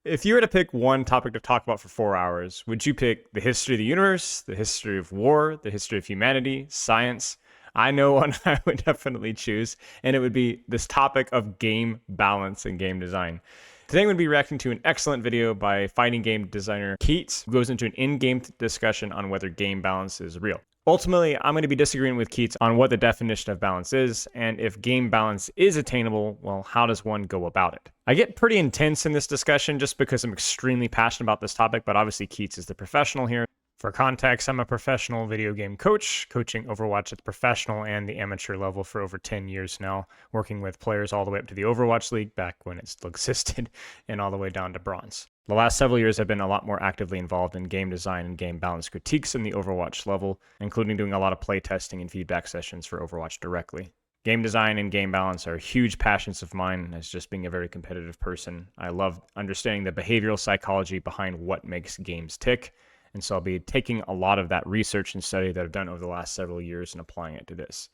If you were to pick one topic to talk about for 4 hours, would you pick the history of the universe, the history of war, the history of humanity, science? I know one I would definitely choose, and it would be this topic of game balance and game design. Today I'm going to be reacting to an excellent video by fighting game designer Keits, who goes into an in-game discussion on whether game balance is real. Ultimately, I'm going to be disagreeing with Keits on what the definition of balance is, and if game balance is attainable, well, how does one go about it? I get pretty intense in this discussion just because I'm extremely passionate about this topic, but obviously Keits is the professional here. For context, I'm a professional video game coach, coaching Overwatch at the professional and the amateur level for over 10 years now, working with players all the way up to the Overwatch League, back when it still existed, and all the way down to bronze. The last several years I've been a lot more actively involved in game design and game balance critiques in the Overwatch level, including doing a lot of play testing and feedback sessions for Overwatch directly. Game design and game balance are huge passions of mine. As just being a very competitive person, I love understanding the behavioral psychology behind what makes games tick. And so I'll be taking a lot of that research and study that I've done over the last several years and applying it to this.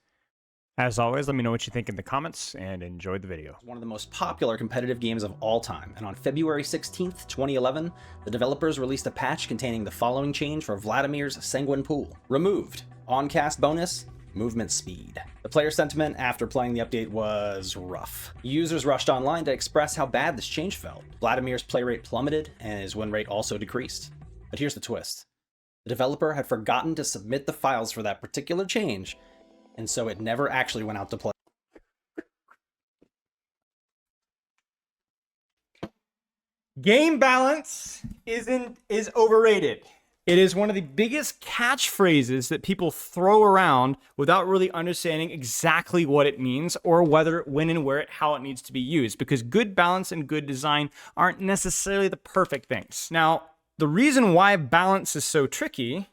As always, let me know what you think in the comments and enjoy the video. One of the most popular competitive games of all time, and on February 16th, 2011, the developers released a patch containing the following change for Vladimir's Sanguine Pool. Removed. On-cast bonus, movement speed. The player sentiment after playing the update was rough. Users rushed online to express how bad this change felt. Vladimir's play rate plummeted, and his win rate also decreased. But here's the twist. The developer had forgotten to submit the files for that particular change, and so it never actually went out to play. Game balance is overrated. It is one of the biggest catchphrases that people throw around without really understanding exactly what it means or whether, when and where, how it needs to be used, because good balance and good design aren't necessarily the perfect things. Now, the reason why balance is so tricky,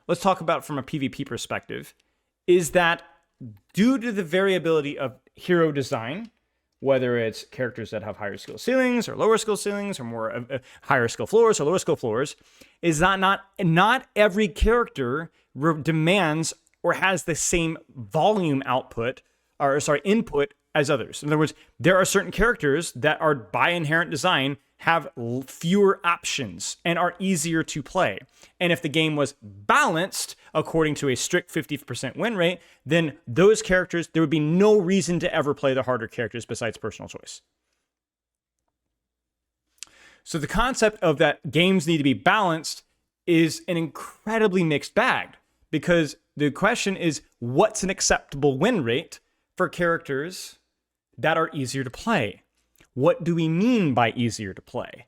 let's talk about it from a PvP perspective, is that due to the variability of hero design, whether it's characters that have higher skill ceilings or lower skill ceilings or more higher skill floors or lower skill floors, is that not every character demands or has the same volume input as others. In other words, there are certain characters that are by inherent design have fewer options and are easier to play. And if the game was balanced according to a strict 50% win rate, then those characters, there would be no reason to ever play the harder characters besides personal choice. So the concept of that games need to be balanced is an incredibly mixed bag, because the question is, what's an acceptable win rate for characters that are easier to play? What do we mean by easier to play?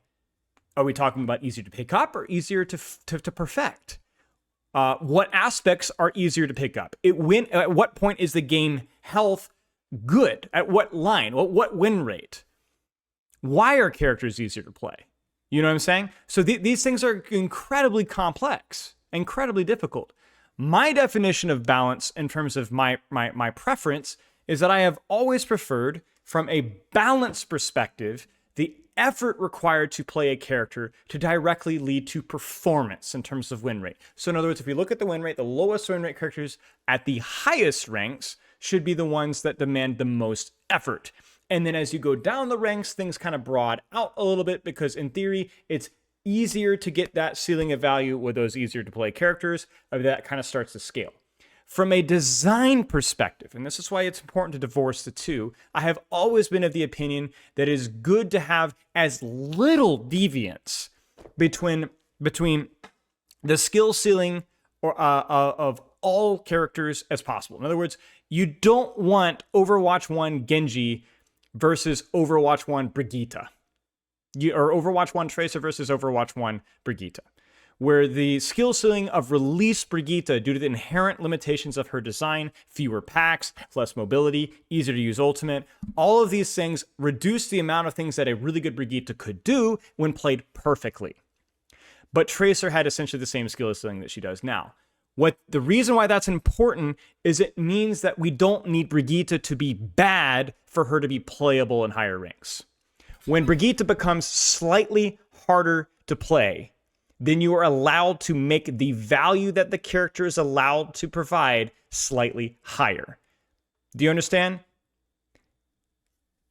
Are we talking about easier to pick up or easier to perfect? What aspects are easier to pick up? At what point is the game health good? At what line? What win rate? Why are characters easier to play? You know what I'm saying? So these things are incredibly complex, incredibly difficult. My definition of balance in terms of my preference is that I have always preferred, from a balance perspective, the effort required to play a character to directly lead to performance in terms of win rate. So in other words, if we look at the win rate, the lowest win rate characters at the highest ranks should be the ones that demand the most effort. And then as you go down the ranks, things kind of broad out a little bit, because in theory, it's easier to get that ceiling of value with those easier to play characters. That kind of starts to scale. From a design perspective, and this is why it's important to divorce the two, I have always been of the opinion that it is good to have as little deviance between the skill ceiling of all characters as possible. In other words, you don't want Overwatch 1 Genji versus Overwatch 1 Brigitte, or Overwatch 1 Tracer versus Overwatch 1 Brigitte, where the skill ceiling of release Brigitte, due to the inherent limitations of her design, fewer packs, less mobility, easier to use ultimate, all of these things reduce the amount of things that a really good Brigitte could do when played perfectly. But Tracer had essentially the same skill ceiling that she does now. The reason why that's important is it means that we don't need Brigitte to be bad for her to be playable in higher ranks. When Brigitte becomes slightly harder to play, then you are allowed to make the value that the character is allowed to provide slightly higher. Do you understand?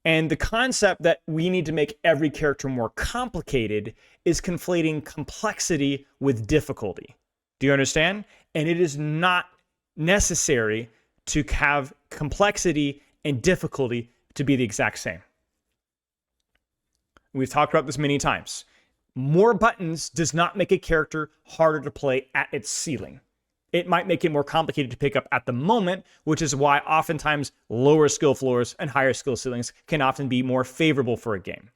And the concept that we need to make every character more complicated is conflating complexity with difficulty. Do you understand? And it is not necessary to have complexity and difficulty to be the exact same. We've talked about this many times. More buttons does not make a character harder to play at its ceiling. It might make it more complicated to pick up at the moment, which is why oftentimes lower skill floors and higher skill ceilings can often be more favorable for a game.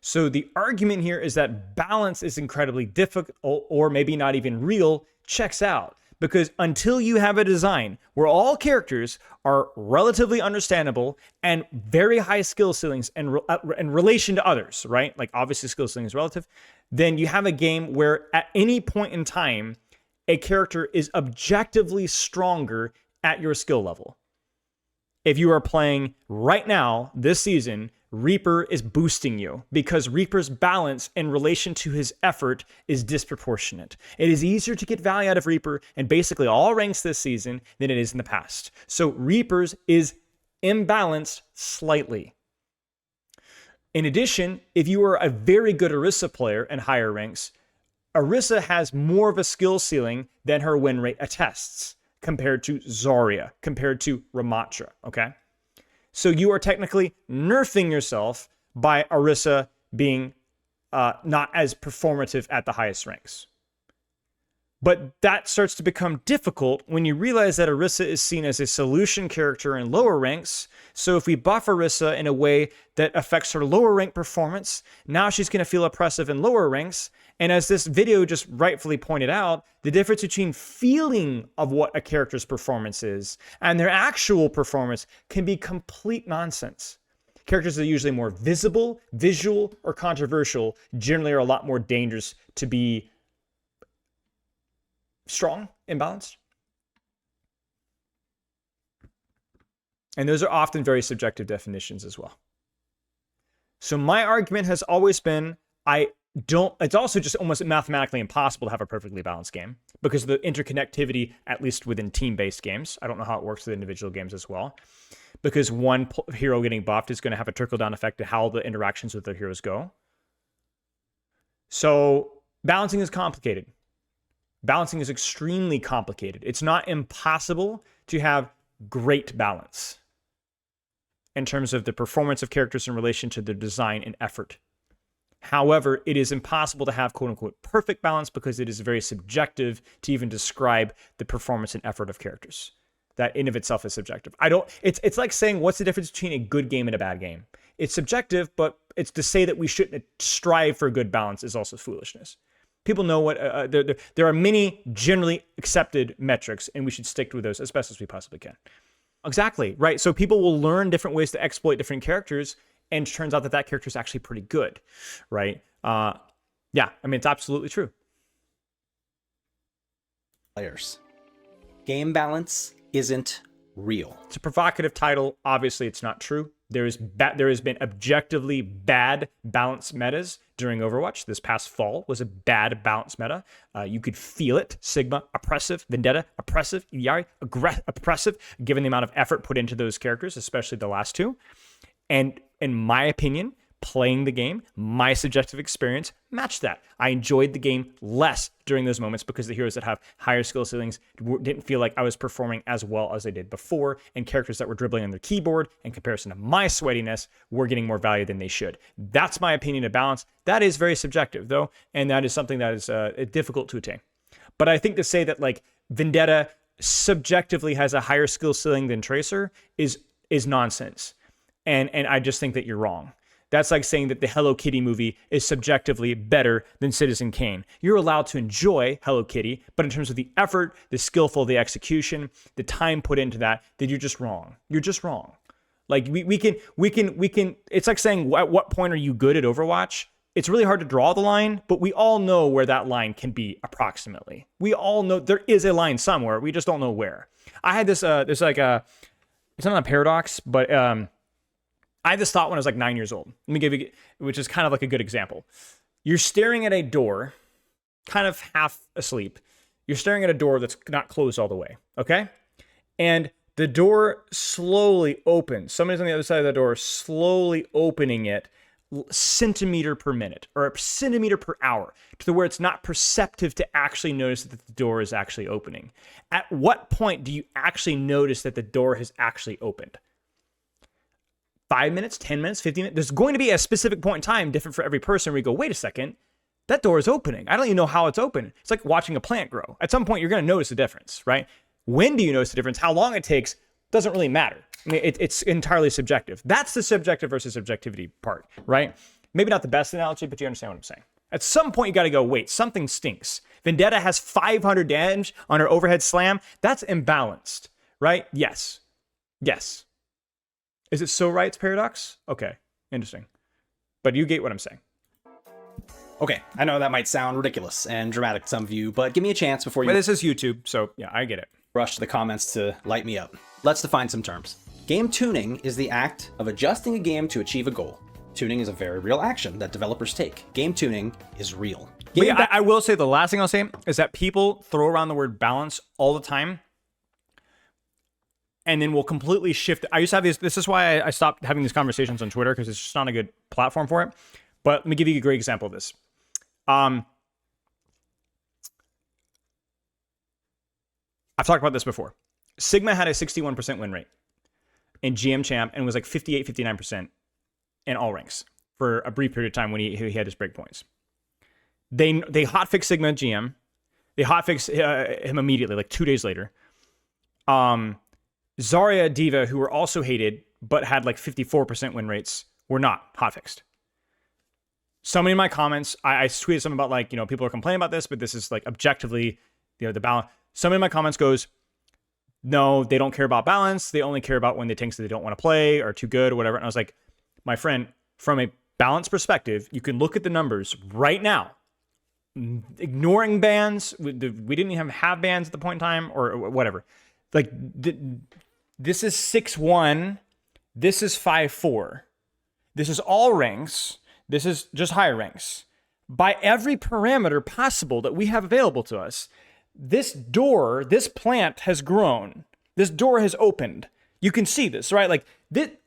So the argument here is that balance is incredibly difficult, or maybe not even real, checks out. Because until you have a design where all characters are relatively understandable and very high skill ceilings in relation to others, right? Like obviously skill ceiling is relative. Then you have a game where at any point in time, a character is objectively stronger at your skill level. If you are playing right now, this season, Reaper is boosting you because Reaper's balance in relation to his effort is disproportionate. It is easier to get value out of Reaper in basically all ranks this season than it is in the past. So Reaper's is imbalanced slightly. In addition, if you are a very good Orisa player in higher ranks, Orisa has more of a skill ceiling than her win rate attests compared to Zarya, compared to Ramatra, okay? So you are technically nerfing yourself by Orisa being not as performative at the highest ranks. But that starts to become difficult when you realize that Orisa is seen as a solution character in lower ranks. So if we buff Orisa in a way that affects her lower rank performance, now she's going to feel oppressive in lower ranks. And as this video just rightfully pointed out, the difference between feeling of what a character's performance is and their actual performance can be complete nonsense. Characters that are usually more visible, visual, or controversial generally are a lot more dangerous to be strong and balanced. And those are often very subjective definitions as well. So my argument has always been, it's also just almost mathematically impossible to have a perfectly balanced game because of the interconnectivity, at least within team-based games. I don't know how it works with individual games as well. Because one hero getting buffed is going to have a trickle-down effect to how the interactions with their heroes go. So balancing is complicated. Balancing is extremely complicated. It's not impossible to have great balance in terms of the performance of characters in relation to their design and effort. However, it is impossible to have quote-unquote perfect balance because it is very subjective to even describe the performance and effort of characters. That in of itself is subjective. It's like saying what's the difference between a good game and a bad game? It's subjective, but it's to say that we shouldn't strive for good balance is also foolishness. People know what, there are many generally accepted metrics, and we should stick with those as best as we possibly can. Exactly, right? So people will learn different ways to exploit different characters, and it turns out that that character is actually pretty good, right? Yeah, I mean, it's absolutely true. Players. Game balance isn't real. It's a provocative title. Obviously, it's not true. There has been objectively bad balance metas during Overwatch. This past fall was a bad balance meta. You could feel it. Sigma, oppressive. Vendetta, oppressive. EDI, oppressive, given the amount of effort put into those characters, especially the last two. And in my opinion, playing the game, my subjective experience matched that. I enjoyed the game less during those moments because the heroes that have higher skill ceilings didn't feel like I was performing as well as I did before, and characters that were dribbling on their keyboard in comparison to my sweatiness were getting more value than they should. That's my opinion of balance. That is very subjective though, and that is something that is difficult to attain. But I think to say that like Vendetta subjectively has a higher skill ceiling than Tracer is nonsense. And I just think that you're wrong. That's like saying that the Hello Kitty movie is subjectively better than Citizen Kane. You're allowed to enjoy Hello Kitty, but in terms of the effort, the skillful, the execution, the time put into that, then you're just wrong. You're just wrong. Like we can. It's like saying at what point are you good at Overwatch? It's really hard to draw the line, but we all know where that line can be approximately. We all know there is a line somewhere. We just don't know where. I had this. There's like it's not a paradox, but I had this thought when I was like 9 years old. Let me give you, which is kind of like a good example. You're staring at a door, kind of half asleep. You're staring at a door that's not closed all the way, okay? And the door slowly opens. Somebody's on the other side of the door slowly opening it centimeter per minute or a centimeter per hour to where it's not perceptive to actually notice that the door is actually opening. At what point do you actually notice that the door has actually opened? 5 minutes, 10 minutes, 15 minutes? There's going to be a specific point in time different for every person where you go, wait a second, that door is opening. I don't even know how it's open. It's like watching a plant grow. At some point, you're going to notice the difference, right? When do you notice the difference? How long it takes doesn't really matter. I mean, it's entirely subjective. That's the subjective versus subjectivity part, right? Maybe not the best analogy, but you understand what I'm saying. At some point, you got to go, wait, something stinks. Vendetta has 500 damage on her overhead slam. That's imbalanced, right? Yes. Yes. Is it so right's paradox? Okay, interesting. But you get what I'm saying. Okay, I know that might sound ridiculous and dramatic to some of you, but give me a chance before you... But this is YouTube, so yeah, I get it. Rush to the comments to light me up. Let's define some terms. Game tuning is the act of adjusting a game to achieve a goal. Tuning is a very real action that developers take. Game tuning is real. I will say the last thing I'll say is that people throw around the word balance all the time and then we'll completely shift. I used to have these, this is why I stopped having these conversations on Twitter because it's just not a good platform for it. But let me give you a great example of this. I've talked about this before. Sigma had a 61% win rate in GM Champ and was like 58, 59% in all ranks for a brief period of time when he had his breakpoints. They hotfixed Sigma GM. They hotfixed him immediately, like 2 days later. Zarya, Diva, who were also hated but had like 54% win rates, were not hotfixed. Somebody in my comments, I tweeted something about like, people are complaining about this, but this is like objectively, the balance. Somebody in my comments goes, no, they don't care about balance. They only care about when the tanks that they don't want to play are too good or whatever. And I was like, my friend, from a balance perspective, you can look at the numbers right now. Ignoring bans, we didn't even have bans at the point in time or whatever. Like, this is 6-1. This is 5-4. This is all ranks. This is just higher ranks. By every parameter possible that we have available to us, this door, this plant has grown. This door has opened. You can see this, right? Like,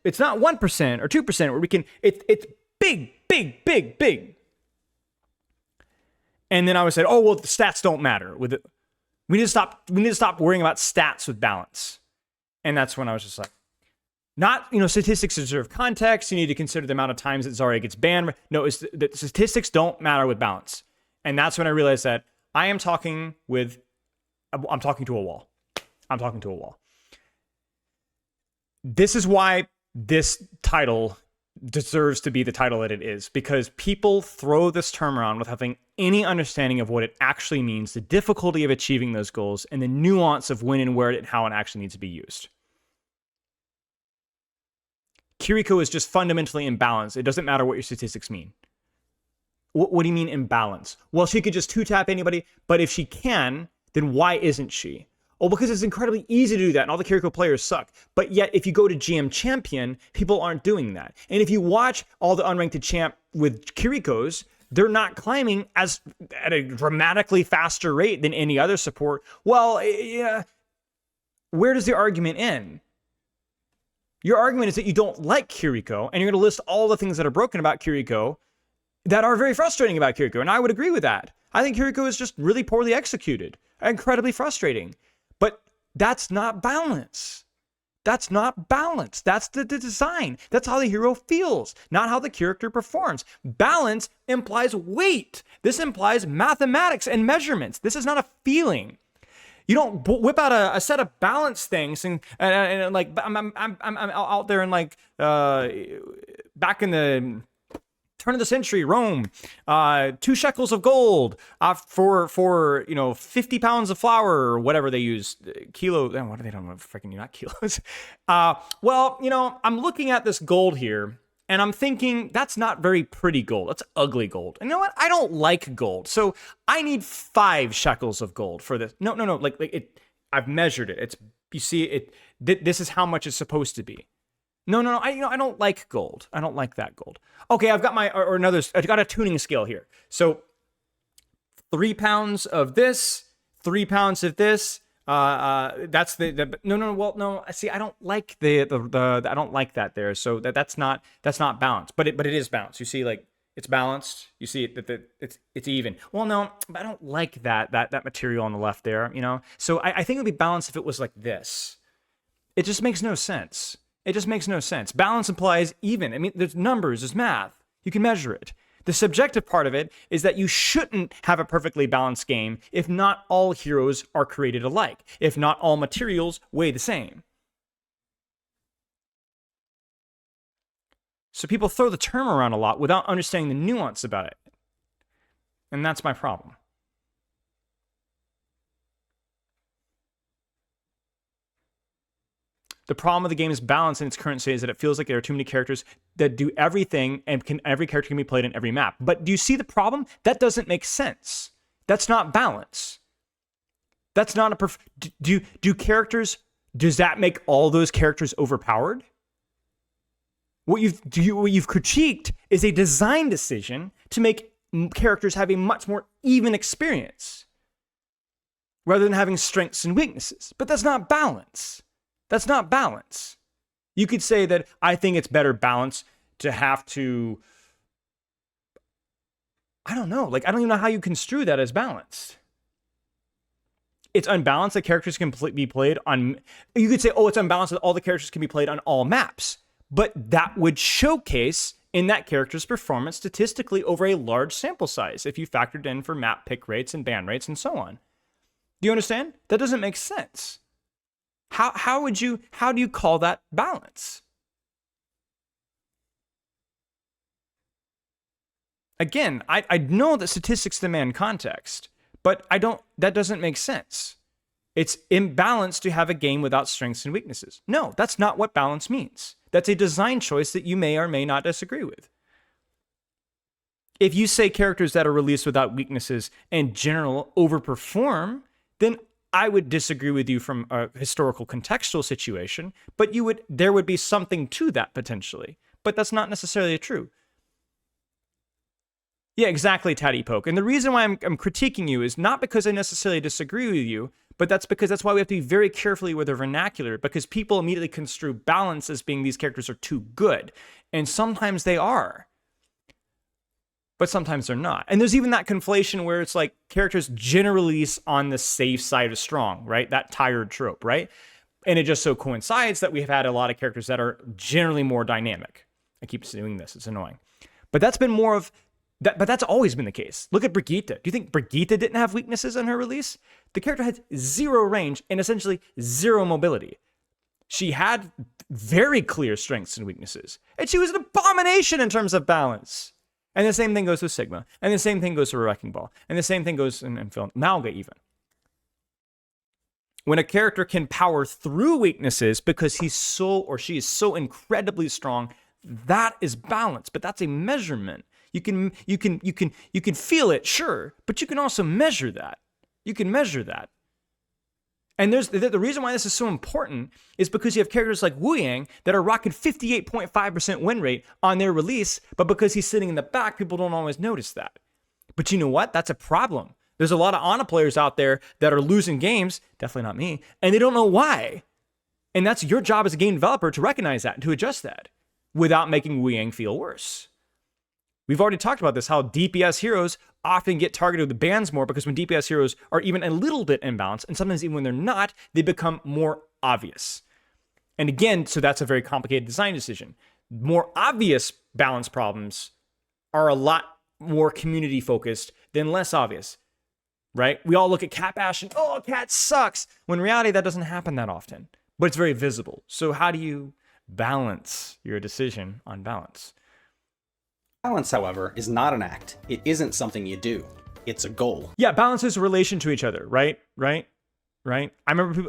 it's not 1% or 2% where we can, it's big, big, big, big. And then I would say, oh, well, the stats don't matter. We need to stop worrying about stats with balance. And that's when I was just like, not, statistics deserve context. You need to consider the amount of times that Zarya gets banned. No, it's the statistics don't matter with balance. And that's when I realized that I'm talking to a wall. I'm talking to a wall. This is why this title deserves to be the title that it is, because people throw this term around without having any understanding of what it actually means, the difficulty of achieving those goals, and the nuance of when and where and how it actually needs to be used. Kiriko is just fundamentally imbalanced. It doesn't matter what your statistics mean. What do you mean imbalance? Well, she could just two-tap anybody, but if she can, then why isn't she? Oh, because it's incredibly easy to do that, and all the Kiriko players suck. But yet, if you go to GM Champion, people aren't doing that. And if you watch all the unranked champ with Kirikos, they're not climbing at a dramatically faster rate than any other support. Well, yeah, where does the argument end? Your argument is that you don't like Kiriko, and you're going to list all the things that are broken about Kiriko that are very frustrating about Kiriko, and I would agree with that. I think Kiriko is just really poorly executed, incredibly frustrating. But that's not balance. That's not balance. That's the design. That's how the hero feels, not how the character performs. Balance implies weight. This implies mathematics and measurements. This is not a feeling. You don't whip out a set of balance things and like I'm out there and like back in the turn of the century Rome, 2 shekels of gold for 50 pounds of flour or whatever they use, kilo. What are they doing? Freaking not kilos. Well, I'm looking at this gold here. And I'm thinking, that's not very pretty gold. That's ugly gold. And you know what? I don't like gold. So I need 5 shekels of gold for this. No. Like it. I've measured it. You see it. This is how much it's supposed to be. No. I don't like gold. I don't like that gold. Okay, I've got I've got a tuning scale here. So 3 pounds of this, 3 pounds of this, That's the no. Well, no. See, I don't like the I don't like that there. So that's not balanced. But it is balanced. You see, like it's balanced. You see it that it's even. Well, no, but I don't like that material on the left there. You know. So I think it would be balanced if it was like this. It just makes no sense. It just makes no sense. Balance implies even. I mean, there's numbers, there's math. You can measure it. The subjective part of it is that you shouldn't have a perfectly balanced game if not all heroes are created alike, if not all materials weigh the same. So people throw the term around a lot without understanding the nuance about it. And that's my problem. The problem with the game's balance in its current state is that it feels like there are too many characters that do everything, and every character can be played in every map. But do you see the problem? That doesn't make sense. That's not balance. That's not a do characters, does that make all those characters overpowered? What you've critiqued is a design decision to make characters have a much more even experience rather than having strengths and weaknesses. But that's not balance. That's not balance. You could say that I think it's better balance to have to, I don't know, like I don't even know how you construe that as balanced. It's unbalanced that characters can be played on, you could say, oh, it's unbalanced that all the characters can be played on all maps. But that would showcase in that character's performance statistically over a large sample size if you factored in for map pick rates and ban rates and so on. Do you understand? That doesn't make sense. How do you call that balance? Again, I know that statistics demand context, but that doesn't make sense. It's imbalanced to have a game without strengths and weaknesses. No, that's not what balance means. That's a design choice that you may or may not disagree with. If you say characters that are released without weaknesses in general overperform, then I would disagree with you from a historical contextual situation, but there would be something to that potentially. But that's not necessarily true. Yeah, exactly, Tatty Poke. And the reason why I'm critiquing you is not because I necessarily disagree with you, but that's why we have to be very carefully with our vernacular, because people immediately construe balance as being these characters are too good. And sometimes they are. But sometimes they're not. And there's even that conflation where it's like characters generally on the safe side of strong, right? That tired trope, right? And it just so coincides that we've had a lot of characters that are generally more dynamic. I keep doing this, it's annoying. But that's been more of that, but that's always been the case. Look at Brigitte. Do you think Brigitte didn't have weaknesses on her release? The character had 0 range and essentially 0 mobility. She had very clear strengths and weaknesses. And she was an abomination in terms of balance. And the same thing goes with Sigma. And the same thing goes for Wrecking Ball. And the same thing goes in Malga even. When a character can power through weaknesses because he's so or she is so incredibly strong, that is balance. But that's a measurement. You can feel it, sure, but you can also measure that. You can measure that. And there's the reason why this is so important is because you have characters like Wu Yang that are rocking 58.5% win rate on their release, but because he's sitting in the back, people don't always notice that. But you know what? That's a problem. There's a lot of Ana players out there that are losing games, definitely not me, and they don't know why. And that's your job as a game developer to recognize that and to adjust that without making Wu Yang feel worse. We've already talked about this, how DPS heroes often get targeted with bans more because when DPS heroes are even a little bit imbalanced, and sometimes even when they're not, they become more obvious. And again, so that's a very complicated design decision. More obvious balance problems are a lot more community focused than less obvious, right? We all look at Cat Bash and, oh, Cat sucks. When in reality, that doesn't happen that often, but it's very visible. So how do you balance your decision on balance? Balance, however, is not an act. It isn't something you do. It's a goal. Yeah, balance is a relation to each other, right? I remember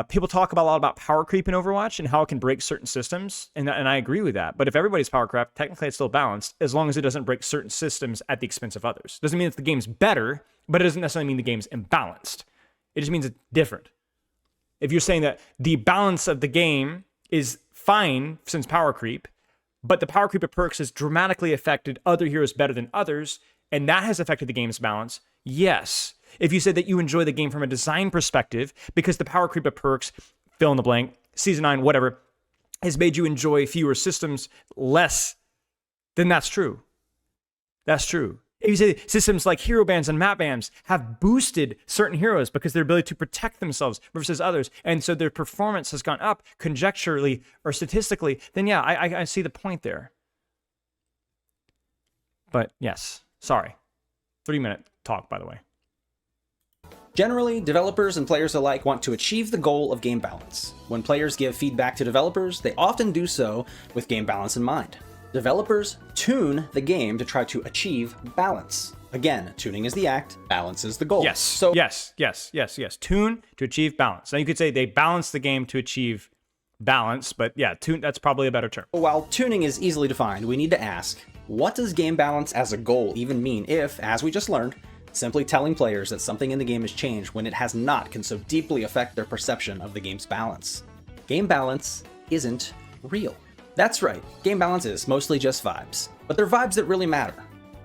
people talk a lot about power creep in Overwatch and how it can break certain systems, and I agree with that. But if everybody's power creep, technically it's still balanced as long as it doesn't break certain systems at the expense of others. Doesn't mean that the game's better, but it doesn't necessarily mean the game's imbalanced. It just means it's different. If you're saying that the balance of the game is fine since power creep, but the power creep of perks has dramatically affected other heroes better than others, and that has affected the game's balance, yes. If you said that you enjoy the game from a design perspective because the power creep of perks, fill in the blank, season 9, whatever, has made you enjoy fewer systems less, then that's true. That's true. If you say systems like hero bands and map bands have boosted certain heroes because their ability to protect themselves versus others, and so their performance has gone up conjecturally or statistically, then yeah, I see the point there. But yes, sorry. 3-minute talk, by the way. Generally, developers and players alike want to achieve the goal of game balance. When players give feedback to developers, they often do so with game balance in mind. Developers tune the game to try to achieve balance. Again, tuning is the act, balance is the goal. Yes. So yes. Tune to achieve balance. Now you could say they balance the game to achieve balance, but yeah, tune, that's probably a better term. while tuning is easily defined, we need to ask, what does game balance as a goal even mean if, as we just learned, simply telling players that something in the game has changed when it has not can so deeply affect their perception of the game's balance? Game balance isn't real. That's right, game balance is mostly just vibes, but they're vibes that really matter.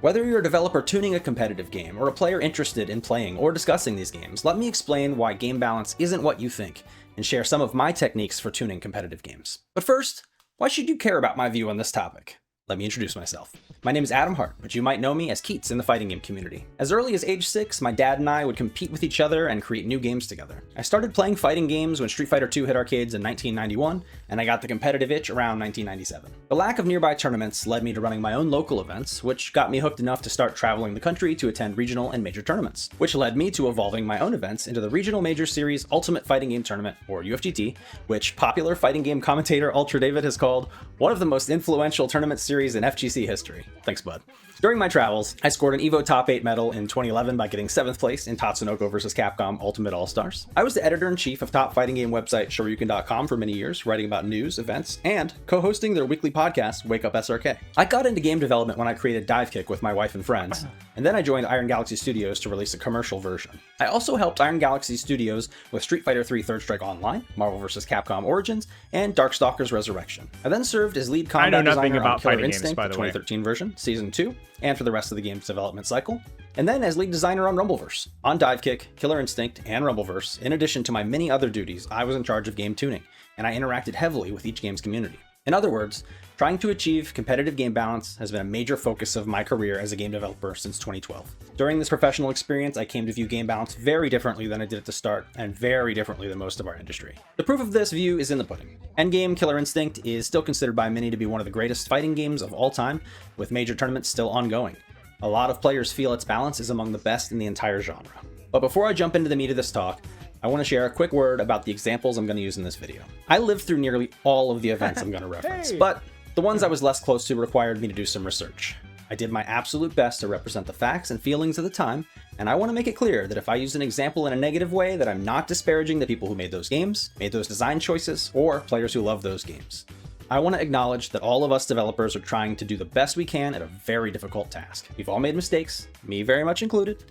Whether you're a developer tuning a competitive game or a player interested in playing or discussing these games, let me explain why game balance isn't what you think and share some of my techniques for tuning competitive games. But first, why should you care about my view on this topic? Let me introduce myself. My name is Adam Hart, but you might know me as Keits in the fighting game community. As early as age 6, my dad and I would compete with each other and create new games together. I started playing fighting games when Street Fighter II hit arcades in 1991, and I got the competitive itch around 1997. The lack of nearby tournaments led me to running my own local events, which got me hooked enough to start traveling the country to attend regional and major tournaments, which led me to evolving my own events into the Regional Major Series Ultimate Fighting Game Tournament, or UFGT, which popular fighting game commentator Ultra David has called one of the most influential tournament series in FGC history. Thanks, bud. During my travels, I scored an EVO Top 8 medal in 2011 by getting 7th place in Tatsunoko vs. Capcom Ultimate All-Stars. I was the editor-in-chief of top fighting game website Shoryuken.com for many years, writing about news, events, and co-hosting their weekly podcast, Wake Up SRK. I got into game development when I created Dive Kick with my wife and friends, and then I joined Iron Galaxy Studios to release a commercial version. I also helped Iron Galaxy Studios with Street Fighter III Third Strike Online, Marvel vs. Capcom Origins, and Darkstalkers Resurrection. I then served as lead combat designer on Killer Instinct, the 2013 version, Season 2, and for the rest of the game's development cycle, and then as lead designer on Rumbleverse. On Divekick, Killer Instinct, and Rumbleverse, in addition to my many other duties, I was in charge of game tuning, and I interacted heavily with each game's community. In other words, trying to achieve competitive game balance has been a major focus of my career as a game developer since 2012. During this professional experience, I came to view game balance very differently than I did at the start, and very differently than most of our industry. The proof of this view is in the pudding. Endgame Killer Instinct is still considered by many to be one of the greatest fighting games of all time, with major tournaments still ongoing. A lot of players feel its balance is among the best in the entire genre. But before I jump into the meat of this talk, I want to share a quick word about the examples I'm going to use in this video. I lived through nearly all of the events I'm going to reference, but the ones I was less close to required me to do some research. I did my absolute best to represent the facts and feelings of the time, and I want to make it clear that if I use an example in a negative way, that I'm not disparaging the people who made those games, made those design choices, or players who love those games. I want to acknowledge that all of us developers are trying to do the best we can at a very difficult task. We've all made mistakes, me very much included,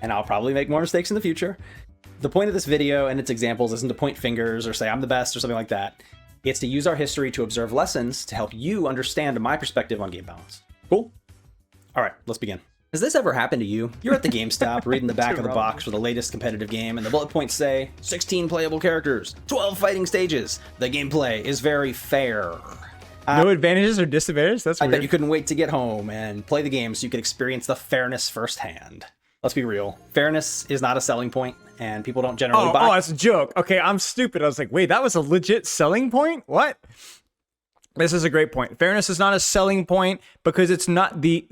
and I'll probably make more mistakes in the future. The point of this video and its examples isn't to point fingers or say I'm the best or something like that. It's to use our history to observe lessons to help you understand my perspective on game balance. Cool? All right, let's begin. Has this ever happened to you? You're at the GameStop reading the back of the box for the latest competitive game, and the bullet points say 16 playable characters, 12 fighting stages. The gameplay is very fair. No advantages or disadvantages? That's weird. I bet you couldn't wait to get home and play the game so you could experience the fairness firsthand. Let's be real. Fairness is not a selling point, and people don't generally buy. Oh, that's a joke. Okay, I'm stupid. I was like, wait, that was a legit selling point? What? This is a great point. Fairness is not a selling point because it's not the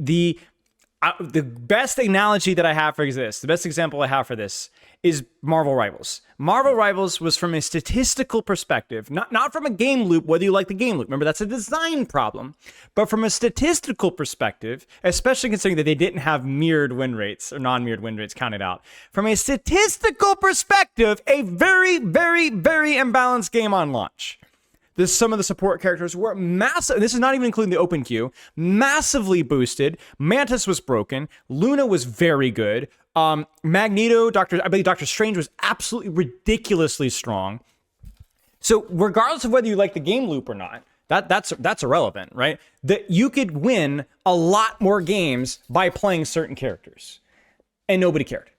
best analogy that I have for this, the best example I have for this is Marvel Rivals. Marvel Rivals was from a statistical perspective, not from a game loop, whether you like the game loop. Remember, that's a design problem. But from a statistical perspective, especially considering that they didn't have mirrored win rates or non-mirrored win rates counted out. From a statistical perspective, a very, very, very imbalanced game on launch. Some of the support characters were massive. This is not even including the open queue. Massively boosted. Mantis was broken. Luna was very good. Magneto, I believe Doctor Strange was absolutely ridiculously strong. So regardless of whether you like the game loop or not, that's irrelevant, right? That you could win a lot more games by playing certain characters, and nobody cared.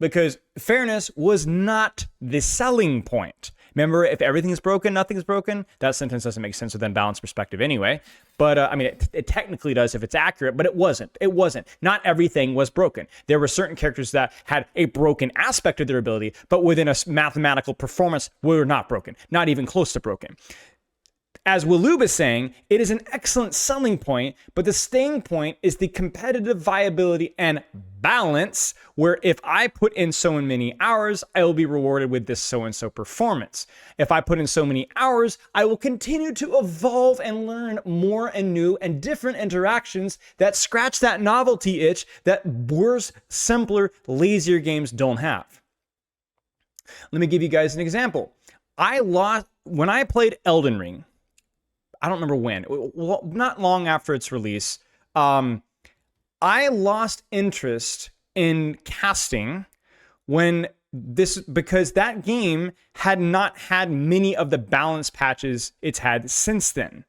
because fairness was not the selling point. Remember, if everything's broken, nothing's broken. That sentence doesn't make sense within balanced perspective anyway. But I mean, it technically does if it's accurate, but it wasn't. It wasn't. Not everything was broken. There were certain characters that had a broken aspect of their ability, but within a mathematical performance, were not broken. Not even close to broken. As Waloob is saying, it is an excellent selling point, but the staying point is the competitive viability and balance, where if I put in so many hours, I will be rewarded with this so-and-so performance. If I put in so many hours, I will continue to evolve and learn more and new and different interactions that scratch that novelty itch that worse, simpler, lazier games don't have. Let me give you guys an example. When I played Elden Ring, I don't remember when, not long after its release, I lost interest in casting because that game had not had many of the balance patches it's had since then.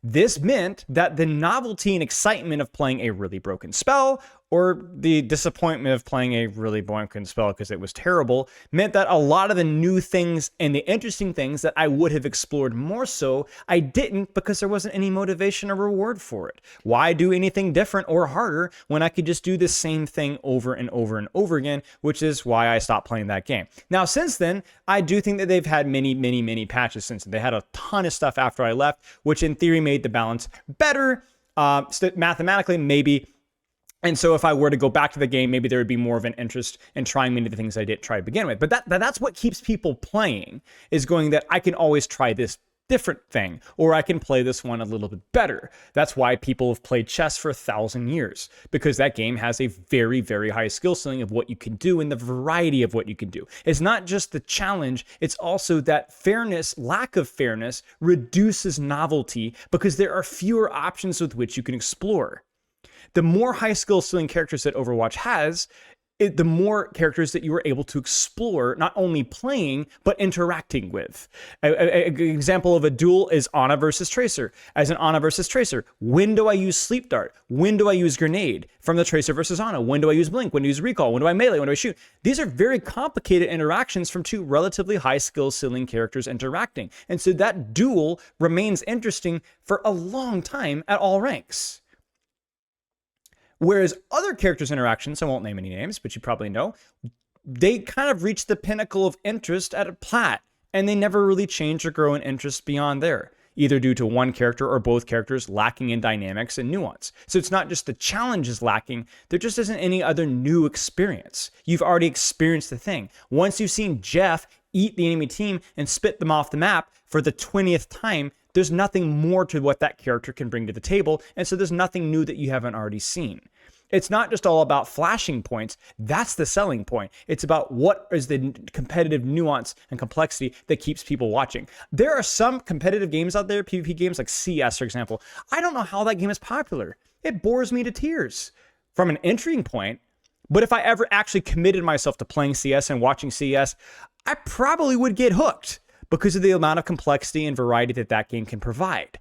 This meant that the novelty and excitement of playing a really broken spell, or the disappointment of playing a really broken spell because it was terrible, meant that a lot of the new things and the interesting things that I would have explored more so, I didn't, because there wasn't any motivation or reward for it. Why do anything different or harder when I could just do the same thing over and over and over again, which is why I stopped playing that game. Now, since then, I do think that they've had many patches since then. They had a ton of stuff after I left, which in theory made the balance better. Mathematically, maybe. And so if I were to go back to the game, maybe there would be more of an interest in trying many of the things I didn't try to begin with. But that's what keeps people playing, is going that I can always try this different thing, or I can play this one a little bit better. That's why people have played chess for 1,000 years, because that game has a very, very high skill ceiling of what you can do and the variety of what you can do. It's not just the challenge, it's also that lack of fairness reduces novelty because there are fewer options with which you can explore. The more high skill ceiling characters that Overwatch has, the more characters that you are able to explore, not only playing, but interacting with. An example of a duel is Ana versus Tracer. As an Ana versus Tracer, when do I use Sleep Dart? When do I use Grenade? From the Tracer versus Ana, when do I use Blink? When do I use Recall? When do I melee? When do I shoot? These are very complicated interactions from two relatively high skill ceiling characters interacting. And so that duel remains interesting for a long time at all ranks. Whereas other characters' interactions, I won't name any names, but you probably know, they kind of reach the pinnacle of interest at a plat, and they never really change or grow in interest beyond there, either due to one character or both characters lacking in dynamics and nuance. So it's not just the challenge is lacking, there just isn't any other new experience. You've already experienced the thing. Once you've seen Jeff eat the enemy team and spit them off the map for the 20th time, there's nothing more to what that character can bring to the table, and so there's nothing new that you haven't already seen. It's not just all about flashing points. That's the selling point. It's about what is the competitive nuance and complexity that keeps people watching. There are some competitive games out there, PvP games like CS, for example. I don't know how that game is popular. It bores me to tears from an entering point. But if I ever actually committed myself to playing CS and watching CS, I probably would get hooked because of the amount of complexity and variety that that game can provide.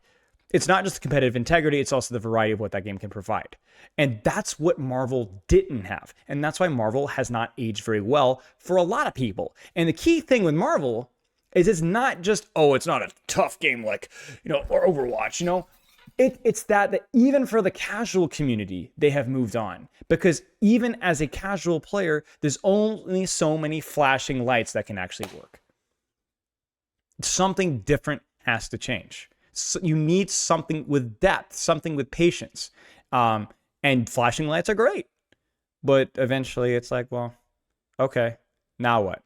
It's not just the competitive integrity, it's also the variety of what that game can provide. And that's what Marvel didn't have. And that's why Marvel has not aged very well for a lot of people. And the key thing with Marvel is it's not just, oh, it's not a tough game like, or Overwatch, It's that even for the casual community, they have moved on. Because even as a casual player, there's only so many flashing lights that can actually work. Something different has to change. So you need something with depth, something with patience. And flashing lights are great. But eventually it's like, well, okay, now what?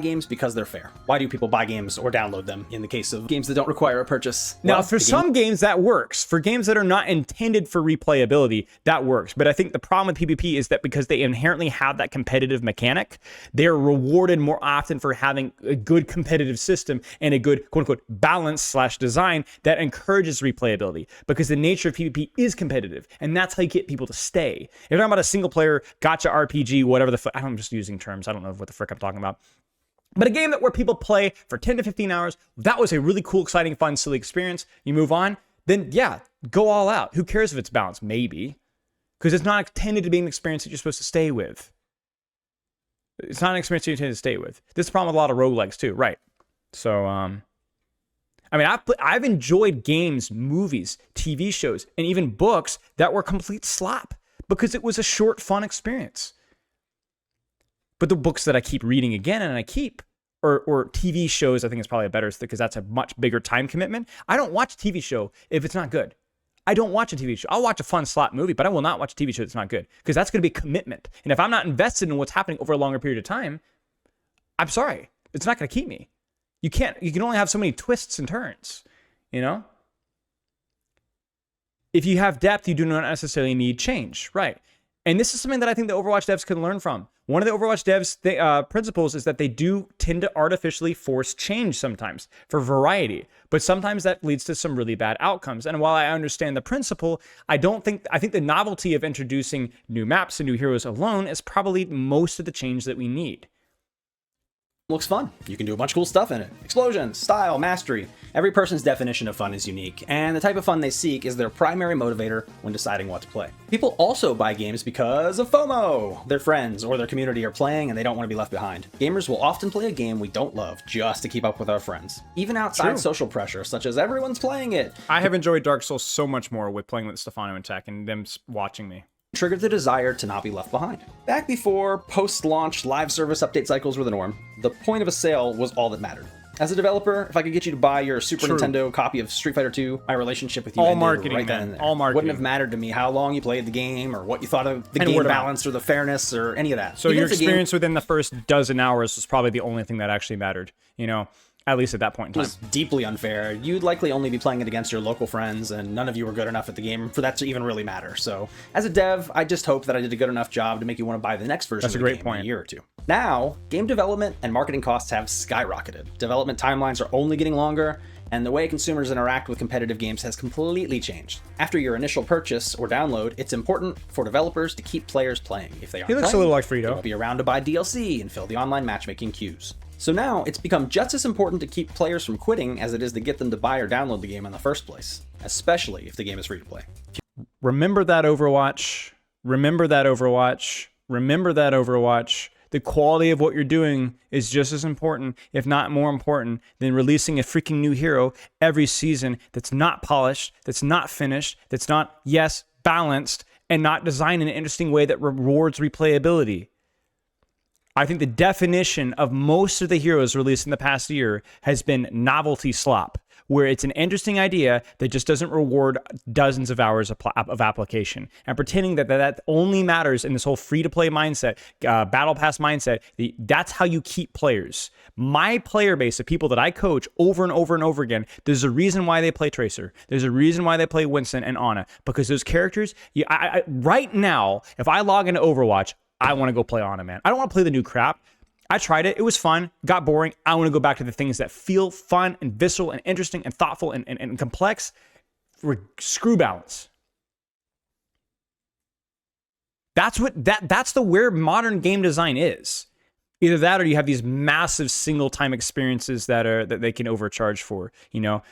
Games because they're fair. Why do people buy games or download them in the case of games that don't require a purchase? Now, for some games that works. For games that are not intended for replayability, that works. But I think the problem with PvP is that because they inherently have that competitive mechanic, they're rewarded more often for having a good competitive system and a good quote-unquote balance/design that encourages replayability, because the nature of PvP is competitive, and that's how you get people to stay. If you're talking about a single-player gotcha RPG, whatever I'm just using terms. I don't know what the frick I'm talking about. But a game where people play for 10 to 15 hours, that was a really cool, exciting, fun, silly experience. You move on, then yeah, go all out. Who cares if it's balanced? Maybe. because it's not intended to be an experience that you're supposed to stay with. It's not an experience you're intended to stay with. This is the problem with a lot of roguelikes too, right? So, I mean, I've enjoyed games, movies, TV shows, and even books that were complete slop because it was a short, fun experience. But the books that I keep reading again and I keep, or TV shows, I think is probably a better, because that's a much bigger time commitment. I don't watch a TV show if it's not good. I don't watch a TV show. I'll watch a fun slot movie, but I will not watch a TV show that's not good, because that's going to be commitment. And if I'm not invested in what's happening over a longer period of time, I'm sorry, it's not going to keep me. You can only have so many twists and turns, you know? If you have depth, you do not necessarily need change, right? And this is something that I think the Overwatch devs can learn from. One of the Overwatch devs' principles is that they do tend to artificially force change sometimes for variety, but sometimes that leads to some really bad outcomes. And while I understand the principle, I think the novelty of introducing new maps and new heroes alone is probably most of the change that we need. Looks fun. You can do a bunch of cool stuff in it. Explosions, style, mastery. Every person's definition of fun is unique, and the type of fun they seek is their primary motivator when deciding what to play. People also buy games because of FOMO. Their friends or their community are playing and they don't want to be left behind. Gamers will often play a game we don't love just to keep up with our friends, even outside social pressure, such as everyone's playing it. I have enjoyed Dark Souls so much more with playing with Stefano and Tech and them watching me. Triggered the desire to not be left behind. Back before post-launch live service update cycles were the norm, the point of a sale was all that mattered. As a developer, if I could get you to buy your Super Nintendo copy of Street Fighter 2, my relationship with you all ended marketing, right then and there. All marketing. Wouldn't have mattered to me how long you played the game or what you thought of the game balance or the fairness or any of that. So your experience within the first dozen hours was probably the only thing that actually mattered, you know? At least at that point in time. It was deeply unfair. You'd likely only be playing it against your local friends, and none of you were good enough at the game for that to even really matter. So, as a dev, I just hope that I did a good enough job to make you want to buy the next version of the game in a year or two. Now, game development and marketing costs have skyrocketed. Development timelines are only getting longer, and the way consumers interact with competitive games has completely changed. After your initial purchase or download, it's important for developers to keep players playing. If they aren't he looks playing, a little like Frito. They won't be around to buy DLC and fill the online matchmaking queues. So now, it's become just as important to keep players from quitting as it is to get them to buy or download the game in the first place, especially if the game is free to play. Remember that, Overwatch. Remember that, Overwatch. Remember that, Overwatch. The quality of what you're doing is just as important, if not more important, than releasing a freaking new hero every season that's not polished, that's not finished, that's not, yes, balanced, and not designed in an interesting way that rewards replayability. I think the definition of most of the heroes released in the past year has been novelty slop, where it's an interesting idea that just doesn't reward dozens of hours of application. And pretending that only matters in this whole free-to-play mindset, battle pass mindset, that's how you keep players. My player base of people that I coach over and over and over again, there's a reason why they play Tracer. There's a reason why they play Winston and Ana, because those characters, right now, if I log into Overwatch, I want to go play Ana, man. I don't want to play the new crap. I tried it. It was fun. Got boring. I want to go back to the things that feel fun and visceral and interesting and thoughtful and complex. Screw balance. That's where modern game design is. Either that or you have these massive single-time experiences that they can overcharge for, you know.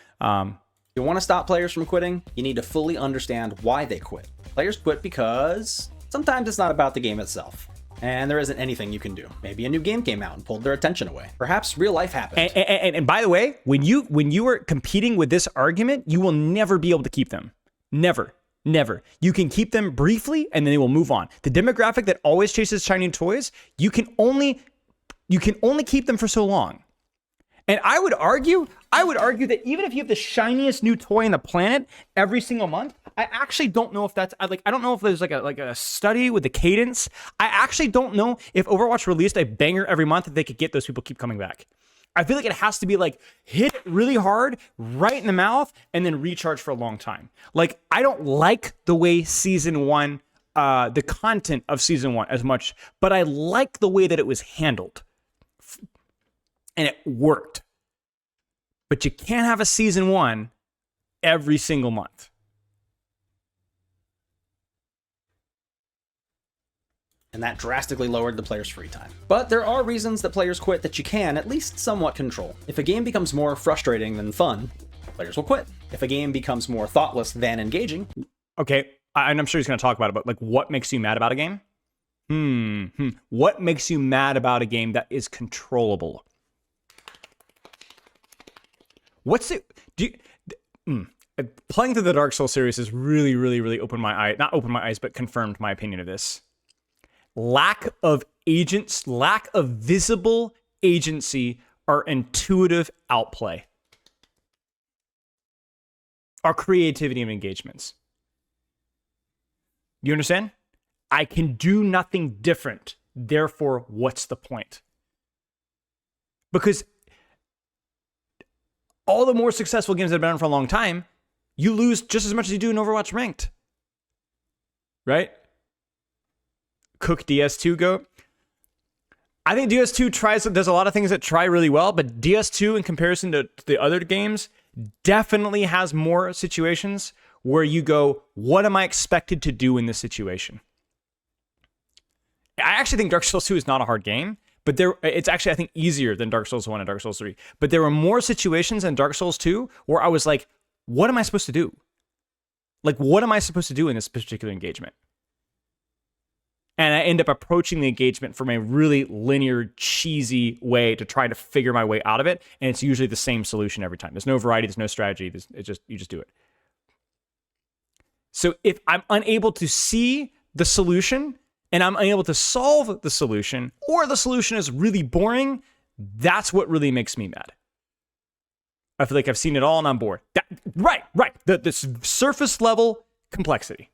You want to stop players from quitting? You need to fully understand why they quit. Players quit because sometimes it's not about the game itself, and there isn't anything you can do. Maybe a new game came out and pulled their attention away. Perhaps real life happened. And by the way, when you are competing with this argument, you will never be able to keep them. Never. You can keep them briefly, and then they will move on. The demographic that always chases shiny toys, you can only keep them for so long. And I would argue that even if you have the shiniest new toy on the planet every single month, I actually don't know if that's I don't know if there's like a study with the cadence. I actually don't know if Overwatch released a banger every month that they could get those people keep coming back. I feel like it has to be like hit it really hard right in the mouth and then recharge for a long time. Like, I don't like the way season one, the content of season one as much, but I like the way that it was handled. And it worked. But you can't have a season one every single month. And that drastically lowered the player's free time. But there are reasons that players quit that you can at least somewhat control. If a game becomes more frustrating than fun, players will quit. If a game becomes more thoughtless than engaging... Okay, and I'm sure he's going to talk about it, but like, what makes you mad about a game? What makes you mad about a game that is controllable? What's it? Playing through the Dark Souls series has really, really, really opened my eye. Not opened my eyes, but confirmed my opinion of this. Lack of agents, lack of visible agency, or intuitive outplay. Our creativity and engagements. You understand? I can do nothing different. Therefore, what's the point? Because all the more successful games that have been around for a long time, you lose just as much as you do in Overwatch Ranked. Right? Cook DS2 GOAT. I think DS2 does a lot of things that try really well, but DS2 in comparison to the other games definitely has more situations where you go, what am I expected to do in this situation? I actually think Dark Souls 2 is not a hard game, but it's actually, I think, easier than Dark Souls 1 and Dark Souls 3. But there were more situations in Dark Souls 2 where I was like, what am I supposed to do? Like, what am I supposed to do in this particular engagement? And I end up approaching the engagement from a really linear, cheesy way to try to figure my way out of it. And it's usually the same solution every time. There's no variety, there's no strategy. You just do it. So if I'm unable to see the solution and I'm unable to solve the solution, or the solution is really boring, that's what really makes me mad. I feel like I've seen it all and I'm bored. Right. This surface level complexity.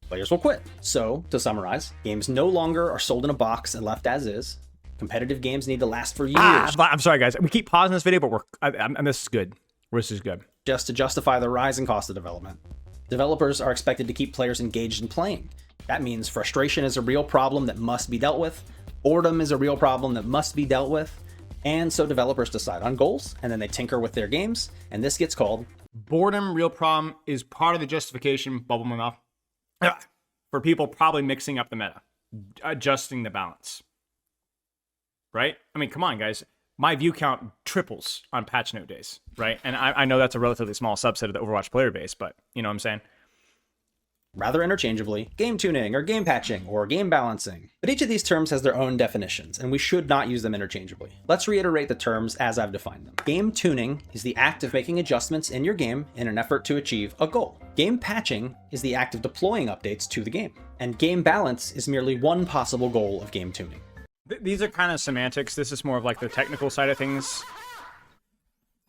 Players will quit. So, to summarize, games no longer are sold in a box and left as is. Competitive games need to last for years. I'm sorry, guys. We keep pausing this video, but this is good. This is good. Just to justify the rising cost of development. Developers are expected to keep players engaged in playing. That means frustration is a real problem that must be dealt with. Boredom is a real problem that must be dealt with. And so developers decide on goals, and then they tinker with their games, and this gets called boredom. Real problem is part of the justification, bubble my mouth, for people probably mixing up the meta, adjusting the balance. Right? I mean, come on, guys. My view count triples on patch note days, right? And I know that's a relatively small subset of the Overwatch player base, but you know what I'm saying? Rather interchangeably, game tuning, or game patching, or game balancing. But each of these terms has their own definitions, and we should not use them interchangeably. Let's reiterate the terms as I've defined them. Game tuning is the act of making adjustments in your game in an effort to achieve a goal. Game patching is the act of deploying updates to the game. And game balance is merely one possible goal of game tuning. These are kind of semantics. This is more of like the technical side of things,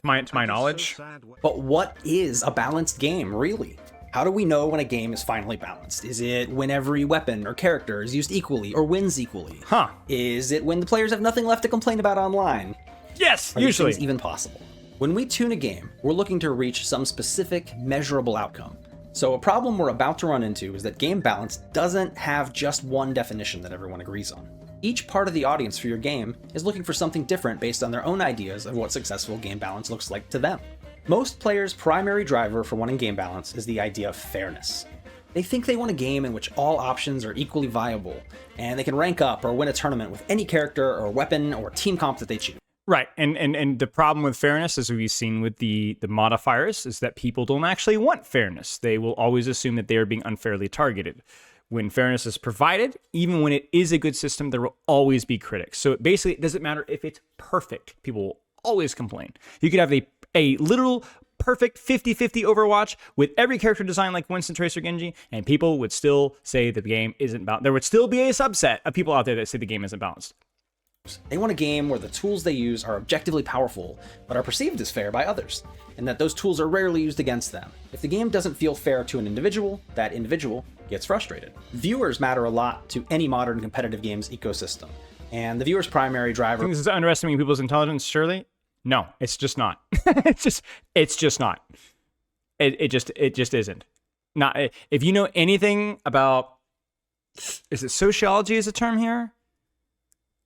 to my knowledge. But what is a balanced game, really? How do we know when a game is finally balanced? Is it when every weapon or character is used equally or wins equally? Is it when the players have nothing left to complain about online? Yes, Are usually. these things even possible? When we tune a game, we're looking to reach some specific, measurable outcome. So a problem we're about to run into is that game balance doesn't have just one definition that everyone agrees on. Each part of the audience for your game is looking for something different based on their own ideas of what successful game balance looks like to them. Most players' primary driver for wanting game balance is the idea of fairness. They think they want a game in which all options are equally viable, and they can rank up or win a tournament with any character or weapon or team comp that they choose. Right, and the problem with fairness, as we've seen with the modifiers, is that people don't actually want fairness. They will always assume that they are being unfairly targeted. When fairness is provided, even when it is a good system, there will always be critics. So basically, it doesn't matter if it's perfect. People will always complain. You could have a literal perfect 50-50 Overwatch with every character designed like Winston, Tracer, Genji, and people would still say the game isn't balanced. There would still be a subset of people out there that say the game isn't balanced. They want a game where the tools they use are objectively powerful, but are perceived as fair by others, and that those tools are rarely used against them. If the game doesn't feel fair to an individual, that individual gets frustrated. Viewers matter a lot to any modern competitive games ecosystem, and the viewer's primary driver— I think this is underestimating people's intelligence, surely? No, it's just not. it's just not. It just isn't. Not if you know anything about, is it sociology is a term here?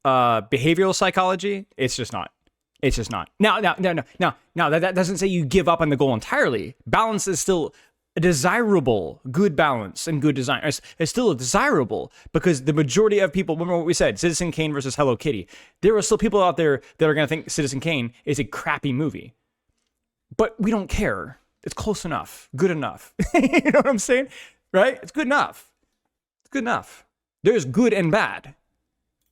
Behavioral psychology, it's just not. It's just not. Now, that doesn't say you give up on the goal entirely. Balance is still a desirable. Good balance and good design is still desirable, because the majority of people, remember what we said, Citizen Kane versus Hello Kitty. There are still people out there that are going to think Citizen Kane is a crappy movie. But we don't care. It's close enough, good enough. You know what I'm saying? Right? It's good enough. It's good enough. There's good and bad.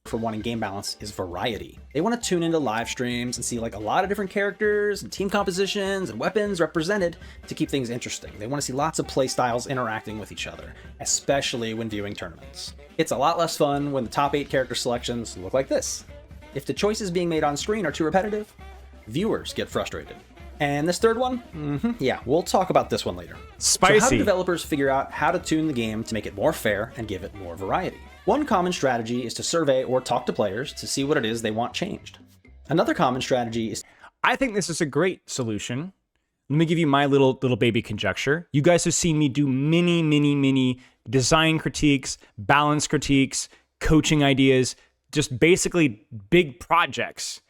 For wanting game balance is variety. They want to tune into live streams and see like a lot of different characters and team compositions and weapons represented to keep things interesting. They want to see lots of play styles interacting with each other, especially when viewing tournaments. It's a lot less fun when the top 8 character selections look like this. If the choices being made on screen are too repetitive, viewers get frustrated. And this third one? Yeah, we'll talk about this one later. Spicy. So how do developers figure out how to tune the game to make it more fair and give it more variety? One common strategy is to survey or talk to players to see what it is they want changed. Another common strategy is... I think this is a great solution. Let me give you my little baby conjecture. You guys have seen me do many design critiques, balance critiques, coaching ideas, just basically big projects.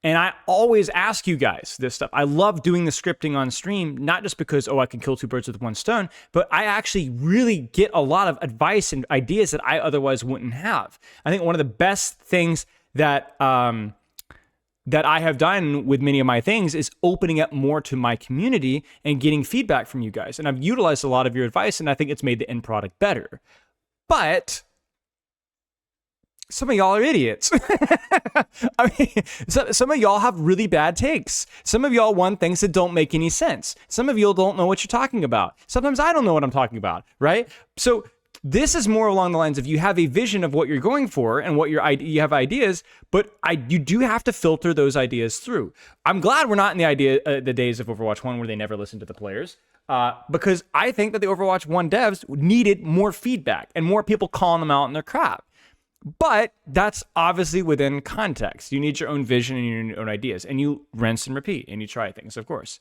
And I always ask you guys this stuff. I love doing the scripting on stream, not just because, I can kill 2 birds with 1 stone, but I actually really get a lot of advice and ideas that I otherwise wouldn't have. I think one of the best things that that I have done with many of my things is opening up more to my community and getting feedback from you guys. And I've utilized a lot of your advice, and I think it's made the end product better. But some of y'all are idiots. I mean, some of y'all have really bad takes. Some of y'all want things that don't make any sense. Some of y'all don't know what you're talking about. Sometimes I don't know what I'm talking about, right? So this is more along the lines of you have a vision of what you're going for and what you have ideas, but you do have to filter those ideas through. I'm glad we're not in the days of Overwatch 1 where they never listen to the players. Because I think that the Overwatch 1 devs needed more feedback and more people calling them out on their crap. But that's obviously within context. You need your own vision and your own ideas, and you rinse and repeat, and you try things, of course.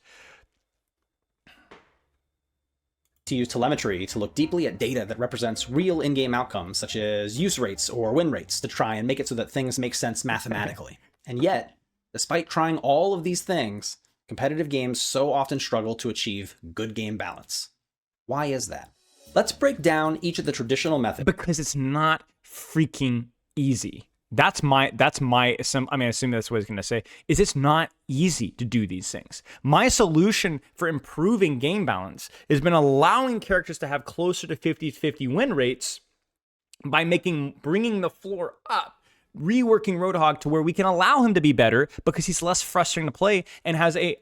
To use telemetry to look deeply at data that represents real in-game outcomes, such as use rates or win rates, to try and make it so that things make sense mathematically. And yet, despite trying all of these things, competitive games so often struggle to achieve good game balance. Why is that? Let's break down each of the traditional methods. Because it's not freaking easy. I assume that's what I was going to say, is it's not easy to do these things. My solution for improving game balance has been allowing characters to have closer to 50-50 win rates by bringing the floor up, reworking Roadhog to where we can allow him to be better because he's less frustrating to play and has a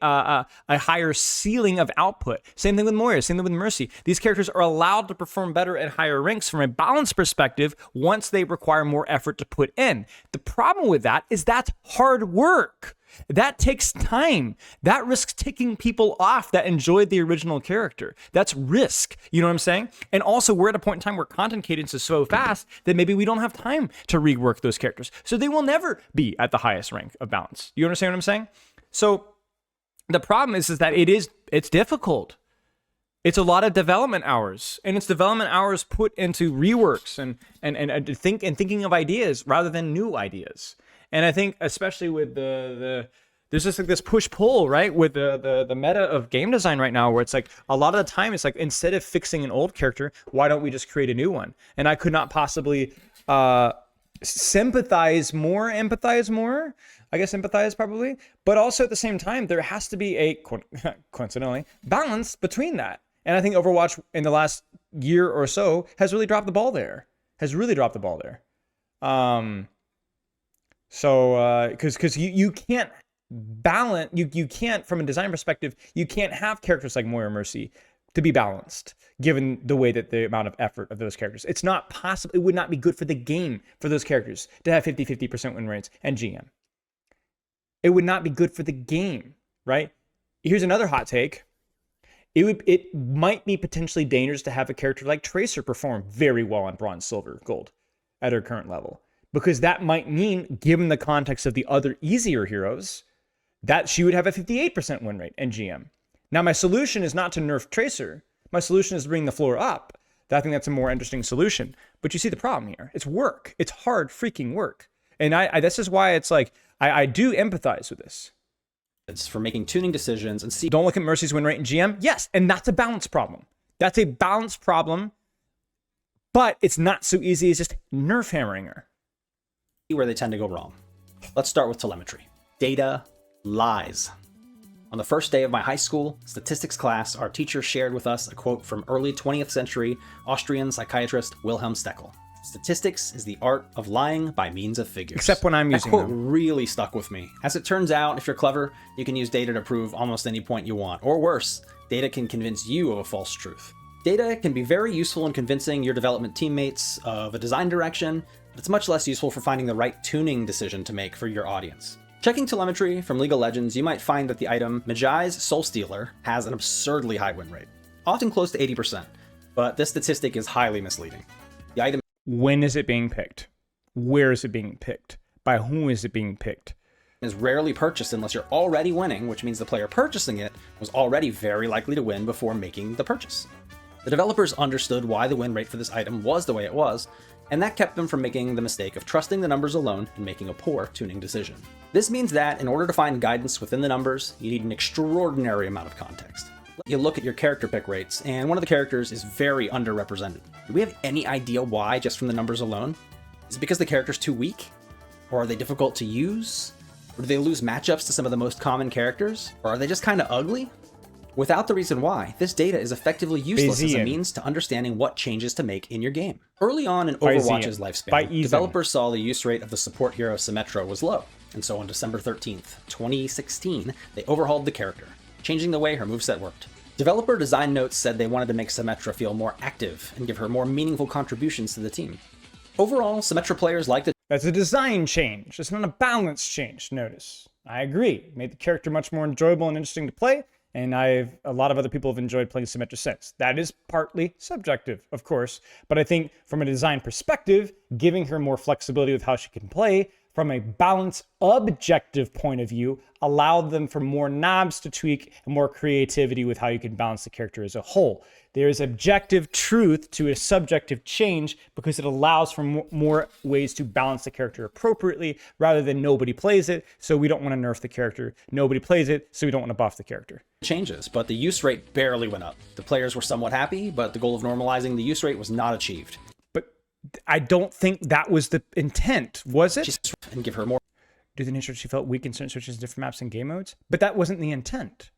higher ceiling of output. Same thing with Moira, same thing with Mercy. These characters are allowed to perform better at higher ranks from a balance perspective once they require more effort to put in. The problem with that is that's hard work. That takes time. That risks taking people off that enjoyed the original character. That's risk. You know what I'm saying? And also, we're at a point in time where content cadence is so fast that maybe we don't have time to rework those characters. So they will never be at the highest rank of balance. You understand what I'm saying? So the problem is that it's difficult. It's a lot of development hours, and it's development hours put into reworks and thinking of ideas rather than new ideas. And I think especially with there's just like this push-pull, right? With the meta of game design right now, where it's like a lot of the time it's like, instead of fixing an old character, why don't we just create a new one? And I could not possibly empathize more, I guess empathize probably, but also at the same time, there has to be a, coincidentally, balance between that. And I think Overwatch in the last year or so has really dropped the ball there. So, because you can't balance, you can't, from a design perspective, you can't have characters like Moira Mercy to be balanced, given the way that the amount of effort of those characters. It's not possible, it would not be good for the game for those characters to have 50% win rates and GM. It would not be good for the game, right? Here's another hot take. It might be potentially dangerous to have a character like Tracer perform very well on Bronze, Silver, Gold at her current level. Because that might mean, given the context of the other easier heroes, that she would have a 58% win rate and GM. Now, my solution is not to nerf Tracer. My solution is to bring the floor up. I think that's a more interesting solution. But you see the problem here. It's work. It's hard freaking work. And this is why it's like, I do empathize with this. It's for making tuning decisions and see. Don't look at Mercy's win rate and GM. Yes, and that's a balance problem. That's a balance problem. But it's not so easy as just nerf hammering her. Where they tend to go wrong. Let's start with telemetry. Data lies. On the first day of my high school statistics class, our teacher shared with us a quote from early 20th century Austrian psychiatrist Wilhelm Steckel. Statistics is the art of lying by means of figures. Except when I'm using them. That quote them. really stuck with me. As it turns out, if you're clever, you can use data to prove almost any point you want. Or worse, data can convince you of a false truth. Data can be very useful in convincing your development teammates of a design direction, but it's much less useful for finding the right tuning decision to make for your audience. Checking telemetry from League of Legends, you might find that the item Mejai's Soul Stealer has an absurdly high win rate, often close to 80%, but this statistic is highly misleading. The item When is it being picked? Where is it being picked? By whom is it being picked? is rarely purchased unless you're already winning, which means the player purchasing it was already very likely to win before making the purchase. The developers understood why the win rate for this item was the way it was, and that kept them from making the mistake of trusting the numbers alone and making a poor tuning decision. This means that in order to find guidance within the numbers, you need an extraordinary amount of context. You look at your character pick rates, and one of the characters is very underrepresented. Do we have any idea why just from the numbers alone? Is it because the character's too weak? Or are they difficult to use? Or do they lose matchups to some of the most common characters? Or are they just kind of ugly? Without the reason why, this data is effectively useless as a means to understanding what changes to make in your game. Early on in Overwatch's lifespan, developers saw the use rate of the support hero Symmetra was low, and so on December 13th, 2016, they overhauled the character, changing the way her moveset worked. Developer design notes said they wanted to make Symmetra feel more active and give her more meaningful contributions to the team. Overall, Symmetra players liked the That's a design change. It's not a balance change, notice. I agree. Made the character much more enjoyable and interesting to play, and a lot of other people have enjoyed playing Symmetra since. That is partly subjective, of course, but I think from a design perspective, giving her more flexibility with how she can play, from a balance objective point of view, allowed them for more knobs to tweak and more creativity with how you can balance the character as a whole. There is objective truth to a subjective change because it allows for more ways to balance the character appropriately rather than nobody plays it, so we don't want to nerf the character. Nobody plays it, so we don't want to buff the character. Changes, but the use rate barely went up. The players were somewhat happy, but the goal of normalizing the use rate was not achieved. I don't think that was the intent, was it? And give her more. Due to the nature she felt weak in certain switches, different maps and game modes. But that wasn't the intent.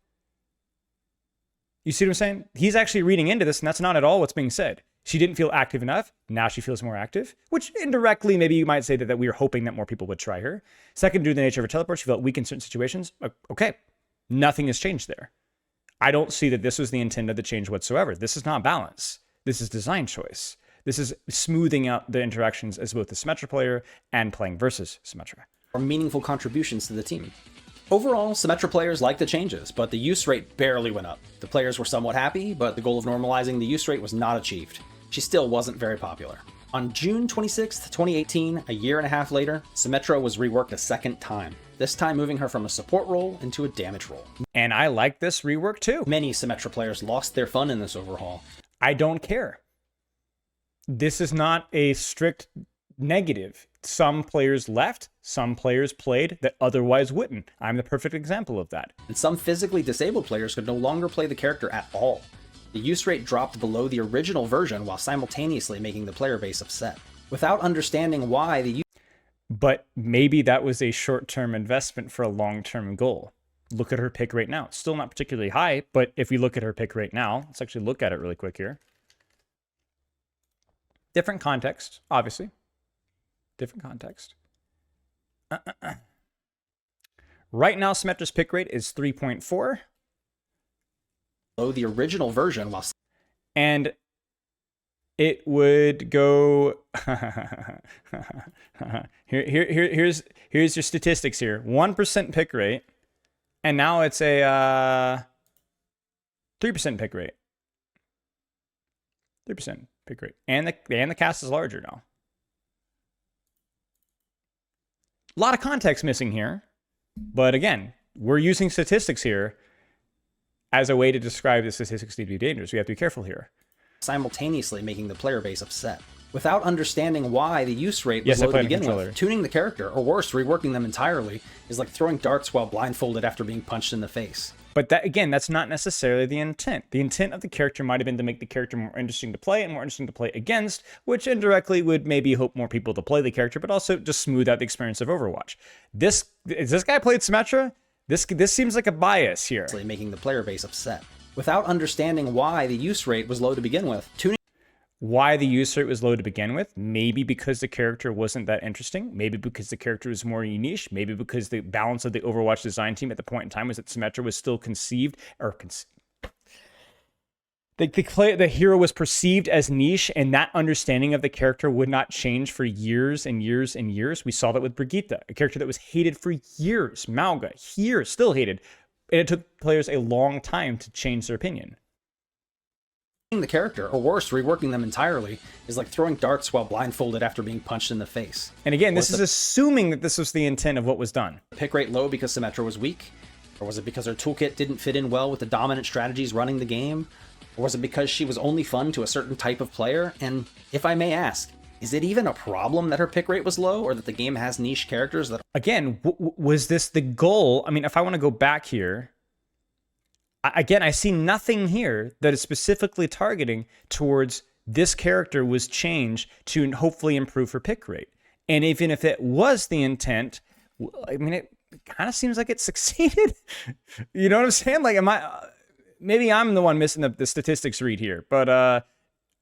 You see what I'm saying? He's actually reading into this, and that's not at all what's being said. She didn't feel active enough. Now she feels more active, which indirectly, maybe you might say that we were hoping that more people would try her. Second, due to the nature of her teleport, she felt weak in certain situations. Okay, nothing has changed there. I don't see that this was the intent of the change whatsoever. This is not balance. This is design choice. This is smoothing out the interactions as both the Symmetra player and playing versus Symmetra. Or meaningful contributions to the team. Overall, Symmetra players liked the changes, but the use rate barely went up. The players were somewhat happy, but the goal of normalizing the use rate was not achieved. She still wasn't very popular. On June 26, 2018, a year and a half later, Symmetra was reworked a second time, this time moving her from a support role into a damage role. And I like this rework too. Many Symmetra players lost their fun in this overhaul. I don't care. This is not a strict negative. Some players left, some players played that otherwise wouldn't. I'm the perfect example of that. And some physically disabled players could no longer play the character at all. The use rate dropped below the original version while simultaneously making the player base upset. Without understanding why the But maybe that was a short-term investment for a long-term goal. Look at her pick rate now. It's still not particularly high, but if we look at her pick rate now, let's actually look at it really quick here. Different context, obviously. Different context. Right now, Symmetra's pick rate is 3.4. below the original version while And it would go here's your statistics here. 1% pick rate, and now it's a 3% pick rate. 3% pick rate. And the cast is larger now. A lot of context missing here. But again, we're using statistics here as a way to describe the statistics need to be dangerous. We have to be careful here. Simultaneously making the player base upset. Without understanding why the use rate was low to begin with, tuning the character, or worse, reworking them entirely, is like throwing darts while blindfolded after being punched in the face. But that, again, that's not necessarily the intent. The intent of the character might have been to make the character more interesting to play and more interesting to play against, which indirectly would maybe hope more people to play the character, but also just smooth out the experience of Overwatch. This guy played Symmetra? This seems like a bias here. Making the player base upset. Without understanding why the use rate was low to begin with, tuning why the use rate was low to begin with, maybe because the character wasn't that interesting, maybe because the character was more niche, maybe because the balance of the Overwatch design team at the point in time was that Symmetra was still conceived, or the hero was perceived as niche, and that understanding of the character would not change for years and years and years. We saw that with Brigitte, a character that was hated for years. Mauga, here, still hated. And it took players a long time to change their opinion. the character, or worse, reworking them entirely, is like throwing darts while blindfolded after being punched in the face. And again, this is assuming that this was the intent of what was done. Pick rate low because Symmetra was weak? Or was it because her toolkit didn't fit in well with the dominant strategies running the game? Or was it because she was only fun to a certain type of player? And if I may ask, is it even a problem that her pick rate was low, or that the game has niche characters that... Again, was this the goal? I mean, if I want to go back here, again, I see nothing here that is specifically targeting towards this character was changed to hopefully improve her pick rate. And even if it was the intent, I mean, it kind of seems like it succeeded. You know what I'm saying? Like, maybe I'm the one missing the statistics read here, but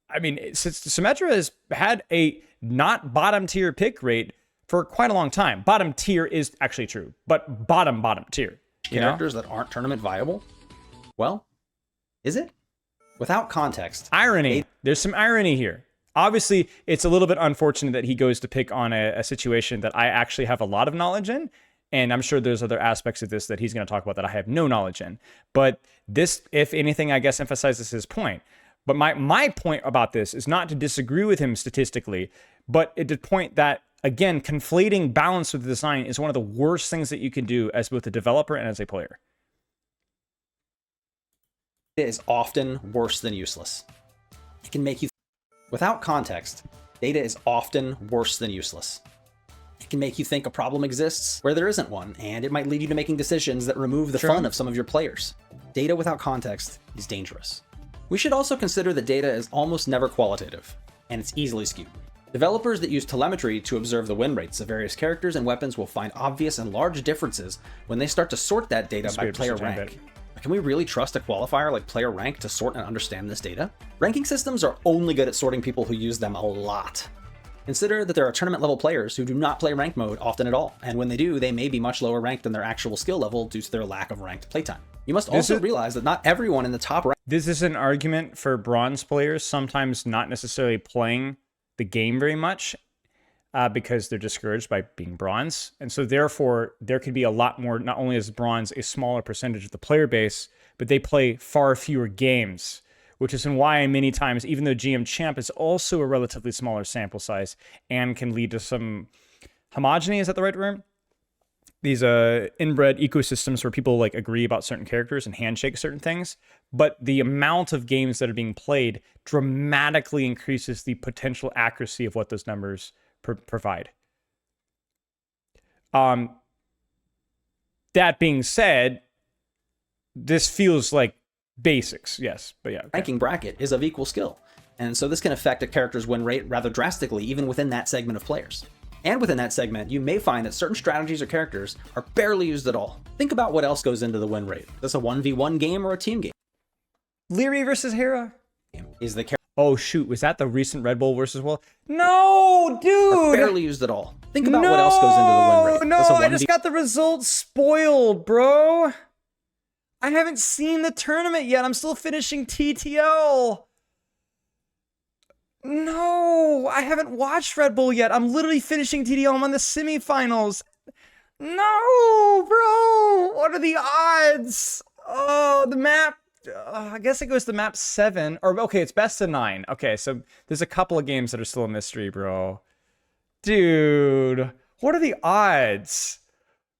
I mean, Symmetra has had a not bottom tier pick rate for quite a long time. Bottom tier is actually true, but bottom tier. Characters that aren't tournament viable? Well, is it? Without context. Irony. There's some irony here. Obviously, it's a little bit unfortunate that he goes to pick on a situation that I actually have a lot of knowledge in. And I'm sure there's other aspects of this that he's going to talk about that I have no knowledge in. But this, if anything, I guess emphasizes his point. But my point about this is not to disagree with him statistically, but to point that, again, conflating balance with design is one of the worst things that you can do as both a developer and as a player. It is often worse than useless. It can make you... Without context, data is often worse than useless. It can make you think a problem exists where there isn't one, and it might lead you to making decisions that remove the fun of some of your players. Data without context is dangerous. We should also consider that data is almost never qualitative, and it's easily skewed. Developers that use telemetry to observe the win rates of various characters and weapons will find obvious and large differences when they start to sort that data by player rank. Can we really trust a qualifier like player rank to sort and understand this data? Ranking systems are only good at sorting people who use them a lot. Consider that there are tournament level players who do not play ranked mode often at all, and when they do, they may be much lower ranked than their actual skill level due to their lack of ranked playtime. You must also realize that not everyone in the top rank... This is an argument for bronze players sometimes not necessarily playing the game very much because they're discouraged by being bronze. And so therefore, there could be a lot more, not only is bronze a smaller percentage of the player base, but they play far fewer games, which is why many times, even though GM Champ is also a relatively smaller sample size and can lead to some homogeny, is that the right word? These inbred ecosystems where people like agree about certain characters and handshake certain things, but the amount of games that are being played dramatically increases the potential accuracy of what those numbers provide. That being said, this feels like basics, yes, but yeah. Ranking bracket is of equal skill, and so this can affect a character's win rate rather drastically even within that segment of players. And within that segment, you may find that certain strategies or characters are barely used at all. Think about what else goes into the win rate. Is this a 1v1 game or a team game? Leary versus Hera? Is the character... Oh shoot, was that the recent Red Bull versus World? No, dude! Barely used at all. Think about what else goes into the win rate. No, I just got the results spoiled, bro. I haven't seen the tournament yet. I'm still finishing TTL. No, I haven't watched Red Bull yet. I'm literally finishing TTL. I'm on the semifinals. No, bro. What are the odds? Oh, the map. I guess it goes to map 7. Or, okay, it's best of 9. Okay, so there's a couple of games that are still a mystery, bro. Dude, what are the odds?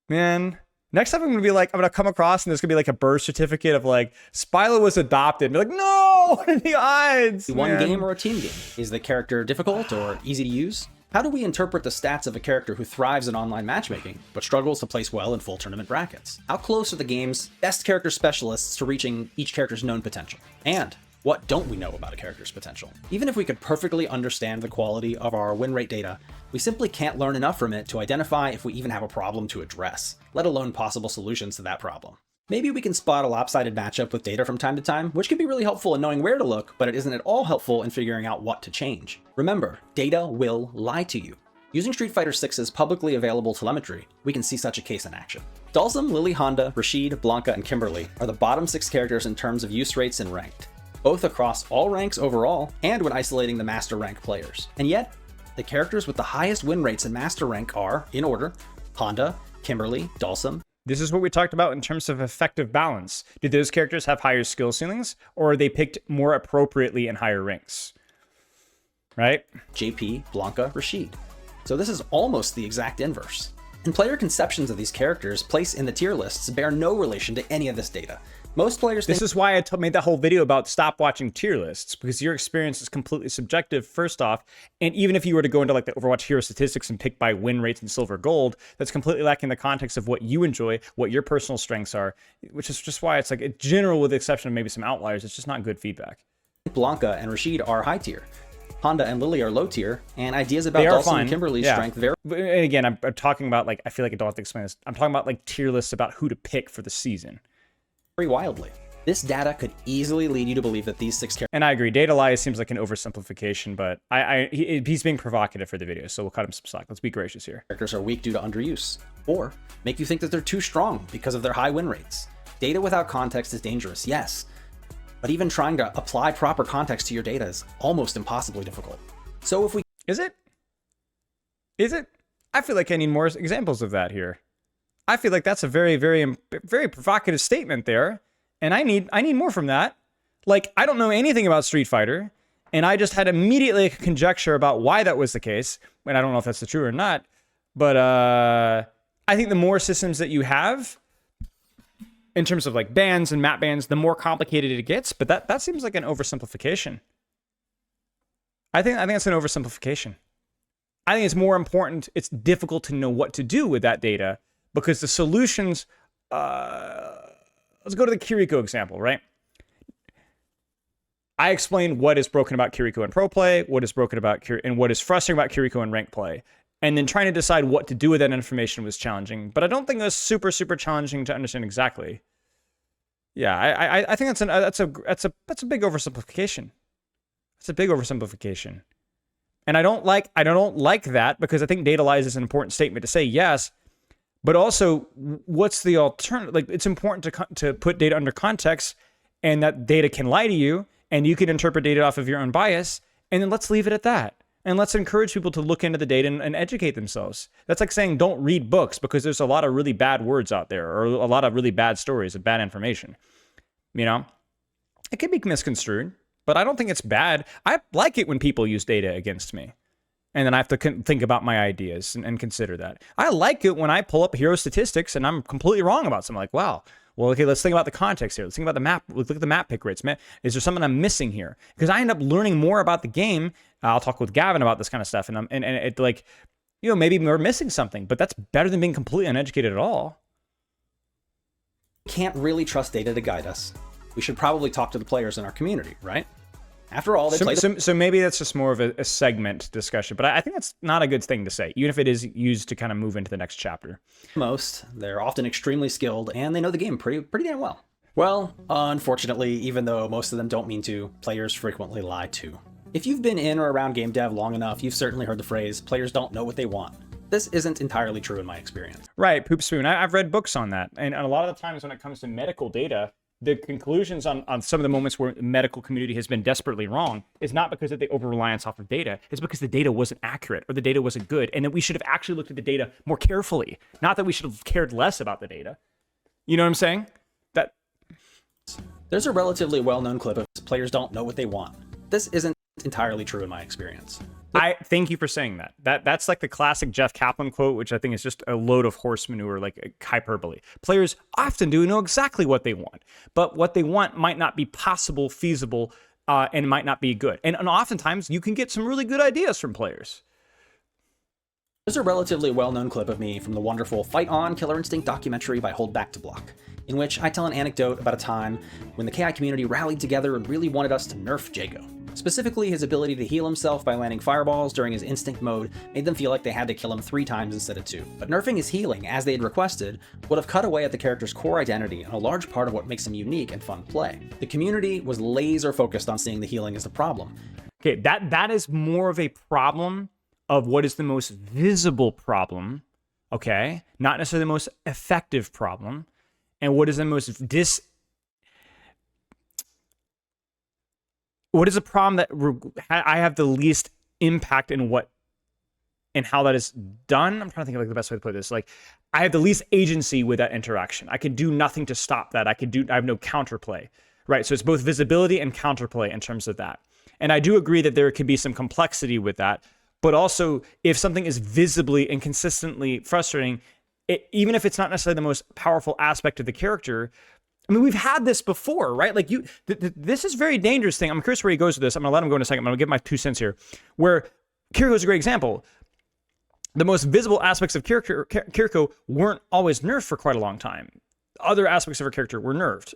Man. Next time I'm gonna come across and there's gonna be like a birth certificate of like Spilo was adopted. Be like, no, what are the odds? One game or a team game? Is the character difficult or easy to use? How do we interpret the stats of a character who thrives in online matchmaking, but struggles to place well in full tournament brackets? How close are the game's best character specialists to reaching each character's known potential? And What don't we know about a character's potential? Even if we could perfectly understand the quality of our win rate data, we simply can't learn enough from it to identify if we even have a problem to address, let alone possible solutions to that problem. Maybe we can spot a lopsided matchup with data from time to time, which can be really helpful in knowing where to look, but it isn't at all helpful in figuring out what to change. Remember, data will lie to you. Using Street Fighter VI's publicly available telemetry, we can see such a case in action. Dhalsim, Lily, Honda, Rashid, Blanka, and Kimberly are the bottom 6 characters in terms of use rates and ranked, both across all ranks overall and when isolating the Master Rank players. And yet, the characters with the highest win rates in Master Rank are, in order, Honda, Kimberly, Dhalsim. This is what we talked about in terms of effective balance. Do those characters have higher skill ceilings, or are they picked more appropriately in higher ranks? Right? JP, Blanka, Rashid. So this is almost the exact inverse. And player conceptions of these characters placed in the tier lists bear no relation to any of this data. Most players think— This is why I made that whole video about stop watching tier lists, because your experience is completely subjective, first off, and even if you were to go into like the Overwatch hero statistics and pick by win rates and silver gold, that's completely lacking the context of what you enjoy, what your personal strengths are, which is just why it's like, in general, with the exception of maybe some outliers, it's just not good feedback. Blanka and Rashid are high tier. Honda and Lily are low tier, and ideas about Dhalsim and Kimberly's strength vary. And again, I'm talking about, like, I feel like I don't have to explain this. I'm talking about like tier lists about who to pick for the season. Very wildly. This data could easily lead you to believe that these 6 characters— And I agree, data lies seems like an oversimplification, but he's being provocative for the video, so we'll cut him some slack. Let's be gracious here. Characters are weak due to underuse, or make you think that they're too strong because of their high win rates. Data without context is dangerous, yes, but even trying to apply proper context to your data is almost impossibly difficult. So if we— Is it? Is it? I feel like I need more examples of that here. I feel like that's a very, very, very provocative statement there, and I need more from that. Like, I don't know anything about Street Fighter, and I just had immediately a conjecture about why that was the case, and I don't know if that's the true or not, but I think the more systems that you have, in terms of like bans and map bans, the more complicated it gets, but that seems like an oversimplification. I think it's an oversimplification. I think it's more important, it's difficult to know what to do with that data, because the solutions, let's go to the Kiriko example, right? I explained what is broken about Kiriko in pro play, what is broken about and what is frustrating about Kiriko in rank play. And then trying to decide what to do with that information was challenging, but I don't think it was super, super challenging to understand exactly. Yeah, I think that's a big oversimplification. It's a big oversimplification. And I don't like that, because I think data lies is an important statement to say, yes, but also what's the alternative? Like, it's important to put data under context, and that data can lie to you, and you can interpret data off of your own bias, and then let's leave it at that. And let's encourage people to look into the data and educate themselves. That's like saying don't read books, because there's a lot of really bad words out there, or a lot of really bad stories and bad information. You know, it can be misconstrued, but I don't think it's bad. I like it when people use data against me, and then I have to think about my ideas and consider that. I like it when I pull up hero statistics and I'm completely wrong about something. Like, wow, well, okay, let's think about the context here. Let's think about the map. Let's look at the map pick rates, man. Is there something I'm missing here? Because I end up learning more about the game. I'll talk with Gavin about this kind of stuff, and it, like, you know, maybe we're missing something, but that's better than being completely uneducated at all. Can't really trust data to guide us. We should probably talk to the players in our community, right? After all, they play. So maybe that's just more of a segment discussion, but I think that's not a good thing to say, even if it is used to kind of move into the next chapter. They're often extremely skilled, and they know the game pretty damn well. Well, unfortunately, even though most of them don't mean to, players frequently lie too. If you've been in or around game dev long enough, you've certainly heard the phrase, players don't know what they want. This isn't entirely true in my experience. Right, Poop Spoon. I've read books on that, and a lot of the times when it comes to medical data, the conclusions on some of the moments where the medical community has been desperately wrong is not because of the over-reliance off of data. It's because the data wasn't accurate, or the data wasn't good, and that we should have actually looked at the data more carefully. Not that we should have cared less about the data. You know what I'm saying? There's a relatively well-known clip of players don't know what they want. This isn't entirely true in my experience. I thank you for saying that. That's like the classic Jeff Kaplan quote, which I think is just a load of horse manure, like hyperbole. Players often do know exactly what they want, but what they want might not be possible, feasible, and might not be good. And oftentimes you can get some really good ideas from players. There's a relatively well-known clip of me from the wonderful Fight On! Killer Instinct documentary by Hold Back to Block. in which I tell an anecdote about a time when the KI community rallied together and really wanted us to nerf Jago. Specifically, his ability to heal himself by landing fireballs during his instinct mode made them feel like they had to kill him 3 times instead of 2. But nerfing his healing, as they had requested, would have cut away at the character's core identity and a large part of what makes him unique and fun to play. The community was laser focused on seeing the healing as the problem. Okay, that is more of a problem of what is the most visible problem, okay? Not necessarily the most effective problem. And what is the most what is a problem that I have the least impact in what and how that is done? I'm trying to think of like the best way to put this. Like, I have the least agency with that interaction. I can do nothing to stop that. I have no counterplay, right? So it's both visibility and counterplay in terms of that. And I do agree that there could be some complexity with that. But also, if something is visibly and consistently frustrating, even if it's not necessarily the most powerful aspect of the character, I mean, we've had this before, right? Like, this is a very dangerous thing. I'm curious where he goes with this. I'm going to let him go in a second. I'm going to give my 2 cents here. Where Kiriko is a great example. The most visible aspects of Kiriko weren't always nerfed for quite a long time. Other aspects of her character were nerfed,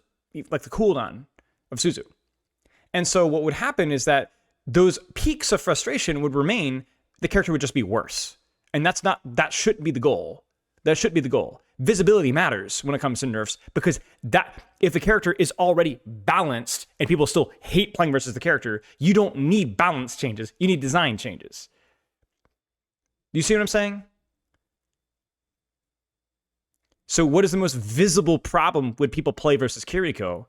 like the cooldown of Suzu. And so what would happen is that those peaks of frustration would remain. The character would just be worse. And that shouldn't be the goal. That should be the goal. Visibility matters when it comes to nerfs, because if the character is already balanced and people still hate playing versus the character, you don't need balance changes. You need design changes. Do you see what I'm saying? So what is the most visible problem when people play versus Kiriko?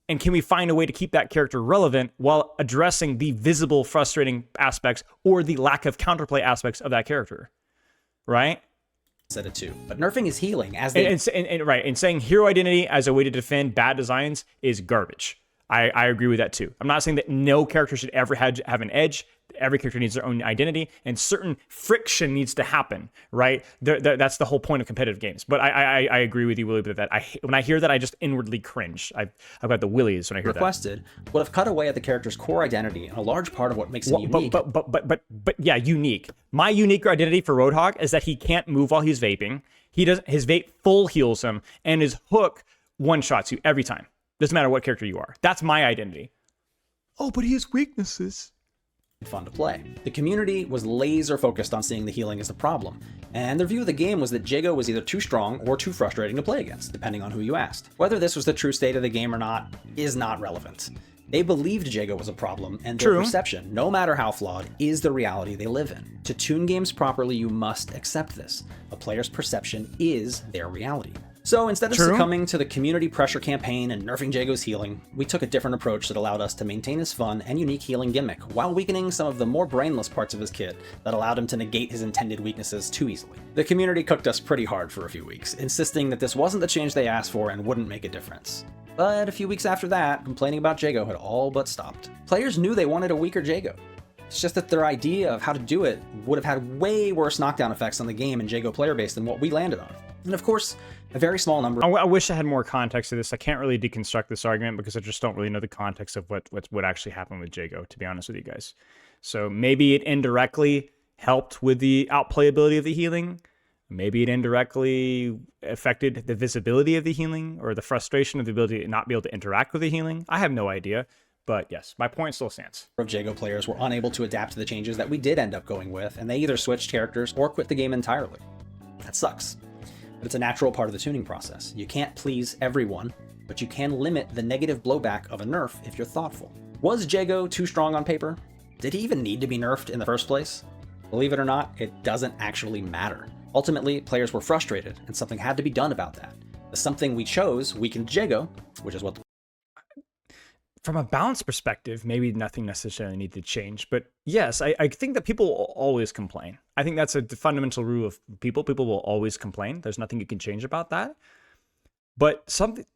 And can we find a way to keep that character relevant while addressing the visible frustrating aspects or the lack of counterplay aspects of that character? Right? Instead of 2. But nerfing his healing as right, and saying hero identity as a way to defend bad designs is garbage. I agree with that too. I'm not saying that no character should ever have an edge. Every character needs their own identity, and certain friction needs to happen, right? That's the whole point of competitive games. But I agree with you, Willie, that when I hear that, I just inwardly cringe. I've got the willies when I hear requested would have cut away at the character's core identity and a large part of what makes him unique. But yeah, unique. My unique identity for Roadhog is that he can't move while he's vaping. His vape full heals him, and his hook one-shots you every time. Doesn't matter what character you are. That's my identity. Oh, but he has weaknesses. Fun to play. The community was laser focused on seeing the healing as the problem, and their view of the game was that Jago was either too strong or too frustrating to play against, depending on who you asked. Whether this was the true state of the game or not is not relevant. They believed Jago was a problem, and their perception, no matter how flawed, is the reality they live in. To tune games properly, you must accept this. A player's perception is their reality. So instead of succumbing to the community pressure campaign and nerfing Jago's healing, we took a different approach that allowed us to maintain his fun and unique healing gimmick, while weakening some of the more brainless parts of his kit that allowed him to negate his intended weaknesses too easily. The community cooked us pretty hard for a few weeks, insisting that this wasn't the change they asked for and wouldn't make a difference. But a few weeks after that, complaining about Jago had all but stopped. Players knew they wanted a weaker Jago. It's just that their idea of how to do it would have had way worse knockdown effects on the game and Jago player base than what we landed on. And of course, a very small number. I wish I had more context to this. I can't really deconstruct this argument because I just don't really know the context of what actually happened with Jago, to be honest with you guys. So maybe it indirectly helped with the outplayability of the healing. Maybe it indirectly affected the visibility of the healing or the frustration of the ability to not be able to interact with the healing. I have no idea. But yes, my point still stands. Of Jago players were unable to adapt to the changes that we did end up going with, and they either switched characters or quit the game entirely. That sucks. But it's a natural part of the tuning process. You can't please everyone, but you can limit the negative blowback of a nerf if you're thoughtful. Was Jago too strong on paper? Did he even need to be nerfed in the first place? Believe it or not, it doesn't actually matter. Ultimately, players were frustrated, and something had to be done about that. The something we chose weakened Jago, which is what the from a balance perspective, maybe nothing necessarily needs to change. But yes, I think that people will always complain. I think that's a fundamental rule of people. People will always complain. There's nothing you can change about that. But something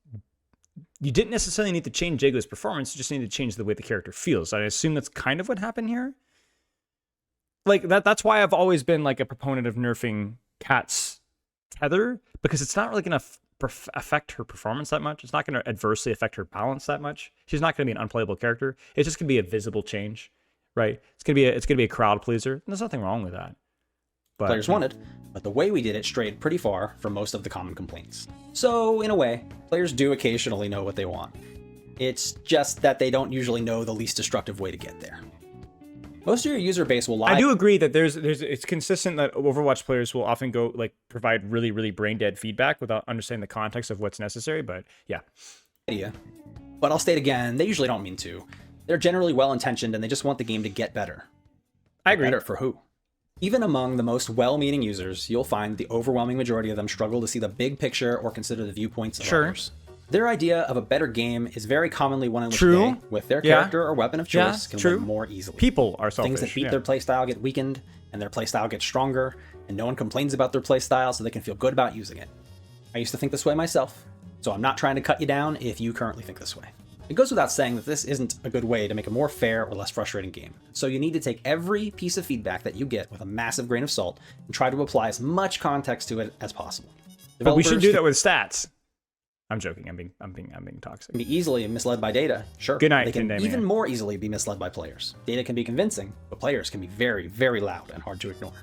you didn't necessarily need to change Jago's performance. You just need to change the way the character feels. I assume that's kind of what happened here. Like that's why I've always been like a proponent of nerfing Cat's tether, because it's not really going to affect her performance that much. It's not going to adversely affect her balance that much. She's not going to be an unplayable character. It's just going to be a visible change, right? It's going to be a crowd pleaser. And there's nothing wrong with that. players wanted, but the way we did it strayed pretty far from most of the common complaints. So, in a way, players do occasionally know what they want. It's just that they don't usually know the least destructive way to get there. Most of your user base will lie. I do agree that it's consistent that Overwatch players will often go like provide really, really brain dead feedback without understanding the context of what's necessary. But yeah. But I'll state again, they usually don't mean to. They're generally well-intentioned and they just want the game to get better. I agree. Better for who? Even among the most well-meaning users, you'll find the overwhelming majority of them struggle to see the big picture or consider the viewpoints of others. Their idea of a better game is very commonly one in which they, with their character or weapon of choice, can win more easily. People are selfish. Things that beat their playstyle get weakened, and their playstyle gets stronger, and no one complains about their playstyle so they can feel good about using it. I used to think this way myself, so I'm not trying to cut you down if you currently think this way. It goes without saying that this isn't a good way to make a more fair or less frustrating game, so you need to take every piece of feedback that you get with a massive grain of salt and try to apply as much context to it as possible. But we should do that with stats. I'm joking. I'm being toxic. Can be easily misled by data. Sure. Good night. They can even more easily be misled by players. Data can be convincing, but players can be very, very loud and hard to ignore.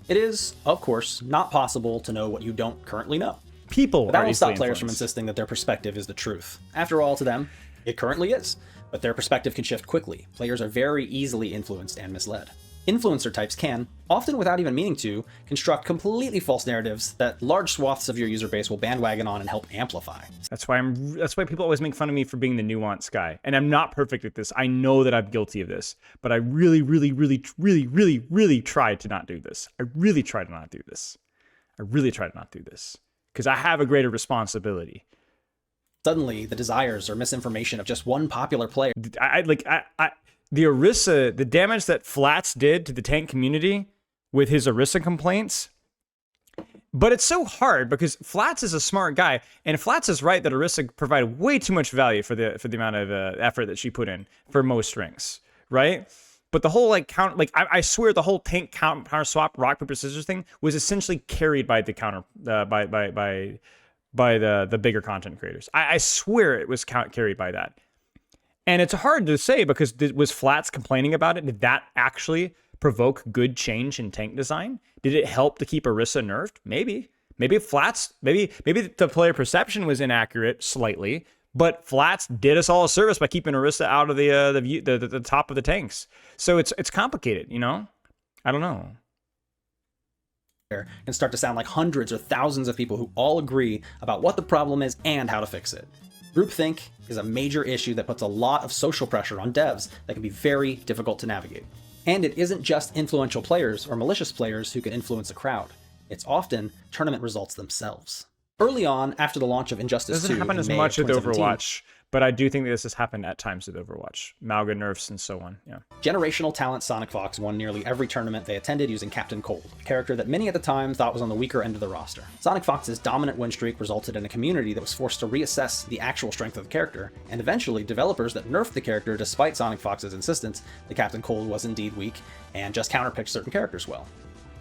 It is, of course, not possible to know what you don't currently know. People but that are won't stop easily players from influenced. insisting that their perspective is the truth. After all, to them, it currently is. But their perspective can shift quickly. Players are very easily influenced and misled. Influencer types can, often without even meaning to, construct completely false narratives that large swaths of your user base will bandwagon on and help amplify. That's why people always make fun of me for being the nuanced guy. And I'm not perfect at this. I know that I'm guilty of this, but I really try to not do this. I really try to not do this. Because I have a greater responsibility. Suddenly, the desires or misinformation of just one popular player. The Orisa, the damage that Flats did to the tank community with his Orisa complaints. But it's so hard because Flats is a smart guy, and Flats is right that Orisa provided way too much value for the amount of effort that she put in for most ranks, right? But the whole I swear the whole tank counter swap rock paper scissors thing was essentially carried by the counter by the bigger content creators. I swear it was carried by that. And it's hard to say because was Flats complaining about it? Did that actually provoke good change in tank design? Did it help to keep Orisa nerfed? Maybe. Maybe Flats, maybe the player perception was inaccurate slightly, but Flats did us all a service by keeping Orisa out of the top of the tanks. So it's complicated, you know? I don't know. And start to sound like hundreds or thousands of people who all agree about what the problem is and how to fix it. Groupthink is a major issue that puts a lot of social pressure on devs that can be very difficult to navigate. And it isn't just influential players or malicious players who can influence a crowd. It's often tournament results themselves. Early on, after the launch of Injustice 2, it doesn't happen as much with Overwatch, but I do think that this has happened at times with Overwatch. Malga nerfs and so on, yeah. Generational talent Sonic Fox won nearly every tournament they attended using Captain Cold, a character that many at the time thought was on the weaker end of the roster. Sonic Fox's dominant win streak resulted in a community that was forced to reassess the actual strength of the character, and eventually developers that nerfed the character despite Sonic Fox's insistence that Captain Cold was indeed weak, and just counterpicked certain characters well.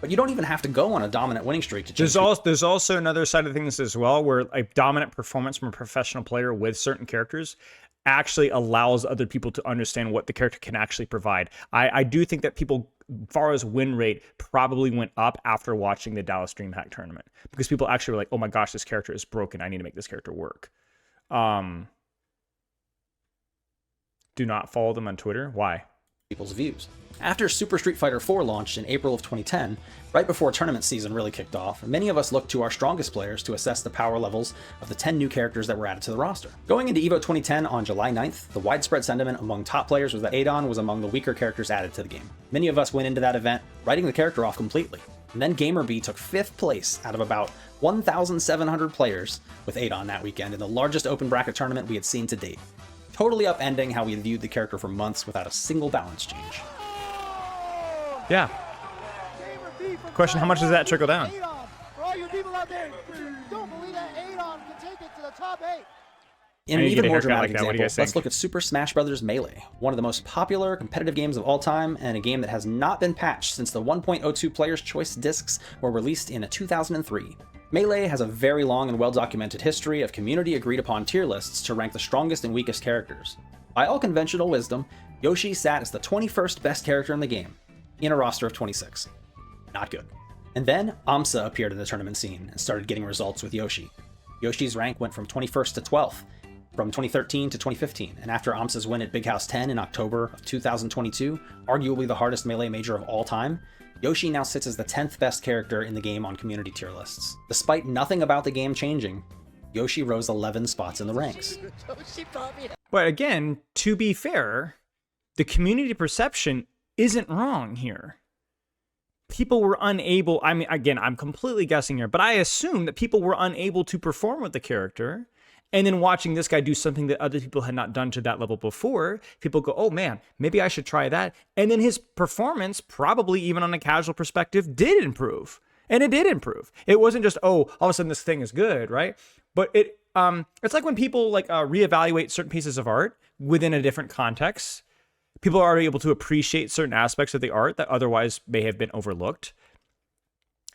But you don't even have to go on a dominant winning streak to change. There's also another side of things as well, where a dominant performance from a professional player with certain characters actually allows other people to understand what the character can actually provide. I do think that people, as far as win rate, probably went up after watching the Dallas DreamHack tournament, because people actually were like, "Oh my gosh, this character is broken. I need to make this character work." Do not follow them on Twitter. Why? People's views. After Super Street Fighter 4 launched in April of 2010, right before tournament season really kicked off, many of us looked to our strongest players to assess the power levels of the 10 new characters that were added to the roster. Going into EVO 2010 on July 9th, the widespread sentiment among top players was that Adon was among the weaker characters added to the game. Many of us went into that event writing the character off completely. And then GamerB took 5th place out of about 1,700 players with Adon that weekend in the largest open bracket tournament we had seen to date, totally upending how we had viewed the character for months without a single balance change. Yeah. Question, how much does that trickle down? For all you people out there who don't believe that Adon can take it to the top 8. In an even more dramatic like example, let's look at Super Smash Bros. Melee, one of the most popular competitive games of all time, and a game that has not been patched since the 1.02 Player's Choice discs were released in 2003. Melee has a very long and well-documented history of community-agreed-upon tier lists to rank the strongest and weakest characters. By all conventional wisdom, Yoshi sat as the 21st best character in the game, in a roster of 26. Not good. And then AMSA appeared in the tournament scene and started getting results with Yoshi. Yoshi's rank went from 21st to 12th, from 2013 to 2015, and after AMSA's win at Big House 10 in October of 2022, arguably the hardest Melee major of all time, Yoshi now sits as the 10th best character in the game on community tier lists. Despite nothing about the game changing, Yoshi rose 11 spots in the ranks. But again, to be fair, the community perception isn't wrong here. People were unable, I mean, again, I'm completely guessing here, but I assume that people were unable to perform with the character. And then watching this guy do something that other people had not done to that level before, people go, oh man, maybe I should try that. And then his performance, probably even on a casual perspective, did improve. And it did improve. It wasn't just, oh, all of a sudden this thing is good, right? But it's like when people like reevaluate certain pieces of art within a different context. People are able to appreciate certain aspects of the art that otherwise may have been overlooked.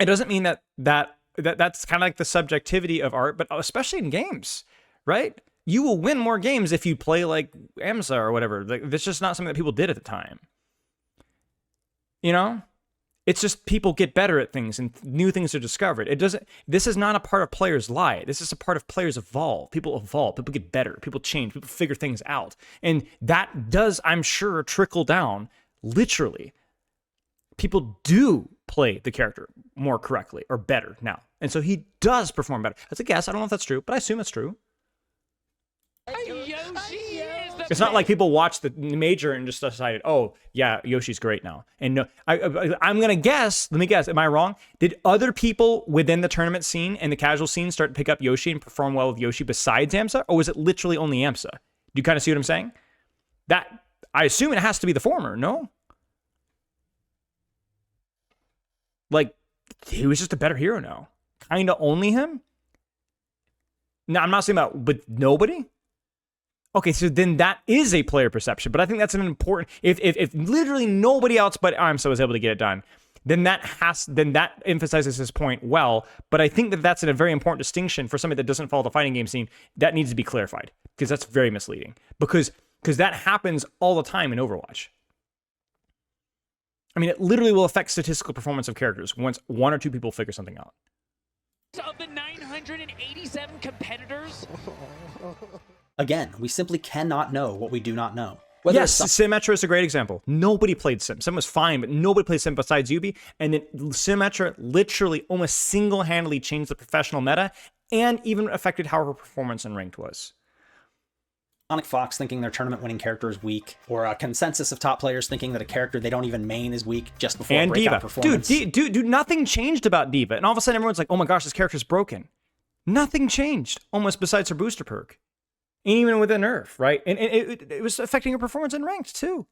It doesn't mean that's kind of like the subjectivity of art, but especially in games. Right? You will win more games if you play like AMSA or whatever. Like, that's just not something that people did at the time. You know? It's just people get better at things and new things are discovered. This is not a part of players' lie. This is a part of players evolve. People get better, people change, people figure things out. And that does, I'm sure, trickle down, literally. People do play the character more correctly or better now. And so he does perform better. That's a guess. I don't know if that's true, but I assume it's true. It's not like people watched the major and just decided, oh, yeah, Yoshi's great now. And no, I'm going to guess, let me guess, am I wrong? Did other people within the tournament scene and the casual scene start to pick up Yoshi and perform well with Yoshi besides AMSA? Or was it literally only AMSA? Do you kind of see what I'm saying? I assume it has to be the former, no? Like, he was just a better hero now. Kind of only him? No, I'm not saying that, but nobody? Okay, so then that is a player perception, but I think that's an important. If literally nobody else but AMSA was able to get it done, then that emphasizes his point well. But I think that that's a very important distinction for somebody that doesn't follow the fighting game scene. That needs to be clarified because that's very misleading. Because that happens all the time in Overwatch. I mean, it literally will affect statistical performance of characters once one or two people figure something out. Of the 987 competitors. Again, we simply cannot know what we do not know. Yes, Symmetra is a great example. Nobody played Sim. Sim was fine, but nobody played Sim besides Yubi. And then Symmetra literally almost single-handedly changed the professional meta and even affected how her performance in ranked was. Sonic Fox thinking their tournament-winning character is weak, or a consensus of top players thinking that a character they don't even main is weak just before a breakout performance. Dude, nothing changed about D.Va. And all of a sudden everyone's like, oh my gosh, this character's broken. Nothing changed, almost besides her booster perk. And even with a nerf, right? And it was affecting her performance in ranked, too.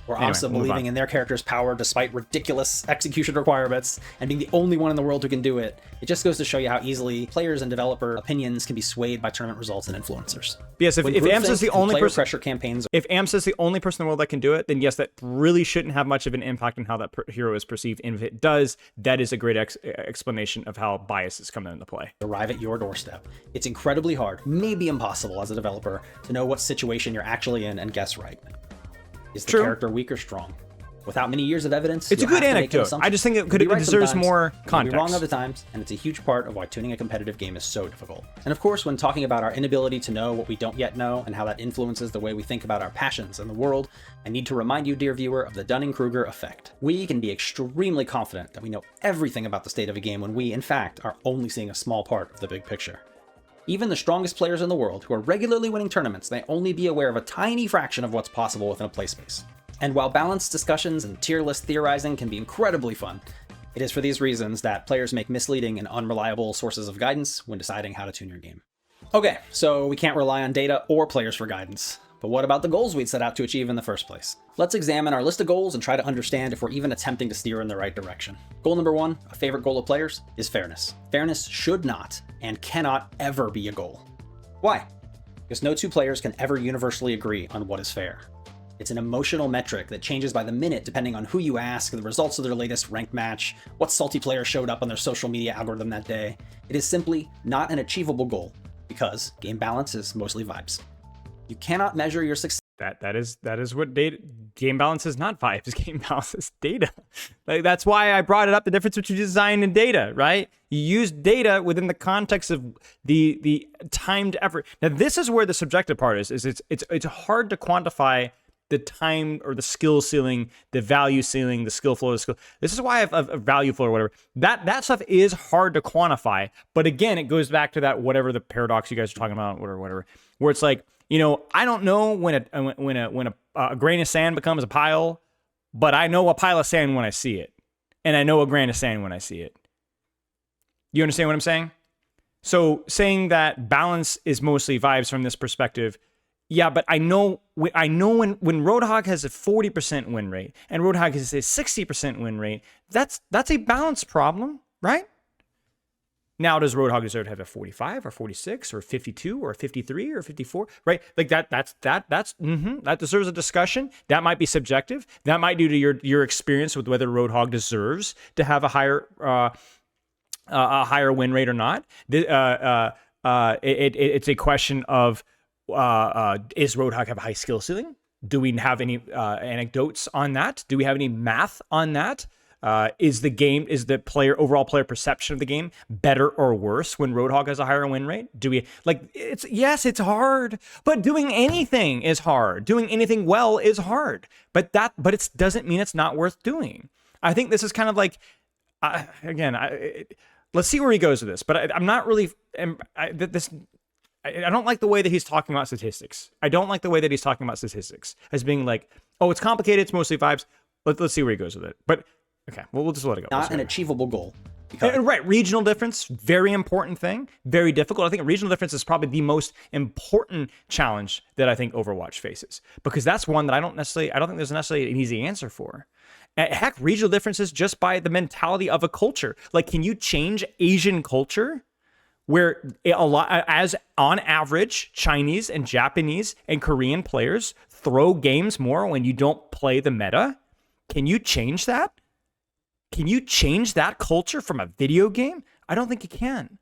Or AMSA believing in their character's power despite ridiculous execution requirements and being the only one in the world who can do it. It just goes to show you how easily players and developer opinions can be swayed by tournament results and influencers. Yes, if AMSA's the only person, pressure campaigns. If AMSA's the only person in the world that can do it, then yes, that really shouldn't have much of an impact on how that hero is perceived. And if it does, that is a great explanation of how biases come into play. Arrive at your doorstep. It's incredibly hard, maybe impossible as a developer, to know what situation you're actually in and guess right. Is the character weak or strong? Without many years of evidence, it's a good anecdote. I just think it deserves more context. Be wrong other times, and it's a huge part of why tuning a competitive game is so difficult. And of course, when talking about our inability to know what we don't yet know and how that influences the way we think about our passions and the world, I need to remind you, dear viewer, of the Dunning-Kruger effect. We can be extremely confident that we know everything about the state of a game when we, in fact, are only seeing a small part of the big picture. Even the strongest players in the world who are regularly winning tournaments may only be aware of a tiny fraction of what's possible within a play space. And while balanced discussions and tier list theorizing can be incredibly fun, it is for these reasons that players make misleading and unreliable sources of guidance when deciding how to tune your game. Okay, so we can't rely on data or players for guidance. But what about the goals we'd set out to achieve in the first place? Let's examine our list of goals and try to understand if we're even attempting to steer in the right direction. Goal number 1, a favorite goal of players, is fairness. Fairness should not and cannot ever be a goal. Why? Because no two players can ever universally agree on what is fair. It's an emotional metric that changes by the minute depending on who you ask, the results of their latest ranked match, what salty player showed up on their social media algorithm that day. It is simply not an achievable goal because game balance is mostly vibes. You cannot measure your success That is what data game balance is not vibes. Game balance is data. Like that's why I brought it up, the difference between design and data, right? You use data within the context of the timed effort. Now this is where the subjective part is it's hard to quantify the time or the skill ceiling, the value ceiling, the skill floor, the skill. This is why I have a value floor or whatever. That stuff is hard to quantify. But again, it goes back to that whatever the paradox you guys are talking about, whatever, where it's like, you know, I don't know when a grain of sand becomes a pile, but I know a pile of sand when I see it, and I know a grain of sand when I see it. You understand what I'm saying? So saying that balance is mostly vibes from this perspective, yeah, but I know when Roadhog has a 40% win rate and Roadhog has a 60% win rate, that's a balance problem, right? Now, does Roadhog deserve to have a 45 or 46 or 52 or 53 or 54? Right? Like that deserves a discussion. That might be subjective. That might due to your experience with whether Roadhog deserves to have a higher win rate or not. It's a question of is Roadhog have a high skill ceiling? Do we have any anecdotes on that? Do we have any math on that? Is the overall player perception of the game better or worse when Roadhog has a higher win rate? Do we it's hard, but doing anything is hard. Doing anything well is hard, but it doesn't mean it's not worth doing. I think this is kind of like, let's see where he goes with this, but I'm not really, I don't like the way that he's talking about statistics. I don't like the way that he's talking about statistics as being like, oh, it's complicated, it's mostly vibes. Let's see where he goes with it. But okay, well, we'll just let it go. Not an achievable goal. Right, regional difference, very important thing, very difficult. I think regional difference is probably the most important challenge that I think Overwatch faces, because that's one that I don't think there's necessarily an easy answer for. Heck, regional differences just by the mentality of a culture. Like, can you change Asian culture where as on average, Chinese and Japanese and Korean players throw games more when you don't play the meta? Can you change that? Can you change that culture from a video game? I don't think you can.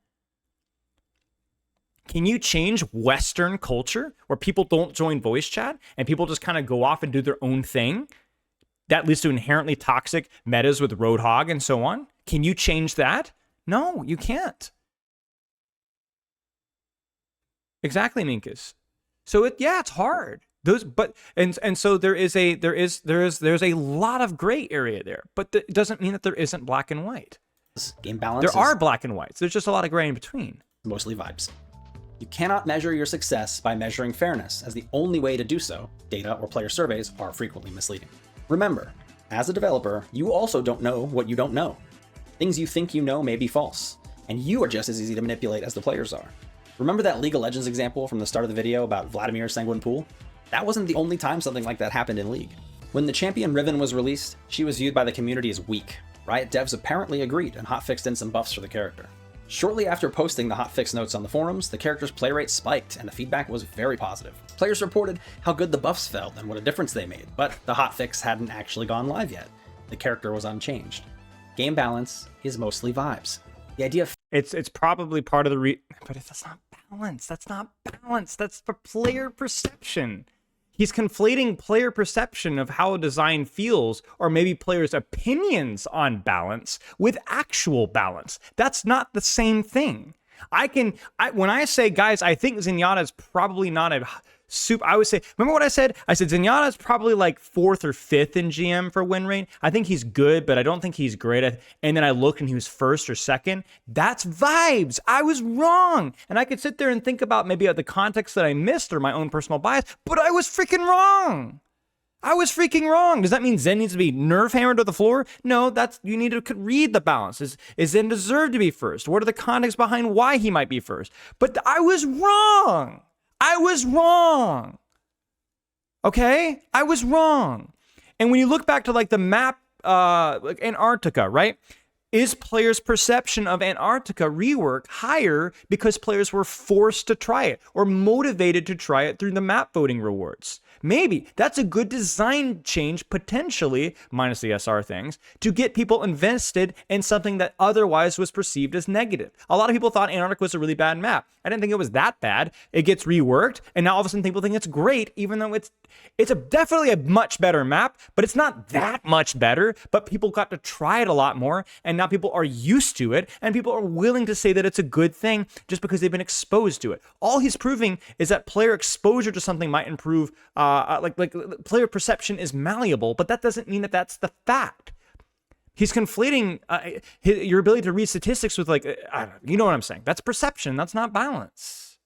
Can you change Western culture where people don't join voice chat and people just kind of go off and do their own thing? That leads to inherently toxic metas with Roadhog and so on. Can you change that? No, you can't. Exactly, Minkus. So it's hard. So there's a lot of gray area there, but it doesn't mean that there isn't black and white. Game balance. There are black and whites. There's just a lot of gray in between. Mostly vibes. You cannot measure your success by measuring fairness, as the only way to do so, data or player surveys, are frequently misleading. Remember, as a developer, you also don't know what you don't know. Things you think you know may be false, and you are just as easy to manipulate as the players are. Remember that League of Legends example from the start of the video about Vladimir Sanguine Pool? That wasn't the only time something like that happened in League. When the champion Riven was released, she was viewed by the community as weak. Riot devs apparently agreed and hotfixed in some buffs for the character. Shortly after posting the hotfix notes on the forums, the character's play rate spiked and the feedback was very positive. Players reported how good the buffs felt and what a difference they made, but the hotfix hadn't actually gone live yet. The character was unchanged. Game balance is mostly vibes. The idea of it's probably part of the but that's not balance. That's not balance. That's for player perception. He's conflating player perception of how a design feels, or maybe players' opinions on balance, with actual balance. That's not the same thing. When I say, guys, I think Zenyatta is probably not a super, I would say, remember what I said? I said Zenyatta is probably like 4th or 5th in GM for win rate. I think he's good, but I don't think he's great. And then I looked and he was 1st or 2nd. That's vibes. I was wrong. And I could sit there and think about maybe the context that I missed or my own personal bias, but I was freaking wrong. I was freaking wrong. Does that mean Zen needs to be nerf hammered to the floor? No, you need to read the balance. Is Zen deserve to be 1st? What are the contexts behind why he might be 1st? But I was wrong. I was wrong. Okay? I was wrong. And when you look back to like the map, like Antarctica, right? Is players' perception of Antarctica rework higher because players were forced to try it or motivated to try it through the map voting rewards? Maybe that's a good design change, potentially, minus the SR things, to get people invested in something that otherwise was perceived as negative. A lot of people thought Antarctica was a really bad map. I didn't think it was that bad. It gets reworked, and now all of a sudden people think it's great, even though it's definitely a much better map, but it's not that much better. But people got to try it a lot more, and now people are used to it, and people are willing to say that it's a good thing just because they've been exposed to it. All he's proving is that player exposure to something might improve, like player perception is malleable, but that doesn't mean that that's the fact. He's conflating your ability to read statistics with you know what I'm saying. That's perception. That's not balance.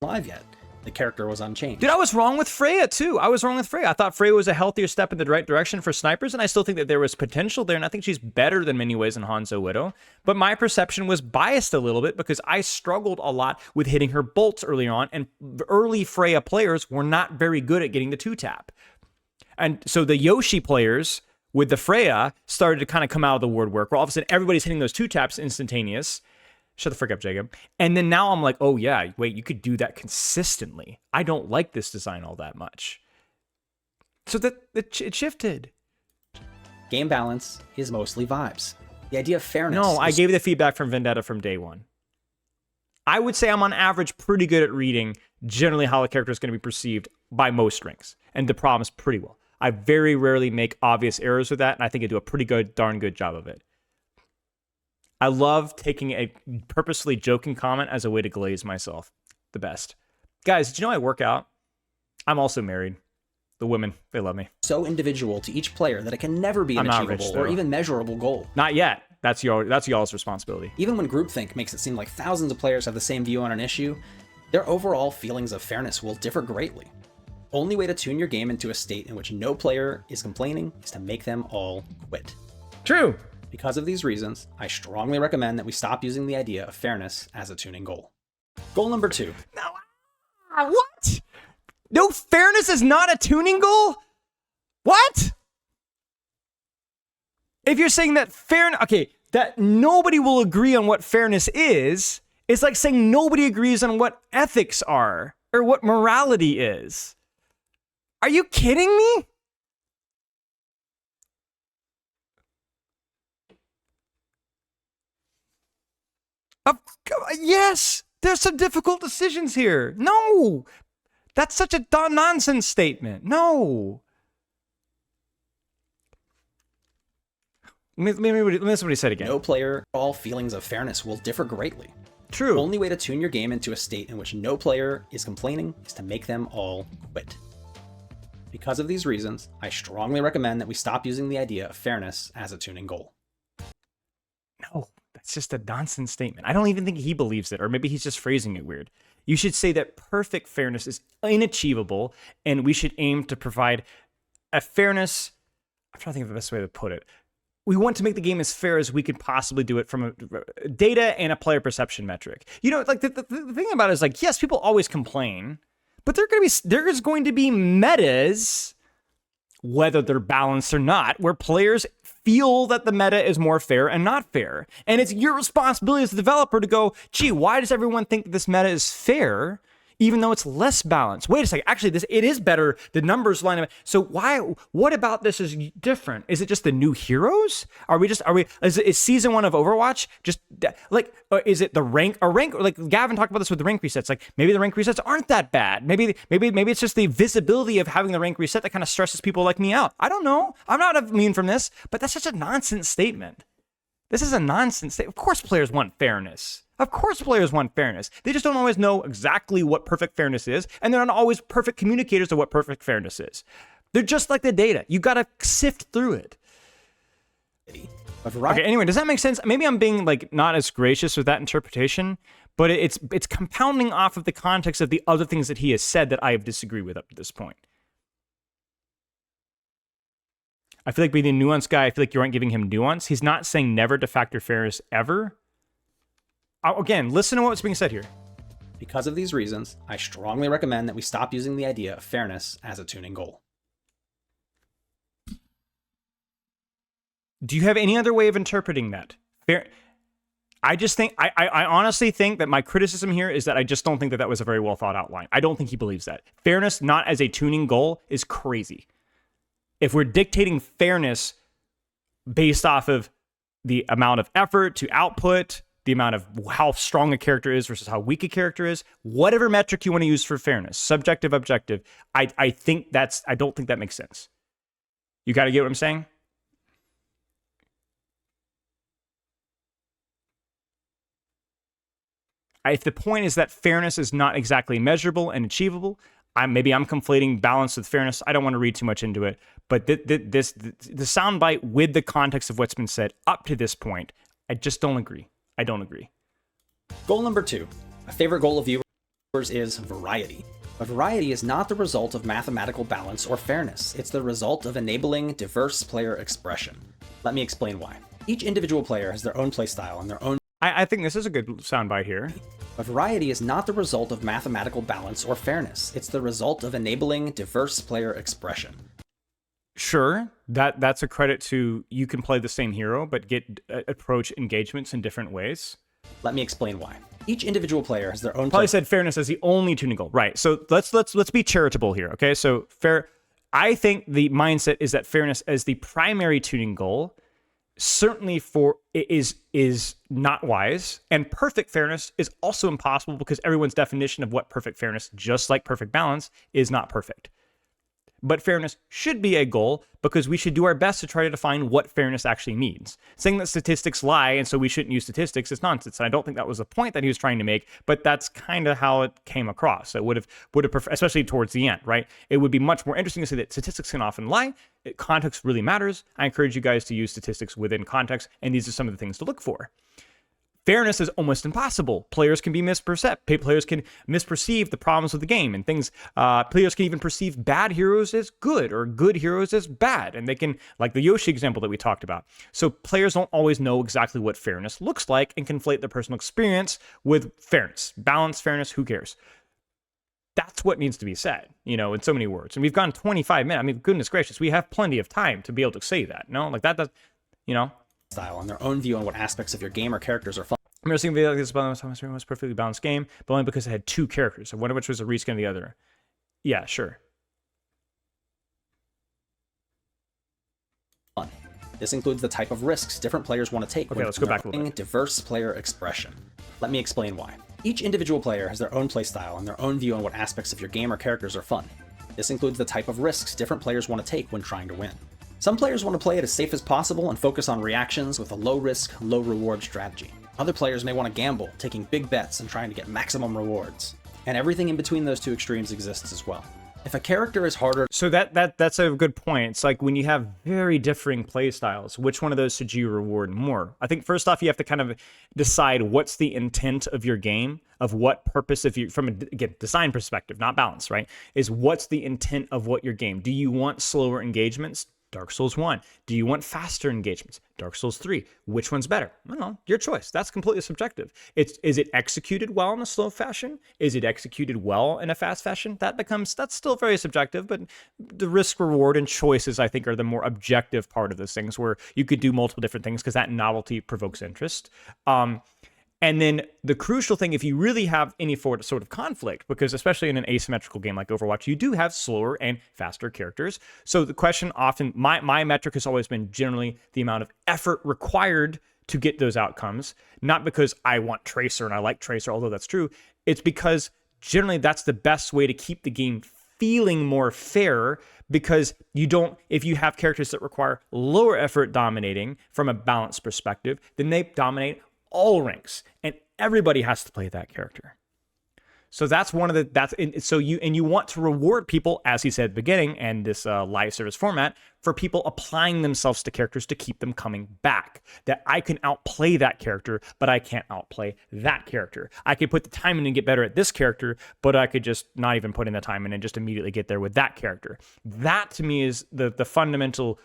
Live yet. The character was unchanged. Dude, I was wrong with Freya too. I thought Freya was a healthier step in the right direction for snipers, and I still think that there was potential there, and I think she's better than many ways in Hanzo Widow. But my perception was biased a little bit because I struggled a lot with hitting her bolts early on, and early Freya players were not very good at getting the 2-tap. And so the Yoshi players with the Freya started to kind of come out of the woodwork, where all of a sudden everybody's hitting those 2-taps instantaneous. Shut the frick up, Jacob. And then now I'm like, oh yeah, wait, you could do that consistently. I don't like this design all that much. So it shifted. Game balance is mostly vibes. The idea of fairness. No, I gave you the feedback from Vendetta from day one. I would say I'm on average pretty good at reading generally how a character is going to be perceived by most ranks, and the problem's pretty well. I very rarely make obvious errors with that, and I think I do a pretty darn good job of it. I love taking a purposely joking comment as a way to glaze myself. The best. Guys, did you know I work out? I'm also married. The women, they love me. So individual to each player that it can never be an achievable or even measurable goal. Not yet. That's y'all's responsibility. Even when groupthink makes it seem like thousands of players have the same view on an issue, their overall feelings of fairness will differ greatly. Only way to tune your game into a state in which no player is complaining is to make them all quit. True. Because of these reasons, I strongly recommend that we stop using the idea of fairness as a tuning goal. Goal number 2. No, what? No, fairness is not a tuning goal? What? If you're saying that that nobody will agree on what fairness is, it's like saying nobody agrees on what ethics are or what morality is. Are you kidding me? Yes, there's some difficult decisions here. No, that's such a nonsense statement. No. Let me somebody say it again. No player, all feelings of fairness will differ greatly. True. Only way to tune your game into a state in which no player is complaining is to make them all quit. Because of these reasons, I strongly recommend that we stop using the idea of fairness as a tuning goal. No. It's just a nonsense statement. I don't even think he believes it, or maybe he's just phrasing it weird. You should say that perfect fairness is unachievable, and we should aim to provide a fairness. I'm trying to think of the best way to put it. We want to make the game as fair as we could possibly do it from a data and a player perception metric. You know, like the thing about it is like, yes, people always complain, but there's going to be metas, whether they're balanced or not, where players feel that the meta is more fair and not fair. And it's your responsibility as a developer to go, gee, why does everyone think that this meta is fair, even though it's less balanced? Wait a second, actually, it is better. The numbers line up. So what about this is different? Is it just the new heroes? Is season 1 of Overwatch just like, is it the rank, like Gavin talked about this with the rank resets. Like maybe the rank resets aren't that bad. Maybe it's just the visibility of having the rank reset that kind of stresses people like me out. I don't know. I'm not immune from this, but that's such a nonsense statement. This is a nonsense statement. Of course players want fairness. Of course players want fairness. They just don't always know exactly what perfect fairness is, and they're not always perfect communicators of what perfect fairness is. They're just like the data. You gotta sift through it. Okay, anyway, does that make sense? Maybe I'm being like not as gracious with that interpretation, but it's compounding off of the context of the other things that he has said that I have disagreed with up to this point. I feel like being a nuanced guy, I feel like you aren't giving him nuance. He's not saying never to factor fairness ever. Again, listen to what's being said here. Because of these reasons, I strongly recommend that we stop using the idea of fairness as a tuning goal. Do you have any other way of interpreting that? I just think, I honestly think that my criticism here is that I just don't think that that was a very well thought out line. I don't think he believes that. Fairness, not as a tuning goal, is crazy. If we're dictating fairness based off of the amount of effort to output, the amount of how strong a character is versus how weak a character is, whatever metric you want to use for fairness, subjective, objective, I don't think that makes sense. You got to get what I'm saying? If the point is that fairness is not exactly measurable and achievable, maybe I'm conflating balance with fairness. I don't want to read too much into it, but the soundbite with the context of what's been said up to this point, I just don't agree. I don't agree. Goal number 2. A favorite goal of viewers is variety. But variety is not the result of mathematical balance or fairness. It's the result of enabling diverse player expression. Let me explain why. Each individual player has their own playstyle and their own... I think this is a good soundbite here. But variety is not the result of mathematical balance or fairness. It's the result of enabling diverse player expression. Sure, that's a credit to you can play the same hero, but approach engagements in different ways. Let me explain why. Each individual player has their own... Probably said fairness as the only tuning goal. Right, so let's be charitable here, okay? So I think the mindset is that fairness as the primary tuning goal certainly is not wise, and perfect fairness is also impossible because everyone's definition of what perfect fairness, just like perfect balance, is not perfect. But fairness should be a goal because we should do our best to try to define what fairness actually means. Saying that statistics lie and so we shouldn't use statistics is nonsense. And I don't think that was the point that he was trying to make, but that's kind of how it came across. So it would have, especially towards the end, right? It would be much more interesting to say that statistics can often lie. Context really matters. I encourage you guys to use statistics within context, and these are some of the things to look for. Fairness is almost impossible. Players can be players can misperceive the problems of the game and things. Players can even perceive bad heroes as good or good heroes as bad. And they can, like the Yoshi example that we talked about. So players don't always know exactly what fairness looks like and conflate their personal experience with fairness. Balance, fairness, who cares? That's what needs to be said, in so many words. And we've gone 25 minutes. I mean, goodness gracious, we have plenty of time to be able to say that. No, like that does, style and their own view on what aspects of your game or characters are fun. I remember seeing a video like this about was a perfectly balanced game, but only because it had two characters, one of which was a reskin of the other. Yeah, sure. Fun. This includes the type of risks different players want to take. Okay, let's go back a little bit. Diverse player expression. Let me explain why. Each individual player has their own playstyle and their own view on what aspects of your game or characters are fun. This includes the type of risks different players want to take when trying to win. Some players want to play it as safe as possible and focus on reactions with a low-risk, low-reward strategy. Other players may want to gamble, taking big bets and trying to get maximum rewards. And everything in between those two extremes exists as well. If a character is harder... So that's a good point. It's like when you have very differing play styles, which one of those should you reward more? I think first off, you have to kind of decide what's the intent of your game, of what purpose, from a design perspective, not balance, right? Is what's the intent of what your game? Do you want slower engagements? Dark Souls 1. Do you want faster engagements? Dark Souls 3. Which one's better? I don't know. Your choice. That's completely subjective. Is it executed well in a slow fashion? Is it executed well in a fast fashion? That's still very subjective, but the risk, reward, and choices, I think, are the more objective part of those things where you could do multiple different things because that novelty provokes interest. And then the crucial thing, if you really have any sort of conflict, because especially in an asymmetrical game like Overwatch, you do have slower and faster characters. So the question often, my metric has always been generally the amount of effort required to get those outcomes, not because I want Tracer and I like Tracer, although that's true. It's because generally that's the best way to keep the game feeling more fair, because if you have characters that require lower effort dominating from a balance perspective, then they dominate all ranks, and everybody has to play that character. So that's you want to reward people, as he said at the beginning, and this live service format, for people applying themselves to characters to keep them coming back. That I can outplay that character, but I can't outplay that character. I could put the time in and get better at this character, but I could just not even put in the time in and just immediately get there with that character. That to me is the fundamental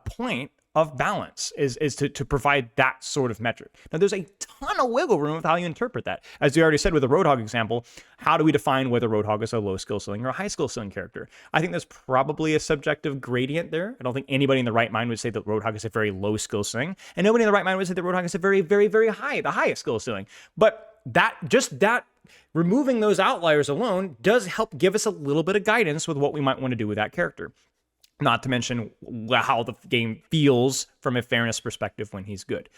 point of balance is to provide that sort of metric. Now, there's a ton of wiggle room of how you interpret that. As we already said with the Roadhog example, how do we define whether Roadhog is a low skill ceiling or a high skill ceiling character? I think there's probably a subjective gradient there. I don't think anybody in the right mind would say that Roadhog is a very low skill ceiling, and nobody in the right mind would say that Roadhog is a very, very, very high, the highest skill ceiling. But that removing those outliers alone does help give us a little bit of guidance with what we might want to do with that character. Not to mention how the game feels from a fairness perspective when he's good.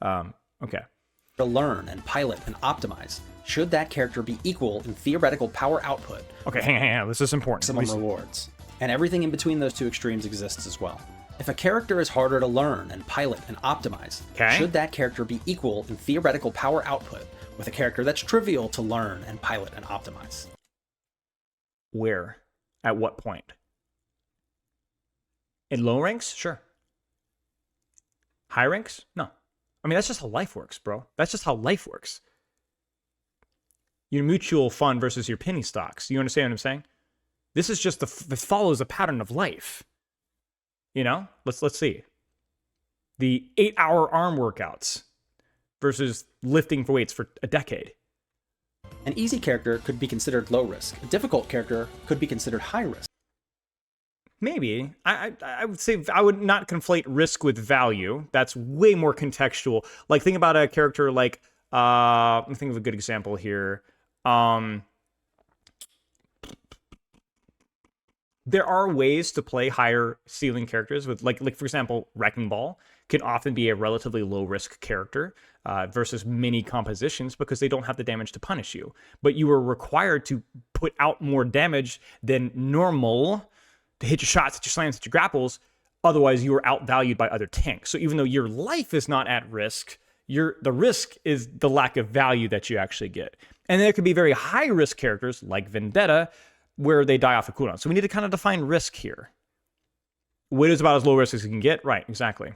Okay. To learn and pilot and optimize, should that character be equal in theoretical power output? Okay, hang on. This is important. Maximum rewards. And everything in between those two extremes exists as well. If a character is harder to learn and pilot and optimize, should that character be equal in theoretical power output with a character that's trivial to learn and pilot and optimize? Where? At what point? In low ranks? Sure. High ranks? No. I mean, that's just how life works, bro. That's just how life works. Your mutual fund versus your penny stocks. You understand what I'm saying? This is just this follows a pattern of life. You know? Let's see. The 8-hour arm workouts versus lifting for weights for a decade. An easy character could be considered low risk. A difficult character could be considered high risk. Maybe. I would say I would not conflate risk with value. That's way more contextual. Like, think about a character like, let me think of a good example here. There are ways to play higher ceiling characters with, like for example, Wrecking Ball can often be a relatively low risk character versus many compositions because they don't have the damage to punish you. But you are required to put out more damage than normal to hit your shots, hit your slams, hit your grapples. Otherwise, you are outvalued by other tanks. So even though your life is not at risk, the risk is the lack of value that you actually get. And there could be very high risk characters like Vendetta where they die off a cooldown. So we need to kind of define risk here. What is about as low risk as you can get? Right, exactly.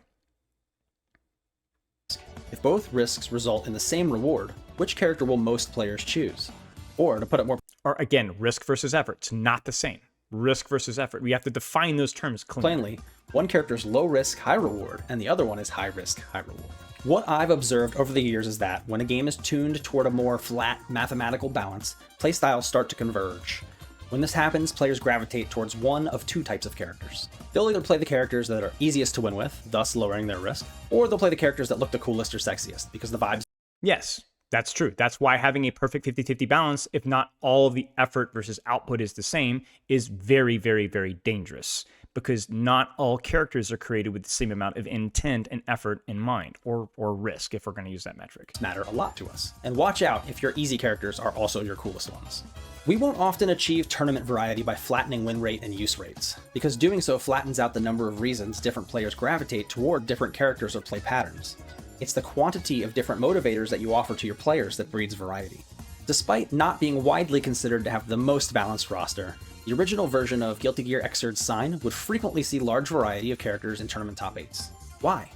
If both risks result in the same reward, which character will most players choose? Or to put it more... Or again, risk versus effort. It's not the same. Risk versus effort. We have to define those terms plainly. One character is low risk, high reward, and the other one is high risk, high reward. What I've observed over the years is that when a game is tuned toward a more flat mathematical balance, playstyles start to converge. When this happens, players gravitate towards one of two types of characters. They'll either play the characters that are easiest to win with, thus lowering their risk, or they'll play the characters that look the coolest or sexiest, because the vibes... Yes, that's true. That's why having a perfect 50-50 balance, if not all of the effort versus output is the same, is very, very, very dangerous. Because not all characters are created with the same amount of intent and effort in mind, or risk, if we're going to use that metric. Matter a lot to us. And watch out if your easy characters are also your coolest ones. We won't often achieve tournament variety by flattening win rate and use rates, because doing so flattens out the number of reasons different players gravitate toward different characters or play patterns. It's the quantity of different motivators that you offer to your players that breeds variety. Despite not being widely considered to have the most balanced roster, the original version of Guilty Gear Xrd Sign would frequently see large variety of characters in tournament top 8s. Why?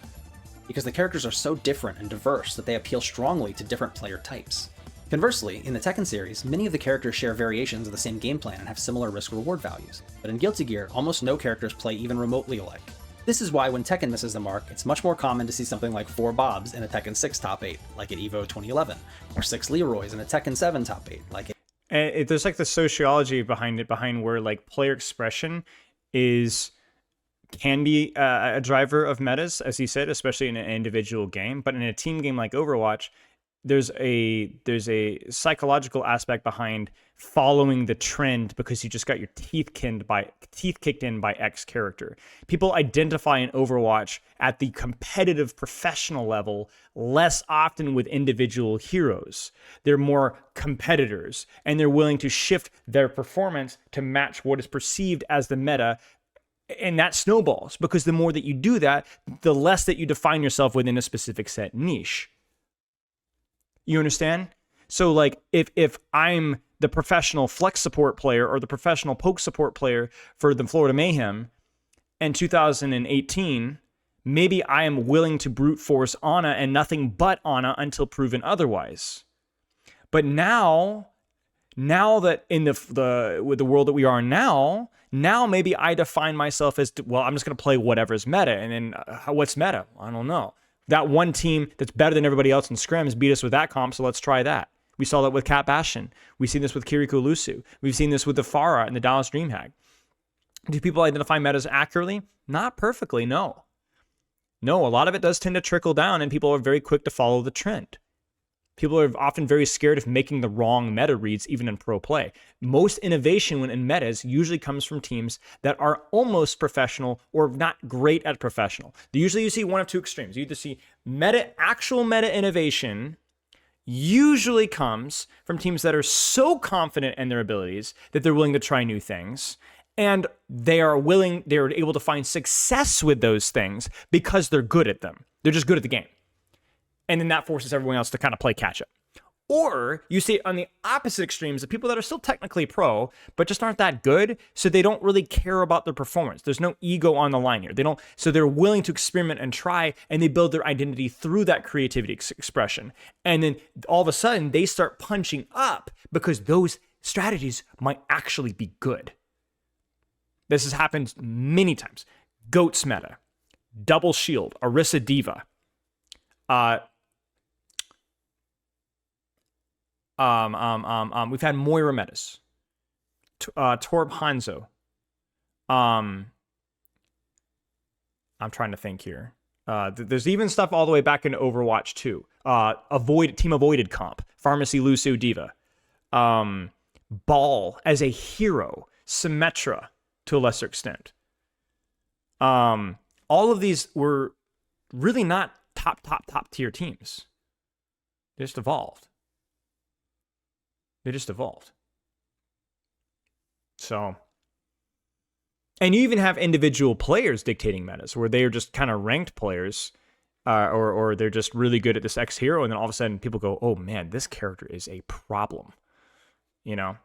Because the characters are so different and diverse that they appeal strongly to different player types. Conversely, in the Tekken series, many of the characters share variations of the same game plan and have similar risk-reward values, but in Guilty Gear, almost no characters play even remotely alike. This is why when Tekken misses the mark, it's much more common to see something like 4 Bobs in a Tekken 6 top 8, like at EVO 2011, or 6 Leroys in a Tekken 7 top 8, like it. There's like the sociology behind it, behind where like player expression can be a driver of metas, as you said, especially in an individual game, but in a team game like Overwatch, there's a psychological aspect behind following the trend because you just got your teeth kicked in by X character. People identify in Overwatch at the competitive professional level less often with individual heroes. They're more competitors, and they're willing to shift their performance to match what is perceived as the meta. And that snowballs, because the more that you do that, the less that you define yourself within a specific set niche. You understand? So like if I'm the professional flex support player or the professional poke support player for the Florida Mayhem in 2018, maybe I am willing to brute force Ana and nothing but Ana until proven otherwise. But now that in with the world that we are now Now maybe I define myself as, well, I'm just going to play whatever's meta. And then what's meta? I don't know. That one team that's better than everybody else in scrims beat us with that comp, so let's try that. We saw that with Cat Bastion. We've seen this with Kiriko Lusu. We've seen this with the Pharah and the Dallas Dreamhack. Do people identify metas accurately? Not perfectly, no. No, a lot of it does tend to trickle down, and people are very quick to follow the trend. People are often very scared of making the wrong meta reads, even in pro play. Most innovation when in metas usually comes from teams that are almost professional or not great at professional. Usually you see one of two extremes. You either see actual meta innovation usually comes from teams that are so confident in their abilities that they're willing to try new things. And they're able to find success with those things because they're good at them. They're just good at the game. And then that forces everyone else to kind of play catch up. Or you see on the opposite extremes, the people that are still technically pro, but just aren't that good, so they don't really care about their performance. There's no ego on the line here. So they're willing to experiment and try, and they build their identity through that creativity expression. And then all of a sudden, they start punching up because those strategies might actually be good. This has happened many times. Goats meta, Double Shield, Orisa Diva. We've had Moira metas, Torb Hanzo. I'm trying to think here. There's even stuff all the way back into Overwatch 2. Team Avoided comp, Pharmacy Lucio Diva. Ball as a hero, Symmetra to a lesser extent. All of these were really not top tier teams. They just evolved. So, and you even have individual players dictating metas where they are just kind of ranked players, or they're just really good at this X hero, and then all of a sudden people go, oh man, this character is a problem, you know?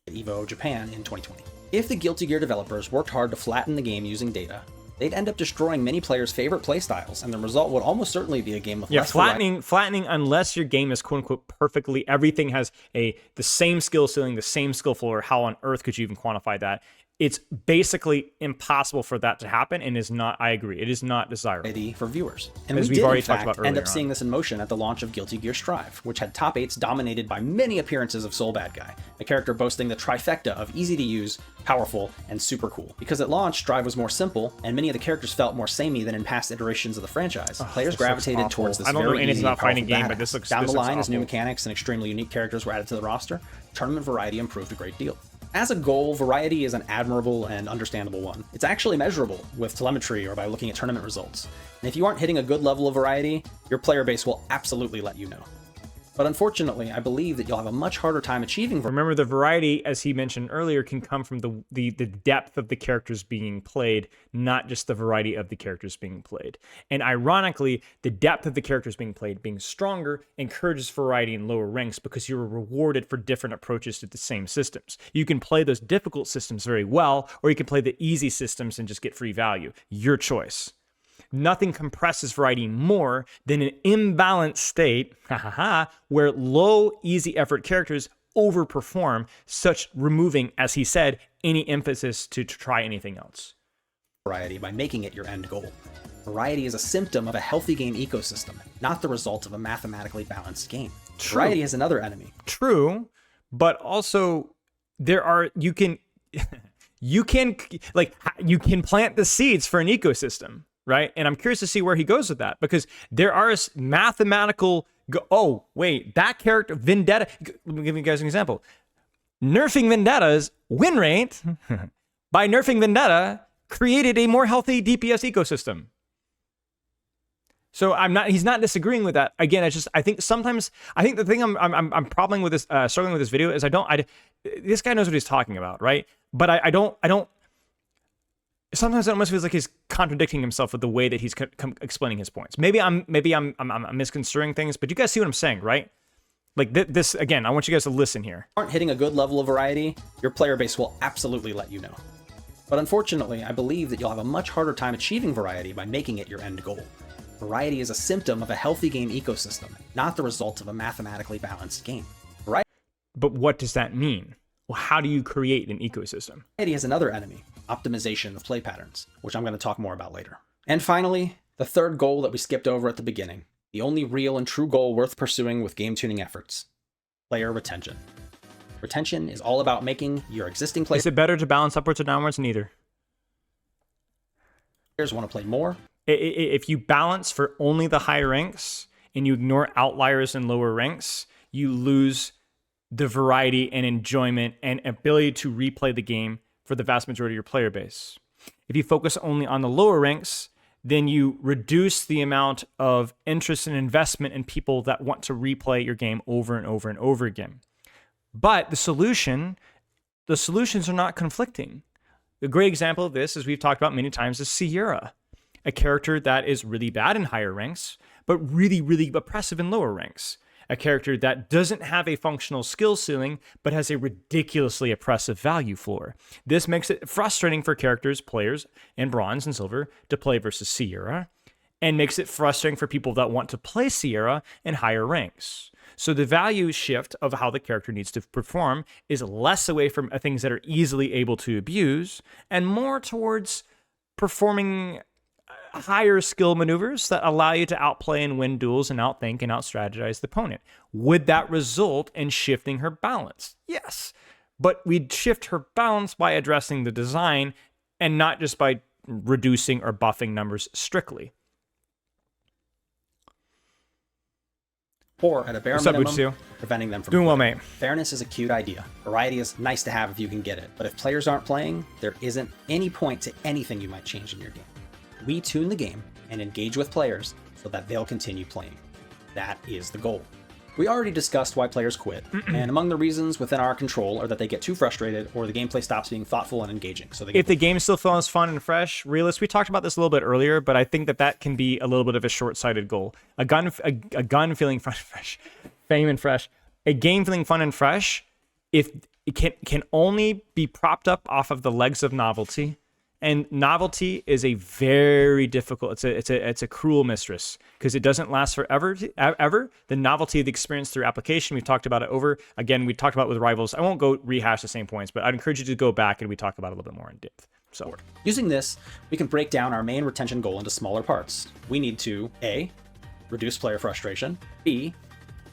Evo Japan in 2020. If the Guilty Gear developers worked hard to flatten the game using data, they'd end up destroying many players' favorite playstyles, and the result would almost certainly be a game with less flattening unless your game is quote unquote perfectly, everything has the same skill ceiling, the same skill floor. How on earth could you even quantify that? It's basically impossible for that to happen, and is not, I agree, it is not desirable for viewers. And as we we've did, already in talked fact, about end up earlier seeing this in motion at the launch of Guilty Gear Strive, which had top 8s dominated by many appearances of Soul Bad Guy, a character boasting the trifecta of easy to use, powerful, and super cool. Because at launch, Strive was more simple, and many of the characters felt more samey than in past iterations of the franchise. Players gravitated towards this very easy and powerful game, but this looks down the line awful. As new mechanics and extremely unique characters were added to the roster, tournament variety improved a great deal. As a goal, variety is an admirable and understandable one. It's actually measurable with telemetry or by looking at tournament results. And if you aren't hitting a good level of variety, your player base will absolutely let you know. But unfortunately, I believe that you'll have a much harder time achieving variety. Remember, the variety, as he mentioned earlier, can come from the depth of the characters being played, not just the variety of the characters being played. And ironically, the depth of the characters being played being stronger encourages variety in lower ranks because you're rewarded for different approaches to the same systems. You can play those difficult systems very well, or you can play the easy systems and just get free value. Your choice. Nothing compresses variety more than an imbalanced state, where low, easy effort characters overperform, such removing, as he said, any emphasis to try anything else. Variety by making it your end goal. Variety is a symptom of a healthy game ecosystem, not the result of a mathematically balanced game. True. Variety is another enemy. True, but also you can plant the seeds for an ecosystem. Right? And I'm curious to see where he goes with that, because there are mathematical, that character, Vendetta, let me give you guys an example. Nerfing Vendetta's win rate by nerfing Vendetta created a more healthy DPS ecosystem. So he's not disagreeing with that. Again, I think the thing I'm struggling with this video is this guy knows what he's talking about, right? But I don't, sometimes it almost feels like he's contradicting himself with the way that he's explaining his points. Maybe I'm misconstruing things, but you guys see what I'm saying, right? Like this again, I want you guys to listen here. Aren't hitting a good level of variety, your player base will absolutely let you know. But unfortunately, I believe that you'll have a much harder time achieving variety by making it your end goal. Variety is a symptom of a healthy game ecosystem, not the result of a mathematically balanced game. But what does that mean? Well, how do you create an ecosystem? Variety has another enemy, optimization of play patterns, which I'm going to talk more about later. And finally, the third goal that we skipped over at the beginning, the only real and true goal worth pursuing with game tuning efforts, player retention. Retention is all about making your existing players. Is it better to balance upwards or downwards? Neither. Players want to play more. If you balance for only the high ranks and you ignore outliers in lower ranks, you lose the variety and enjoyment and ability to replay the game for the vast majority of your player base. If you focus only on the lower ranks, then you reduce the amount of interest and investment in people that want to replay your game over and over and over again. But the solutions are not conflicting. A great example of this, as we've talked about many times, is Sierra, a character that is really bad in higher ranks, but really, really oppressive in lower ranks. A character that doesn't have a functional skill ceiling, but has a ridiculously oppressive value floor. This makes it frustrating for players in bronze and silver to play versus Sierra, and makes it frustrating for people that want to play Sierra in higher ranks. So the value shift of how the character needs to perform is less away from things that are easily able to abuse, and more towards performing higher skill maneuvers that allow you to outplay and win duels and outthink and outstrategize the opponent. Would that result in shifting her balance? Yes. But we'd shift her balance by addressing the design and not just by reducing or buffing numbers strictly. Or at a bare minimum, preventing them from doing well, playing. mate. Fairness is a cute idea. Variety is nice to have if you can get it. But if players aren't playing, there isn't any point to anything you might change in your game. We tune the game and engage with players so that they'll continue playing. That is the goal. We already discussed why players quit, and among the reasons within our control are that they get too frustrated or the gameplay stops being thoughtful and engaging. So if the game still feels fun and fresh, realist, we talked about this a little bit earlier, but I think that can be a little bit of a short-sighted goal. A gun feeling fun and fresh, fame and fresh. A game feeling fun and fresh, if it can only be propped up off of the legs of novelty. And novelty is a very difficult, it's a cruel mistress because it doesn't last forever. The novelty of the experience through application, we've talked about it we talked about it with Rivals. I won't go rehash the same points, but I'd encourage you to go back and we talk about it a little bit more in depth. So using this, we can break down our main retention goal into smaller parts. We need to A, reduce player frustration, B,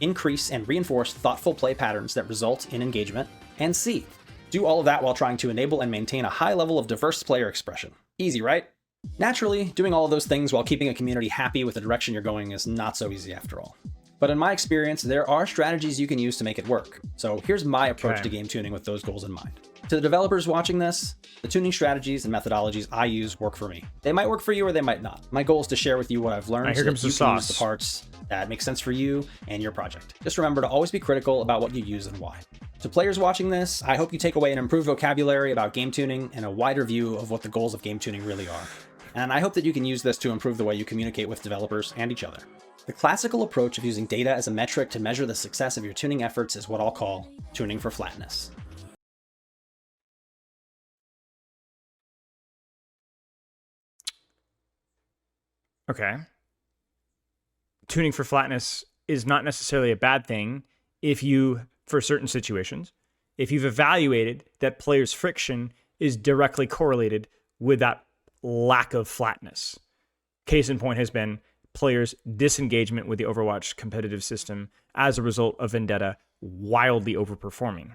increase and reinforce thoughtful play patterns that result in engagement, and C, do all of that while trying to enable and maintain a high level of diverse player expression. Easy, right? Naturally, doing all of those things while keeping a community happy with the direction you're going is not so easy after all. But in my experience, there are strategies you can use to make it work. So here's my approach to game tuning with those goals in mind. To the developers watching this, the tuning strategies and methodologies I use work for me. They might work for you or they might not. My goal is to share with you what I've learned so that you can use the parts that make sense for you and your project. Just remember to always be critical about what you use and why. To players watching this, I hope you take away an improved vocabulary about game tuning and a wider view of what the goals of game tuning really are. And I hope that you can use this to improve the way you communicate with developers and each other. The classical approach of using data as a metric to measure the success of your tuning efforts is what I'll call tuning for flatness. Okay. Tuning for flatness is not necessarily a bad thing for certain situations, if you've evaluated that players' friction is directly correlated with that lack of flatness. Case in point has been players' disengagement with the Overwatch competitive system as a result of Vendetta wildly overperforming.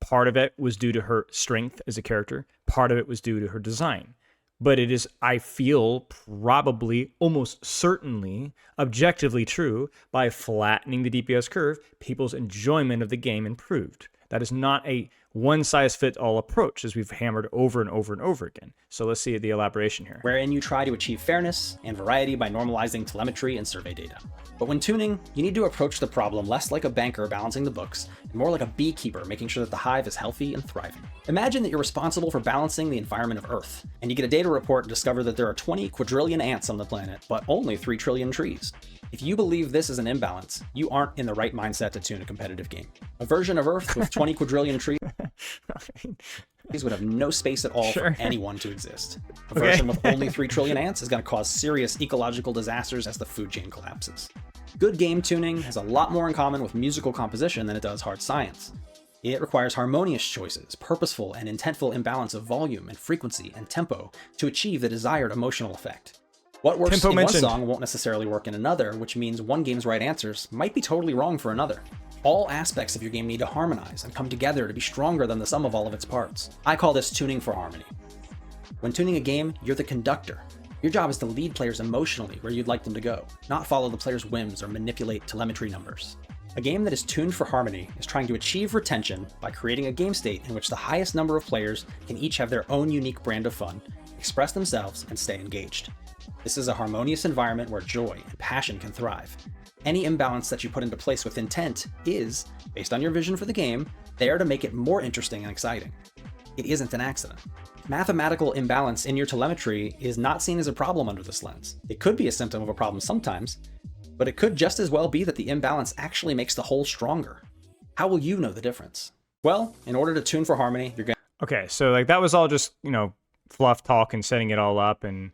Part of it was due to her strength as a character. Part of it was due to her design. But it is, I feel, probably, almost certainly, objectively true, by flattening the DPS curve, people's enjoyment of the game improved. That is not a one-size-fits-all approach, as we've hammered over and over and over again. So let's see the elaboration here. Wherein you try to achieve fairness and variety by normalizing telemetry and survey data. But when tuning, you need to approach the problem less like a banker balancing the books, and more like a beekeeper making sure that the hive is healthy and thriving. Imagine that you're responsible for balancing the environment of Earth, and you get a data report and discover that there are 20 quadrillion ants on the planet, but only 3 trillion trees. If you believe this is an imbalance, you aren't in the right mindset to tune a competitive game. A version of Earth with 20 quadrillion trees would have no space at all for anyone to exist. A version with only 3 trillion ants is going to cause serious ecological disasters as the food chain collapses. Good game tuning has a lot more in common with musical composition than it does hard science. It requires harmonious choices, purposeful and intentful imbalance of volume and frequency and tempo to achieve the desired emotional effect. What works Tempo in mentioned. one song won't necessarily work in another, which means one game's right answers might be totally wrong for another. All aspects of your game need to harmonize and come together to be stronger than the sum of all of its parts. I call this tuning for harmony. When tuning a game, you're the conductor. Your job is to lead players emotionally where you'd like them to go, not follow the player's whims or manipulate telemetry numbers. A game that is tuned for harmony is trying to achieve retention by creating a game state in which the highest number of players can each have their own unique brand of fun, express themselves, and stay engaged. This is a harmonious environment where joy and passion can thrive. Any imbalance that you put into place with intent is, based on your vision for the game, there to make it more interesting and exciting. It isn't an accident. Mathematical imbalance in your telemetry is not seen as a problem under this lens. It could be a symptom of a problem sometimes, but it could just as well be that the imbalance actually makes the whole stronger. How will you know the difference? Well, in order to tune for harmony, you're going to... Okay, so like that was all just, fluff talk and setting it all up and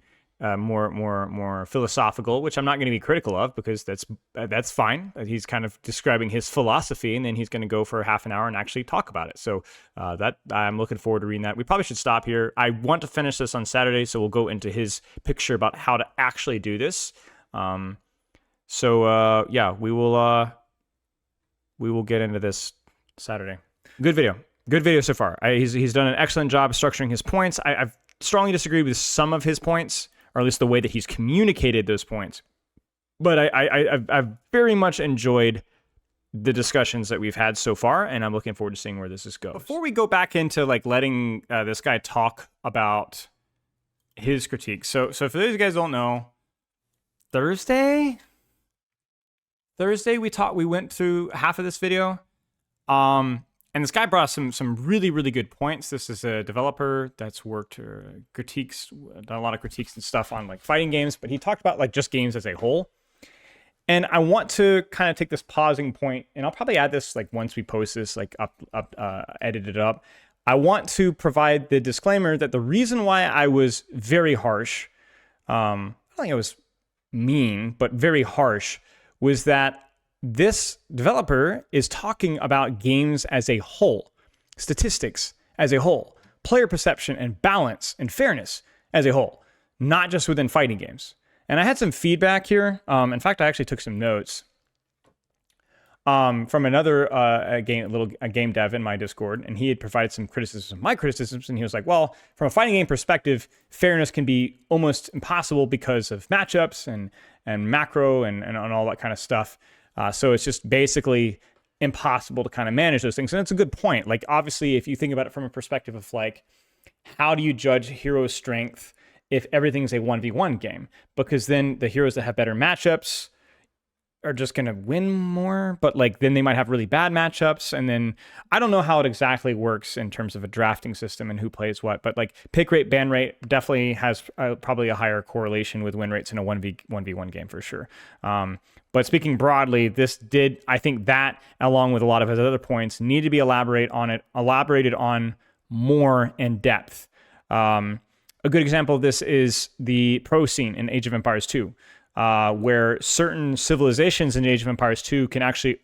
more philosophical, which I'm not going to be critical of because that's fine. He's kind of describing his philosophy, and then he's going to go for half an hour and actually talk about it. So that I'm looking forward to reading that. We probably should stop here. I want to finish this on Saturday, so we'll go into his picture about how to actually do this. Yeah, we will get into this Saturday. Good video so far. He's done an excellent job structuring his points. I've strongly disagreed with some of his points, or at least the way that he's communicated those points. But I've very much enjoyed the discussions that we've had so far, and I'm looking forward to seeing where this goes. Before we go back into like letting this guy talk about his critiques, so for those of you guys who don't know, Thursday we went through half of this video, and this guy brought some really, really good points. This is a developer that's worked critiques, done a lot of critiques and stuff on like fighting games, but he talked about like just games as a whole. And I want to kind of take this pausing point, and I'll probably add this like once we post this, like edit it up. I want to provide the disclaimer that the reason why I was very harsh, I don't think I was mean, but very harsh, was that this developer is talking about games as a whole, statistics as a whole, player perception and balance and fairness as a whole, not just within fighting games. And I had some feedback here. In fact, I actually took some notes from another game dev in my Discord, and he had provided some criticism of my criticisms, and he was like, well, from a fighting game perspective, fairness can be almost impossible because of matchups and macro and all that kind of stuff. So it's just basically impossible to kind of manage those things. And it's a good point. Like, obviously, if you think about it from a perspective of like, how do you judge hero strength if everything's a 1v1 game? Because then the heroes that have better matchups are just going to win more, but like then they might have really bad matchups. And then I don't know how it exactly works in terms of a drafting system and who plays what, but like pick rate, ban rate definitely has probably a higher correlation with win rates in a 1v1 game for sure. But speaking broadly, this did, I think that along with a lot of his other points need to be elaborated on more in depth. A good example of this is the pro scene in Age of Empires 2. Where certain civilizations in Age of Empires 2 can actually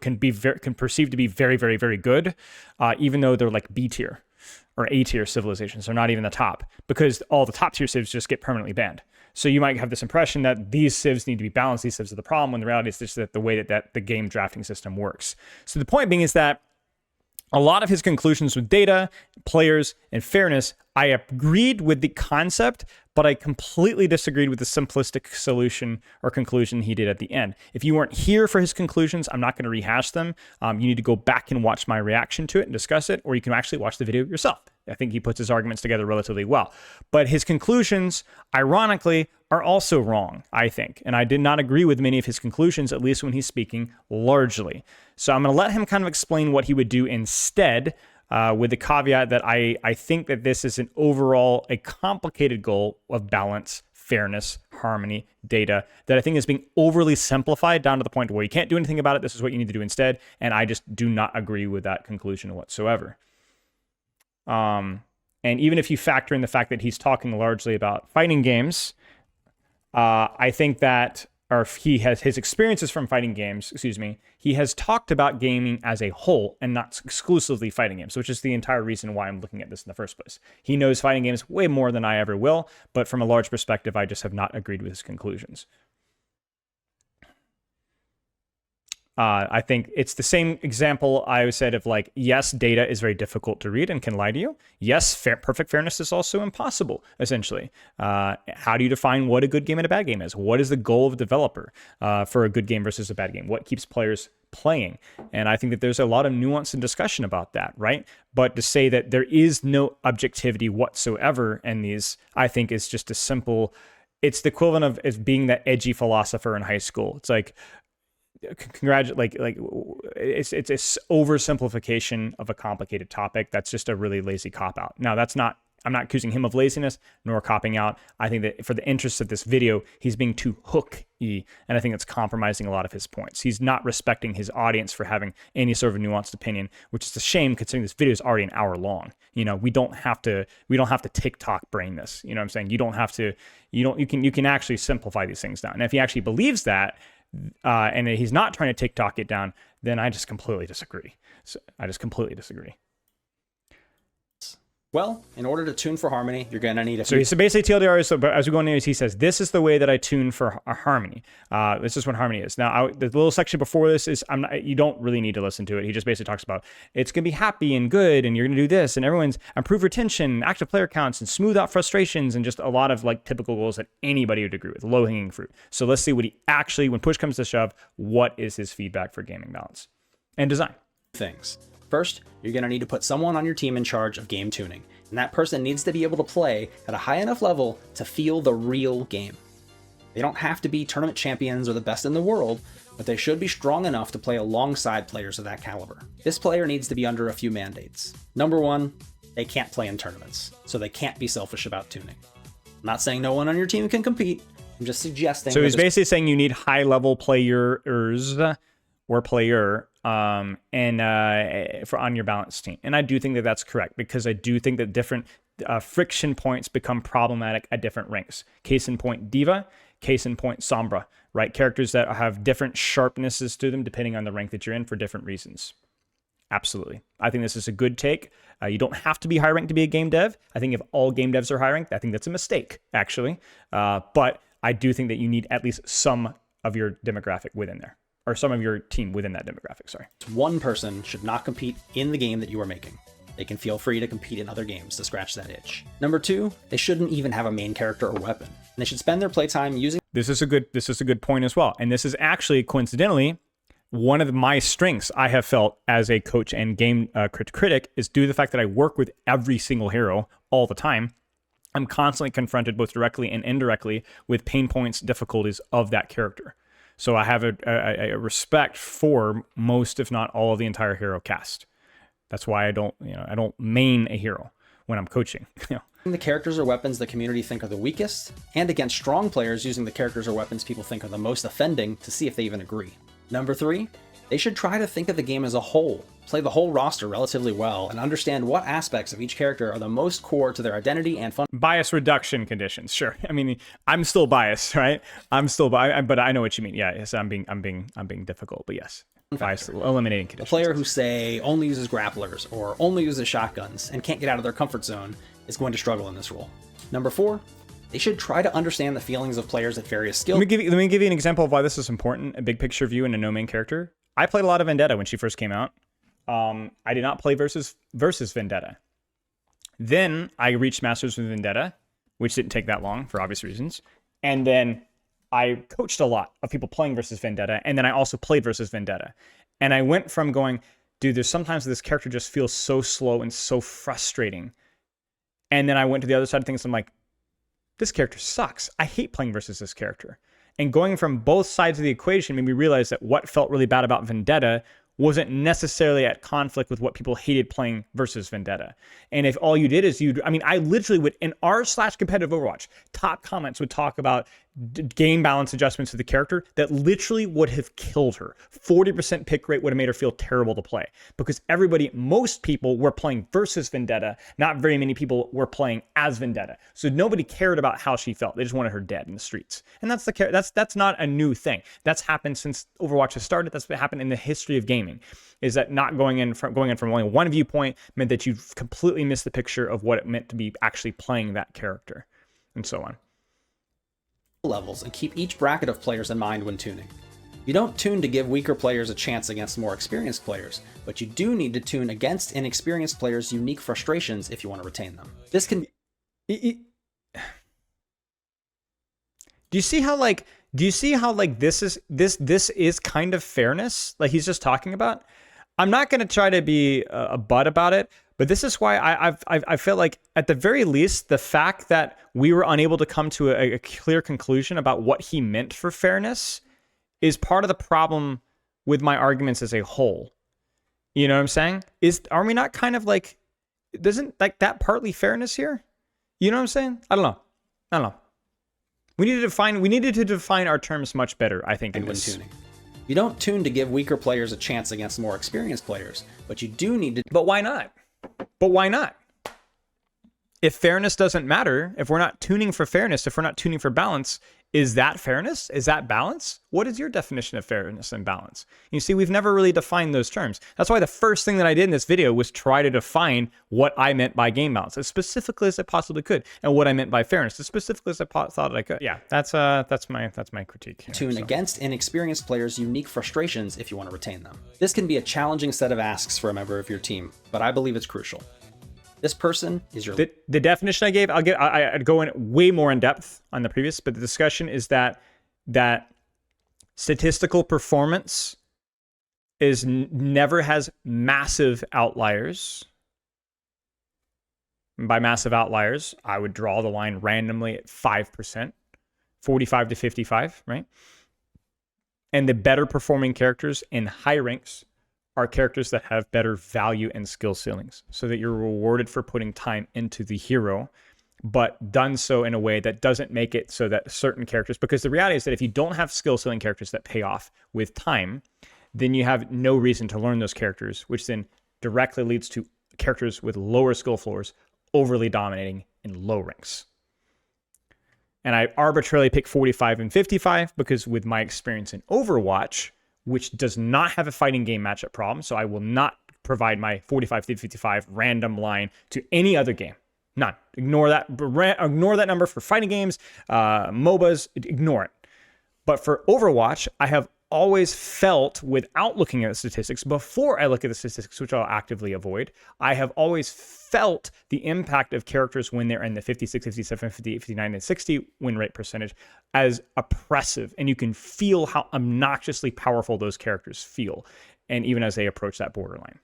can perceive to be very, very, very good, even though they're like B tier or A tier civilizations. They're not even the top, because all the top tier civs just get permanently banned. So you might have this impression that these civs need to be balanced. These civs are the problem, when the reality is just that the way that the game drafting system works. So the point being is that a lot of his conclusions with data, players, and fairness, I agreed with the concept, but I completely disagreed with the simplistic solution or conclusion he did at the end. If you weren't here for his conclusions, I'm not going to rehash them. You need to go back and watch my reaction to it and discuss it, or you can actually watch the video yourself. I think he puts his arguments together relatively well. But his conclusions, ironically, are also wrong, I think. And I did not agree with many of his conclusions, at least when he's speaking largely. So I'm going to let him kind of explain what he would do instead, with the caveat that I think that this is a complicated goal of balance, fairness, harmony, data, that I think is being overly simplified down to the point where you can't do anything about it. This is what you need to do instead. And I just do not agree with that conclusion whatsoever. And even if you factor in the fact that he's talking largely about fighting games, I think that or if he has his experiences from fighting games, he has talked about gaming as a whole and not exclusively fighting games, which is the entire reason why I'm looking at this in the first place. He knows fighting games way more than I ever will, but from a large perspective, I just have not agreed with his conclusions. I think it's the same example I said of like, yes, data is very difficult to read and can lie to you. Yes, perfect fairness is also impossible, essentially. How do you define what a good game and a bad game is? What is the goal of a developer for a good game versus a bad game? What keeps players playing? And I think that there's a lot of nuance and discussion about that, right? But to say that there is no objectivity whatsoever in these, I think is just a simple, it's the equivalent of as being that edgy philosopher in high school. It's like, it's oversimplification of a complicated topic. That's just a really lazy cop out. Now, I'm not accusing him of laziness nor copping out. I think that for the interests of this video, he's being too hooky, and I think it's compromising a lot of his points. He's not respecting his audience for having any sort of nuanced opinion, which is a shame considering this video is already an hour long. You know, we don't have to TikTok brain this. You know what I'm saying? You can actually simplify these things down. And if he actually believes that, and he's not trying to TikTok it down, then I just completely disagree. Well, in order to tune for harmony, you're going to need a few... So basically TLDR, but as we go into this, he says, this is the way that I tune for harmony. This is what harmony is. Now, the little section before this is, you don't really need to listen to it. He just basically talks about, it's going to be happy and good, and you're going to do this, and everyone's improve retention, active player counts, and smooth out frustrations, and just a lot of like typical goals that anybody would agree with, low-hanging fruit. So let's see what he actually, when push comes to shove, what is his feedback for gaming balance and design? Things. First, you're going to need to put someone on your team in charge of game tuning, and that person needs to be able to play at a high enough level to feel the real game. They don't have to be tournament champions or the best in the world, but they should be strong enough to play alongside players of that caliber. This player needs to be under a few mandates. Number one, they can't play in tournaments, so they can't be selfish about tuning. I'm not saying no one on your team can compete, I'm just suggesting... So he's basically saying you need high-level players or player for on your balance team. And I do think that that's correct, because I do think that different friction points become problematic at different ranks. Case in point, Diva. Case in point, Sombra, right? Characters that have different sharpnesses to them depending on the rank that you're in for different reasons. Absolutely. I think this is a good take. You don't have to be high ranked to be a game dev. I think if all game devs are high ranked, I think that's a mistake, actually. But I do think that you need at least some of your demographic within there, or some of your team within that demographic, sorry. One person should not compete in the game that you are making. They can feel free to compete in other games to scratch that itch. Number two, they shouldn't even have a main character or weapon. And they should spend their playtime using... This is a good point as well. And this is actually, coincidentally, one of my strengths I have felt as a coach and game critic is due to the fact that I work with every single hero all the time. I'm constantly confronted both directly and indirectly with pain points, difficulties of that character. So I have a respect for most, if not all, of the entire hero cast. That's why I don't main a hero when I'm coaching. The characters or weapons the community think are the weakest, and against strong players using the characters or weapons people think are the most offending to see if they even agree. Number three, they should try to think of the game as a whole, play the whole roster relatively well, and understand what aspects of each character are the most core to their identity and fun. Bias reduction conditions, sure. I mean, I'm still biased, right? But I know what you mean. Yeah, yes, I'm being difficult, but yes. Bias eliminating conditions. A player who, say, only uses grapplers or only uses shotguns and can't get out of their comfort zone is going to struggle in this role. Number four, they should try to understand the feelings of players at various skills. Let me give you an example of why this is important. A big picture view and a no main character. I played a lot of Vendetta when she first came out. I did not play versus Vendetta. Then I reached Masters with Vendetta, which didn't take that long for obvious reasons. And then I coached a lot of people playing versus Vendetta, and then I also played versus Vendetta. And I went from going, dude, there's sometimes this character just feels so slow and so frustrating. And then I went to the other side of things, and I'm like, this character sucks. I hate playing versus this character. And going from both sides of the equation made me realize that what felt really bad about Vendetta wasn't necessarily at conflict with what people hated playing versus Vendetta. And if all you did is I literally would, in r/competitive Overwatch, top comments would talk about game balance adjustments to the character that literally would have killed her. 40% pick rate would have made her feel terrible to play because most people were playing versus Vendetta. Not very many people were playing as Vendetta. So nobody cared about how she felt. They just wanted her dead in the streets. And that's not a new thing. That's happened since Overwatch has started. That's what happened in the history of gaming. Is that not going in from only one viewpoint meant that you've completely missed the picture of what it meant to be actually playing that character, and so on. Levels and keep each bracket of players in mind when tuning. You don't tune to give weaker players a chance against more experienced players, but you do need to tune against inexperienced players' unique frustrations if you want to retain them. This can Do you see how this is kind of fairness, like he's just talking about? I'm not going to try to be a butt about it, but this is why I feel like, at the very least, the fact that we were unable to come to a clear conclusion about what he meant for fairness is part of the problem with my arguments as a whole. You know what I'm saying? Are we not kind of like, isn't like that partly fairness here? You know what I'm saying? I don't know. We needed to define our terms much better, I think, in this. Tuning. You don't tune to give weaker players a chance against more experienced players, but you do need to... But why not? If fairness doesn't matter, if we're not tuning for fairness, if we're not tuning for balance, is that fairness? Is that balance? What is your definition of fairness and balance? You see, we've never really defined those terms. That's why the first thing that I did in this video was try to define what I meant by game balance as specifically as I possibly could, and what I meant by fairness as specifically as I thought I could. Yeah, that's my critique here, tune against inexperienced players' unique frustrations if you want to retain them. This can be a challenging set of asks for a member of your team, but I believe it's crucial. This person is your... The definition I gave, I'd go in way more in depth on the previous, but the discussion is that statistical performance never has massive outliers. And by massive outliers, I would draw the line randomly at 5%, 45 to 55, right? And the better performing characters in high ranks are characters that have better value and skill ceilings, so that you're rewarded for putting time into the hero, but done so in a way that doesn't make it so that certain characters, because the reality is that if you don't have skill ceiling characters that pay off with time, then you have no reason to learn those characters, which then directly leads to characters with lower skill floors overly dominating in low ranks. And I arbitrarily pick 45 and 55 because with my experience in Overwatch, which does not have a fighting game matchup problem, so I will not provide my 45 to 55 random line to any other game. None. Ignore that number for fighting games, MOBAs, ignore it. But for Overwatch, I have always felt, without looking at the statistics, before I look at the statistics, which I'll actively avoid, I have always felt the impact of characters when they're in the 56, 57, 58, 59, and 60 win rate percentage as oppressive. And you can feel how obnoxiously powerful those characters feel, and even as they approach that borderline.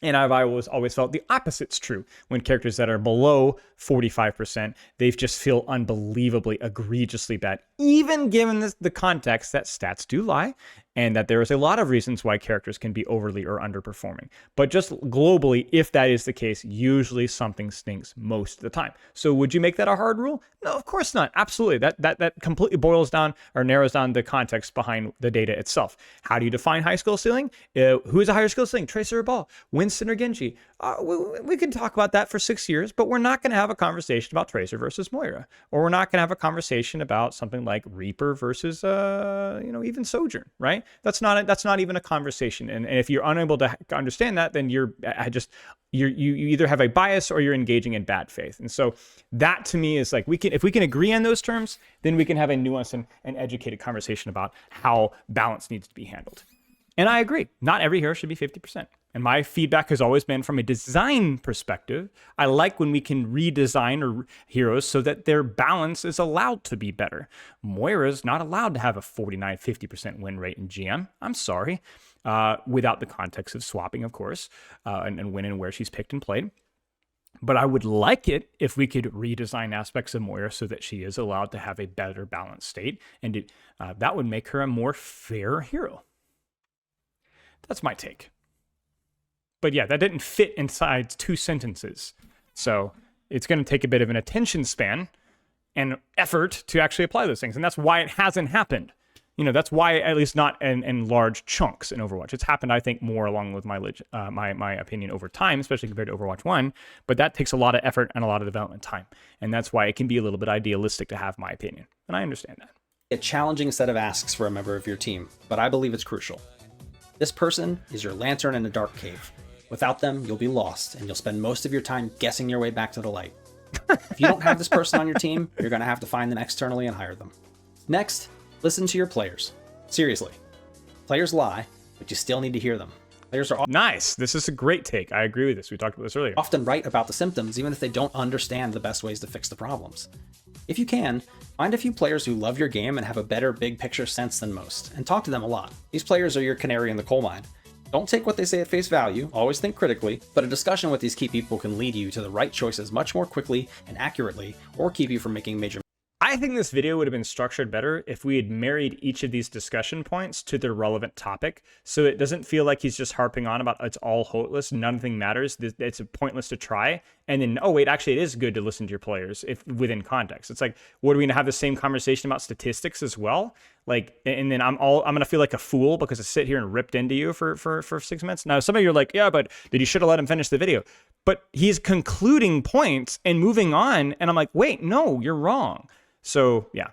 And I've always felt the opposite's true. When characters that are below 45%, they just feel unbelievably, egregiously bad, even given the context that stats do lie, and that there is a lot of reasons why characters can be overly or underperforming. But just globally, if that is the case, usually something stinks most of the time. So would you make that a hard rule? No, of course not. Absolutely. That completely boils down or narrows down the context behind the data itself. How do you define high skill ceiling? Who is a higher skill ceiling? Tracer or Ball? Winston or Genji? We can talk about that for 6 years, but we're not going to have a conversation about Tracer versus Moira. Or we're not going to have a conversation about something like Reaper versus, even Sojourn, right? That's not even a conversation. And if you're unable to understand that, then you either have a bias or you're engaging in bad faith. And so that to me is like, if we can agree on those terms, then we can have a nuanced and educated conversation about how balance needs to be handled. And I agree, not every hero should be 50%. And my feedback has always been from a design perspective. I like when we can redesign heroes so that their balance is allowed to be better. Moira's not allowed to have a 49, 50% win rate in GM. I'm sorry. Without the context of swapping, of course, and when and where she's picked and played. But I would like it if we could redesign aspects of Moira so that she is allowed to have a better balanced state. And that would make her a more fair hero. That's my take. But yeah, that didn't fit inside 2 sentences. So it's going to take a bit of an attention span and effort to actually apply those things. And that's why it hasn't happened. That's why, at least not in large chunks in Overwatch. It's happened, I think, more along with my opinion over time, especially compared to Overwatch 1. But that takes a lot of effort and a lot of development time. And that's why it can be a little bit idealistic to have my opinion. And I understand that. A challenging set of asks for a member of your team, but I believe it's crucial. This person is your lantern in a dark cave. Without them, you'll be lost, and you'll spend most of your time guessing your way back to the light. If you don't have this person on your team, you're going to have to find them externally and hire them. Next, listen to your players. Seriously. Players lie, but you still need to hear them. Players are nice. This is a great take. I agree with this. We talked about this earlier. Often right about the symptoms, even if they don't understand the best ways to fix the problems. If you can, find a few players who love your game and have a better big picture sense than most, and talk to them a lot. These players are your canary in the coal mine. Don't take what they say at face value, always think critically, but a discussion with these key people can lead you to the right choices much more quickly and accurately, or keep you from making major. I think this video would have been structured better if we had married each of these discussion points to their relevant topic, so it doesn't feel like he's just harping on about it's all hopeless, nothing matters, it's pointless to try, and then, oh wait, actually it is good to listen to your players if within context. It's like, what, are we gonna have the same conversation about statistics as well? Like, and then I'm gonna feel like a fool because I sit here and ripped into you for 6 minutes. Now, some of you are like, yeah, but then you should have let him finish the video. But he's concluding points and moving on, and I'm like, wait, no, you're wrong. So yeah,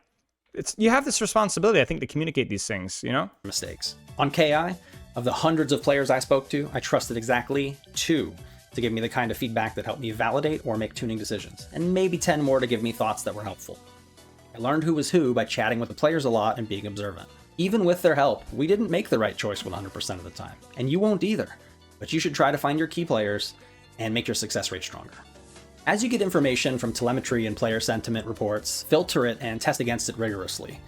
you have this responsibility, I think, to communicate these things, Mistakes. On KI, of the hundreds of players I spoke to, I trusted exactly 2 to give me the kind of feedback that helped me validate or make tuning decisions, and maybe 10 more to give me thoughts that were helpful. I learned who was who by chatting with the players a lot and being observant. Even with their help, we didn't make the right choice 100% of the time, and you won't either. But you should try to find your key players and make your success rate stronger. As you get information from telemetry and player sentiment reports, filter it and test against it rigorously.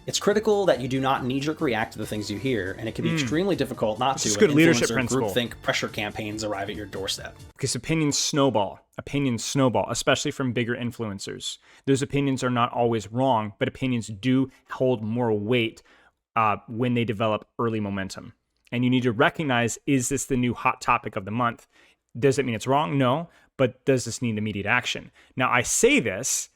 It's critical that you do not knee-jerk react to the things you hear, and it can be extremely difficult not to. This is good leadership influencer principle. Groupthink pressure campaigns arrive at your doorstep. Because opinions snowball, especially from bigger influencers. Those opinions are not always wrong, but opinions do hold more weight when they develop early momentum. And you need to recognize, is this the new hot topic of the month? Does it mean it's wrong? No. But does this need immediate action? Now, I say this,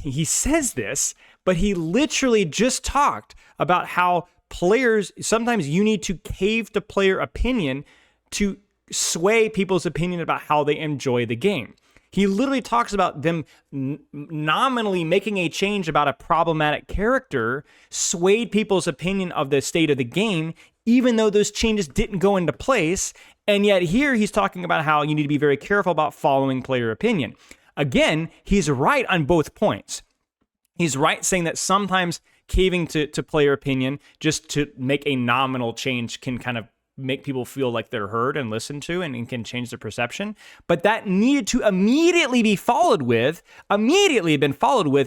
he says this, but he literally just talked about how players, sometimes you need to cave to player opinion to sway people's opinion about how they enjoy the game. He literally talks about them nominally making a change about a problematic character, swayed people's opinion of the state of the game, even though those changes didn't go into place. And yet here he's talking about how you need to be very careful about following player opinion. Again, he's right on both points. He's right saying that sometimes caving to player opinion just to make a nominal change can kind of make people feel like they're heard and listened to and can change their perception. But that needed to immediately been followed with,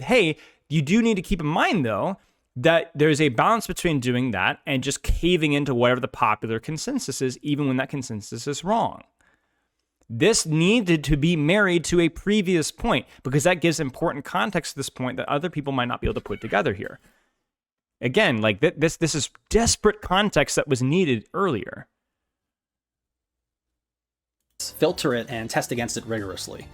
hey, you do need to keep in mind, though, that there's a balance between doing that and just caving into whatever the popular consensus is, even when that consensus is wrong. This needed to be married to a previous point because that gives important context to this point that other people might not be able to put together here. Again, like this is desperate context that was needed earlier. Filter it and test against it rigorously.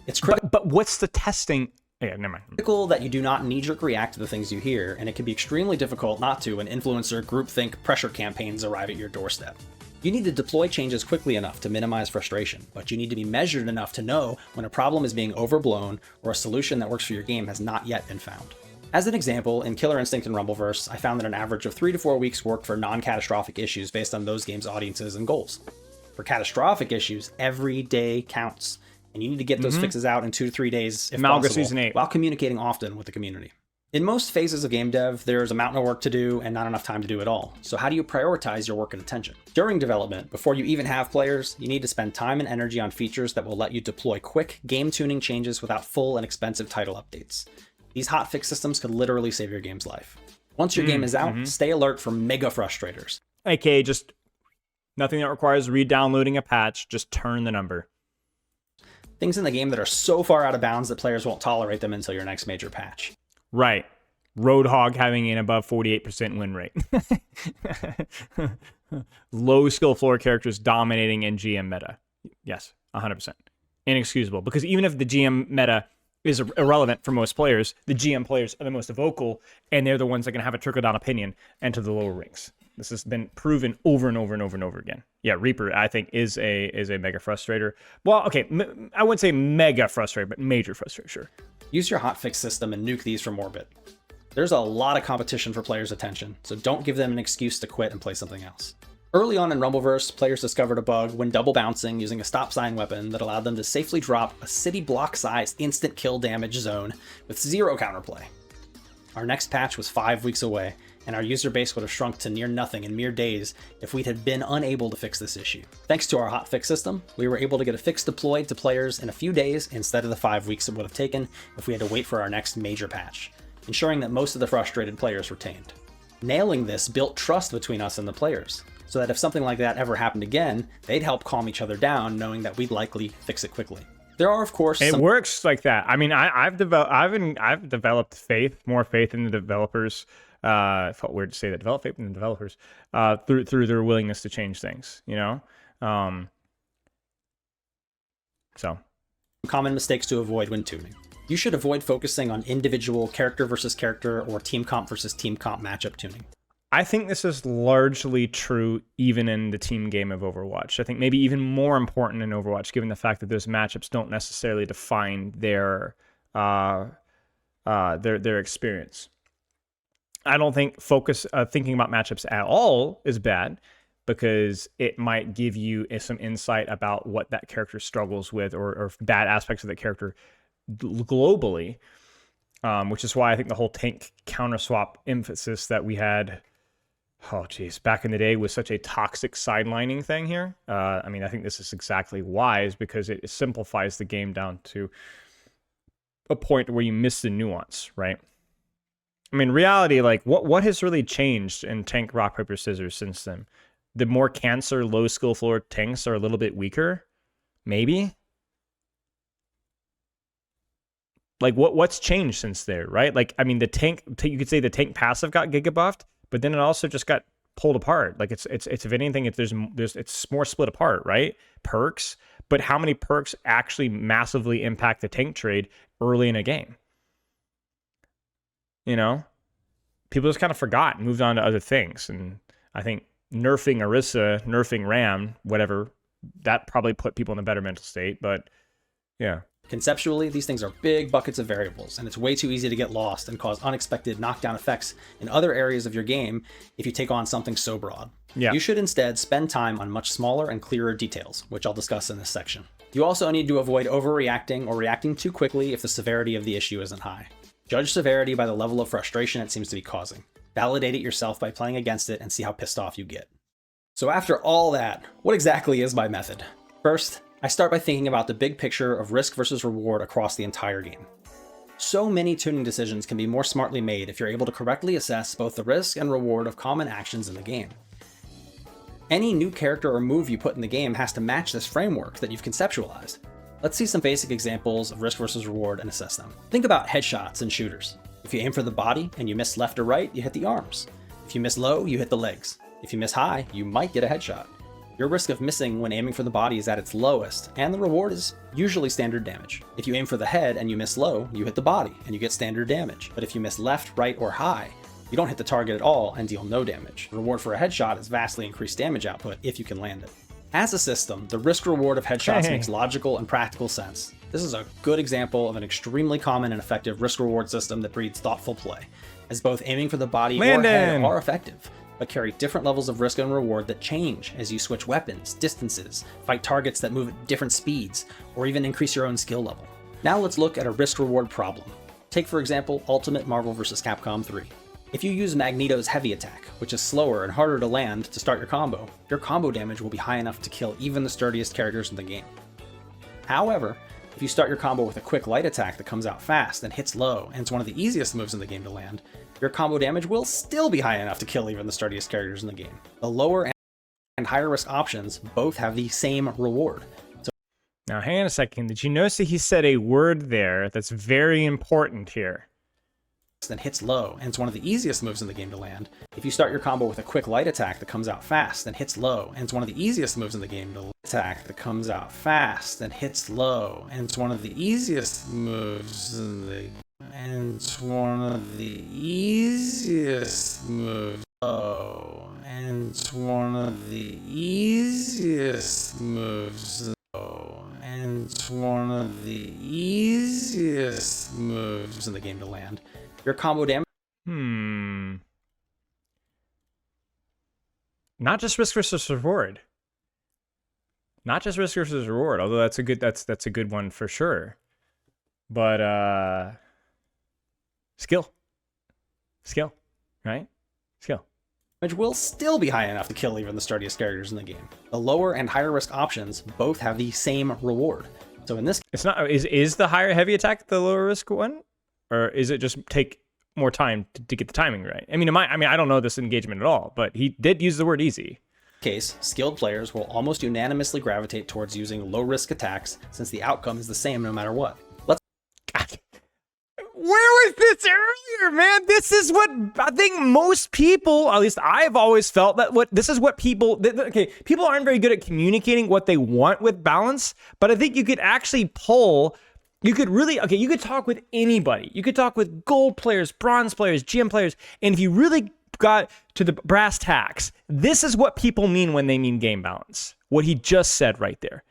It's but what's the testing? Yeah, never mind. Critical that you do not knee-jerk react to the things you hear, and it can be extremely difficult not to when influencer groupthink pressure campaigns arrive at your doorstep. You need to deploy changes quickly enough to minimize frustration, but you need to be measured enough to know when a problem is being overblown or a solution that works for your game has not yet been found. As an example, in Killer Instinct and Rumbleverse, I found that an average of 3 to 4 weeks worked for non-catastrophic issues based on those games' audiences and goals. For catastrophic issues, every day counts, and you need to get those fixes out in 2 to 3 days if Malga possible, Season 8. while communicating often with the community. In most phases of game dev, there's a mountain of work to do and not enough time to do it all. So how do you prioritize your work and attention? During development, before you even have players, you need to spend time and energy on features that will let you deploy quick game tuning changes without full and expensive title updates. These hotfix systems could literally save your game's life. Once your game is out, stay alert for mega frustrators. AKA just nothing that requires re-downloading a patch, just turn the number. Things in the game that are so far out of bounds that players won't tolerate them until your next major patch. Right. Roadhog having an above 48% win rate. Low skill floor characters dominating in GM meta. Yes, 100%. Inexcusable. Because even if the GM meta is irrelevant for most players. The GM players are the most vocal, and they're the ones that can have a trickle-down opinion into the lower ranks. This has been proven over and over and over and over again. Yeah, Reaper, I think, is a mega frustrator. Well, okay, I wouldn't say mega frustrator, but major frustrator, sure. Use your hotfix system and nuke these from orbit. There's a lot of competition for players' attention, so don't give them an excuse to quit and play something else. Early on in Rumbleverse, players discovered a bug when double bouncing using a stop sign weapon that allowed them to safely drop a city block-sized instant kill damage zone with 0 counterplay. Our next patch was 5 weeks away, and our user base would have shrunk to near nothing in mere days if we had been unable to fix this issue. Thanks to our hotfix system, we were able to get a fix deployed to players in a few days instead of the 5 weeks it would have taken if we had to wait for our next major patch, ensuring that most of the frustrated players retained. Nailing this built trust between us and the players, so that if something like that ever happened again, they'd help calm each other down, knowing that we'd likely fix it quickly. There are, of course, it works like that. I mean, I've developed more faith in the developers. It felt weird to say that, develop faith in the developers through their willingness to change things. You know, so common mistakes to avoid when tuning. You should avoid focusing on individual character versus character or team comp versus team comp matchup tuning. I think this is largely true even in the team game of Overwatch. I think maybe even more important in Overwatch, given the fact that those matchups don't necessarily define their experience. I don't think thinking about matchups at all is bad, because it might give you some insight about what that character struggles with or bad aspects of that character globally, which is why I think the whole tank counter swap emphasis that we had, back in the day was such a toxic sidelining thing here. I mean, I think this is exactly wise, because it simplifies the game down to a point where you miss the nuance, right? I mean, reality, like, what has really changed in tank rock, paper, scissors since then? The more cancer, low skill floor tanks are a little bit weaker? Maybe? Like, what's changed since there, right? Like, I mean, you could say the tank passive got giga buffed, but then it also just got pulled apart. Like, it's if anything, it's more split apart, right? Perks, but how many perks actually massively impact the tank trade early in a game? You know, people just kind of forgot and moved on to other things. And I think nerfing Orisa, nerfing Ram, whatever, that probably put people in a better mental state. But yeah. Conceptually, these things are big buckets of variables, and it's way too easy to get lost and cause unexpected knockdown effects in other areas of your game if you take on something so broad. Yeah. You should instead spend time on much smaller and clearer details, which I'll discuss in this section. You also need to avoid overreacting or reacting too quickly if the severity of the issue isn't high. Judge severity by the level of frustration it seems to be causing. Validate it yourself by playing against it and see how pissed off you get. So after all that, what exactly is my method? First, I start by thinking about the big picture of risk versus reward across the entire game. So many tuning decisions can be more smartly made if you're able to correctly assess both the risk and reward of common actions in the game. Any new character or move you put in the game has to match this framework that you've conceptualized. Let's see some basic examples of risk versus reward and assess them. Think about headshots in shooters. If you aim for the body and you miss left or right, you hit the arms. If you miss low, you hit the legs. If you miss high, you might get a headshot. Your risk of missing when aiming for the body is at its lowest, and the reward is usually standard damage. If you aim for the head and you miss low, you hit the body and you get standard damage. But if you miss left, right, or high, you don't hit the target at all and deal no damage. The reward for a headshot is vastly increased damage output if you can land it. As a system, the risk-reward of headshots makes logical and practical sense. This is a good example of an extremely common and effective risk-reward system that breeds thoughtful play, as both aiming for the body or head are effective, but carry different levels of risk and reward that change as you switch weapons, distances, fight targets that move at different speeds, or even increase your own skill level. Now let's look at a risk-reward problem. Take, for example, Ultimate Marvel vs. Capcom 3. If you use Magneto's heavy attack, which is slower and harder to land to start your combo damage will be high enough to kill even the sturdiest characters in the game. However, if you start your combo with a quick light attack that comes out fast and hits low, and it's one of the easiest moves in the game to land, your combo damage will still be high enough to kill even the sturdiest characters in the game. The lower and higher risk options both have the same reward. Now, hang on a second. Did you notice that he said a word there that's very important here? then hits low, and it's one of the easiest moves in the game to land. If you start your combo with a quick light attack that comes out fast, then hits low, and it's one of the easiest moves in the game to attack that comes out fast, then hits low, and it's one of the easiest moves in the and it's one of the easiest moves. Oh, and it's one of the easiest moves. Oh, and it's one of the easiest moves in the game to land. Your combo damage. Not just risk versus reward. Not just risk versus reward, although that's a good one for sure. But skill, right? Skill. Damage will still be high enough to kill even the sturdiest characters in the game. The lower and higher risk options both have the same reward. So in this, it's not is the higher heavy attack the lower risk one, or is it just take more time to get the timing right? I mean, I don't know this engagement at all, but he did use the word easy. Case, skilled players will almost unanimously gravitate towards using low risk attacks since the outcome is the same no matter what. God. Where was this earlier, man? This is what I think most people, at least I've always felt that people aren't very good at communicating what they want with balance, but I think you could actually you could talk with anybody. You could talk with gold players, bronze players, GM players, and if you really got to the brass tacks, this is what people mean when they mean game balance. What he just said right there.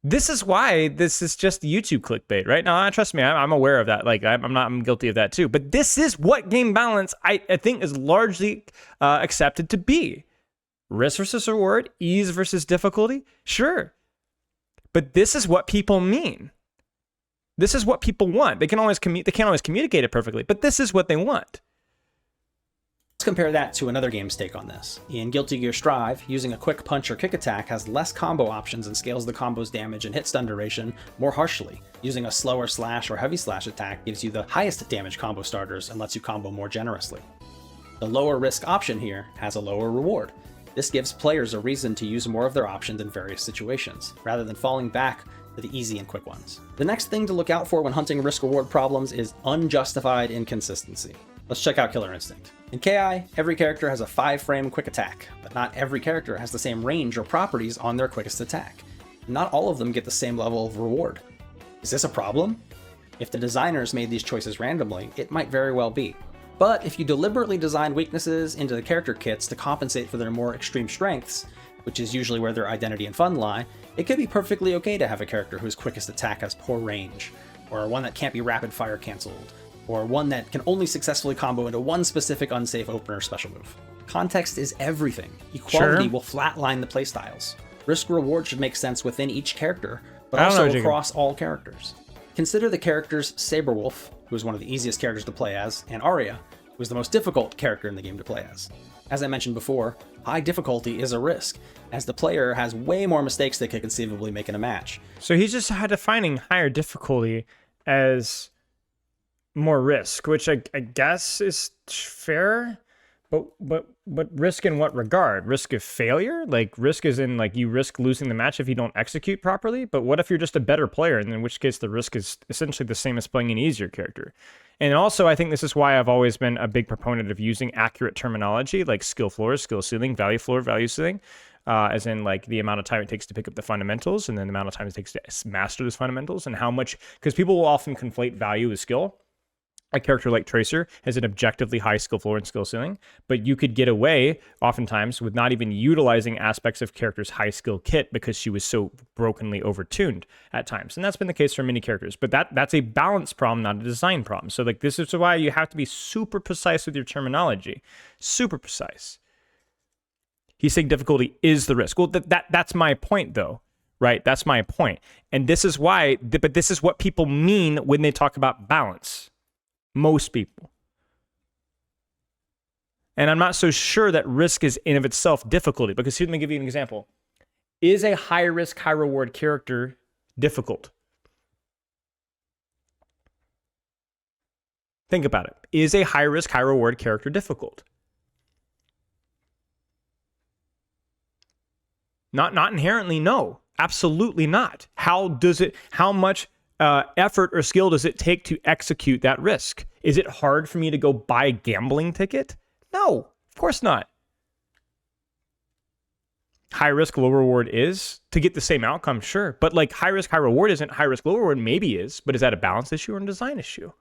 This is why this is just YouTube clickbait, right? Now, trust me, I'm aware of that. Like, I'm guilty of that too. But this is what game balance, I think, is largely accepted to be. Risk versus reward, ease versus difficulty, sure. But this is what people mean. This is what people want. They can't always communicate it perfectly, but this is what they want. Let's compare that to another game's take on this. In Guilty Gear Strive, using a quick punch or kick attack has less combo options and scales the combo's damage and hit stun duration more harshly. Using a slower slash or heavy slash attack gives you the highest damage combo starters and lets you combo more generously. The lower risk option here has a lower reward. This gives players a reason to use more of their options in various situations, rather than falling back to the easy and quick ones. The next thing to look out for when hunting risk-reward problems is unjustified inconsistency. Let's check out Killer Instinct. In KI, every character has a 5-frame quick attack, but not every character has the same range or properties on their quickest attack. Not all of them get the same level of reward. Is this a problem? If the designers made these choices randomly, it might very well be. But if you deliberately design weaknesses into the character kits to compensate for their more extreme strengths, which is usually where their identity and fun lie, it could be perfectly okay to have a character whose quickest attack has poor range, or one that can't be rapid fire cancelled, or one that can only successfully combo into one specific unsafe opener special move. Context is everything. Equality will flatline the playstyles. Risk-reward should make sense within each character, but also across all characters. Consider the characters Saberwolf, who is one of the easiest characters to play as, and Arya, who is the most difficult character in the game to play as. As I mentioned before, high difficulty is a risk, as the player has way more mistakes they could conceivably make in a match. So he's just defining higher difficulty as more risk, which I guess is fair, but risk in what regard? Risk of failure? Like risk is in like you risk losing the match if you don't execute properly, but what if you're just a better player, and in which case the risk is essentially the same as playing an easier character? And also I think this is why I've always been a big proponent of using accurate terminology like skill floor, skill ceiling, value floor, value ceiling, as in like the amount of time it takes to pick up the fundamentals and then the amount of time it takes to master those fundamentals, and how much, because people will often conflate value with skill. A character like Tracer has an objectively high skill floor and skill ceiling, but you could get away oftentimes with not even utilizing aspects of character's high skill kit because she was so brokenly overtuned at times. And that's been the case for many characters, but that's a balance problem, not a design problem. So like this is why you have to be super precise with your terminology, super precise. He's saying difficulty is the risk. Well, that's my point though, right? That's my point. And this is why, but this is what people mean when they talk about balance. Most people. And I'm not so sure that risk is in of itself difficulty, because here, let me give you an example. Is a high risk, high reward character difficult? Think about it. Is a high risk, high reward character difficult? Not inherently, no. Absolutely not. How much effort or skill does it take to execute that risk? Is it hard for me to go buy a gambling ticket? No, of course not. High risk, low reward is to get the same outcome, sure. But like high risk, high reward isn't. High risk, low reward maybe is. But is that a balance issue or a design issue?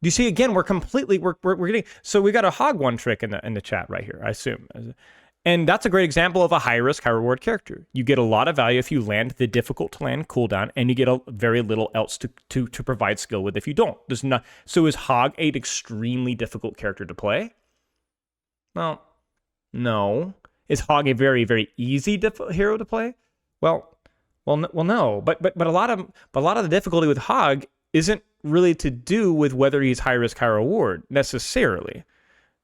Do you see, again, we're getting, so we got a hog one trick in the chat right here, I assume. And that's a great example of a high risk, high reward character. You get a lot of value if you land the difficult to land cooldown, and you get a very little else to provide skill with if you don't. There's not. So is Hog an extremely difficult character to play? Well, no. Is Hog a very, very easy hero to play? Well, no. But a lot of the difficulty with Hog isn't really to do with whether he's high risk, high reward necessarily.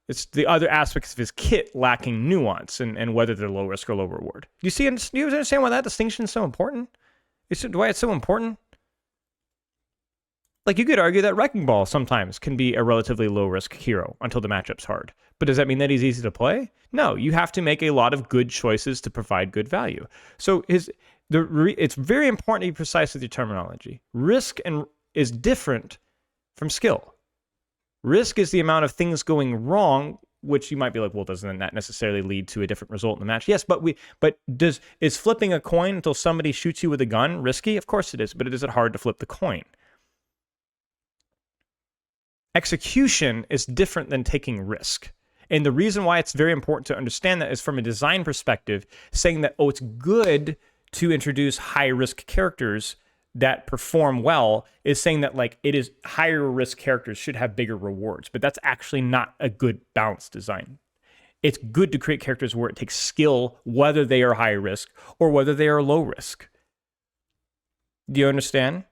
It's the other aspects of his kit lacking nuance and whether they're low risk or low reward. Do you understand why that distinction is so important? Why it's so important? Like, you could argue that Wrecking Ball sometimes can be a relatively low risk hero until the matchup's hard. But does that mean that he's easy to play? No, you have to make a lot of good choices to provide good value. So it's very important to be precise with your terminology. Risk is different from skill. Risk is the amount of things going wrong, which you might be like, well, doesn't that necessarily lead to a different result in the match? Yes, but is flipping a coin until somebody shoots you with a gun risky? Of course it is, but is it hard to flip the coin? Execution is different than taking risk. And the reason why it's very important to understand that is from a design perspective, saying that, oh, it's good to introduce high-risk characters that perform well is saying that, like, it is higher risk characters should have bigger rewards, but that's actually not a good balanced design. It's good to create characters where it takes skill, whether they are high risk or whether they are low risk. Do you understand?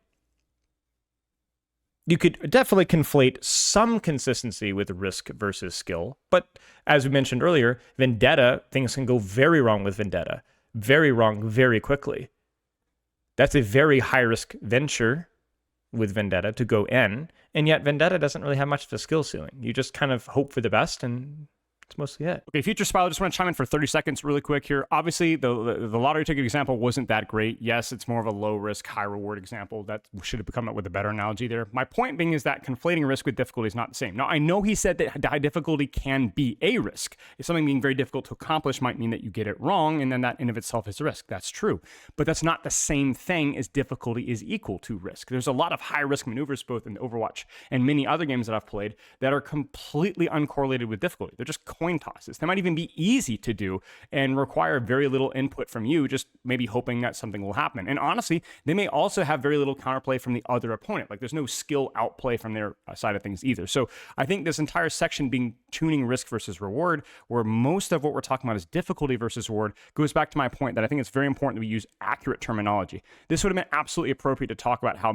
You could definitely conflate some consistency with risk versus skill, but as we mentioned earlier, Vendetta, things can go very wrong with Vendetta. Very wrong very quickly. That's a very high-risk venture with Vendetta to go in, and yet Vendetta doesn't really have much of a skill ceiling. You just kind of hope for the best, and that's mostly it. Okay, Future Spilo, just want to chime in for 30 seconds really quick here. Obviously, the lottery ticket example wasn't that great. Yes, it's more of a low-risk, high-reward example. That should have come up with a better analogy there. My point being is that conflating risk with difficulty is not the same. Now, I know he said that high difficulty can be a risk. If something being very difficult to accomplish might mean that you get it wrong, and then that in of itself is a risk. That's true. But that's not the same thing as difficulty is equal to risk. There's a lot of high-risk maneuvers, both in Overwatch and many other games that I've played, that are completely uncorrelated with difficulty. They're just coin tosses. They might even be easy to do and require very little input from you, just maybe hoping that something will happen. And honestly, they may also have very little counterplay from the other opponent. Like, there's no skill outplay from their side of things either. So I think this entire section being tuning risk versus reward, where most of what we're talking about is difficulty versus reward, goes back to my point that I think it's very important that we use accurate terminology. This would have been absolutely appropriate to talk about how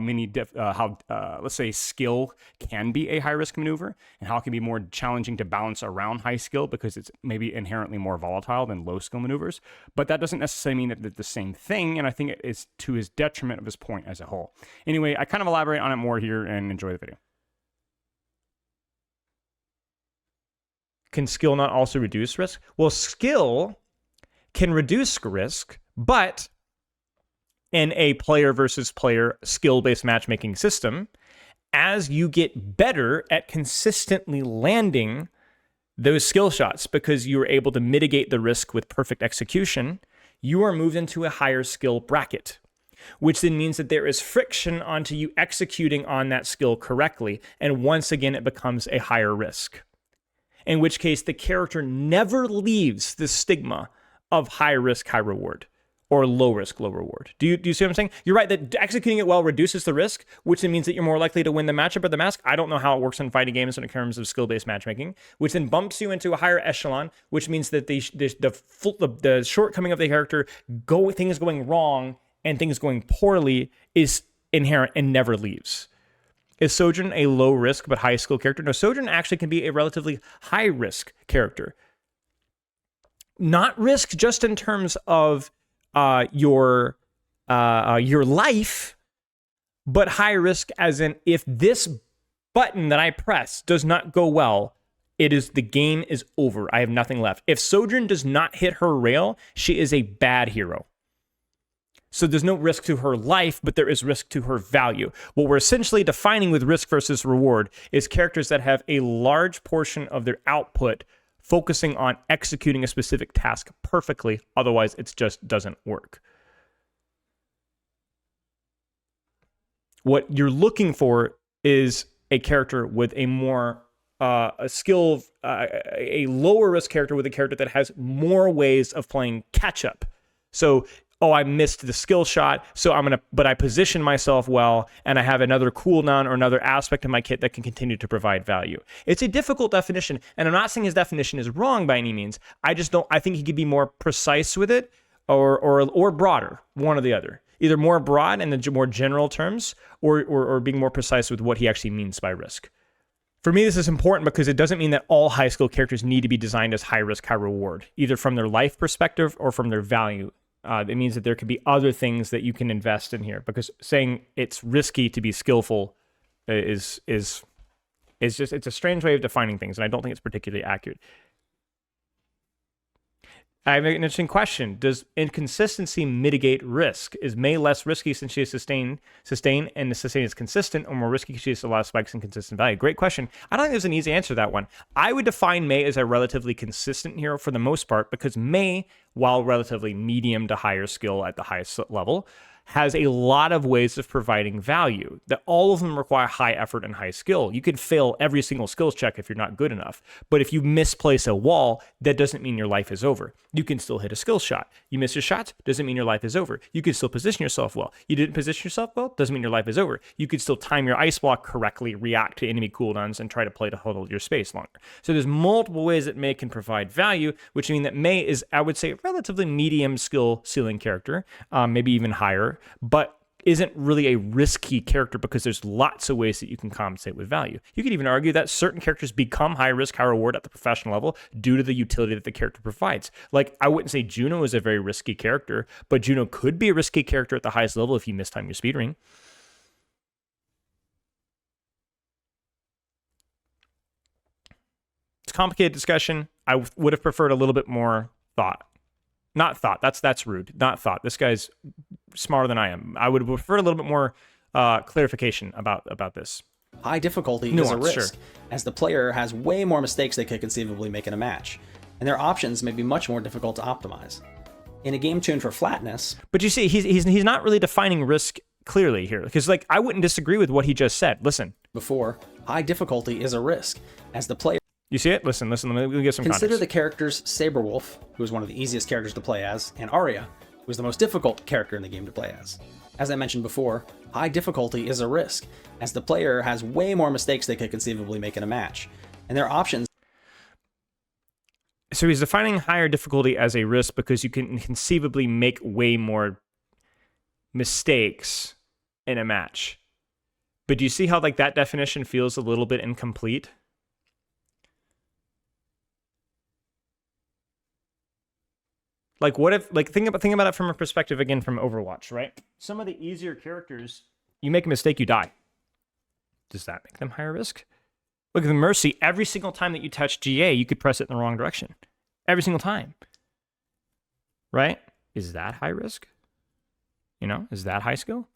let's say skill can be a high risk maneuver and how it can be more challenging to balance around high skill because it's maybe inherently more volatile than low skill maneuvers. But that doesn't necessarily mean that they're the same thing, and I think it is to his detriment of his point as a whole. Anyway, I kind of elaborate on it more here and enjoy the video. Can skill not also reduce risk? Well, skill can reduce risk, but in a player versus player skill-based matchmaking system, as you get better at consistently landing those skill shots because you are able to mitigate the risk with perfect execution, you are moved into a higher skill bracket, which then means that there is friction onto you executing on that skill correctly, and once again it becomes a higher risk. In which case the character never leaves the stigma of high risk, high reward, or low risk, low reward. Do you see what I'm saying? You're right that executing it well reduces the risk, which then means that you're more likely to win the matchup or the mask. I don't know how it works in fighting games in terms of skill-based matchmaking, which then bumps you into a higher echelon, which means that the shortcoming of the character, things going wrong and things going poorly, is inherent and never leaves. Is Sojourn a low risk but high skill character? No, Sojourn actually can be a relatively high risk character. Not risk just in terms of your life, but high risk as in if this button that I press does not go well, the game is over. I have nothing left. If Sojourn does not hit her rail, she is a bad hero. So there's no risk to her life, but there is risk to her value. What we're essentially defining with risk versus reward is characters that have a large portion of their output focusing on executing a specific task perfectly. Otherwise, it just doesn't work. What you're looking for is a character with a more a lower risk character with a character that has more ways of playing catch up. So, I missed the skill shot, but I position myself well, and I have another cooldown or another aspect of my kit that can continue to provide value. It's a difficult definition, and I'm not saying his definition is wrong by any means. I think he could be more precise with it, or broader, one or the other. Either more broad in the more general terms, or being more precise with what he actually means by risk. For me, this is important because it doesn't mean that all high skill characters need to be designed as high risk, high reward, either from their life perspective or from their value. It means that there could be other things that you can invest in here, because saying it's risky to be skillful is just, it's a strange way of defining things, and I don't think it's particularly accurate. I have an interesting question. Does inconsistency mitigate risk? Is Mei less risky since she is sustain, and the sustain is consistent, or more risky because she has a lot of spikes and consistent value? Great question. I don't think there's an easy answer to that one. I would define Mei as a relatively consistent hero for the most part, because Mei, while relatively medium to higher skill at the highest level, has a lot of ways of providing value, that all of them require high effort and high skill. You could fail every single skills check if you're not good enough. But if you misplace a wall, that doesn't mean your life is over. You can still hit a skill shot. You miss your shots, doesn't mean your life is over. You can still position yourself well. You didn't position yourself well, doesn't mean your life is over. You could still time your ice block correctly, react to enemy cooldowns, and try to play to hold your space longer. So there's multiple ways that Mei can provide value, which mean that Mei is, I would say, a relatively medium skill ceiling character, maybe even higher, but isn't really a risky character because there's lots of ways that you can compensate with value. You could even argue that certain characters become high risk, high reward at the professional level due to the utility that the character provides. Like, I wouldn't say Juno is a very risky character, but Juno could be a risky character at the highest level if you mistime your speed ring. It's a complicated discussion. I would have preferred a little bit more thought. Not thought. That's rude. Not thought. This guy's smarter than I am. I would have preferred a little bit more clarification about this. High difficulty is a risk, as the player has way more mistakes they could conceivably make in a match, and their options may be much more difficult to optimize. In a game tuned for flatness... But you see, he's not really defining risk clearly here, because like, I wouldn't disagree with what he just said. Listen. Before, high difficulty is a risk, as the player... You see it? Listen, let me get some Consider context. the characters Saberwolf, who is one of the easiest characters to play as, and Arya, who is the most difficult character in the game to play as. As I mentioned before, high difficulty is a risk, as the player has way more mistakes they could conceivably make in a match, and their options... So he's defining higher difficulty as a risk because you can conceivably make way more mistakes in a match. But do you see how like that definition feels a little bit incomplete? Like, what if, like, think about it from a perspective, again, from Overwatch, right? Some of the easier characters, you make a mistake, you die. Does that make them higher risk? Look at the Mercy. Every single time that you touch GA, you could press it in the wrong direction. Every single time. Right? Is that high risk? You know, is that high skill?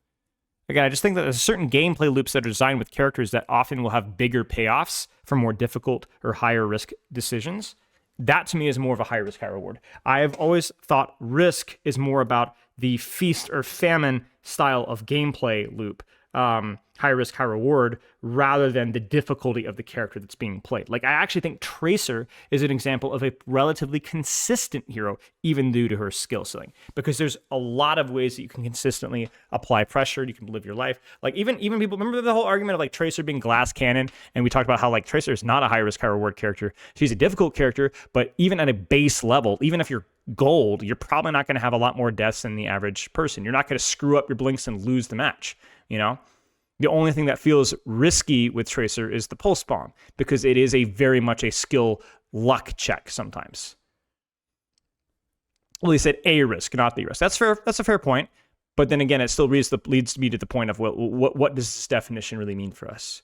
Again, I just think that there's certain gameplay loops that are designed with characters that often will have bigger payoffs for more difficult or higher risk decisions. That to me is more of a high risk, high reward. I have always thought risk is more about the feast or famine style of gameplay loop, high risk, high reward, rather than the difficulty of the character that's being played. Like, I actually think Tracer is an example of a relatively consistent hero, even due to her skill ceiling, because there's a lot of ways that you can consistently apply pressure. You can live your life. Like, even people remember the whole argument of like Tracer being glass cannon, and we talked about how like Tracer is not a high risk, high reward character. She's a difficult character, but even at a base level, even if you're gold, you're probably not going to have a lot more deaths than the average person. You're not going to screw up your blinks and lose the match, you know? The only thing that feels risky with Tracer is the pulse bomb, because it is a very much a skill luck check sometimes. Well, he said a risk, not the risk. That's fair. That's a fair point. But then again, it still leads me to the point of what does this definition really mean for us?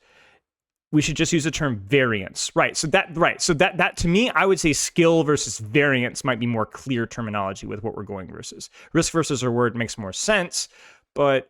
we should just use the term variance, right? So that to me, I would say skill versus variance might be more clear terminology with what we're going versus. Risk versus reward makes more sense, but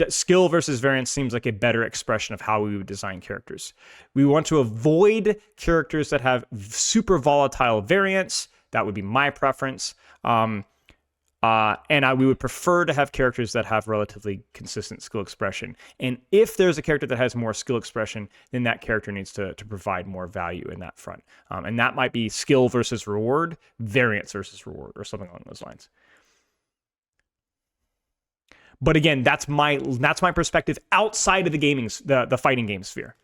skill versus variance seems like a better expression of how we would design characters. We want to avoid characters that have super volatile variance. That would be my preference. We would prefer to have characters that have relatively consistent skill expression. And if there's a character that has more skill expression, then that character needs to provide more value in that front. And that might be skill versus reward, variance versus reward, or something along those lines. But again, that's my perspective outside of the fighting game sphere.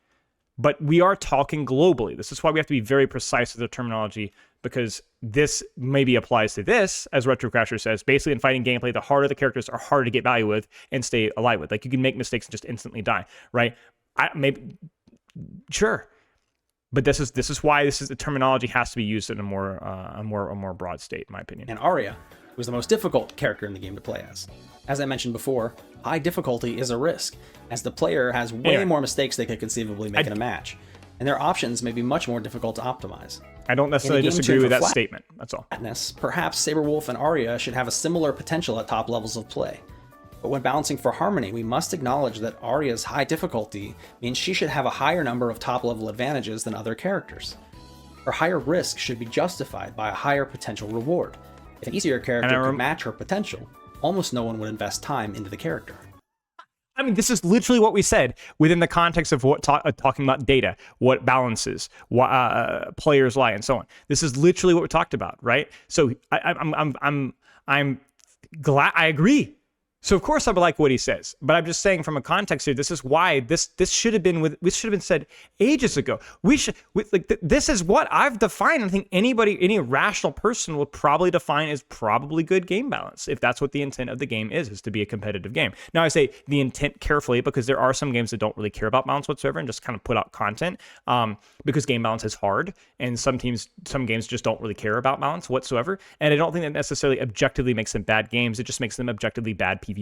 But we are talking globally. This is why we have to be very precise with the terminology, because this maybe applies to this, as Retro Crasher says. Basically, in fighting gameplay, the harder the characters are harder to get value with and stay alive with. Like, you can make mistakes and just instantly die, right? Sure. But this is why the terminology has to be used in a more broad state, in my opinion. And Arya was the most difficult character in the game to play as. As I mentioned before, high difficulty is a risk, as the player has way more mistakes they could conceivably make in a match, and their options may be much more difficult to optimize. I don't necessarily disagree with that statement, that's all. Perhaps Saberwolf and Arya should have a similar potential at top levels of play. But when balancing for harmony, we must acknowledge that Arya's high difficulty means she should have a higher number of top-level advantages than other characters. Her higher risk should be justified by a higher potential reward. If an easier character could match her potential, almost no one would invest time into the character. I mean, this is literally what we said within the context of what talking about data, what balances, what players lie, and so on. This is literally what we talked about, right? So I'm glad I agree. So of course I would like what he says, but I'm just saying from a context here, this is why this should have been said ages ago. This is what I've defined. I think any rational person will probably define as probably good game balance, if that's what the intent of the game is to be a competitive game. Now I say the intent carefully, because there are some games that don't really care about balance whatsoever and just kind of put out content, because game balance is hard, and some games just don't really care about balance whatsoever. And I don't think that necessarily objectively makes them bad games. It just makes them objectively bad PvP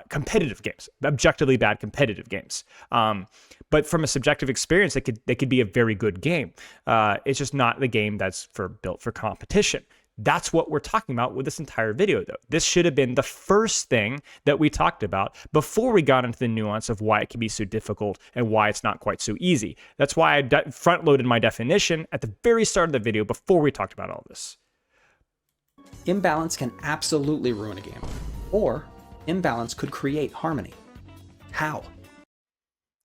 competitive games, objectively bad competitive games. But from a subjective experience, they could be a very good game. It's just not the game that's built for competition. That's what we're talking about with this entire video, though. This should have been the first thing that we talked about before we got into the nuance of why it can be so difficult and why it's not quite so easy. That's why I front-loaded my definition at the very start of the video before we talked about all this. Imbalance can absolutely ruin a game. Or, imbalance could create harmony. How?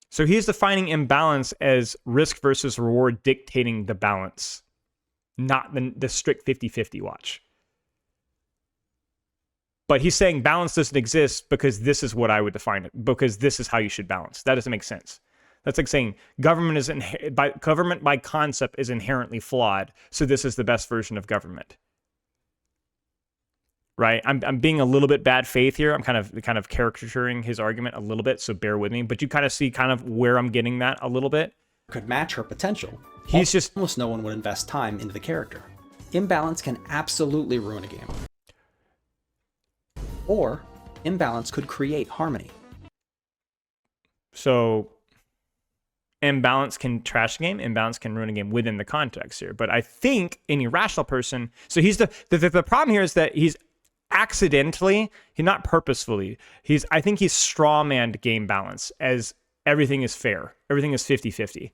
So he's defining imbalance as risk versus reward dictating the balance, not the strict 50-50 watch. But he's saying balance doesn't exist because this is what I would define it, because this is how you should balance. That doesn't make sense. That's like saying government by concept is inherently flawed, so this is the best version of government. Right, I'm being a little bit bad faith here. I'm kind of caricaturing his argument a little bit, so bear with me. But you kind of see where I'm getting that a little bit. Could match her potential. Almost no one would invest time into the character. Imbalance can absolutely ruin a game. Or, imbalance could create harmony. So, imbalance can trash a game, imbalance can ruin a game within the context here. But I think any rational person, so he's the problem here is that he's accidentally, not purposefully, I think he's strawmanned game balance as everything is fair, everything is 50-50.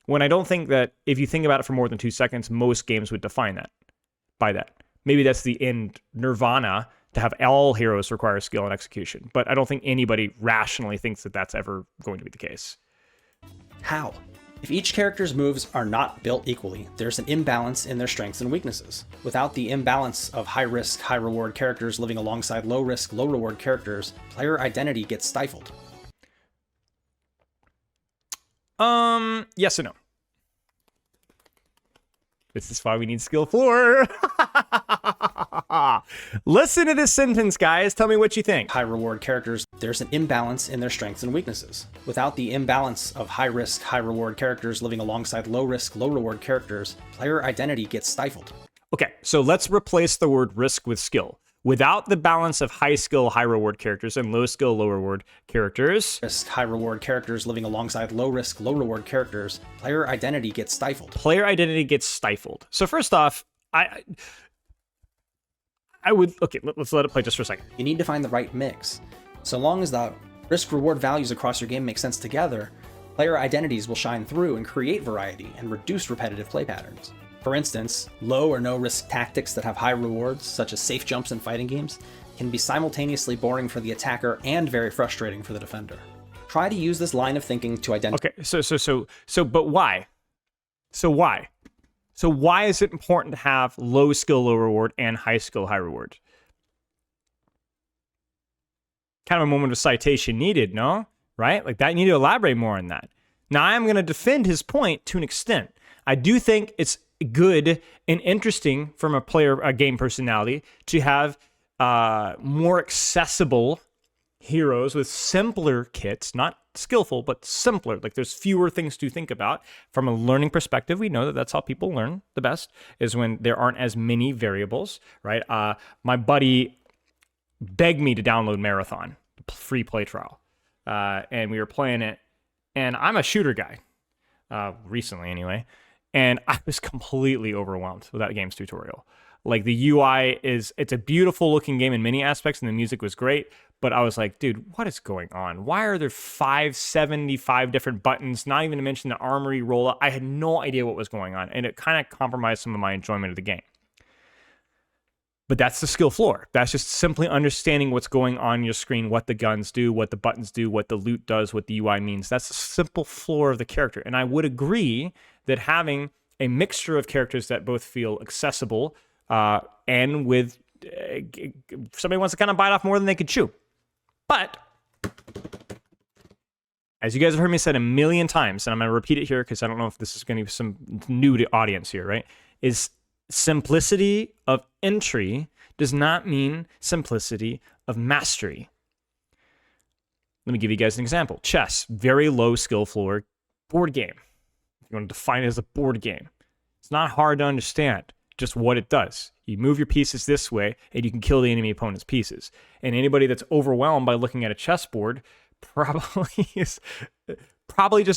When I don't think that, if you think about it for more than 2 seconds, most games would define that by that. Maybe that's the end nirvana, to have all heroes require skill and execution, but I don't think anybody rationally thinks that that's ever going to be the case. How? If each character's moves are not built equally, there's an imbalance in their strengths and weaknesses. Without the imbalance of high-risk, high-reward characters living alongside low-risk, low-reward characters, player identity gets stifled. Yes and no. This is why we need skill floor. Listen to this sentence, guys. Tell me what you think. High reward characters, there's an imbalance in their strengths and weaknesses. Without the imbalance of high risk, high reward characters living alongside low risk, low reward characters, player identity gets stifled. Okay, so let's replace the word risk with skill. without the balance of high skill, high reward characters and low skill, low reward characters. Risk, high reward characters living alongside low risk, low reward characters, player identity gets stifled. Player identity gets stifled. So first off, I would, okay, let's let it play just for a second. You need to find the right mix. So long as the risk-reward values across your game make sense together, player identities will shine through and create variety and reduce repetitive play patterns. For instance, low or no risk tactics that have high rewards, such as safe jumps in fighting games, can be simultaneously boring for the attacker and very frustrating for the defender. Try to use this line of thinking to identify. Okay, but why? So why is it important to have low skill, low reward and high skill, high reward? Kind of a moment of citation needed, no? Right? Like that, you need to elaborate more on that. Now, I'm going to defend his point to an extent. I do think it's good and interesting from a game personality to have more accessible heroes with simpler kits, not skillful, but simpler. Like there's fewer things to think about. From a learning perspective, we know that that's how people learn the best, is when there aren't as many variables, right? My buddy begged me to download Marathon, free play trial. And we were playing it, and I'm a shooter guy, recently anyway, and I was completely overwhelmed with that game's tutorial. Like the UI it's a beautiful looking game in many aspects, and the music was great, but I was like, dude, what is going on? Why are there 575 different buttons, not even to mention the armory rollout? I had no idea what was going on, and it kind of compromised some of my enjoyment of the game. But that's the skill floor. That's just simply understanding what's going on your screen, what the guns do, what the buttons do, what the loot does, what the UI means. That's the simple floor of the character. And I would agree that having a mixture of characters that both feel accessible and with somebody wants to kind of bite off more than they could chew. But as you guys have heard me say a million times, and I'm going to repeat it here because I don't know if this is going to be some new to audience here, right? Is simplicity of entry does not mean simplicity of mastery. Let me give you guys an example. Chess, very low skill floor board game. If you want to define it as a board game, it's not hard to understand just what it does. You move your pieces this way, and you can kill the enemy opponent's pieces. And anybody that's overwhelmed by looking at a chessboard probably just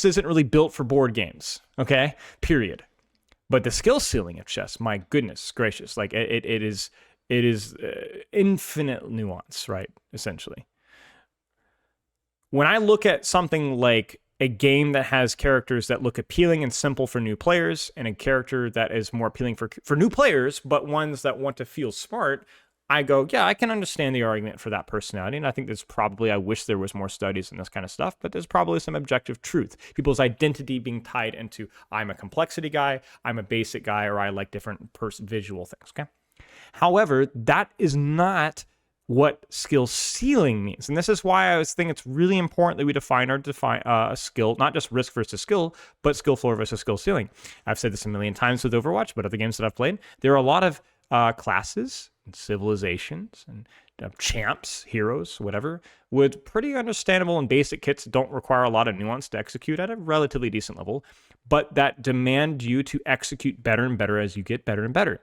isn't really built for board games. Okay, period. But the skill ceiling of chess, my goodness gracious, like it is infinite nuance, right? Essentially. When I look at something like a game that has characters that look appealing and simple for new players, and a character that is more appealing for new players, but ones that want to feel smart, I go, yeah, I can understand the argument for that personality. And I think I wish there was more studies in this kind of stuff, but there's probably some objective truth. People's identity being tied into, I'm a complexity guy, I'm a basic guy, or I like different visual things, okay? However, that is not what skill ceiling means. And this is why I think it's really important that we define a skill, not just risk versus skill, but skill floor versus skill ceiling. I've said this a million times with Overwatch, but other games that I've played, there are a lot of classes and civilizations and champs, heroes, whatever, with pretty understandable and basic kits that don't require a lot of nuance to execute at a relatively decent level, but that demand you to execute better and better as you get better and better.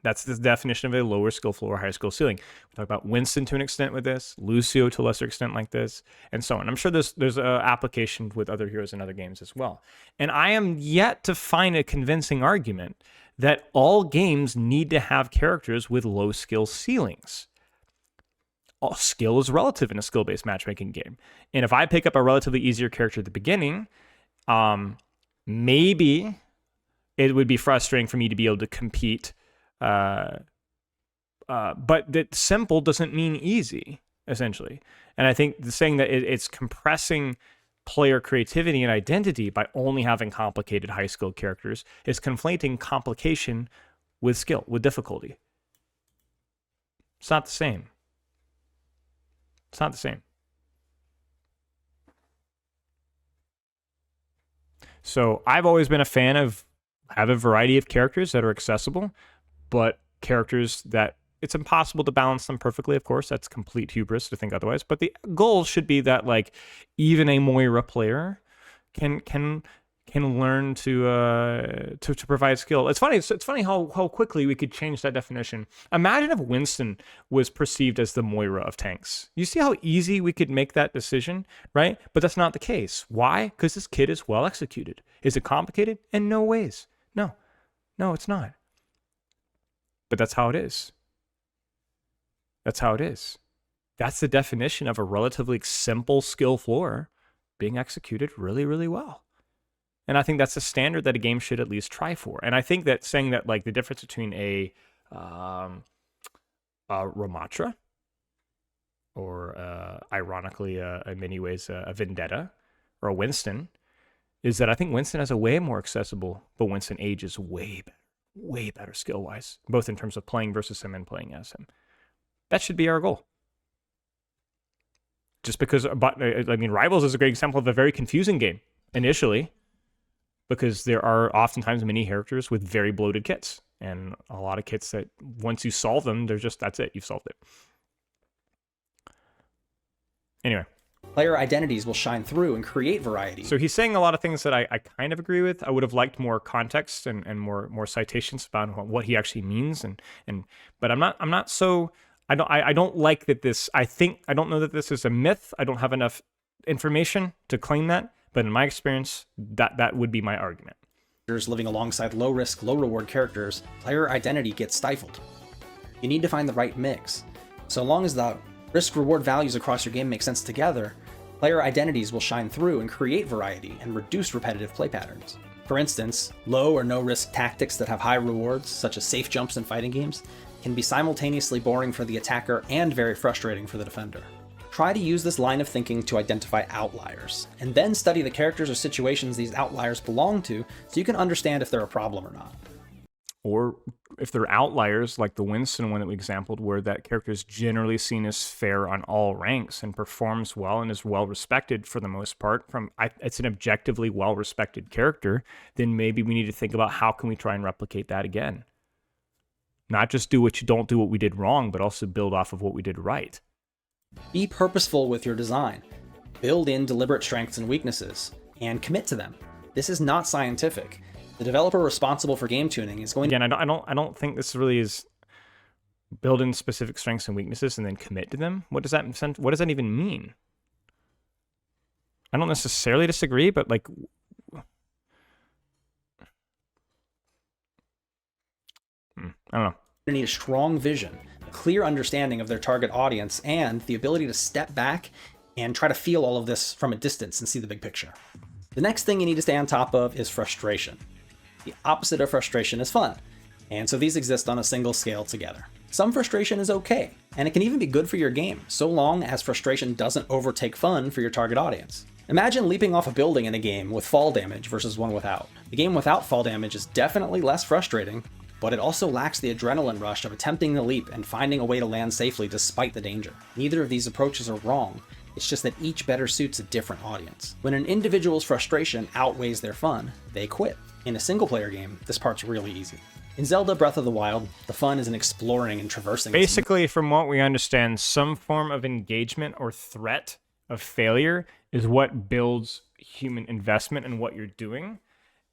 That's the definition of a lower skill floor, higher skill ceiling. We talk about Winston to an extent with this, Lucio to a lesser extent like this, and so on. I'm sure there's an application with other heroes in other games as well. And I am yet to find a convincing argument that all games need to have characters with low skill ceilings. All skill is relative in a skill-based matchmaking game. And if I pick up a relatively easier character at the beginning, maybe it would be frustrating for me to be able to compete. But that simple doesn't mean easy, essentially. And I think the saying that it's compressing player creativity and identity by only having complicated high-skilled characters is conflating complication with skill, with difficulty. It's not the same. It's not the same. So I've always been a fan of have a variety of characters that are accessible, but characters that it's impossible to balance them perfectly, of course. That's complete hubris to think otherwise. But the goal should be that, like, even a Moira player can can learn to provide skill. It's funny. It's funny how quickly we could change that definition. Imagine if Winston was perceived as the Moira of tanks. You see how easy we could make that decision, right? But that's not the case. Why? Because this kid is well executed. Is it complicated? In no ways. No, it's not. But that's how it is. That's how it is. That's the definition of a relatively simple skill floor being executed really, really well. And I think that's a standard that a game should at least try for. And I think that saying that like the difference between a Ramatra or ironically in many ways a Vendetta or a Winston is that I think Winston has a way more accessible, but Winston ages way better skill-wise, both in terms of playing versus him and playing as him. That should be our goal. Just because, I mean, Rivals is a great example of a very confusing game initially, because there are oftentimes many characters with very bloated kits, and a lot of kits that once you solve them, they're just, that's it, you've solved it. Anyway. Player identities will shine through and create variety. So he's saying a lot of things that I kind of agree with. I would have liked more context and more citations about what he actually means, but I'm not so. I don't like that this. I don't know that this is a myth. I don't have enough information to claim that. But in my experience, that would be my argument. Living alongside low-risk, low-reward characters, player identity gets stifled. You need to find the right mix. So long as the risk-reward values across your game make sense together, player identities will shine through and create variety and reduce repetitive play patterns. For instance, low or no-risk tactics that have high rewards, such as safe jumps in fighting games, can be simultaneously boring for the attacker and very frustrating for the defender. Try to use this line of thinking to identify outliers, and then study the characters or situations these outliers belong to so you can understand if they're a problem or not. Or if they're outliers, like the Winston one that we exampled, where that character is generally seen as fair on all ranks and performs well and is well respected for the most part, it's an objectively well respected character, then maybe we need to think about how can we try and replicate that again. Not just don't do what we did wrong, but also build off of what we did right. Be purposeful with your design. Build in deliberate strengths and weaknesses, and commit to them. This is not scientific. The developer responsible for game tuning is going to... Again, I don't think this really is build in specific strengths and weaknesses and then commit to them. What does that even mean? I don't necessarily disagree, but like... I don't know. They need a strong vision, a clear understanding of their target audience, and the ability to step back and try to feel all of this from a distance and see the big picture. The next thing you need to stay on top of is frustration. The opposite of frustration is fun, and so these exist on a single scale together. Some frustration is okay, and it can even be good for your game, so long as frustration doesn't overtake fun for your target audience. Imagine leaping off a building in a game with fall damage versus one without. The game without fall damage is definitely less frustrating, but it also lacks the adrenaline rush of attempting the leap and finding a way to land safely despite the danger. Neither of these approaches are wrong, it's just that each better suits a different audience. When an individual's frustration outweighs their fun, they quit. In a single-player game, this part's really easy. In Zelda Breath of the Wild, the fun is in exploring and traversing. Basically, from what we understand, some form of engagement or threat of failure is what builds human investment in what you're doing,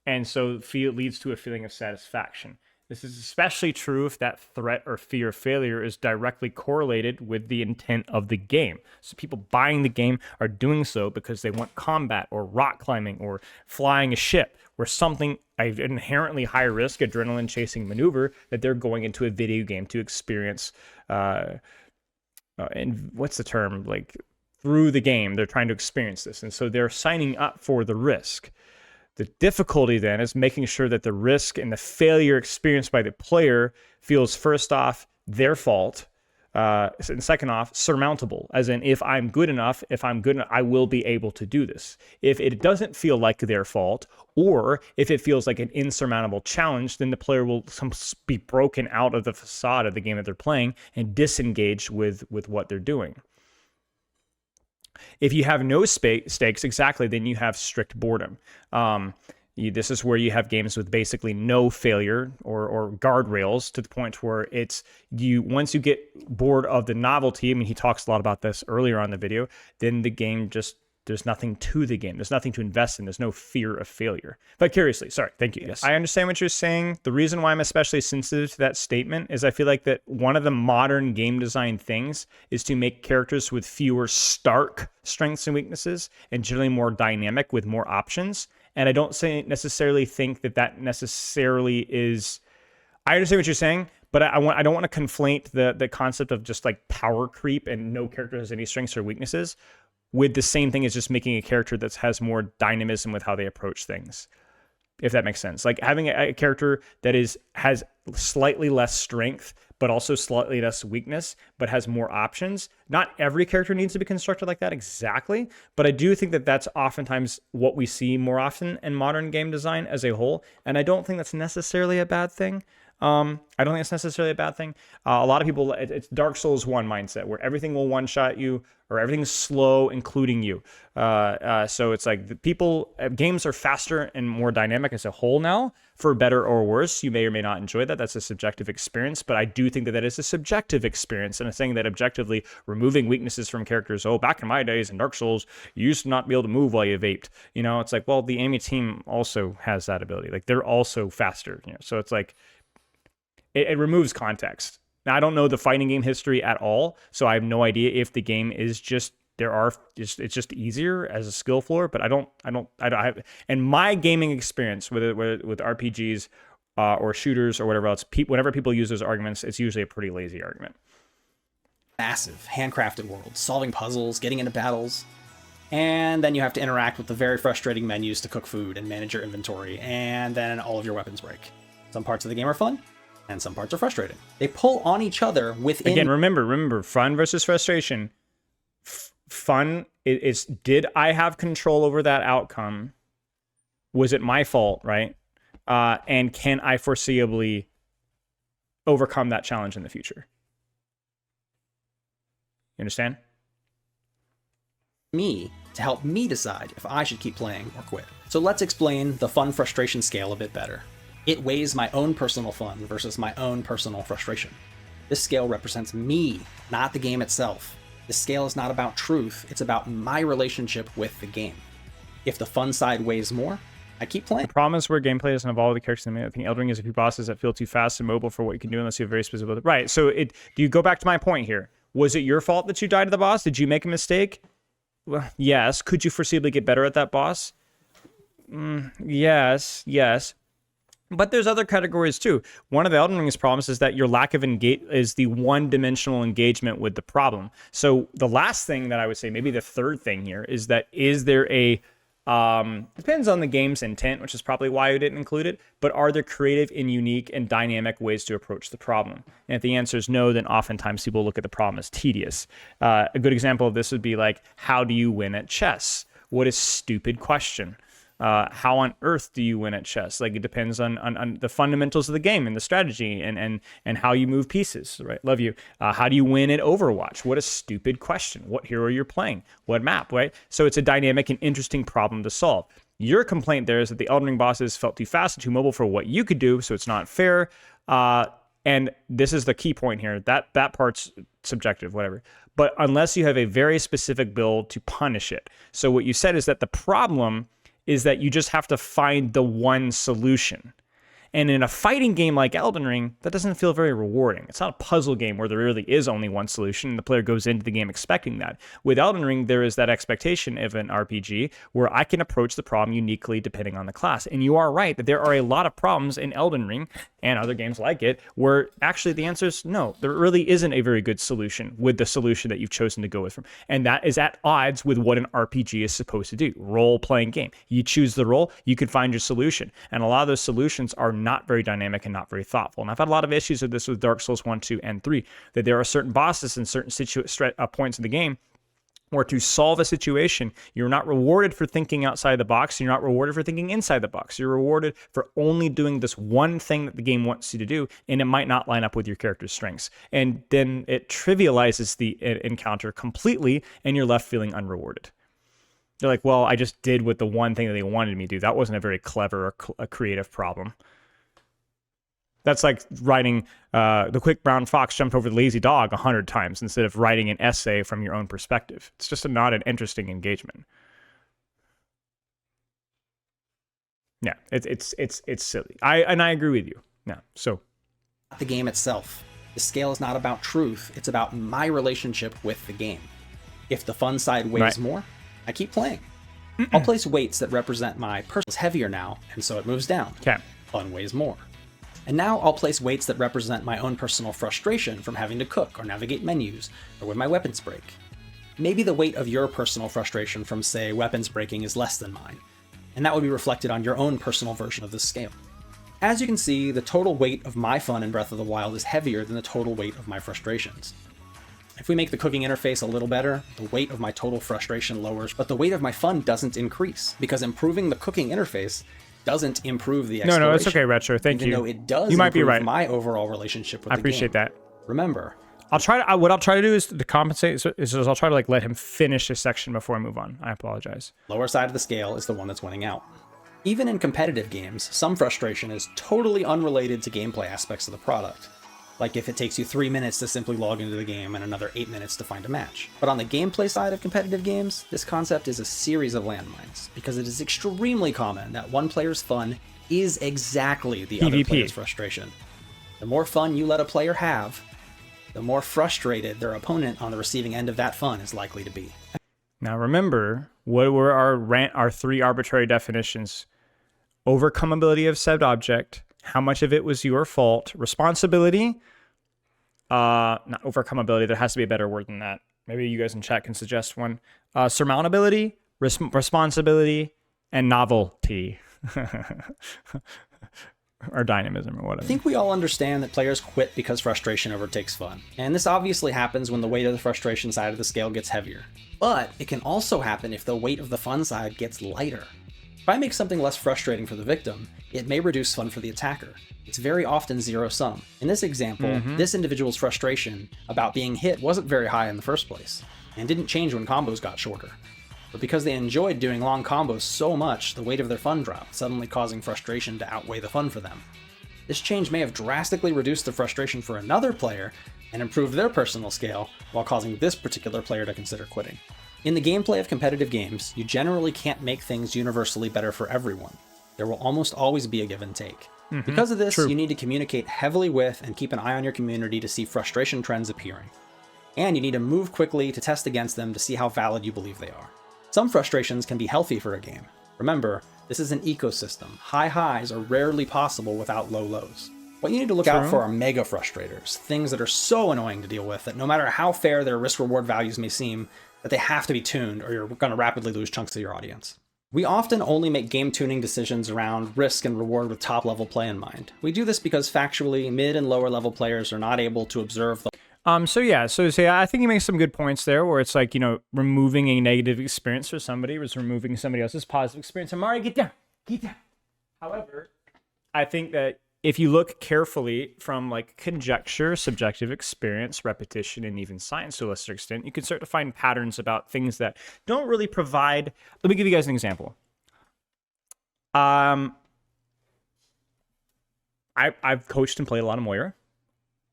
and so leads to a feeling of satisfaction. This is especially true if that threat or fear of failure is directly correlated with the intent of the game. So people buying the game are doing so because they want combat or rock climbing or flying a ship or something, an inherently high risk adrenaline chasing maneuver that they're going into a video game to experience. And what's the term? Like through the game, they're trying to experience this. And so they're signing up for the risk. The difficulty then is making sure that the risk and the failure experienced by the player feels, first off, their fault, and second off, surmountable, as in if I'm good enough, I will be able to do this. If it doesn't feel like their fault, or if it feels like an insurmountable challenge, then the player will be broken out of the facade of the game that they're playing and disengaged with what they're doing. If you have no stakes, exactly, then you have strict boredom. This is where you have games with basically no failure or guardrails, to the point where once you get bored of the novelty, I mean, he talks a lot about this earlier on in the video, then the game just there's nothing to the game. There's nothing to invest in. There's no fear of failure. Vicariously, sorry, thank you. Yes, I understand what you're saying. The reason why I'm especially sensitive to that statement is I feel like that one of the modern game design things is to make characters with fewer stark strengths and weaknesses and generally more dynamic with more options. And I don't necessarily think that necessarily is... I understand what you're saying, but I don't want to conflate the concept of just like power creep and no character has any strengths or weaknesses with the same thing as just making a character that has more dynamism with how they approach things, if that makes sense. Like having a character that has slightly less strength, but also slightly less weakness, but has more options. Not every character needs to be constructed like that exactly, but I do think that that's oftentimes what we see more often in modern game design as a whole, and I don't think that's necessarily a bad thing. I don't think it's necessarily a bad thing. A lot of people, it's Dark Souls 1 mindset where everything will one-shot you or everything's slow, including you. So it's like games are faster and more dynamic as a whole now, for better or worse. You may or may not enjoy that. That's a subjective experience, but I do think that is a subjective experience. And I'm saying that objectively, removing weaknesses from characters, back in my days in Dark Souls, you used to not be able to move while you vaped. It's like, well, the enemy team also has that ability. Like they're also faster. So it's like, it removes context. Now, I don't know the fighting game history at all, so I have no idea if the game is just it's just easier as a skill floor. But I don't have, and my gaming experience with RPGs or shooters or whatever else, whenever people use those arguments, it's usually a pretty lazy argument. Massive handcrafted world, solving puzzles, getting into battles, and then you have to interact with the very frustrating menus to cook food and manage your inventory, and then all of your weapons break. Some parts of the game are fun, and some parts are frustrating. They pull on each other within... Again, remember, fun versus frustration. Fun is, did I have control over that outcome? Was it my fault, right? And can I foreseeably overcome that challenge in the future? You understand? Me to help me decide if I should keep playing or quit. So let's explain the fun frustration scale a bit better. It weighs my own personal fun versus my own personal frustration. This scale represents me, not the game itself. This scale is not about truth, it's about my relationship with the game. If the fun side weighs more, I keep playing. The problem is where gameplay doesn't evolve the characters. I think Elden Ring has a few bosses that feel too fast and mobile for what you can do unless you have very specific... Right, so do you go back to my point here? Was it your fault that you died to the boss? Did you make a mistake? Well, yes. Could you foreseeably get better at that boss? Yes. But there's other categories too. One of the Elden Ring's problems is that your lack of is the one-dimensional engagement with the problem. So the last thing that I would say, maybe the third thing here, is that is there a depends on the game's intent, which is probably why you didn't include it, but are there creative and unique and dynamic ways to approach the problem? And if the answer is no, then oftentimes people look at the problem as tedious. A good example of this would be like, how do you win at chess? What a stupid question. How on earth do you win at chess? Like, it depends on the fundamentals of the game and the strategy and how you move pieces, right? Love you. How do you win at Overwatch? What a stupid question. What hero you're playing? What map, right? So it's a dynamic and interesting problem to solve. Your complaint there is that the Elden Ring bosses felt too fast and too mobile for what you could do, so it's not fair. And this is the key point here. That part's subjective, whatever. But unless you have a very specific build to punish it. So what you said is that the problem is that you just have to find the one solution. And in a fighting game like Elden Ring, that doesn't feel very rewarding. It's not a puzzle game where there really is only one solution and the player goes into the game expecting that. With Elden Ring, there is that expectation of an RPG where I can approach the problem uniquely depending on the class. And you are right that there are a lot of problems in Elden Ring and other games like it where actually the answer is no. There really isn't a very good solution with the solution that you've chosen to go with. And that is at odds with what an RPG is supposed to do. Role-playing game. You choose the role, you can find your solution. And a lot of those solutions are not very dynamic and not very thoughtful. And I've had a lot of issues with this with Dark Souls 1, 2, and 3, that there are certain bosses and certain points in the game where to solve a situation, you're not rewarded for thinking outside the box, you're not rewarded for thinking inside the box. You're rewarded for only doing this one thing that the game wants you to do, and it might not line up with your character's strengths. And then it trivializes the encounter completely, and you're left feeling unrewarded. They're like, well, I just did with the one thing that they wanted me to do. That wasn't a very clever or a creative problem. That's like writing the quick brown fox jumped over the lazy dog 100 times instead of writing an essay from your own perspective. It's just not an interesting engagement. Yeah, it's silly. I agree with you. Yeah. So The game itself. The scale is not about truth, it's about my relationship with the game. If the fun side weighs more, I keep playing. I'll place weights that represent my personal is heavier now, and so it moves down. okay. Fun weighs more. And now I'll place weights that represent my own personal frustration from having to cook or navigate menus, or when my weapons break. Maybe the weight of your personal frustration from, say, weapons breaking is less than mine, and that would be reflected on your own personal version of this scale. As you can see, the total weight of my fun in Breath of the Wild is heavier than the total weight of my frustrations. If we make the cooking interface a little better, the weight of my total frustration lowers, but the weight of my fun doesn't increase, because improving the cooking interface doesn't improve the exploration. No, it's okay, Retro. Thank you. Even though it does you might be improve right. my overall relationship with I the appreciate game. that. Remember, What I'll try to do is to compensate. Is I'll try to like let him finish his section before I move on. I apologize. lower side of the scale is the one that's winning out. Even in competitive games, some frustration is totally unrelated to gameplay aspects of the product. Like if it takes you 3 minutes to simply log into the game and another 8 minutes to find a match. But on the gameplay side of competitive games, this concept is a series of landmines, because it is extremely common that one player's fun is exactly the other PvP. player's frustration. The more fun you let a player have, the more frustrated their opponent on the receiving end of that fun is likely to be. Now remember, what were our three arbitrary definitions? Overcomability of said object, how much of it was your fault, responsibility, not overcomability, there has to be a better word than that. Maybe you guys in chat can suggest one. Surmountability, responsibility, and novelty. Or dynamism or whatever. I think we all understand that players quit because frustration overtakes fun. And this obviously happens when the weight of the frustration side of the scale gets heavier. But it can also happen if the weight of the fun side gets lighter. If I make something less frustrating for the victim, it may reduce fun for the attacker. It's very often zero-sum. In this example, this individual's frustration about being hit wasn't very high in the first place, and didn't change when combos got shorter. But because they enjoyed doing long combos so much, the weight of their fun dropped, suddenly causing frustration to outweigh the fun for them. This change may have drastically reduced the frustration for another player and improved their personal scale, while causing this particular player to consider quitting. In the gameplay of competitive games, you generally can't make things universally better for everyone. There will almost always be a give and take. Because of this, True. you need to communicate heavily with and keep an eye on your community to see frustration trends appearing. And you need to move quickly to test against them to see how valid you believe they are. Some frustrations can be healthy for a game. Remember, this is an ecosystem. High highs are rarely possible without low lows. What you need to look out for are mega frustrators, things that are so annoying to deal with that no matter how fair their risk-reward values may seem, that they have to be tuned or you're going to rapidly lose chunks of your audience. We often only make game tuning decisions around risk and reward with top-level play in mind. We do this because factually, mid and lower-level players are not able to observe the So I think he makes some good points there, where it's like, removing a negative experience for somebody was removing somebody else's positive experience. And Mario, get down. However, I think that if you look carefully from like conjecture, subjective experience, repetition, and even science to a lesser extent, you can start to find patterns about things that don't really provide. Let me give you guys an example. I've coached and played a lot of Moira.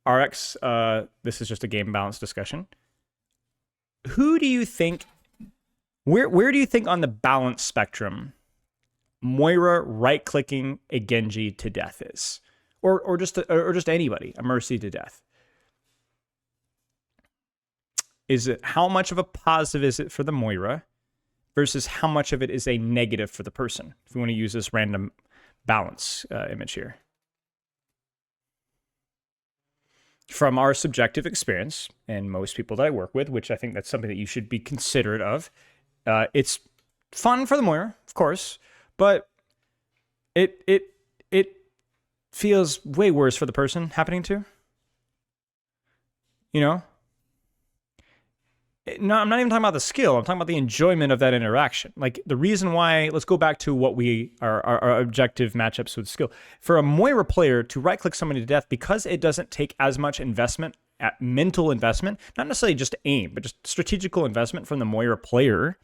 RX, this is just a game balance discussion. Who do you think, where do you think on the balance spectrum Moira right-clicking a Genji to death is? Or just anybody, a Mercy to death? Is it, how much of a positive is it for the Moira versus how much of it is a negative for the person? If we want to use this random balance image here. From our subjective experience, and most people that I work with, which I think that's something that you should be considerate of, it's fun for the Moira, of course, but it feels way worse for the person happening to. No, I'm not even talking about the skill. I'm talking about the enjoyment of that interaction. Like the reason why, let's go back to what our objective matchups with skill. For a Moira player to right-click somebody to death, because it doesn't take as much investment, mental investment, not necessarily just aim, but just strategical investment from the Moira player,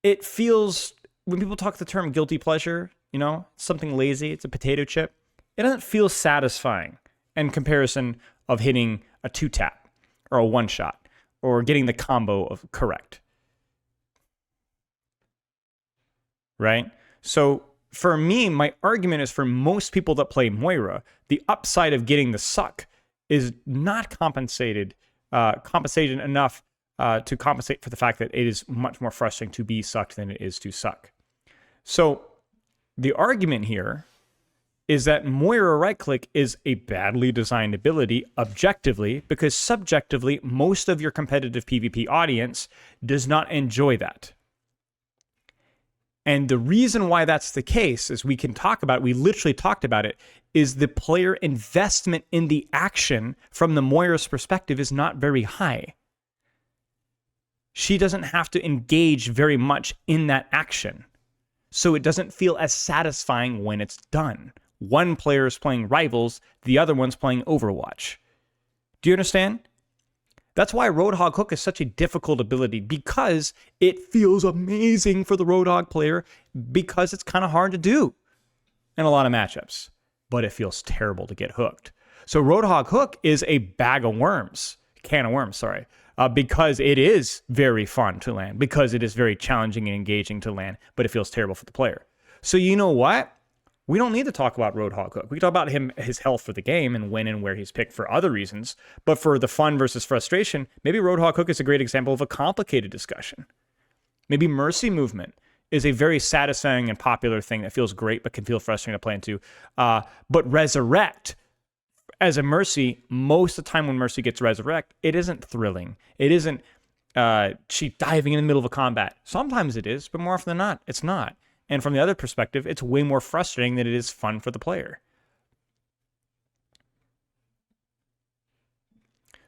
it feels, when people talk the term guilty pleasure, something lazy, it's a potato chip, it doesn't feel satisfying in comparison of hitting a 2-tap or a 1-shot. Or getting the combo of correct. Right? So for me, my argument is for most people that play Moira, the upside of getting the suck is not compensated enough to compensate for the fact that it is much more frustrating to be sucked than it is to suck. So the argument here is that Moira right-click is a badly designed ability objectively, because subjectively, most of your competitive PvP audience does not enjoy that. And the reason why that's the case, as we can talk about, we literally talked about it, is the player investment in the action from the Moira's perspective is not very high. She doesn't have to engage very much in that action. So it doesn't feel as satisfying when it's done. One player is playing Rivals, the other one's playing Overwatch. Do you understand? That's why Roadhog Hook is such a difficult ability, because it feels amazing for the Roadhog player, because it's kind of hard to do in a lot of matchups, but it feels terrible to get hooked. So Roadhog Hook is a bag of worms, can of worms, sorry, because it is very fun to land, because it is very challenging and engaging to land, but it feels terrible for the player. So you know what? We don't need to talk about Roadhog Hook. We can talk about his health for the game and when and where he's picked for other reasons. But for the fun versus frustration, maybe Roadhog Hook is a great example of a complicated discussion. Maybe Mercy Movement is a very satisfying and popular thing that feels great but can feel frustrating to play into. But Resurrect, as a Mercy, most of the time when Mercy gets Resurrect, it isn't thrilling. It isn't she diving in the middle of a combat. Sometimes it is, but more often than not, it's not. And from the other perspective, it's way more frustrating than it is fun for the player.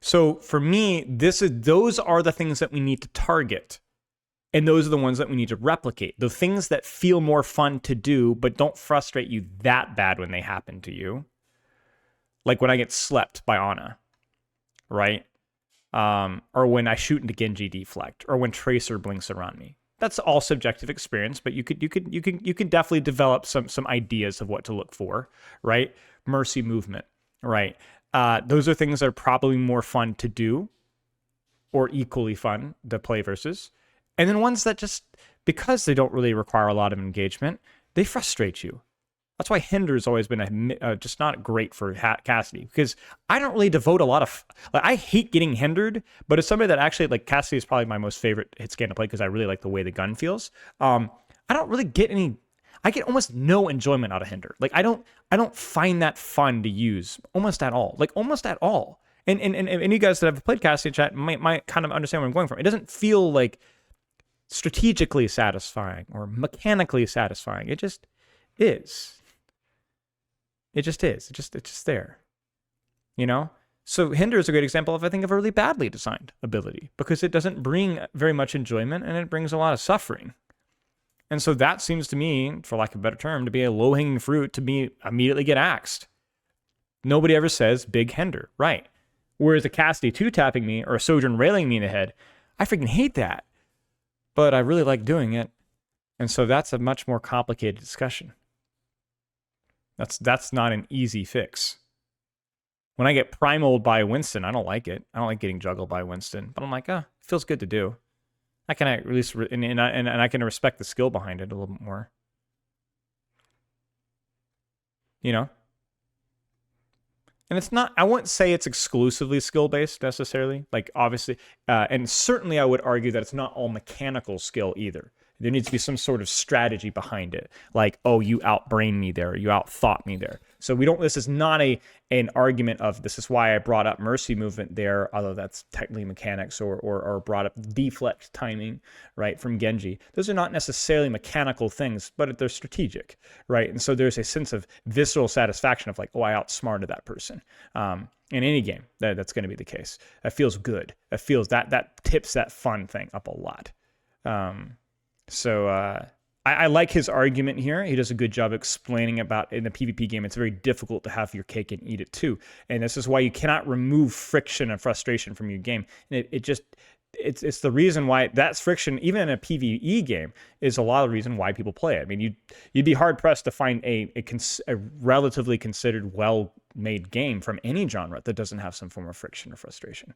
So for me, those are the things that we need to target. And those are the ones that we need to replicate. The things that feel more fun to do, but don't frustrate you that bad when they happen to you. Like when I get slept by Ana, right? Or when I shoot into Genji deflect, or when Tracer blinks around me. That's all subjective experience, but you can definitely develop some ideas of what to look for, right? Mercy Movement, right? Those are things that are probably more fun to do, or equally fun to play versus. And then ones that just, because they don't really require a lot of engagement, they frustrate you. That's why Hinder's always been just not great for Cassidy, because I don't really devote a lot of, like, I hate getting hindered, but it's somebody that actually, like, Cassidy is probably my most favorite hit scan to play because I really like the way the gun feels. I don't really get I get almost no enjoyment out of Hinder. Like, I don't find that fun to use almost at all. Like, almost at all. And you guys that have played Cassidy chat might kind of understand where I'm going from. It doesn't feel like strategically satisfying or mechanically satisfying. It just is. It just is. It's just there. You know? So Hinder is a great example of, I think, of a really badly designed ability, because it doesn't bring very much enjoyment and it brings a lot of suffering. And so that seems to me, for lack of a better term, to be a low-hanging fruit to be immediately get axed. Nobody ever says big Hinder, right? Whereas a Cassidy 2-tapping me or a Sojourn railing me in the head, I freaking hate that. But I really like doing it. And so that's a much more complicated discussion. That's not an easy fix. When I get primaled by Winston, I don't like it. I don't like getting juggled by Winston. But I'm like, it feels good to do. I can at least, and I can respect the skill behind it a little bit more. You know? And it's not, I wouldn't say it's exclusively skill-based necessarily. Like, obviously, and certainly I would argue that it's not all mechanical skill either. There needs to be some sort of strategy behind it. Like, oh, you outbrained me there, or you outthought me there. So this is not an argument of, this is why I brought up Mercy Movement there, although that's technically mechanics, or brought up deflect timing, right, from Genji. Those are not necessarily mechanical things, but they're strategic, right? And so there's a sense of visceral satisfaction of like, oh, I outsmarted that person. In any game, that's going to be the case. That feels good. That feels, that tips that fun thing up a lot. So I like his argument here. He does a good job explaining about, in the PvP game, it's very difficult to have your cake and eat it too. And this is why you cannot remove friction and frustration from your game. And it's the reason why that's friction, even in a PvE game, is a lot of the reason why people play it. I mean, you'd be hard pressed to find a relatively considered well-made game from any genre that doesn't have some form of friction or frustration.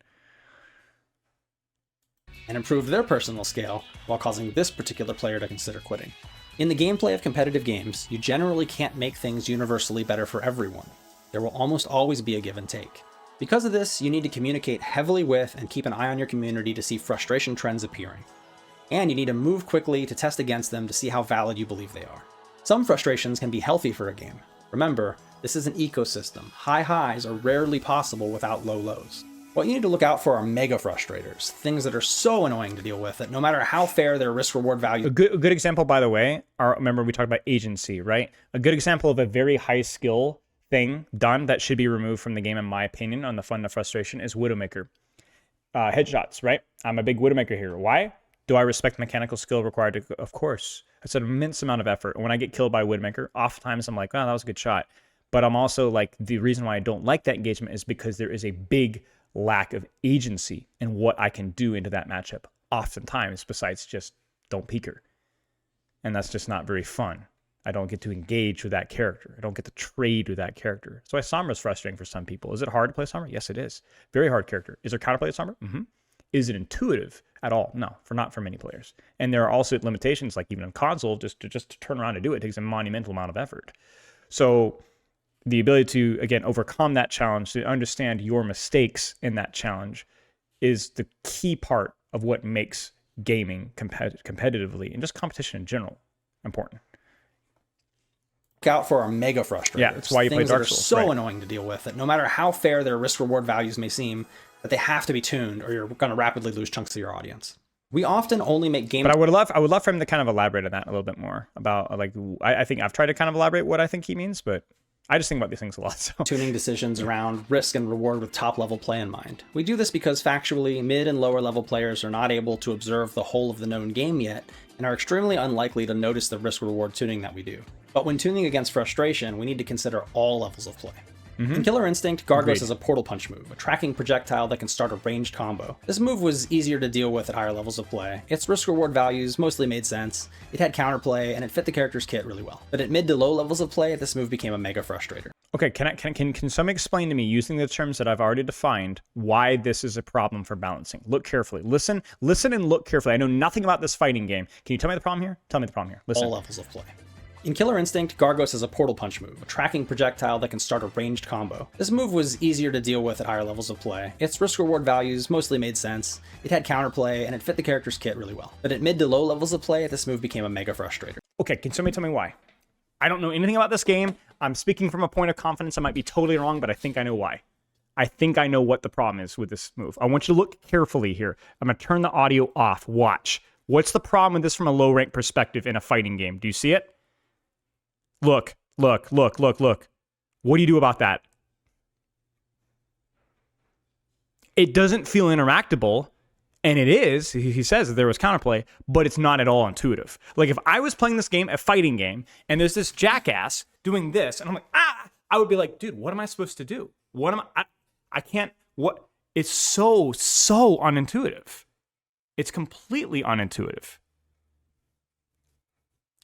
And improve their personal scale while causing this particular player to consider quitting. In the gameplay of competitive games, you generally can't make things universally better for everyone. There will almost always be a give and take. Because of this, you need to communicate heavily with and keep an eye on your community to see frustration trends appearing. And you need to move quickly to test against them to see how valid you believe they are. Some frustrations can be healthy for a game. Remember, this is an ecosystem. High highs are rarely possible without low lows. What you need to look out for are mega frustrators, things that are so annoying to deal with that no matter how fair their risk-reward value... A good example, by the way, remember we talked about agency, right? A good example of a very high skill thing done that should be removed from the game, in my opinion, on the fun of frustration is Widowmaker. Headshots, right? I'm a big Widowmaker here. Why? Do I respect mechanical skill required to... Of course. It's an immense amount of effort. When I get killed by Widowmaker, oftentimes I'm like, oh, that was a good shot. But I'm also like, the reason why I don't like that engagement is because there is a big lack of agency in what I can do into that matchup. Oftentimes, besides just don't peek her. And that's just not very fun. I don't get to engage with that character. I don't get to trade with that character. So Sombra is frustrating for some people. Is it hard to play Sombra? Yes, it is. Very hard character. Is there counterplay with Sombra? Mm-hmm. Is it intuitive at all? No, not for many players. And there are also limitations, like even on console, just to turn around and do it takes a monumental amount of effort. So the ability to, again, overcome that challenge, to understand your mistakes in that challenge is the key part of what makes gaming competitively and just competition in general important. Look out for our mega frustrators. Yeah, that's why you play Dark Souls. Things that are so annoying to deal with that no matter how fair their risk-reward values may seem, that they have to be tuned or you're going to rapidly lose chunks of your audience. We often only make games... But I would love for him to kind of elaborate on that a little bit more about, like, I think I've tried to kind of elaborate what I think he means, but I just think about these things a lot. So tuning decisions around risk and reward with top-level play in mind. We do this because factually, mid and lower-level players are not able to observe the whole of the known game yet and are extremely unlikely to notice the risk-reward tuning that we do. But when tuning against frustration, we need to consider all levels of play. In Killer Instinct, Gargos is a portal punch move, a tracking projectile that can start a ranged combo. This move was easier to deal with at higher levels of play. Its risk-reward values mostly made sense, it had counterplay, and it fit the character's kit really well. But at mid to low levels of play, this move became a mega frustrator. Okay, can somebody explain to me, using the terms that I've already defined, why this is a problem for balancing? Look carefully. Listen and look carefully. I know nothing about this fighting game. Can you tell me the problem here? Tell me the problem here. Listen. All levels of play. In Killer Instinct, Gargos is a portal punch move, a tracking projectile that can start a ranged combo. This move was easier to deal with at higher levels of play. Its risk-reward values mostly made sense, it had counterplay, and it fit the character's kit really well. But at mid to low levels of play, this move became a mega frustrator. Okay, can somebody tell me why? I don't know anything about this game. I'm speaking from a point of confidence. I might be totally wrong, but I think I know why. I think I know what the problem is with this move. I want you to look carefully here. I'm going to turn the audio off. Watch. What's the problem with this from a low-rank perspective in a fighting game? Do you see it? Look. What do you do about that? It doesn't feel interactable, and it is. He says that there was counterplay, but it's not at all intuitive. Like, if I was playing this game, a fighting game, and there's this jackass doing this, and I'm like, I would be like, dude, what am I supposed to do? What am I can't, what? It's so unintuitive. It's completely unintuitive.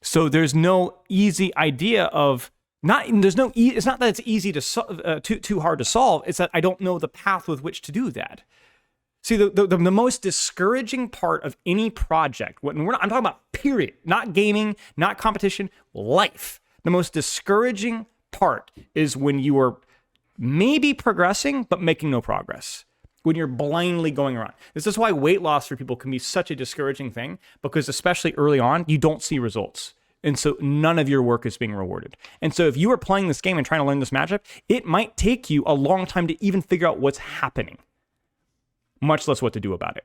So there's no easy idea of it's not that it's easy to too hard to solve. It's that I don't know the path with which to do that. See, the most discouraging part of any project, I'm talking about period, not gaming, not competition, life. The most discouraging part is when you are maybe progressing but making no progress. When you're blindly going around. This is why weight loss for people can be such a discouraging thing, because especially early on, you don't see results. And so none of your work is being rewarded. And so if you are playing this game and trying to learn this matchup, it might take you a long time to even figure out what's happening, much less what to do about it.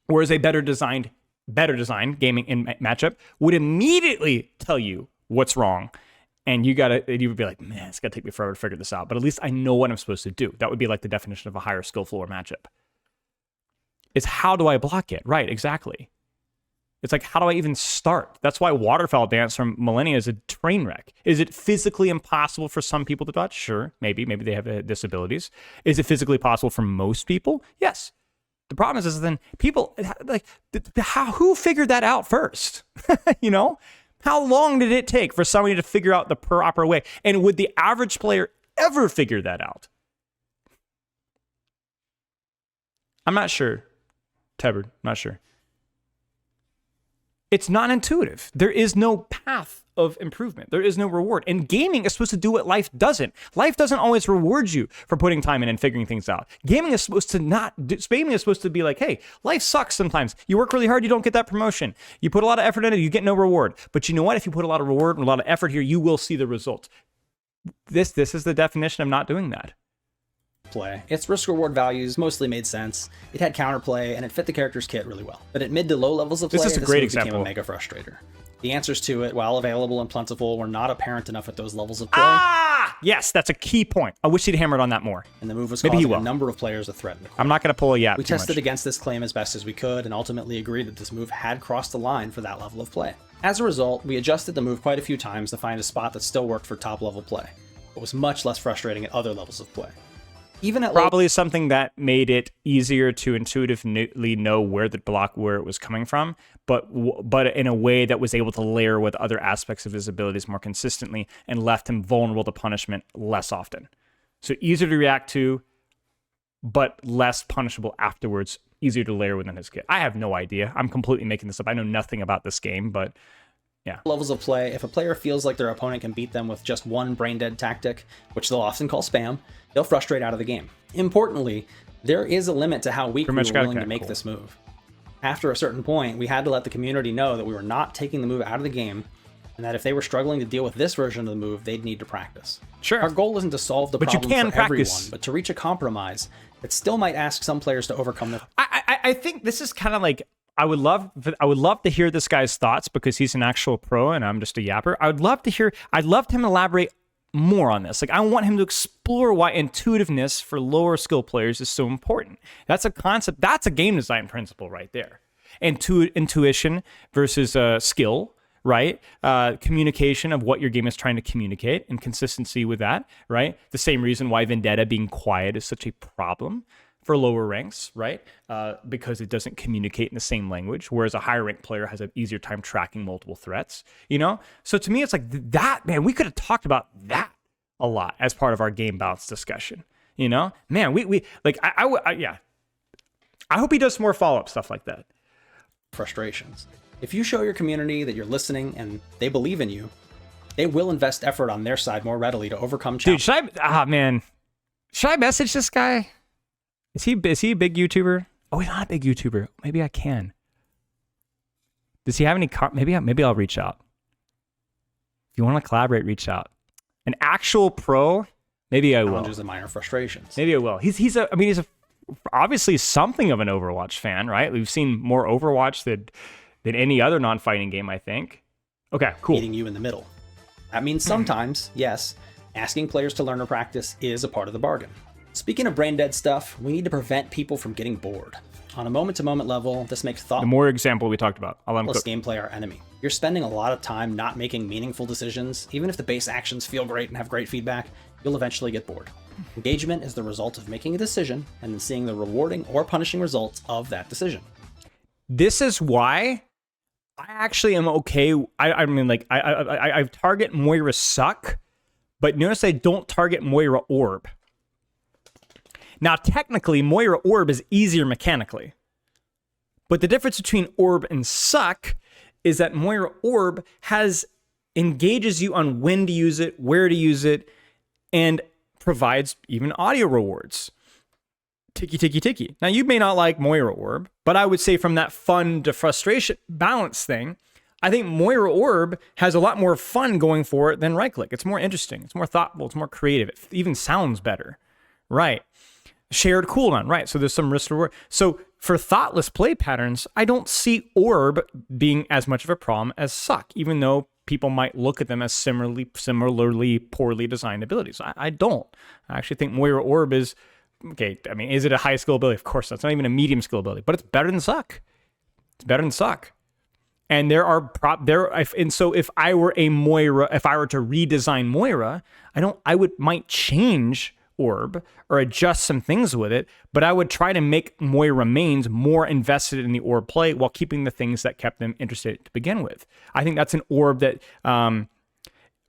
Whereas a better designed gaming in matchup would immediately tell you what's wrong. And you would be like, man, it's gonna take me forever to figure this out. But at least I know what I'm supposed to do. That would be like the definition of a higher skill floor matchup. It's how do I block it? Right, exactly. It's like, how do I even start? That's why Waterfowl Dance from Millennia is a train wreck. Is it physically impossible for some people to dodge? Sure, maybe they have disabilities. Is it physically possible for most people? Yes. The problem is then people, like, who figured that out first? You know? How long did it take for somebody to figure out the proper way? And would the average player ever figure that out? I'm not sure. Tebard, not sure. It's not intuitive. There is no path of improvement. There is no reward. And gaming is supposed to do what life doesn't. Life doesn't always reward you for putting time in and figuring things out. Gaming is supposed to be like, hey, life sucks sometimes. You work really hard, you don't get that promotion. You put a lot of effort in it, you get no reward. But you know what? If you put a lot of reward and a lot of effort here, you will see the result. This is the definition of not doing that. Play. Its risk-reward values mostly made sense. It had counterplay, and it fit the character's kit really well. But at mid to low levels of play, this is a great move became example. a mega frustrator. The answers to it, while available and plentiful, were not apparent enough at those levels of play. Yes, that's a key point. I wish he'd hammered on that more. And the move was Maybe he causing a will. number of players a threat in the corner. I'm not going to pull a yap We too tested much. against this claim as best as we could, and ultimately agreed that this move had crossed the line for that level of play. As a result, we adjusted the move quite a few times to find a spot that still worked for top-level play, but was much less frustrating at other levels of play. Even at Probably something that made it easier to intuitively know where it was coming from, but in a way that was able to layer with other aspects of his abilities more consistently and left him vulnerable to punishment less often. So easier to react to, but less punishable afterwards, easier to layer within his kit. I have no idea. I'm completely making this up. I know nothing about this game, but yeah. levels of play, if a player feels like their opponent can beat them with just one brain-dead tactic, which they'll often call spam, they'll frustrate out of the game. Importantly, there is a limit to how weak we were willing to make this move. After a certain point, we had to let the community know that we were not taking the move out of the game, and that if they were struggling to deal with this version of the move, they'd need to practice. Sure. Our goal isn't to solve the problem for practice. everyone, but to reach a compromise that still might ask some players to overcome their... I think this is kind of like, I would love to hear this guy's thoughts because he's an actual pro and I'm just a yapper. I'd love him to elaborate more on this. Like, I want him to explore why intuitiveness for lower skill players is so important. That's a concept. That's a game design principle right there. Intuition versus skill, right? Communication of what your game is trying to communicate and consistency with that, right? The same reason why Vendetta being quiet is such a problem for lower ranks, right? Because it doesn't communicate in the same language, whereas a higher rank player has an easier time tracking multiple threats, you know? So to me, it's like that, man, we could have talked about that a lot as part of our game balance discussion, you know? Man, we like, yeah. I hope he does some more follow-up stuff like that. frustrations. If you show your community that you're listening and they believe in you, they will invest effort on their side more readily to overcome challenges. Dude, should I message this guy? Is he a big YouTuber? Oh, he's not a big YouTuber. Maybe I can. Does he have any? Maybe I'll reach out. If you want to collaborate, reach out. An actual pro, maybe I will. Challenges and minor frustrations. Maybe I will. He's obviously something of an Overwatch fan, right? We've seen more Overwatch than any other non-fighting game, I think. Okay, cool. Meeting you in the middle. That means sometimes, yes, asking players to learn or practice is a part of the bargain. Speaking of brain dead stuff, we need to prevent people from getting bored. On a moment-to-moment level, this makes The more example we talked about. I'll let him cook. gameplay our enemy. You're spending a lot of time not making meaningful decisions. Even if the base actions feel great and have great feedback, you'll eventually get bored. Engagement is the result of making a decision and then seeing the rewarding or punishing results of that decision. This is why I actually am okay. I target Moira Suck, but notice I don't target Moira Orb. Now, technically, Moira Orb is easier mechanically. But the difference between Orb and Suck is that Moira Orb engages you on when to use it, where to use it, and provides even audio rewards. Ticky, ticky, ticky. Now, you may not like Moira Orb, but I would say from that fun to frustration balance thing, I think Moira Orb has a lot more fun going for it than right click. It's more interesting. It's more thoughtful. It's more creative. It even sounds better. Right. Shared cooldown. Right. So there's some risk reward. So for thoughtless play patterns, I don't see Orb being as much of a problem as Suck, even though people might look at them as similarly poorly designed abilities. I don't. I actually think Moira Orb is, okay, I mean, is it a high skill ability? Of course, that's not even a medium skill ability, but it's better than Suck. It's better than Suck. And so if I were a Moira, if I were to redesign Moira, might change Orb or adjust some things with it, but I would try to make Moira mains more invested in the Orb play while keeping the things that kept them interested to begin with. I think that's an Orb that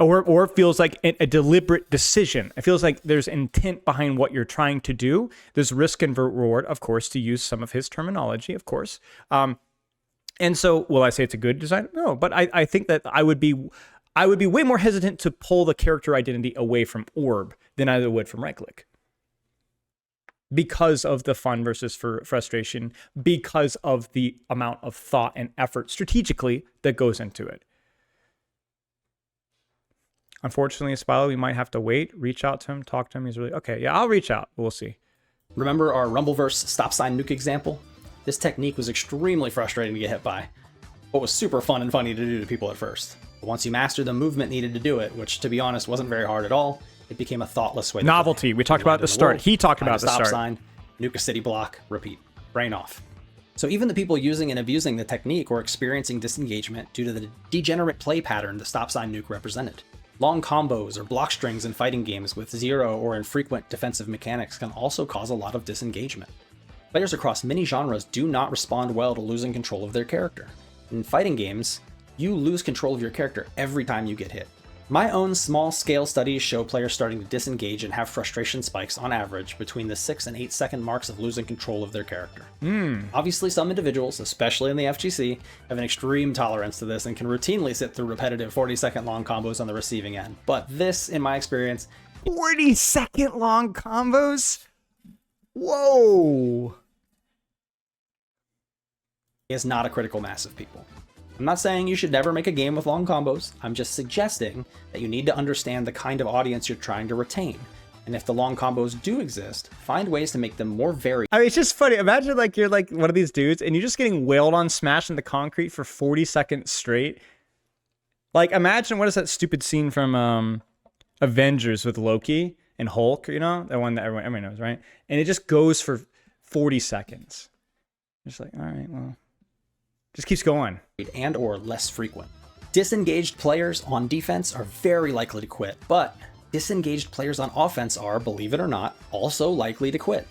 Orb feels like a deliberate decision. It feels like there's intent behind what you're trying to do. There's risk and reward, of course, to use some of his terminology, of course. And so, will I say it's a good design? No, but I think that I would be way more hesitant to pull the character identity away from orb than I would from right click, because of the fun versus frustration, because of the amount of thought and effort strategically that goes into it. Unfortunately, Spilo, we might have to wait, reach out to him, talk to him. He's really, okay, yeah, I'll reach out. We'll see. Remember our Rumbleverse stop sign nuke example? This technique was extremely frustrating to get hit by, but was super fun and funny to do to people at first. But once you mastered the movement needed to do it, which to be honest wasn't very hard at all, it became a thoughtless way to Novelty. play. We talked about at the start. He talked about the start. Stop sign, nuke a city block, repeat. Brain off. So even the people using and abusing the technique were experiencing disengagement due to the degenerate play pattern the stop sign nuke represented. Long combos or block strings in fighting games with zero or infrequent defensive mechanics can also cause a lot of disengagement. Players across many genres do not respond well to losing control of their character. In fighting games, you lose control of your character every time you get hit. My own small-scale studies show players starting to disengage and have frustration spikes on average between the 6 and 8 second marks of losing control of their character. Obviously, some individuals, especially in the FGC, have an extreme tolerance to this and can routinely sit through repetitive 40-second long combos on the receiving end. But this, in my experience, 40-second long combos? Whoa! is not a critical mass of people. I'm not saying you should never make a game with long combos, I'm just suggesting that you need to understand the kind of audience you're trying to retain. And if the long combos do exist, find ways to make them more varied. I mean, it's just funny. Imagine like you're like one of these dudes and you're just getting wailed on, smashed into concrete for 40 seconds straight. Like, imagine, what is that stupid scene from Avengers with Loki and Hulk, you know? That one that everyone knows, right? And it just goes for 40 seconds. Just like, all right, well, just keeps going. And or less frequent. Disengaged players on defense are very likely to quit, but disengaged players on offense are, believe it or not, also likely to quit.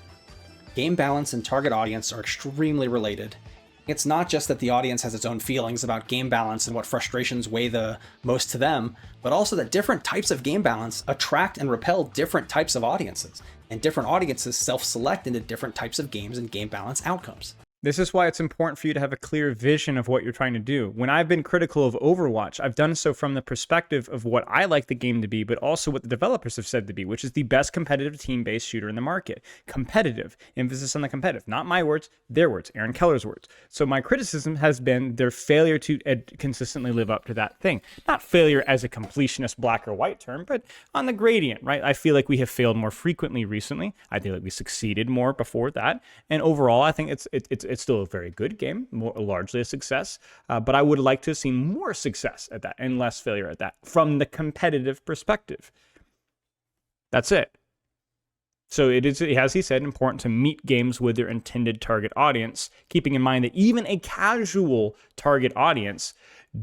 Game balance and target audience are extremely related. It's not just that the audience has its own feelings about game balance and what frustrations weigh the most to them, but also that different types of game balance attract and repel different types of audiences, and different audiences self-select into different types of games and game balance outcomes. This is why it's important for you to have a clear vision of what you're trying to do. When I've been critical of Overwatch, I've done so from the perspective of what I like the game to be, but also what the developers have said to be, which is the best competitive team-based shooter in the market. Competitive. Emphasis on the competitive. Not my words, their words, Aaron Keller's words. So my criticism has been their failure to consistently live up to that thing. Not failure as a completionist black or white term, but on the gradient, right? I feel like we have failed more frequently recently. I feel like we succeeded more before that. And overall, I think it's still a very good game, largely a success, but I would like to have seen more success at that and less failure at that from the competitive perspective. That's it. So it is, as he said, important to meet games with their intended target audience, keeping in mind that even a casual target audience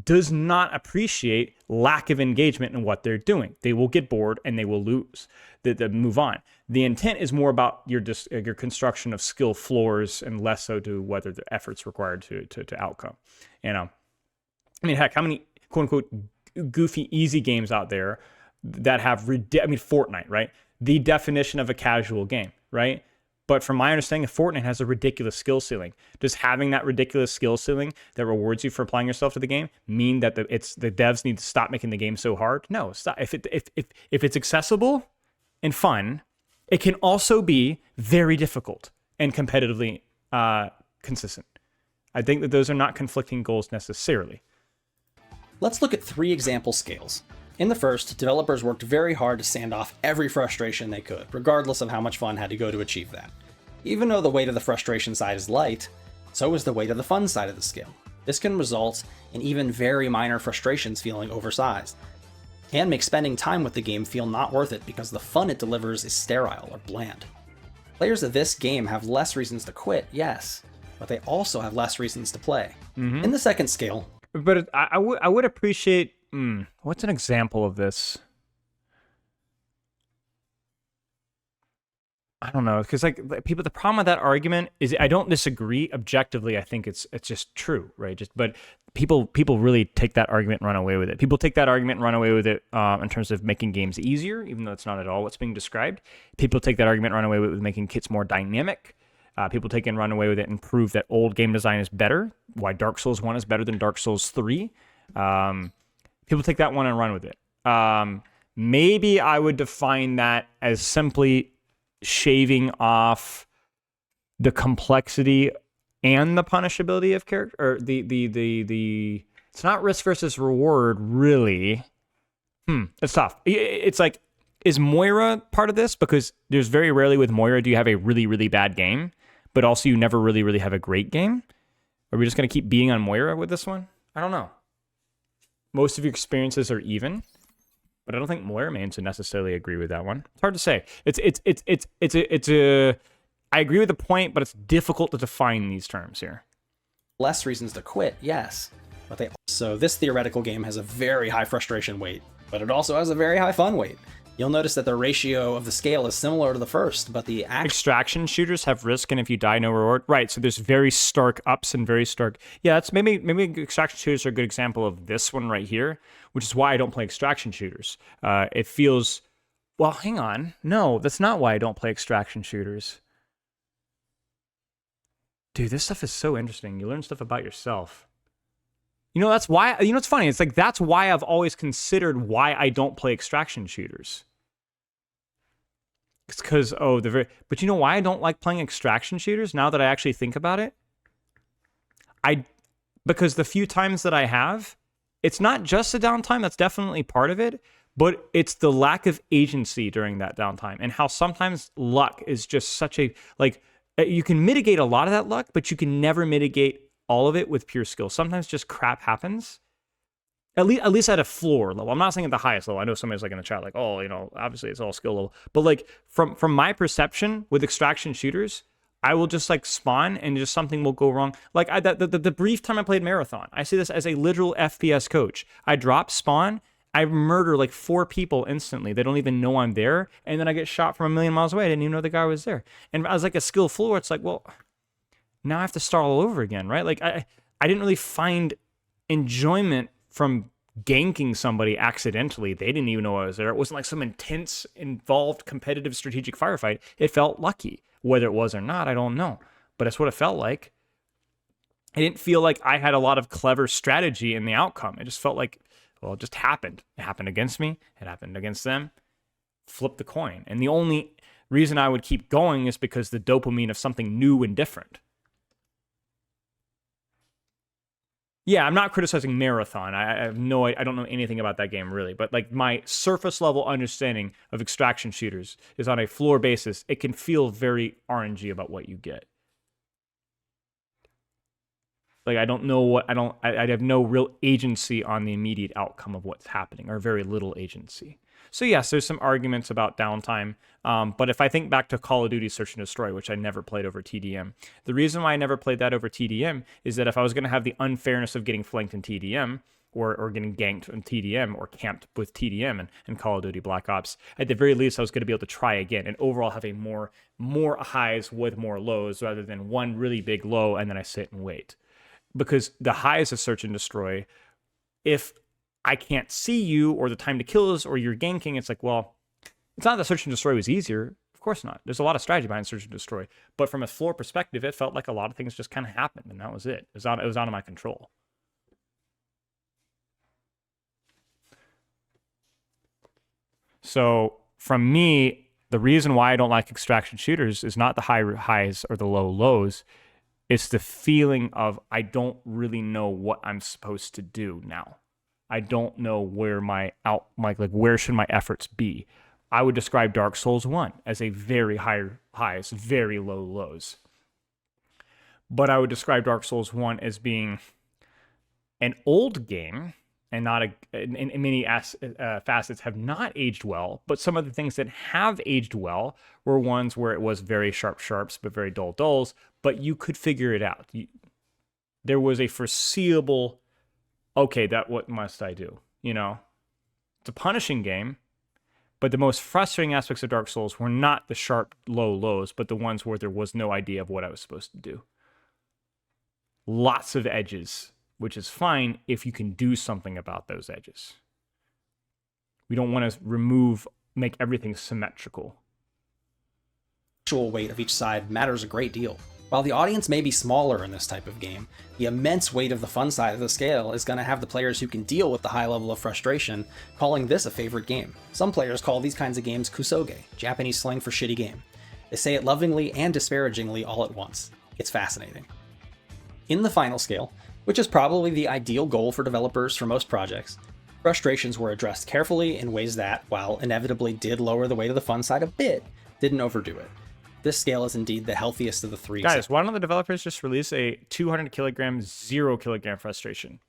does not appreciate lack of engagement in what they're doing. They will get bored and they will lose. They move on. The intent is more about your construction of skill floors and less so to whether the effort's required to outcome. You know, I mean, heck, how many quote unquote goofy easy games out there that have Fortnite, right? The definition of a casual game, right? But from my understanding, Fortnite has a ridiculous skill ceiling. Does having that ridiculous skill ceiling that rewards you for applying yourself to the game mean that the devs need to stop making the game so hard? No, stop. If it's accessible and fun, it can also be very difficult and competitively consistent. I think that those are not conflicting goals necessarily. Let's look at 3 example scales. In the first, developers worked very hard to sand off every frustration they could, regardless of how much fun had to go to achieve that. Even though the weight of the frustration side is light, so is the weight of the fun side of the scale. This can result in even very minor frustrations feeling oversized, and make spending time with the game feel not worth it because the fun it delivers is sterile or bland. Players of this game have less reasons to quit, yes, but they also have less reasons to play. In the second scale... But I would appreciate... what's an example of this? I don't know, because like people, the problem with that argument is I don't disagree objectively. I think it's just true, right? But people really take that argument and run away with it. People take that argument and run away with it in terms of making games easier, even though it's not at all what's being described. People take that argument and run away with making kits more dynamic. People take and run away with it and prove that old game design is better, why Dark Souls 1 is better than Dark Souls 3. People take that one and run with it. Maybe I would define that as simply shaving off the complexity and the punishability of character, or the it's not risk versus reward, really. It's tough. It's like, is Moira part of this? Because there's very rarely with Moira do you have a really, really bad game, but also you never really, really have a great game. Are we just going to keep beating on Moira with this one? I don't know. Most of your experiences are even, but I don't think Moira mains would necessarily agree with that one. It's hard to say. I agree with the point, but it's difficult to define these terms here. Less reasons to quit, yes. But they also, this theoretical game has a very high frustration weight, but it also has a very high fun weight. You'll notice that the ratio of the scale is similar to the first, but the extraction shooters have risk, and if you die, no reward. Right, so there's very stark ups and very stark... Yeah, that's maybe extraction shooters are a good example of this one right here, which is why I don't play extraction shooters. It feels... Well, hang on. No, that's not why I don't play extraction shooters. Dude, this stuff is so interesting. You learn stuff about yourself. You know, that's why... You know, it's funny. It's like, that's why I've always considered why I don't play extraction shooters. It's because, but you know why I don't like playing extraction shooters now that I actually think about it? Because the few times that I have, it's not just the downtime, that's definitely part of it, but it's the lack of agency during that downtime and how sometimes luck is just such a, like, you can mitigate a lot of that luck, but you can never mitigate all of it with pure skill. Sometimes just crap happens. At least at a floor level. I'm not saying at the highest level. I know somebody's like in the chat, like, oh, you know, obviously it's all skill level. But like from my perception with extraction shooters, I will just like spawn and just something will go wrong. Like the brief time I played Marathon, I see this as a literal FPS coach. I drop spawn, I murder like 4 people instantly. They don't even know I'm there, and then I get shot from a million miles away. I didn't even know the guy was there. And as like a skill floor, it's like, well, now I have to start all over again, right? Like I didn't really find enjoyment from ganking somebody accidentally. They didn't even know I was there. It wasn't like some intense, involved, competitive, strategic firefight. It felt lucky. Whether it was or not, I don't know. But that's what it felt like. I didn't feel like I had a lot of clever strategy in the outcome. It just felt like, well, it just happened. It happened against me. It happened against them. Flip the coin. And the only reason I would keep going is because the dopamine of something new and different. Yeah, I'm not criticizing Marathon. I don't know anything about that game really, but like my surface level understanding of extraction shooters is on a floor basis. It can feel very RNG about what you get. Like I have no real agency on the immediate outcome of what's happening, or very little agency. So yes, there's some arguments about downtime, but if I think back to Call of Duty Search and Destroy, which I never played over TDM, the reason why I never played that over TDM is that if I was going to have the unfairness of getting flanked in TDM, or getting ganked in TDM, or camped with TDM and Call of Duty Black Ops, at the very least I was going to be able to try again and overall have a more highs with more lows, rather than one really big low and then I sit and wait. Because the highs of Search and Destroy, if I can't see you, or the time to kill is, or you're ganking, it's like, well, it's not that Search and Destroy was easier. Of course not. There's a lot of strategy behind Search and Destroy. But from a floor perspective, it felt like a lot of things just kind of happened, and that was it. It was out of my control. So from me, the reason why I don't like extraction shooters is not the high highs or the low lows. It's the feeling of, I don't really know what I'm supposed to do now. I don't know where where should my efforts be. I would describe Dark Souls 1 as a very high highs, very low lows. But I would describe Dark Souls 1 as being an old game, and not in many facets have not aged well. But some of the things that have aged well were ones where it was very sharp sharps, but very dull dulls. But you could figure it out. There was a foreseeable, okay, what must I do? You know, it's a punishing game, but the most frustrating aspects of Dark Souls were not the sharp low lows, but the ones where there was no idea of what I was supposed to do. Lots of edges, which is fine if you can do something about those edges. We don't want to make everything symmetrical. actual weight of each side matters a great deal. While the audience may be smaller in this type of game, the immense weight of the fun side of the scale is going to have the players who can deal with the high level of frustration calling this a favorite game. Some players call these kinds of games kusoge, Japanese slang for shitty game. They say it lovingly and disparagingly all at once. It's fascinating. In the final scale, which is probably the ideal goal for developers for most projects, frustrations were addressed carefully in ways that, while inevitably did lower the weight of the fun side a bit, didn't overdo it. This scale is indeed the healthiest of the three. Guys, why don't the developers just release a 200 kilogram, 0 kilogram frustration?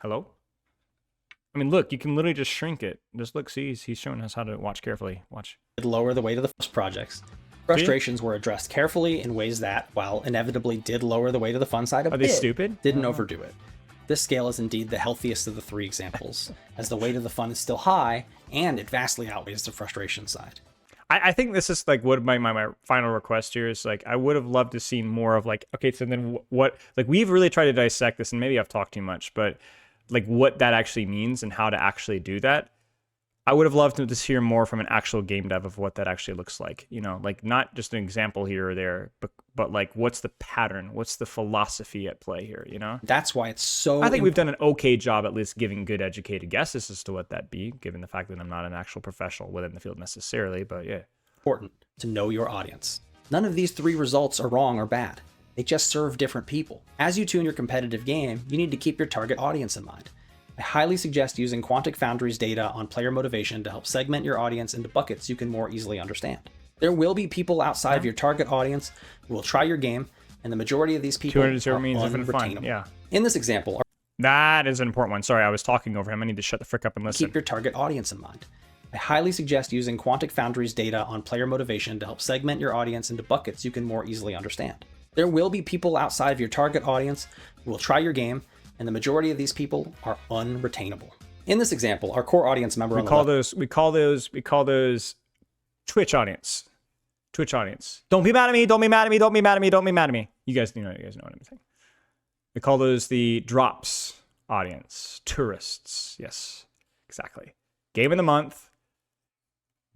Hello? I mean, look, you can literally just shrink it. Just look, see, he's showing us how to watch carefully. Watch. Lower the weight of the first projects. Frustrations were addressed carefully in ways that, while inevitably did lower the weight of the fun side a bit, Are they stupid? didn't overdo it. This scale is indeed the healthiest of the three examples, as the weight of the fun is still high, and it vastly outweighs the frustration side. I think this is like what my final request here is. Like, I would have loved to see more of like, okay, so then what, like, we've really tried to dissect this, and maybe I've talked too much, but like what that actually means and how to actually do that. I would have loved to just hear more from an actual game dev of what that actually looks like, you know, like not just an example here or there, but like what's the pattern, what's the philosophy at play here, you know? That's why it's so I think we've done an okay job at least giving good educated guesses as to what that be, given the fact that I'm not an actual professional within the field necessarily, but yeah. important to know your audience. None of these three results are wrong or bad. They just serve different people. As you tune your competitive game, you need to keep your target audience in mind. I highly suggest using Quantic Foundry's data on player motivation to help segment your audience into buckets you can more easily understand. There will be people outside of your target audience who will try your game, and the majority of these people are unretainable. Yeah. In this example, That is an important one. Sorry, I was talking over him. I need to shut the frick up and listen. keep your target audience in mind. I highly suggest using Quantic Foundry's data on player motivation to help segment your audience into buckets you can more easily understand. There will be people outside of your target audience who will try your game, and the majority of these people are unretainable. In this example, our core audience member we call those Twitch audience. Twitch audience. Don't be mad at me. Don't be mad at me. Don't be mad at me. Don't be mad at me. You guys know what I'm saying. We call those the drops audience. Tourists. Yes, exactly. Game of the month.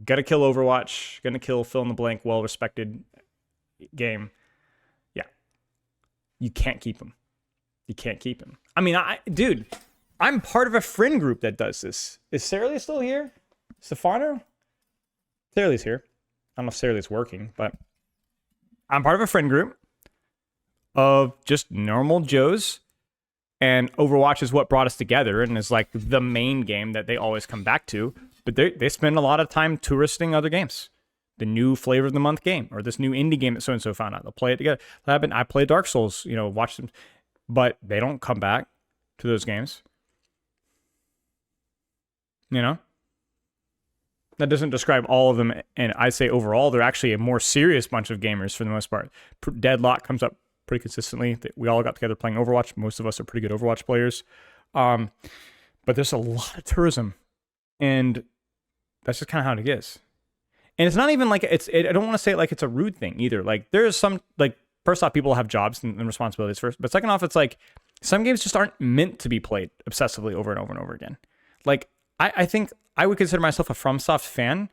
Gonna kill Overwatch. Gonna kill fill in the blank. Well-respected game. Yeah. You can't keep them. You can't keep him. I mean, dude, I'm part of a friend group that does this. Is Sarah Lee still here? Stefano? Sarah Lee's here. I don't know if Sarah Lee's working, but I'm part of a friend group of just normal Joes, and Overwatch is what brought us together and is like the main game that they always come back to, but they spend a lot of time touristing other games. The new flavor of the month game, or this new indie game that so-and-so found out. They'll play it together. I play Dark Souls, you know, watch them. But they don't come back to those games. You know? That doesn't describe all of them. And I say overall, they're actually a more serious bunch of gamers for the most part. Deadlock comes up pretty consistently. We all got together playing Overwatch. Most of us are pretty good Overwatch players. But there's a lot of tourism. And that's just kind of how it is. And it's not even like, I don't want to say it like it's a rude thing either. Like, there's some, like, first off, people have jobs and responsibilities first. But second off, it's like some games just aren't meant to be played obsessively over and over and over again. Like, I think I would consider myself a FromSoft fan.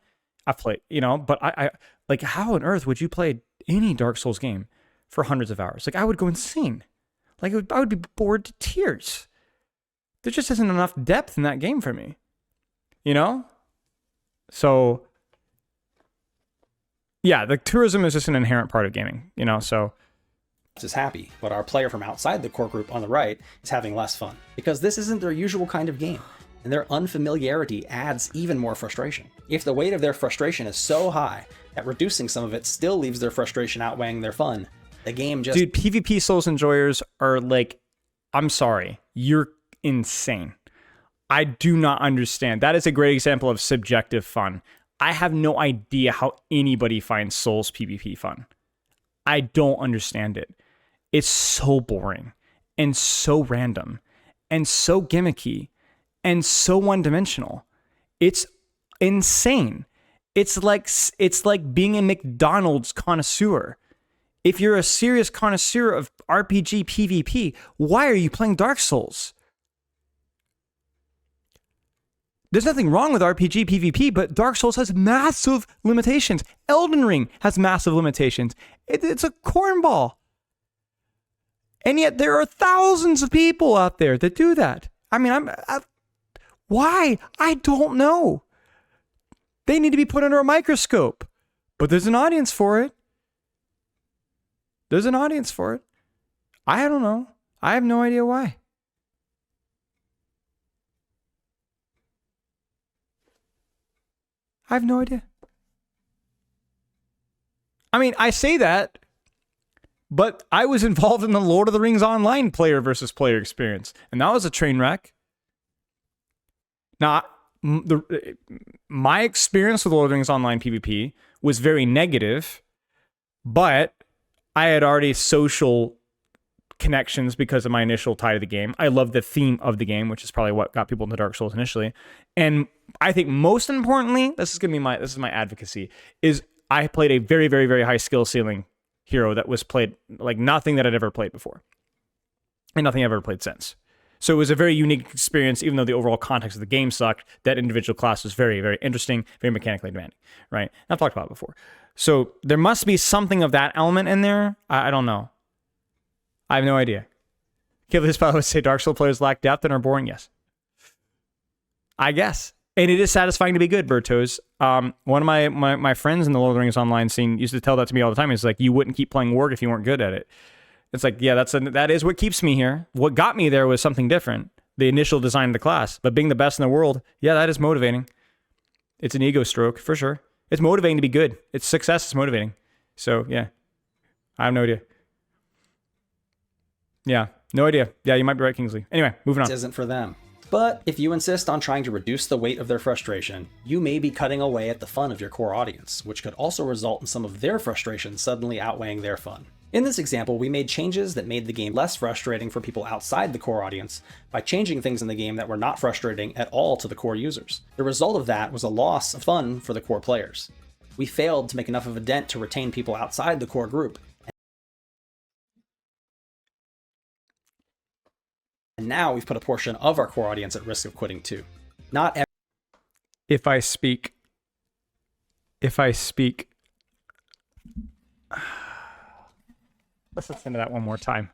I've played, you know, but I like, how on earth would you play any Dark Souls game for hundreds of hours? Like, I would go insane. Like, I would be bored to tears. There just isn't enough depth in that game for me, you know? So, yeah, the tourism is just an inherent part of gaming, you know, so. Is happy, but our player from outside the core group on the right is having less fun, because this isn't their usual kind of game, and their unfamiliarity adds even more frustration. If the weight of their frustration is so high that reducing some of it still leaves their frustration outweighing their fun, the game just... Dude, PvP Souls enjoyers are like, I'm sorry, you're insane. I do not understand. That is a great example of subjective fun. I have no idea how anybody finds Souls PvP fun. I don't understand it. It's so boring and so random and so gimmicky and so one-dimensional. It's insane. It's like being a McDonald's connoisseur. If you're a serious connoisseur of RPG PvP, why are you playing Dark Souls? There's nothing wrong with RPG PvP, but Dark Souls has massive limitations. Elden Ring has massive limitations. It's a cornball. And yet there are thousands of people out there that do that. I mean, why? I don't know. They need to be put under a microscope. But there's an audience for it. There's an audience for it. I don't know. I have no idea why. I have no idea. I mean, I say that, but I was involved in the Lord of the Rings Online player versus player experience, and that was a train wreck. Now, my experience with Lord of the Rings Online PvP was very negative, but I had already social connections because of my initial tie to the game. I love the theme of the game, which is probably what got people into Dark Souls initially. And I think most importantly, this is my advocacy, is I played a very, very, very high skill ceiling hero that was played like nothing that I'd ever played before. And nothing I've ever played since. So it was a very unique experience, even though the overall context of the game sucked. That individual class was very, very interesting, very mechanically demanding, right? I've talked about it before. So there must be something of that element in there. I don't know. I have no idea. Spilo would say Dark Souls players lack depth and are boring. Yes. I guess. And it is satisfying to be good, Bertos. One of my friends in the Lord of the Rings Online scene used to tell that to me all the time. He's like, you wouldn't keep playing Warg if you weren't good at it. It's like, yeah, that is what keeps me here. What got me there was something different. The initial design of the class. But being the best in the world, yeah, that is motivating. It's an ego stroke, for sure. It's motivating to be good. It's success is motivating. So, yeah. I have no idea. Yeah, no idea. Yeah, you might be right, Kingsley. Anyway, moving on. This isn't for them. But if you insist on trying to reduce the weight of their frustration, you may be cutting away at the fun of your core audience, which could also result in some of their frustration suddenly outweighing their fun. In this example, we made changes that made the game less frustrating for people outside the core audience by changing things in the game that were not frustrating at all to the core users. The result of that was a loss of fun for the core players. We failed to make enough of a dent to retain people outside the core group. And now we've put a portion of our core audience at risk of quitting too. If I speak. Let's listen to that one more time.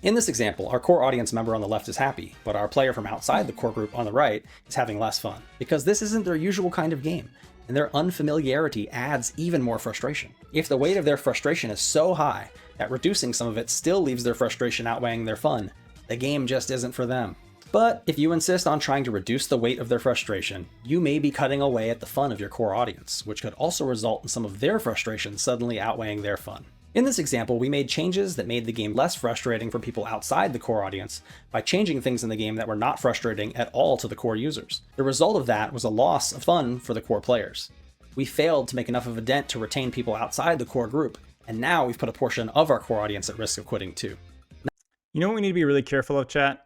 In this example, our core audience member on the left is happy, but our player from outside the core group on the right is having less fun, because this isn't their usual kind of game, and their unfamiliarity adds even more frustration. If the weight of their frustration is so high that reducing some of it still leaves their frustration outweighing their fun, the game just isn't for them. But if you insist on trying to reduce the weight of their frustration, you may be cutting away at the fun of your core audience, which could also result in some of their frustration suddenly outweighing their fun. In this example, we made changes that made the game less frustrating for people outside the core audience by changing things in the game that were not frustrating at all to the core users. The result of that was a loss of fun for the core players. We failed to make enough of a dent to retain people outside the core group, and now we've put a portion of our core audience at risk of quitting too. You know what we need to be really careful of, chat?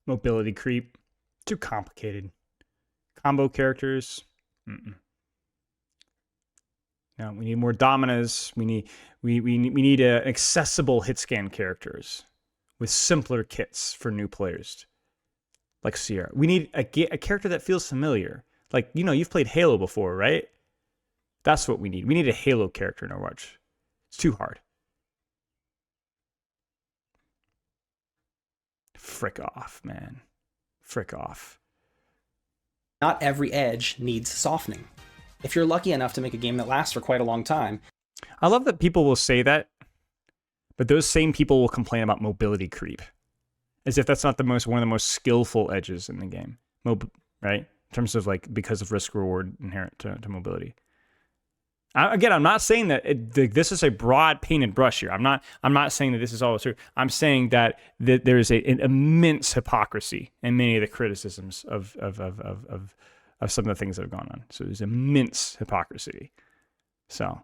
Mobility creep. Too complicated. Combo characters. No, we need more dominas. We need accessible hit scan characters with simpler kits for new players, like Sierra. We need a character that feels familiar. Like, you know, you've played Halo before, right? That's what we need. We need a Halo character in Overwatch. It's too hard. Frick off, man. Frick off. Not every edge needs softening. If you're lucky enough to make a game that lasts for quite a long time. I love that people will say that, but those same people will complain about mobility creep, as if that's not one of the most skillful edges in the game, right? In terms of like, because of risk reward inherent to mobility. Again, I'm not saying that this is a broad painted brush here. I'm not saying that this is all true. I'm saying that there's an immense hypocrisy in many of the criticisms of some of the things that have gone on. So there's immense hypocrisy. So,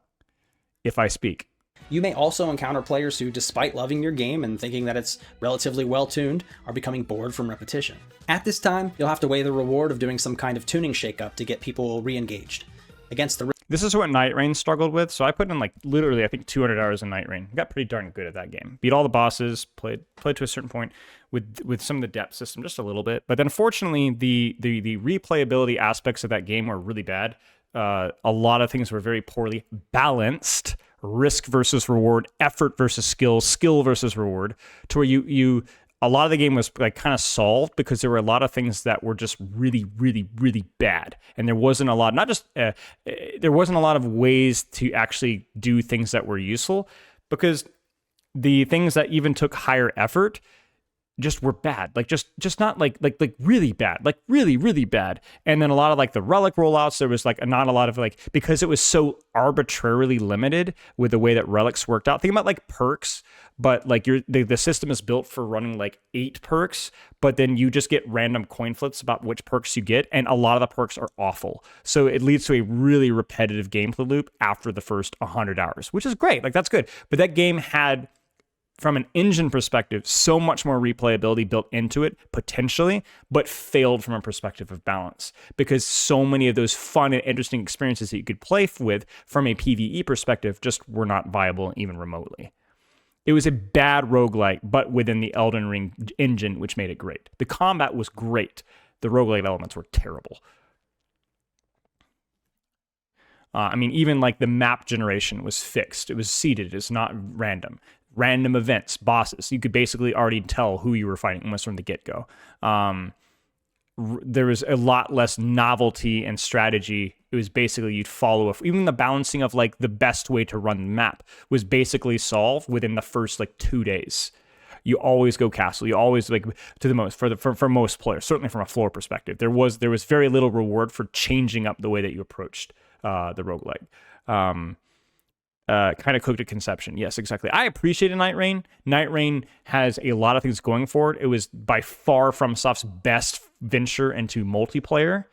if I speak. You may also encounter players who, despite loving your game and thinking that it's relatively well-tuned, are becoming bored from repetition. At this time, you'll have to weigh the reward of doing some kind of tuning shakeup to get people re-engaged. Against the This is what Night Rain struggled with. So I put in like literally, I think 200 hours in Night Rain. Got pretty darn good at that game. Beat all the bosses. Played to a certain point with some of the depth system, just a little bit. But then unfortunately, the replayability aspects of that game were really bad. A lot of things were very poorly balanced. Risk versus reward, effort versus skill versus reward, to where you a lot of the game was like kind of solved because there were a lot of things that were just really, really, really bad. And there wasn't a lot, there wasn't a lot of ways to actually do things that were useful, because the things that even took higher effort just were bad, like just not like really bad, like really, really bad. And then a lot of like the relic rollouts, there was like not a lot of like, because it was so arbitrarily limited with the way that relics worked out. Think about like perks, but like the system is built for running like 8 perks, but then you just get random coin flips about which perks you get, and a lot of the perks are awful. So it leads to a really repetitive gameplay loop after the first 100 hours, which is great. Like that's good. But that game had, from an engine perspective, so much more replayability built into it, potentially, but failed from a perspective of balance, because so many of those fun and interesting experiences that you could play with from a PvE perspective just were not viable even remotely. It was a bad roguelike, but within the Elden Ring engine, which made it great. The combat was great. The roguelike elements were terrible. I mean, even like the map generation was fixed. It was seeded. It's not random. Random events, bosses. You could basically already tell who you were fighting almost from the get-go. There was a lot less novelty and strategy. It was basically you'd follow even the balancing of like the best way to run the map was basically solved within the first like 2 days. You always go castle. You always like to the most for most players, certainly from a floor perspective. There was very little reward for changing up the way that you approached the roguelike. Kind of cooked at conception. Yes, exactly. I appreciated Night Rain. Night Rain has a lot of things going for it. It was by far FromSoft's best venture into multiplayer.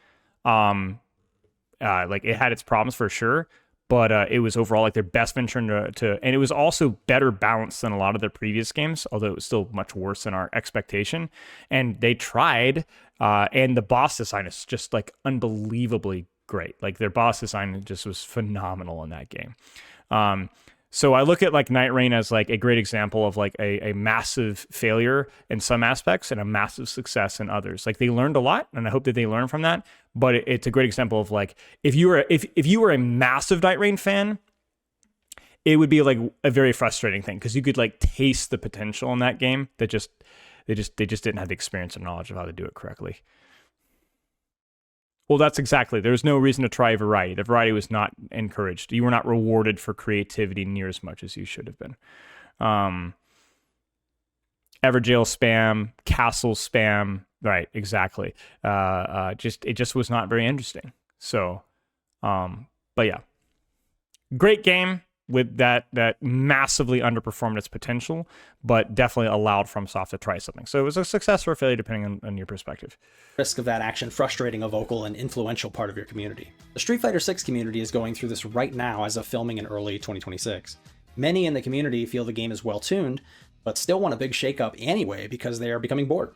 Like it had its problems for sure, but it was overall like their best venture into, and it was also better balanced than a lot of their previous games, although it was still much worse than our expectation. And they tried, and the boss design is just like unbelievably great. Like their boss design just was phenomenal in that game. So I look at like Night Rain as like a great example of like a massive failure in some aspects and a massive success in others. Like they learned a lot, and I hope that they learn from that. But it's a great example of like if you were a massive Night Rain fan, it would be like a very frustrating thing, because you could like taste the potential in that game that they just didn't have the experience and knowledge of how to do it correctly. Well, that's exactly. There's no reason to try variety. The variety was not encouraged. You were not rewarded for creativity near as much as you should have been. Everjail spam, castle spam. Right, exactly. It just was not very interesting. So, but yeah, great game with that massively underperformed its potential, but definitely allowed FromSoft to try something. So it was a success or a failure depending on your perspective. Risk of that action frustrating a vocal and influential part of your community. The Street Fighter 6 community is going through this right now as of filming in early 2026. Many in the community feel the game is well tuned, but still want a big shakeup anyway because they are becoming bored.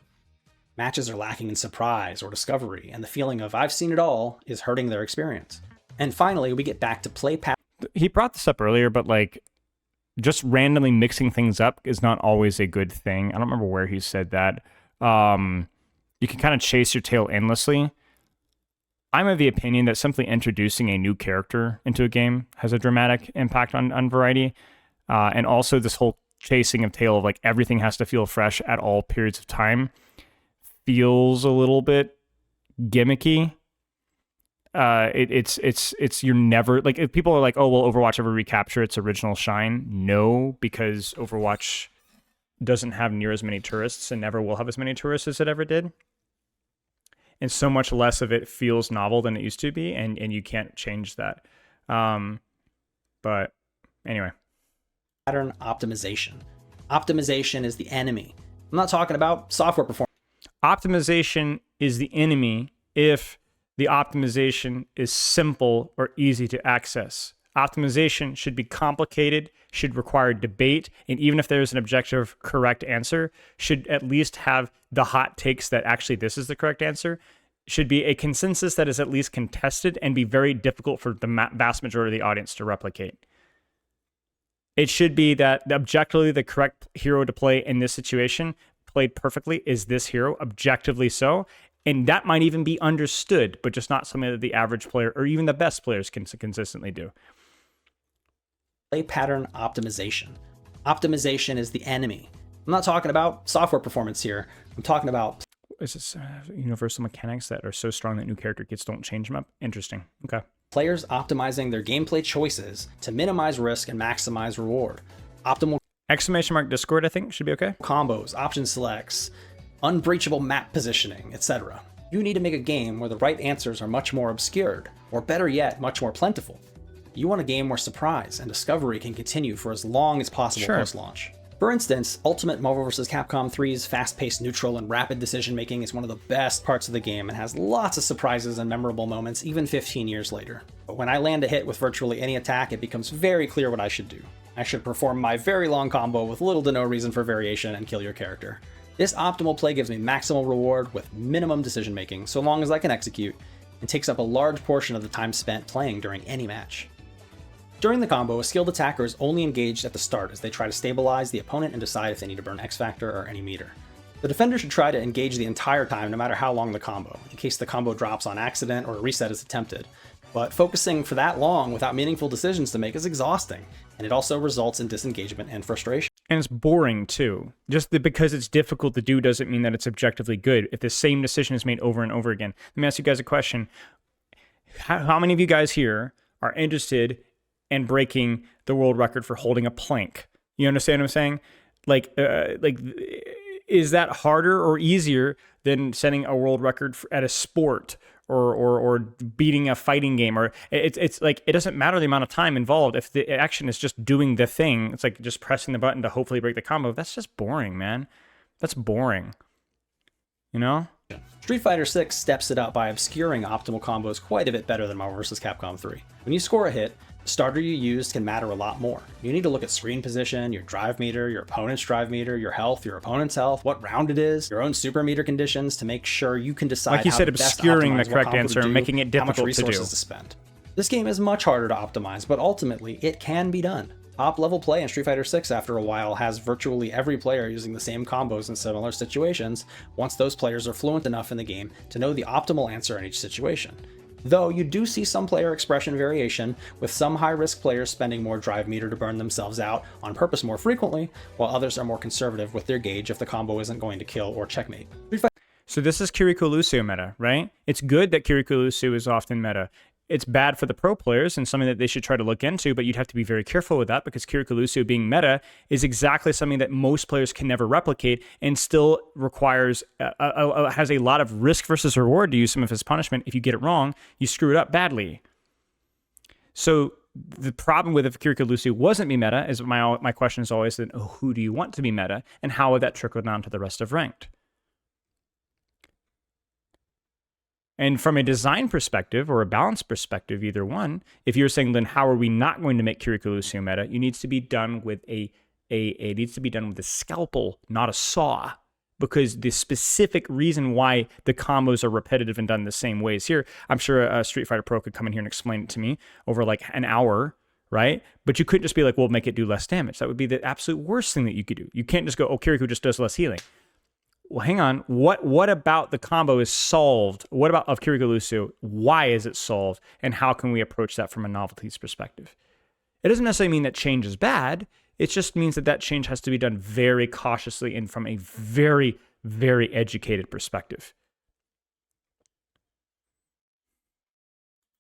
Matches are lacking in surprise or discovery, and the feeling of "I've seen it all" is hurting their experience. And finally, we get back to play patterns. He brought this up earlier, but like just randomly mixing things up is not always a good thing. I don't remember where he said that. You can kind of chase your tail endlessly. I'm of the opinion that simply introducing a new character into a game has a dramatic impact on variety. And also this whole chasing of tail of like everything has to feel fresh at all periods of time feels a little bit gimmicky. It's you're never like, if people are like, oh well, Overwatch ever recapture its original shine? No, because Overwatch doesn't have near as many tourists and never will have as many tourists as it ever did, and so much less of it feels novel than it used to be, and you can't change that. But anyway, pattern optimization. Optimization is the enemy. I'm not talking about software performance. Optimization is the enemy if the optimization is simple or easy to access. Optimization should be complicated, should require debate, and even if there's an objective correct answer, should at least have the hot takes that actually this is the correct answer. should be a consensus that is at least contested and be very difficult for the vast majority of the audience to replicate. It should be that objectively the correct hero to play in this situation, played perfectly, is this hero, objectively so. And that might even be understood, but just not something that the average player or even the best players can consistently do. Play pattern optimization. Optimization is the enemy. I'm not talking about software performance here. I'm talking about... Is this universal mechanics that are so strong that new character kits don't change them up? Interesting. Okay. Players optimizing their gameplay choices to minimize risk and maximize reward. Optimal !Discord, I think, should be okay. combos, option selects, unbreachable map positioning, etc. You need to make a game where the right answers are much more obscured, or better yet, much more plentiful. You want a game where surprise and discovery can continue for as long as possible post-launch. For instance, Ultimate Marvel vs. Capcom 3's fast-paced, neutral, and rapid decision-making is one of the best parts of the game and has lots of surprises and memorable moments even 15 years later. But when I land a hit with virtually any attack, it becomes very clear what I should do. I should perform my very long combo with little to no reason for variation and kill your character. This optimal play gives me maximal reward with minimum decision-making, so long as I can execute, and takes up a large portion of the time spent playing during any match. During the combo, a skilled attacker is only engaged at the start as they try to stabilize the opponent and decide if they need to burn X Factor or any meter. The defender should try to engage the entire time no matter how long the combo, in case the combo drops on accident or a reset is attempted. But focusing for that long without meaningful decisions to make is exhausting, and it also results in disengagement and frustration. And it's boring too. Just because it's difficult to do doesn't mean that it's objectively good. If the same decision is made over and over again. Let me ask you guys a question. How many of you guys here are interested and breaking the world record for holding a plank? You understand what I'm saying? Like, is that harder or easier than setting a world record at a sport or beating a fighting game? Or it's like, it doesn't matter the amount of time involved. If the action is just doing the thing, it's like just pressing the button to hopefully break the combo. That's just boring, man. That's boring. You know? Street Fighter 6 steps it up by obscuring optimal combos quite a bit better than Marvel vs. Capcom 3. When you score a hit, the starter you used can matter a lot more. You need to look at screen position, your drive meter, your opponent's drive meter, your health, your opponent's health, what round it is, your own super meter conditions to make sure you can decide like you said, obscuring the correct answer and making it difficult how much resources to spend. This game is much harder to optimize, but ultimately it can be done. Top level play in Street Fighter 6 after a while has virtually every player using the same combos in similar situations once those players are fluent enough in the game to know the optimal answer in each situation. Though you do see some player expression variation, with some high-risk players spending more drive meter to burn themselves out on purpose more frequently, while others are more conservative with their gauge if the combo isn't going to kill or checkmate. So this is Kiriko Lucio meta, right? It's good that Kiriko Lucio is often meta. It's bad for the pro players and something that they should try to look into, but you'd have to be very careful with that because Kiriko Lucio being meta is exactly something that most players can never replicate and still requires, has a lot of risk versus reward to use some of his punishment. If you get it wrong, you screw it up badly. So the problem with if Kiriko Lucio wasn't be meta is my question is always then, who do you want to be meta and how would that trickle down to the rest of ranked? And from a design perspective or a balance perspective, either one, if you're saying, then how are we not going to make Kiriko Lucio meta? It needs to be done with a scalpel, not a saw. Because the specific reason why the combos are repetitive and done the same ways here, I'm sure a Street Fighter Pro could come in here and explain it to me over like an hour, right? But you couldn't just be like, well, make it do less damage. That would be the absolute worst thing that you could do. You can't just go, oh, Kiriko just does less healing. Well, hang on. What about the combo is solved? What about of Kiriko Lucio? Why is it solved? And how can we approach that from a novelties perspective? It doesn't necessarily mean that change is bad. It just means that change has to be done very cautiously and from a very, very educated perspective.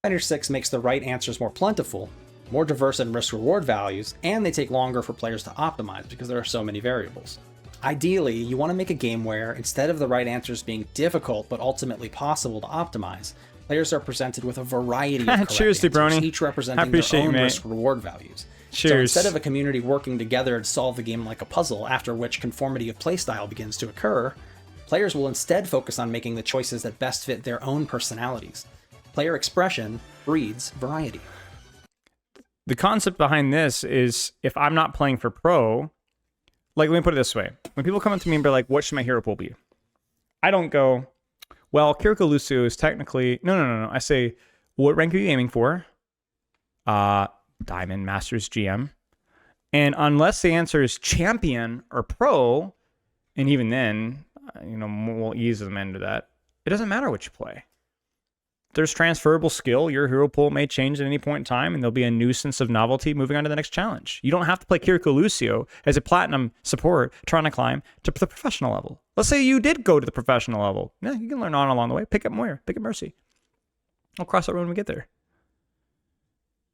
Fighter 6 makes the right answers more plentiful, more diverse in risk-reward values, and they take longer for players to optimize because there are so many variables. Ideally, you want to make a game where, instead of the right answers being difficult but ultimately possible to optimize, players are presented with a variety of correct Cheers, answers, each representing their own risk-reward values. Cheers. So instead of a community working together to solve the game like a puzzle, after which conformity of playstyle begins to occur, players will instead focus on making the choices that best fit their own personalities. Player expression breeds variety. The concept behind this is, if I'm not playing for pro, like, let me put it this way. When people come up to me and be like, what should my hero pool be? I don't go, well, Kiriko Lucio is technically no. I say, what rank are you aiming for? Diamond, Masters, GM. And unless the answer is champion or pro, and even then, we'll ease them into that. It doesn't matter what you play. There's transferable skill. Your hero pool may change at any point in time, and there'll be a nuisance of novelty moving on to the next challenge. You don't have to play Kiriko Lucio as a platinum support trying to climb to the professional level. Let's say you did go to the professional level. Yeah, you can learn on along the way. Pick up Moira. Pick up Mercy. I'll cross that road when we get there.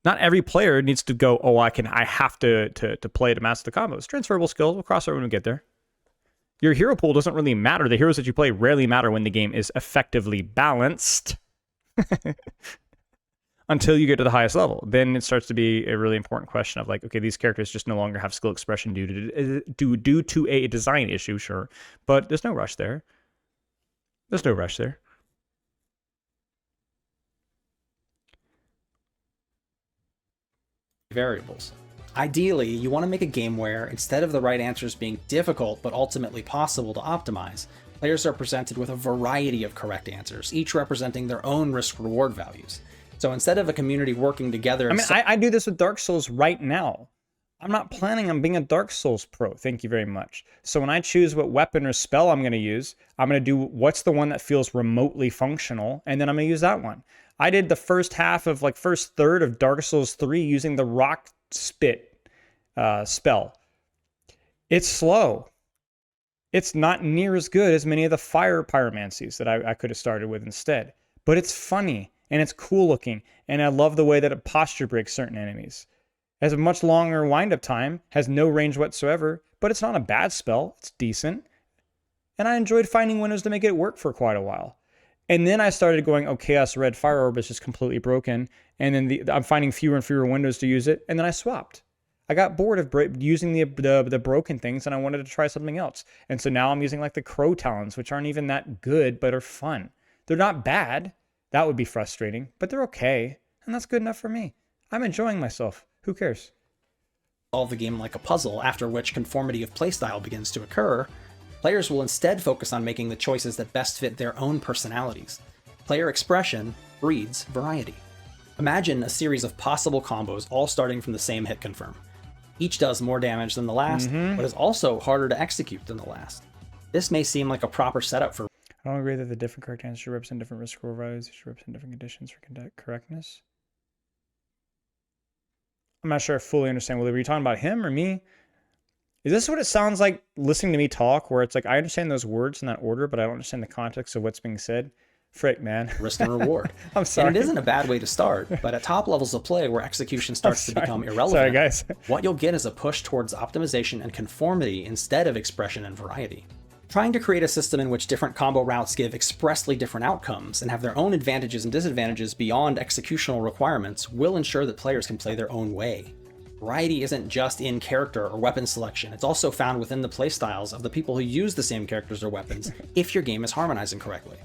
Not every player needs to go, I have to play to master the combos. Transferable skills. We'll cross that when we get there. Your hero pool doesn't really matter. The heroes that you play rarely matter when the game is effectively balanced. Until you get to the highest level, then it starts to be a really important question of like, okay, these characters just no longer have skill expression due to a design issue, sure, but there's no rush there. Variables. Ideally, you want to make a game where, instead of the right answers being difficult but ultimately possible to optimize, players are presented with a variety of correct answers, each representing their own risk-reward values. So instead of a community working together... I do this with Dark Souls right now. I'm not planning on being a Dark Souls pro, thank you very much. So when I choose what weapon or spell I'm going to use, I'm going to do what's the one that feels remotely functional, and then I'm going to use that one. I did the first third of Dark Souls 3 using the Rock Spit spell. It's slow. It's not near as good as many of the fire pyromancies that I could have started with instead. But it's funny, and it's cool looking, and I love the way that it posture breaks certain enemies. It has a much longer wind-up time, has no range whatsoever, but it's not a bad spell. It's decent. And I enjoyed finding windows to make it work for quite a while. And then I started going, Chaos Red Fire Orb is just completely broken, and then I'm finding fewer and fewer windows to use it, and then I swapped. I got bored of using the broken things, and I wanted to try something else. And so now I'm using like the Crow Talons, which aren't even that good, but are fun. They're not bad. That would be frustrating, but they're okay. And that's good enough for me. I'm enjoying myself. Who cares? Solve the game like a puzzle, after which conformity of playstyle begins to occur. Players will instead focus on making the choices that best fit their own personalities. Player expression breeds variety. Imagine a series of possible combos all starting from the same hit confirm. Each does more damage than the last, but is also harder to execute than the last. This may seem like a proper setup for... I don't agree that the different correct answers should represent different risk score values. They should represent different conditions for correctness. I'm not sure I fully understand. Were you talking about him or me? Is this what it sounds like listening to me talk, where it's like, I understand those words in that order, but I don't understand the context of what's being said? Frick, man. Risk and reward. I'm sorry. And it isn't a bad way to start, but at top levels of play where execution starts to become irrelevant, sorry, guys. What you'll get is a push towards optimization and conformity instead of expression and variety. Trying to create a system in which different combo routes give expressly different outcomes and have their own advantages and disadvantages beyond executional requirements will ensure that players can play their own way. Variety isn't just in character or weapon selection, it's also found within the playstyles of the people who use the same characters or weapons if your game is harmonizing correctly.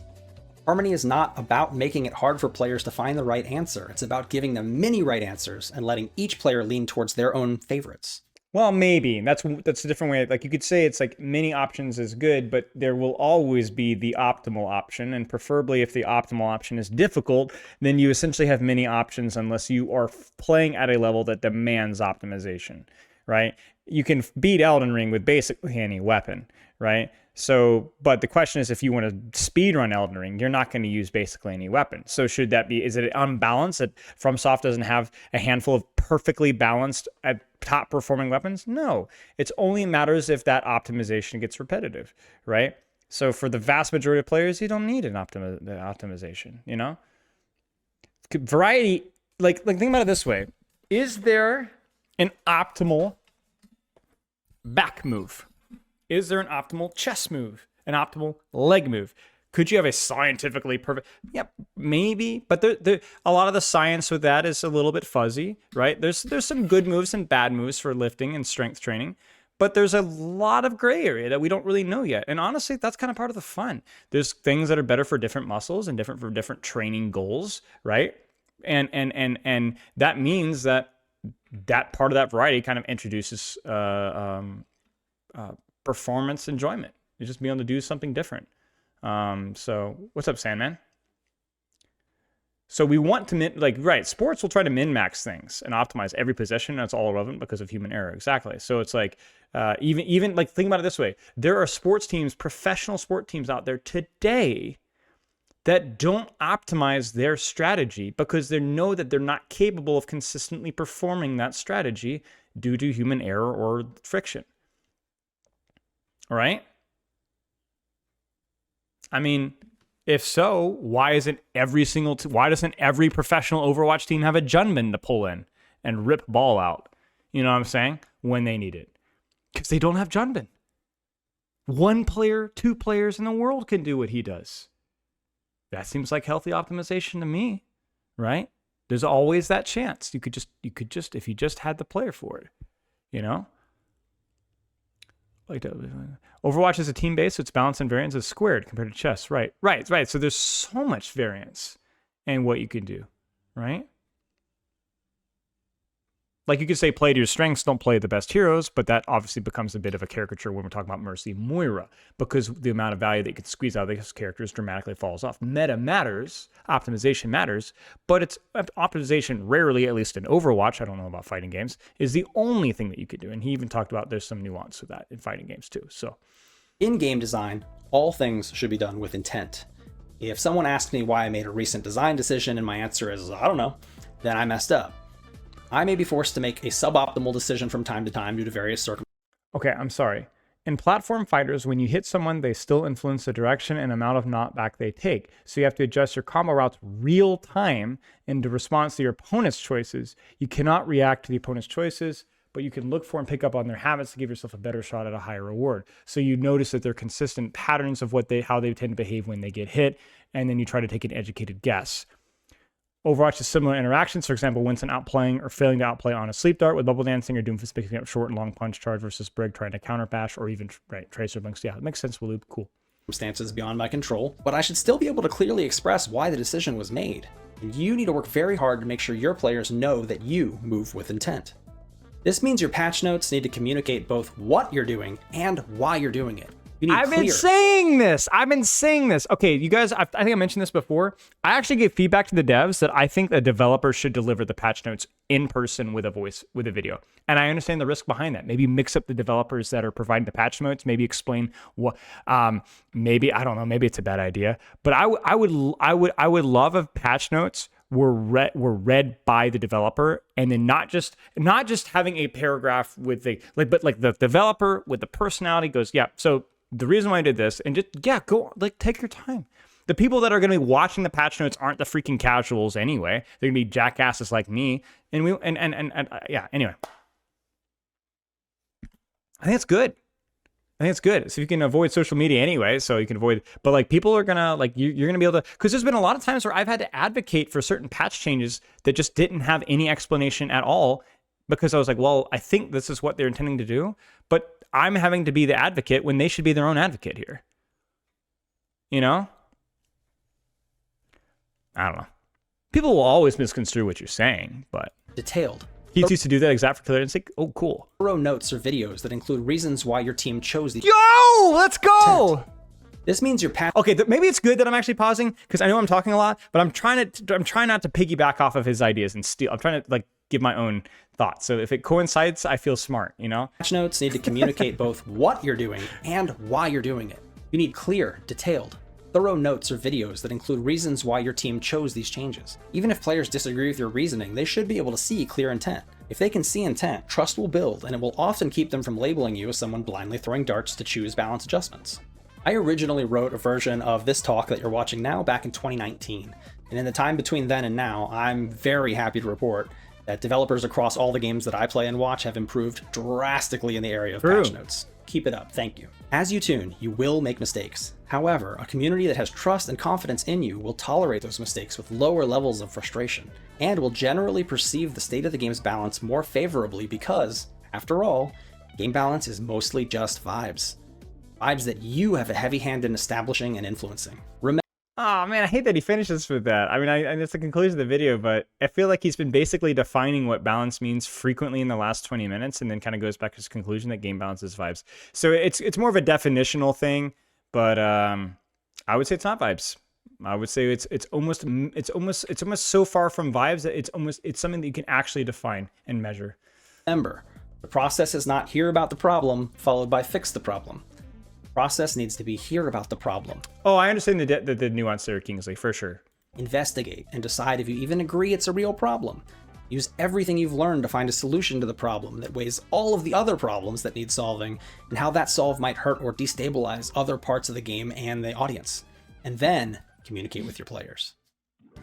Harmony is not about making it hard for players to find the right answer, it's about giving them many right answers and letting each player lean towards their own favorites. Well, maybe. That's a different way. Like, you could say it's like many options is good, but there will always be the optimal option. And preferably if the optimal option is difficult, then you essentially have many options unless you are playing at a level that demands optimization, right? You can beat Elden Ring with basically any weapon, right? So, but the question is, if you want to speedrun Elden Ring, you're not going to use basically any weapon. So should that be, is it unbalanced that FromSoft doesn't have a handful of perfectly balanced at top performing weapons? No, it's only matters if that optimization gets repetitive, right? So for the vast majority of players, you don't need an optimization, you know? Variety, like think about it this way. Is there an optimal back move? Is there an optimal chest move? An optimal leg move? Could you have a scientifically perfect? Yep, maybe. But a lot of the science with that is a little bit fuzzy, right? There's some good moves and bad moves for lifting and strength training. But there's a lot of gray area that we don't really know yet. And honestly, that's kind of part of the fun. There's things that are better for different muscles and different for different training goals, right? And that means that part of that variety kind of introduces performance enjoyment. You just be able to do something different. So what's up, Sandman? So we want to sports will try to min-max things and optimize every possession. That's all relevant because of human error. Exactly. So it's like, even like, think about it this way. There are sports teams, professional sport teams out there today that don't optimize their strategy because they know that they're not capable of consistently performing that strategy due to human error or friction. All right? I mean, if so, why doesn't every professional Overwatch team have a Junman to pull in and rip ball out? You know what I'm saying? When they need it. Because they don't have Junman. 1 player, 2 players in the world can do what he does. That seems like healthy optimization to me, right? There's always that chance. You could just, if you just had the player for it, you know? Like Overwatch is a team base, so its balance and variance is squared compared to chess. Right. So there's so much variance in what you can do, right? Like you could say play to your strengths, don't play the best heroes, but that obviously becomes a bit of a caricature when we're talking about Mercy Moira, because the amount of value that you can squeeze out of these characters dramatically falls off. Meta matters, optimization matters, but it's optimization rarely, at least in Overwatch, I don't know about fighting games, is the only thing that you could do. And he even talked about there's some nuance with that in fighting games too. So in game design, all things should be done with intent. If someone asks me why I made a recent design decision and my answer is, I don't know, then I messed up. I may be forced to make a suboptimal decision from time to time due to various circumstances. Okay, I'm sorry. In platform fighters, when you hit someone, they still influence the direction and amount of knockback they take. So you have to adjust your combo routes real time in response to your opponent's choices. You cannot react to the opponent's choices, but you can look for and pick up on their habits to give yourself a better shot at a higher reward. So you notice that they're consistent patterns of how they tend to behave when they get hit, and then you try to take an educated guess. Overwatch has similar interactions. For example, Winston outplaying or failing to outplay on a sleep dart with bubble dancing, or Doomfist picking up short and long punch charge versus Brig trying to counter bash, or even Tracer blinks. Yeah, it makes sense, Waloop. Cool. Circumstances beyond my control, but I should still be able to clearly express why the decision was made. And you need to work very hard to make sure your players know that you move with intent. This means your patch notes need to communicate both what you're doing and why you're doing it. I've been saying this. Okay, you guys, I think I mentioned this before. I actually gave feedback to the devs that I think the developers should deliver the patch notes in person with a video. And I understand the risk behind that. Maybe mix up the developers that are providing the patch notes. Maybe explain what. Maybe I don't know. Maybe it's a bad idea. But I would love if patch notes were read by the developer, and then not just having a paragraph with the developer with the personality goes, yeah. So the reason why I did this, and just go take your time. The people that are going to be watching the patch notes aren't the freaking casuals anyway. They're going to be jackasses like me, and anyway. I think it's good. So you can avoid social media anyway, so you can avoid, but people are gonna you're gonna be able to, because there's been a lot of times where I've had to advocate for certain patch changes that just didn't have any explanation at all, because I was like, well, I think this is what they're intending to do, but I'm having to be the advocate when they should be their own advocate here. You know? I don't know. People will always misconstrue what you're saying, but detailed. Keits used to do that exact for clarity. It's oh, cool. Thorough notes or videos that include reasons why your team chose the. Yo, let's go. This means you're okay. Maybe it's good that I'm actually pausing, because I know I'm talking a lot, but I'm trying not to piggyback off of his ideas and steal. I'm trying to give my own thoughts. So if it coincides, I feel smart. You know. Patch notes need to communicate both what you're doing and why you're doing it. You need clear, detailed, thorough notes or videos that include reasons why your team chose these changes. Even if players disagree with your reasoning, they should be able to see clear intent. If they can see intent, trust will build, and it will often keep them from labeling you as someone blindly throwing darts to choose balance adjustments. I originally wrote a version of this talk that you're watching now back in 2019, and in the time between then and now, I'm very happy to report that developers across all the games that I play and watch have improved drastically in the area of patch notes. Keep it up, thank you. As you tune, you will make mistakes. However, a community that has trust and confidence in you will tolerate those mistakes with lower levels of frustration, and will generally perceive the state of the game's balance more favorably because, after all, game balance is mostly just vibes. Vibes that you have a heavy hand in establishing and influencing. Oh man, I hate that he finishes with that. I mean, it's the conclusion of the video, but I feel like he's been basically defining what balance means frequently in the last 20 minutes, and then kind of goes back to his conclusion that game balance is vibes. So it's more of a definitional thing, but I would say it's not vibes. I would say it's almost so far from vibes that it's something that you can actually define and measure. Remember, the process is not hear about the problem followed by fix the problem. The process needs to be hear about the problem. Oh, I understand the nuance there, Kingsley, for sure. Investigate and decide if you even agree it's a real problem. Use everything you've learned to find a solution to the problem that weighs all of the other problems that need solving and how that solve might hurt or destabilize other parts of the game and the audience. And then communicate with your players.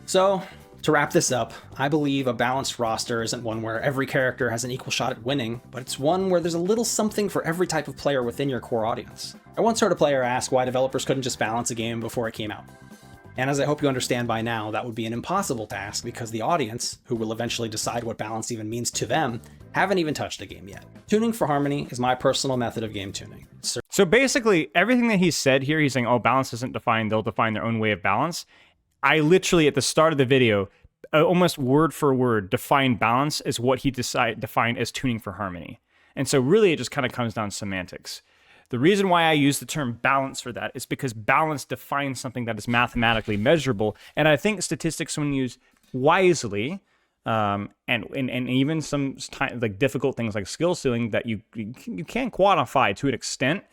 So, to wrap this up, I believe a balanced roster isn't one where every character has an equal shot at winning, but it's one where there's a little something for every type of player within your core audience. I once heard a player ask why developers couldn't just balance a game before it came out. And as I hope you understand by now, that would be an impossible task because the audience, who will eventually decide what balance even means to them, haven't even touched a game yet. Tuning for harmony is my personal method of game tuning. So basically, everything that he said here, he's saying, oh, balance isn't defined, they'll define their own way of balance. I literally, at the start of the video, almost word for word, defined balance as what he defined as tuning for harmony. And so really, it just kind of comes down to semantics. The reason why I use the term balance for that is because balance defines something that is mathematically measurable. And I think statistics, when used wisely, and even some like difficult things like skill ceiling that you can quantify to an extent,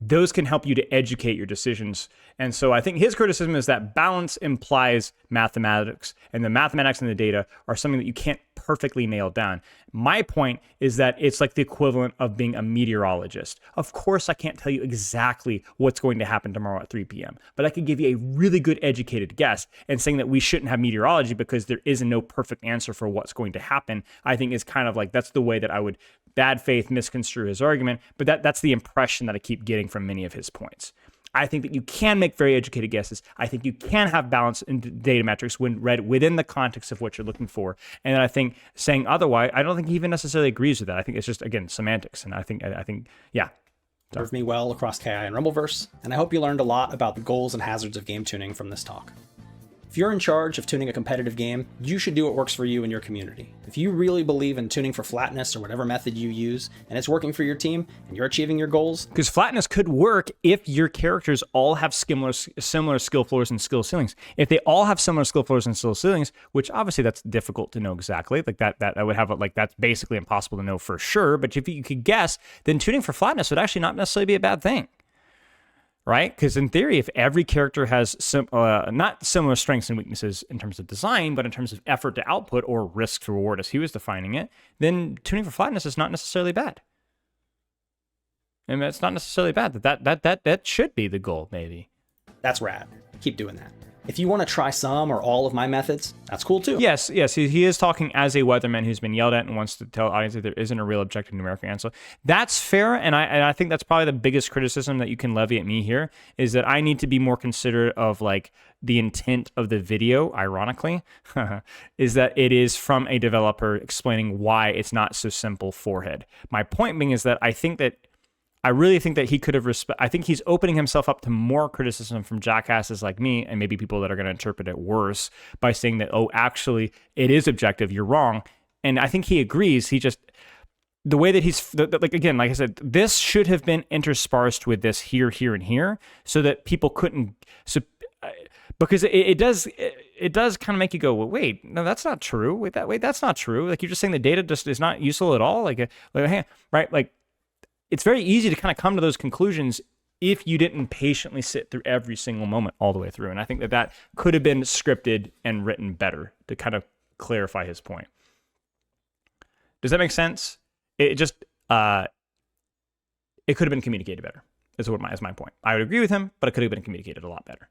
those can help you to educate your decisions. And so I think his criticism is that balance implies mathematics, and the mathematics and the data are something that you can't perfectly nail down. My point is that it's like the equivalent of being a meteorologist. Of course, I can't tell you exactly what's going to happen tomorrow at 3 p.m., but I can give you a really good educated guess. And saying that we shouldn't have meteorology because there is no perfect answer for what's going to happen, I think is kind of like, that's the way that I would bad faith misconstrue his argument, but that's the impression that I keep getting from many of his points. I think that you can make very educated guesses. I think you can have balance in data metrics when read within the context of what you're looking for. And I think saying otherwise, I don't think he even necessarily agrees with that. I think it's just, again, semantics. And I think, yeah. Served me well across KI and Rumbleverse, and I hope you learned a lot about the goals and hazards of game tuning from this talk. If you're in charge of tuning a competitive game, you should do what works for you and your community. If you really believe in tuning for flatness or whatever method you use, and it's working for your team, and you're achieving your goals... Because flatness could work if your characters all have similar skill floors and skill ceilings. If they all have similar skill floors and skill ceilings, which obviously that's difficult to know exactly, like that I would have, like, that's basically impossible to know for sure, but if you could guess, then tuning for flatness would actually not necessarily be a bad thing. Right? Because in theory, if every character has not similar strengths and weaknesses in terms of design, but in terms of effort to output or risk to reward as he was defining it, then tuning for flatness is not necessarily bad. And it's not necessarily bad. That should be the goal, maybe. That's rad. Keep doing that. If you want to try some or all of my methods, that's cool too. Yes, he is talking as a weatherman who's been yelled at and wants to tell the audience that there isn't a real objective numerical answer. That's fair, and I think that's probably the biggest criticism that you can levy at me here, is that I need to be more considerate of, like, the intent of the video, ironically, is that it is from a developer explaining why it's not so simple forehead. My point being is that I really think that he could have I think he's opening himself up to more criticism from jackasses like me and maybe people that are going to interpret it worse by saying that, oh, actually, it is objective, you're wrong. And I think he agrees. He just, the way that he's, like, again, like I said, this should have been interspersed with this here, and here, so that people couldn't, because it does kind of make you go, well, wait, no, that's not true. Wait, that's not true. Like, you're just saying the data just is not useful at all. Like, hey, right? Like, it's very easy to kind of come to those conclusions if you didn't patiently sit through every single moment all the way through. And I think that could have been scripted and written better to kind of clarify his point. Does that make sense? It just, it could have been communicated better, is my point. I would agree with him, but it could have been communicated a lot better,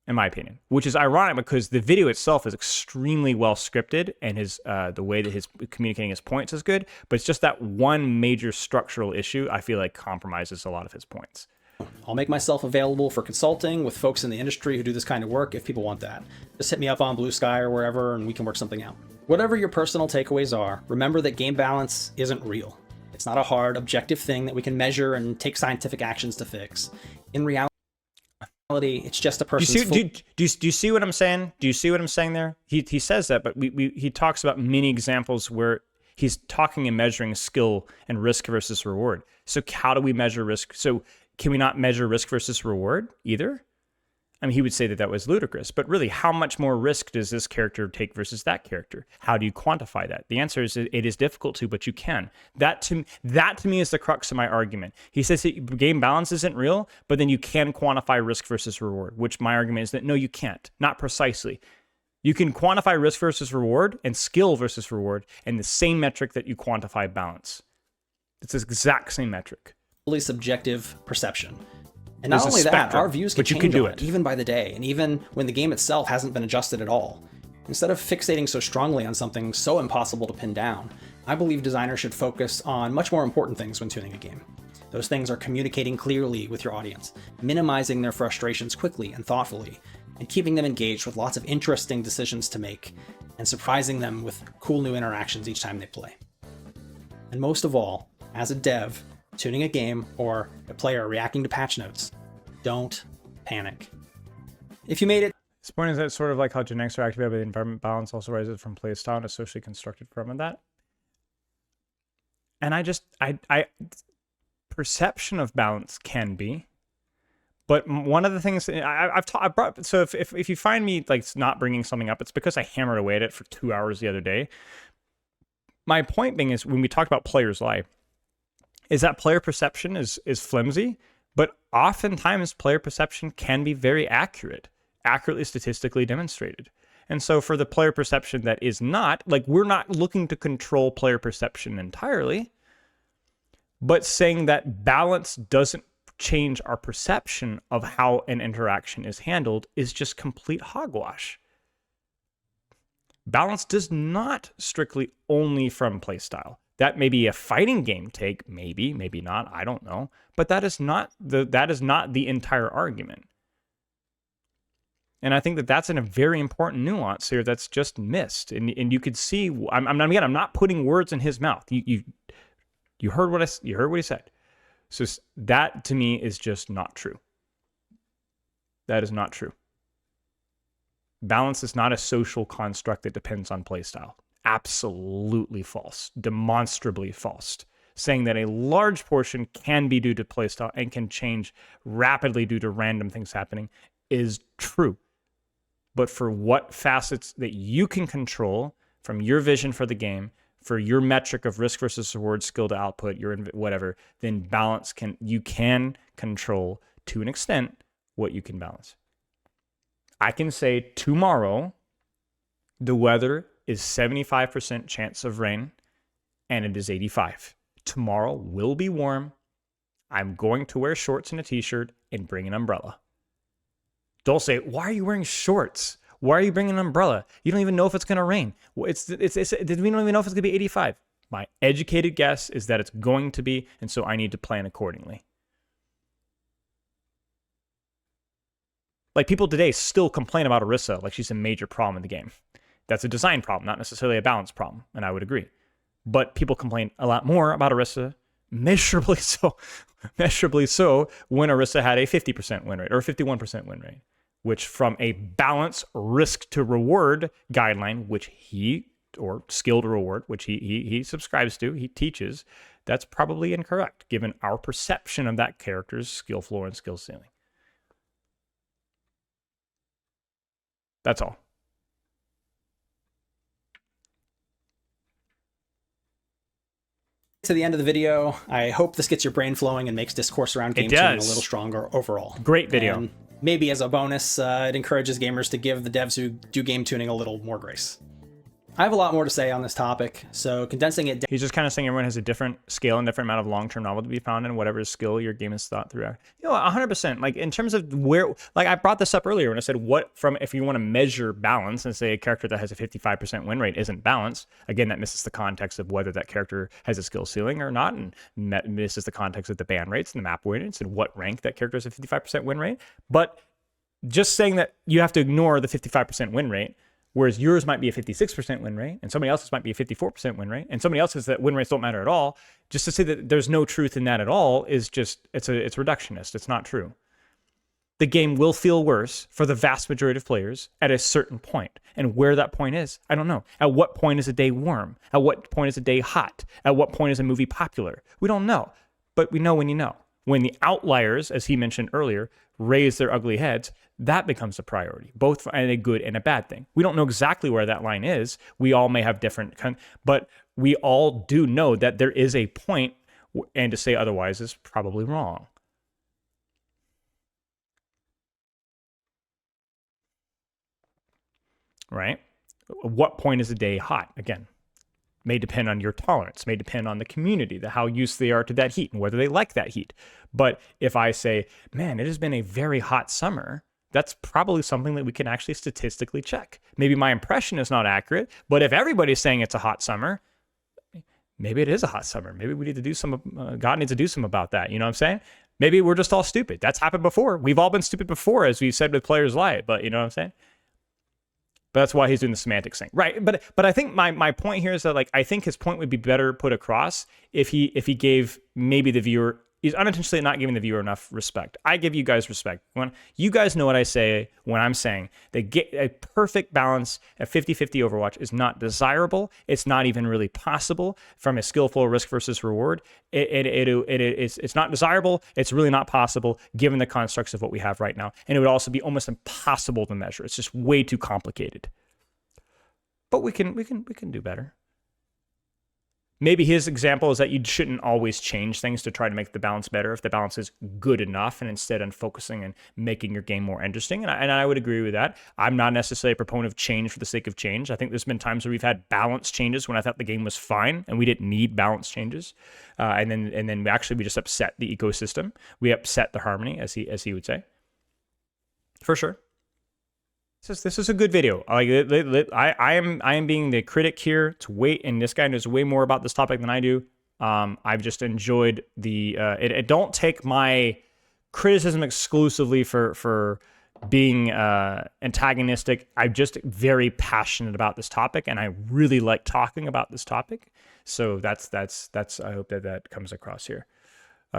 in my opinion, which is ironic because the video itself is extremely well scripted and the way that his communicating his points is good, but it's just that one major structural issue I feel like compromises a lot of his points. I'll make myself available for consulting with folks in the industry who do this kind of work if people want that. Just hit me up on Blue Sky or wherever and we can work something out. Whatever your personal takeaways are, remember that game balance isn't real. It's not a hard, objective thing that we can measure and take scientific actions to fix. In reality, it's just a person's... Do you see what I'm saying? Do you see what I'm saying there? He says that, but he talks about many examples where he's talking and measuring skill and risk versus reward. So how do we measure risk? So can we not measure risk versus reward either? I mean, he would say that that was ludicrous, but really, how much more risk does this character take versus that character? How do you quantify that? The answer is it is difficult to, but you can. That to me is the crux of my argument. He says that game balance isn't real, but then you can quantify risk versus reward, which my argument is that no, you can't. Not precisely. You can quantify risk versus reward and skill versus reward in the same metric that you quantify balance. It's the exact same metric. Fully subjective perception. And not There's a only that, spectrum, our views can but you change can do on it. even by the day, and even when the game itself hasn't been adjusted at all. Instead of fixating so strongly on something so impossible to pin down, I believe designers should focus on much more important things when tuning a game. Those things are communicating clearly with your audience, minimizing their frustrations quickly and thoughtfully, and keeping them engaged with lots of interesting decisions to make, and surprising them with cool new interactions each time they play. And most of all, as a dev, tuning a game, or a player reacting to patch notes, don't panic. If you made it... His point is that sort of like how genetics are activated by the environment, balance also rises from playstyle and is socially constructed from that. And perception of balance can be, but one of the things I've brought, so if you find me like not bringing something up, it's because I hammered away at it for 2 hours the other day. My point being is when we talk about players' life, is that player perception is flimsy, but oftentimes player perception can be very accurately statistically demonstrated. And so for the player perception that is not, like we're not looking to control player perception entirely, but saying that balance doesn't change our perception of how an interaction is handled is just complete hogwash. Balance does not strictly only from playstyle. That may be a fighting game take, maybe not, I don't know. But that is not the entire argument. And I think that that's a very important nuance here that's just missed. And you could see, I'm not putting words in his mouth. You heard what he said. So that to me is just not true. That is not true. Balance is not a social construct that depends on playstyle. Absolutely false, demonstrably false. Saying that a large portion can be due to playstyle and can change rapidly due to random things happening is true. But for what facets that you can control from your vision for the game, for your metric of risk versus reward, skill to output, your whatever, then balance you can control to an extent what you can balance. I can say tomorrow the weather is 75% chance of rain, and it is 85. Tomorrow will be warm. I'm going to wear shorts and a t-shirt and bring an umbrella. Don't say, why are you wearing shorts? Why are you bringing an umbrella? You don't even know if it's going to rain. We don't even know if it's going to be 85. My educated guess is that it's going to be, and so I need to plan accordingly. Like people today still complain about Orisa like she's a major problem in the game. That's a design problem, not necessarily a balance problem, and I would agree. But people complain a lot more about Orisa, measurably so, when Orisa had a 50% win rate or a 51% win rate, which from a balance risk to reward guideline, which or skill to reward, which he subscribes to, he teaches, that's probably incorrect given our perception of that character's skill floor and skill ceiling. That's all. To the end of the video, I hope this gets your brain flowing and makes discourse around game tuning a little stronger overall. Great video. And maybe as a bonus, it encourages gamers to give the devs who do game tuning a little more grace. I have a lot more to say on this topic, so condensing it down. He's just kind of saying everyone has a different scale and different amount of long-term novelty to be found in whatever skill your game is thought through. 100%. Like in terms of where, like I brought this up earlier when I said if you want to measure balance and say a character that has a 55% win rate isn't balanced, again, that misses the context of whether that character has a skill ceiling or not, and misses the context of the ban rates and the map win rates and what rank that character has a 55% win rate. But just saying that you have to ignore the 55% win rate, whereas yours might be a 56% win rate, and somebody else's might be a 54% win rate, and somebody else's that win rates don't matter at all, just to say that there's no truth in that at all is just, it's reductionist. It's not true. The game will feel worse for the vast majority of players at a certain point. And where that point is, I don't know. At what point is a day warm? At what point is a day hot? At what point is a movie popular? We don't know. But we know when you know. When the outliers, as he mentioned earlier, raise their ugly heads, that becomes a priority, both and a good and a bad thing. We don't know exactly where that line is. We all may have different, but we all do know that there is a point, and to say otherwise is probably wrong. Right? What point is a day hot? Again, may depend on your tolerance, may depend on the community, how used they are to that heat and whether they like that heat. But if I say, man, it has been a very hot summer, that's probably something that we can actually statistically check. Maybe my impression is not accurate, but if everybody's saying it's a hot summer, maybe it is a hot summer. Maybe we need to do God needs to do something about that. You know what I'm saying? Maybe we're just all stupid. That's happened before. We've all been stupid before, as we said with Players Live, but you know what I'm saying? But that's why he's doing the semantics thing, right? But I think my point here is that, like, I think his point would be better put across if he gave maybe the viewer, he's unintentionally not giving the viewer enough respect. I give you guys respect. When you guys know what I say when I'm saying that get a perfect balance at 50-50 Overwatch is not desirable. It's not even really possible from a skillful risk versus reward. It's not desirable. It's really not possible given the constructs of what we have right now. And it would also be almost impossible to measure. It's just way too complicated. But we can do better. Maybe his example is that you shouldn't always change things to try to make the balance better if the balance is good enough, and instead on focusing and making your game more interesting. And I would agree with that. I'm not necessarily a proponent of change for the sake of change. I think there's been times where we've had balance changes when I thought the game was fine and we didn't need balance changes. And then we just upset the ecosystem. We upset the harmony, as he would say. For sure. This is a good video. I am being the critic here. And this guy knows way more about this topic than I do. I've just enjoyed it. Don't take my criticism exclusively for being antagonistic. I'm just very passionate about this topic, and I really like talking about this topic. So that's. I hope that comes across here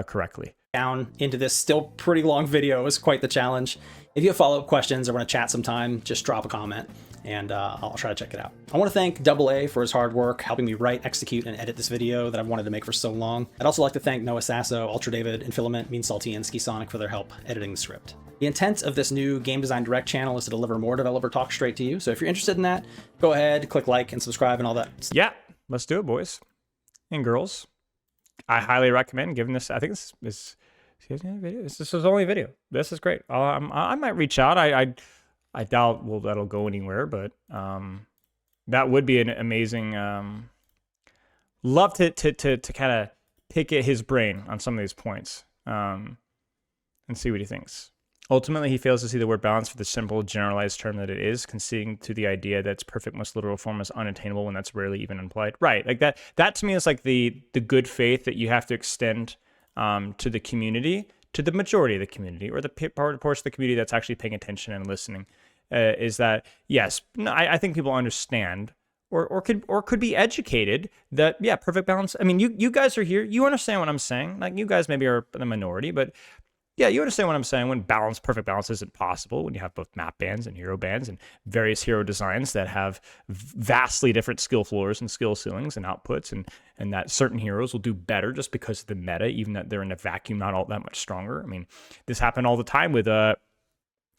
correctly. Down into this still pretty long video is quite the challenge. If you have follow-up questions or want to chat sometime, just drop a comment and I'll try to check it out. I want to thank AA for his hard work helping me write, execute, and edit this video that I've wanted to make for so long. I'd also like to thank Noah Sasso, Ultra David, Infilament, Mean Salty, and Ski Sonic for their help editing the script. The intent of this new Game Design Direct channel is to deliver more developer talk straight to you. So if you're interested in that, go ahead, click like and subscribe and all that. Yeah, let's do it, boys and girls. I highly recommend giving this. I think this is video. This is only a video. This is great. I might reach out. I doubt that'll go anywhere, but that would be an amazing. Love to kind of pick at his brain on some of these points and see what he thinks. Ultimately, he fails to see the word balance for the simple, generalized term that it is, conceding to the idea that its perfect, most literal form is unattainable when that's rarely even implied. Right, like that. That to me is like the good faith that you have to extend to the community, to the majority of the community, or the portion of the community that's actually paying attention and listening. Is that yes? No, I think people understand, or could be educated that perfect balance. I mean, you guys are here. You understand what I'm saying. Like you guys maybe are the minority, but. Yeah, you understand what I'm saying when perfect balance isn't possible, when you have both map bands and hero bands and various hero designs that have vastly different skill floors and skill ceilings and outputs, and that certain heroes will do better just because of the meta, even that they're in a vacuum, not all that much stronger. I mean, this happened all the time with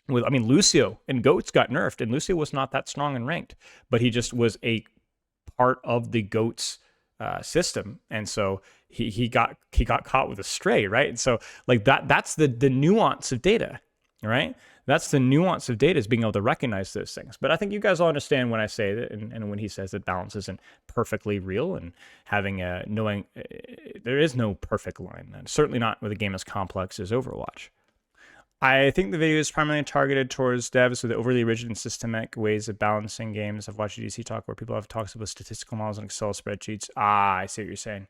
Lucio and Goats got nerfed, and Lucio was not that strong and ranked, but he just was a part of the Goats system, and so he got caught with a stray, right? And so like that's the nuance of data, right? That's the nuance of data, is being able to recognize those things. But I think you guys all understand when I say that, and when he says that balance isn't perfectly real, and having knowing there is no perfect line, and certainly not with a game as complex as Overwatch. I think the video is primarily targeted towards devs with overly rigid and systematic ways of balancing games. I've watched GDC talk where people have talks about statistical models and Excel spreadsheets. I see what you're saying.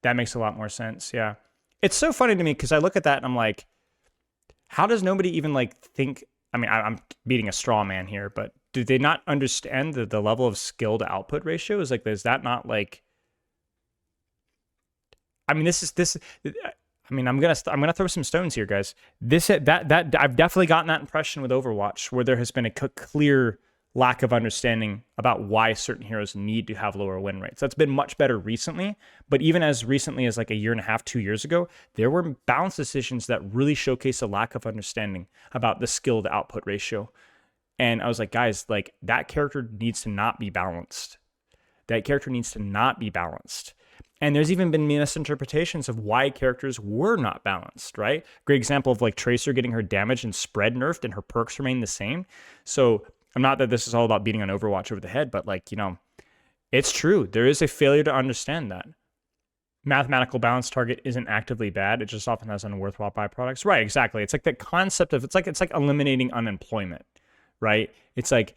That makes a lot more sense. Yeah. It's so funny to me because I look at that and I'm like, how does nobody even like think? I mean, I'm beating a straw man here, but do they not understand the level of skill to output ratio? Is like, is that not like, I mean, I mean, I'm gonna throw some stones here, guys. That I've definitely gotten that impression with Overwatch, where there has been a clear lack of understanding about why certain heroes need to have lower win rates. That's been much better recently, but even as recently as like a year and a half, 2 years ago, there were balance decisions that really showcase a lack of understanding about the skill to output ratio. And I was like, guys, like that character needs to not be balanced. That character needs to not be balanced. And there's even been misinterpretations of why characters were not balanced, right? Great example of like Tracer getting her damage and spread nerfed and her perks remain the same. So I'm not that this is all about beating on Overwatch over the head, but like, you know, it's true. There is a failure to understand that. Mathematical balance target isn't actively bad. It just often has unworthwhile byproducts. Right, exactly. It's like the concept of, it's like eliminating unemployment, right? It's like,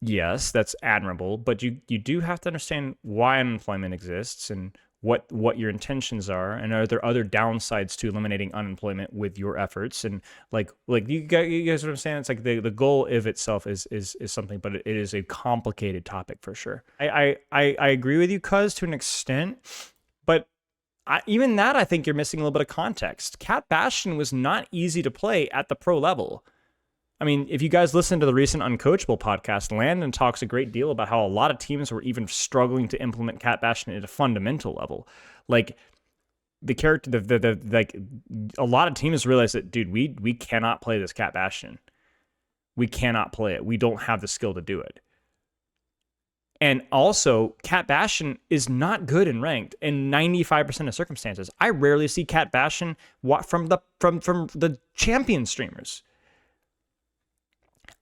yes, that's admirable, but you do have to understand why unemployment exists and what your intentions are, and are there other downsides to eliminating unemployment with your efforts? And like you guys what I'm saying? It's like the goal of itself is something, but it is a complicated topic for sure. I agree with you, Cuz, to an extent, but even that, I think you're missing a little bit of context. Cat Bastion was not easy to play at the pro level. I mean, if you guys listen to the recent Uncoachable podcast, Landon talks a great deal about how a lot of teams were even struggling to implement Cat Bastion at a fundamental level. Like the character, like a lot of teams realized that, dude, we cannot play this Cat Bastion. We cannot play it. We don't have the skill to do it. And also, Cat Bastion is not good in ranked in 95% of circumstances. I rarely see Cat Bastion from the champion streamers.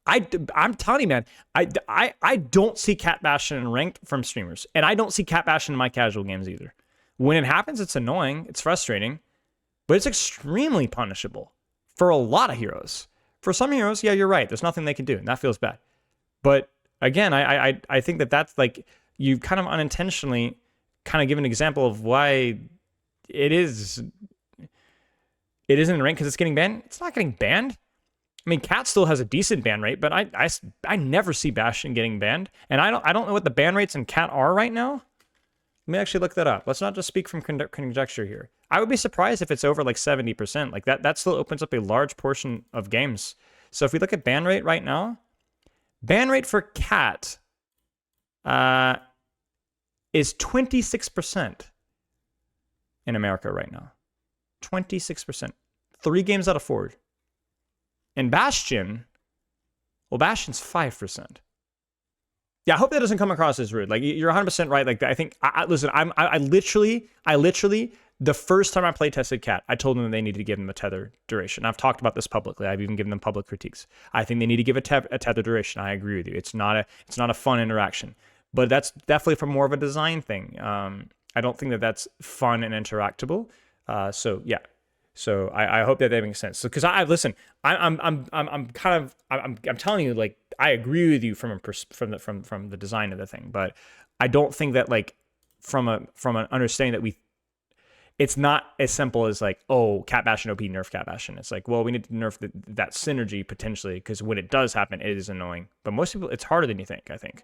I'm telling you, man, I don't see Cat Bastion in ranked from streamers, and I don't see Cat Bastion in my casual games either. When it happens, it's annoying, it's frustrating, but it's extremely punishable for a lot of heroes. For some heroes, yeah, you're right. There's nothing they can do, and that feels bad. But again, I think that's like, you kind of unintentionally kind of give an example of why it isn't in rank because it's getting banned. It's not getting banned. I mean, Cat still has a decent ban rate, but I never see Bastion getting banned, and I don't know what the ban rates in Cat are right now. Let me actually look that up. Let's not just speak from conjecture here. I would be surprised if it's over like 70%. Like that still opens up a large portion of games. So if we look at ban rate right now, ban rate for Cat is 26% in America right now. 26%. 3 games out of 4. And Bastion, well, Bastion's 5%. Yeah, I hope that doesn't come across as rude. Like, you're 100% right. Like, I think, listen, I literally, the first time I play tested Cat, I told them that they needed to give them a tether duration. I've talked about this publicly. I've even given them public critiques. I think they need to give a tether duration. I agree with you. It's not a fun interaction, but that's definitely for more of a design thing. I don't think that that's fun and interactable. So yeah. So I hope that makes sense. So because I'm telling you, like, I agree with you from the design of the thing, but I don't think that, like, from an understanding that it's not as simple as like, oh, Cat Bastion OP, nerf Cat Bastion. It's like, well, we need to nerf that synergy potentially, because when it does happen, it is annoying. But most people, it's harder than you think, I think.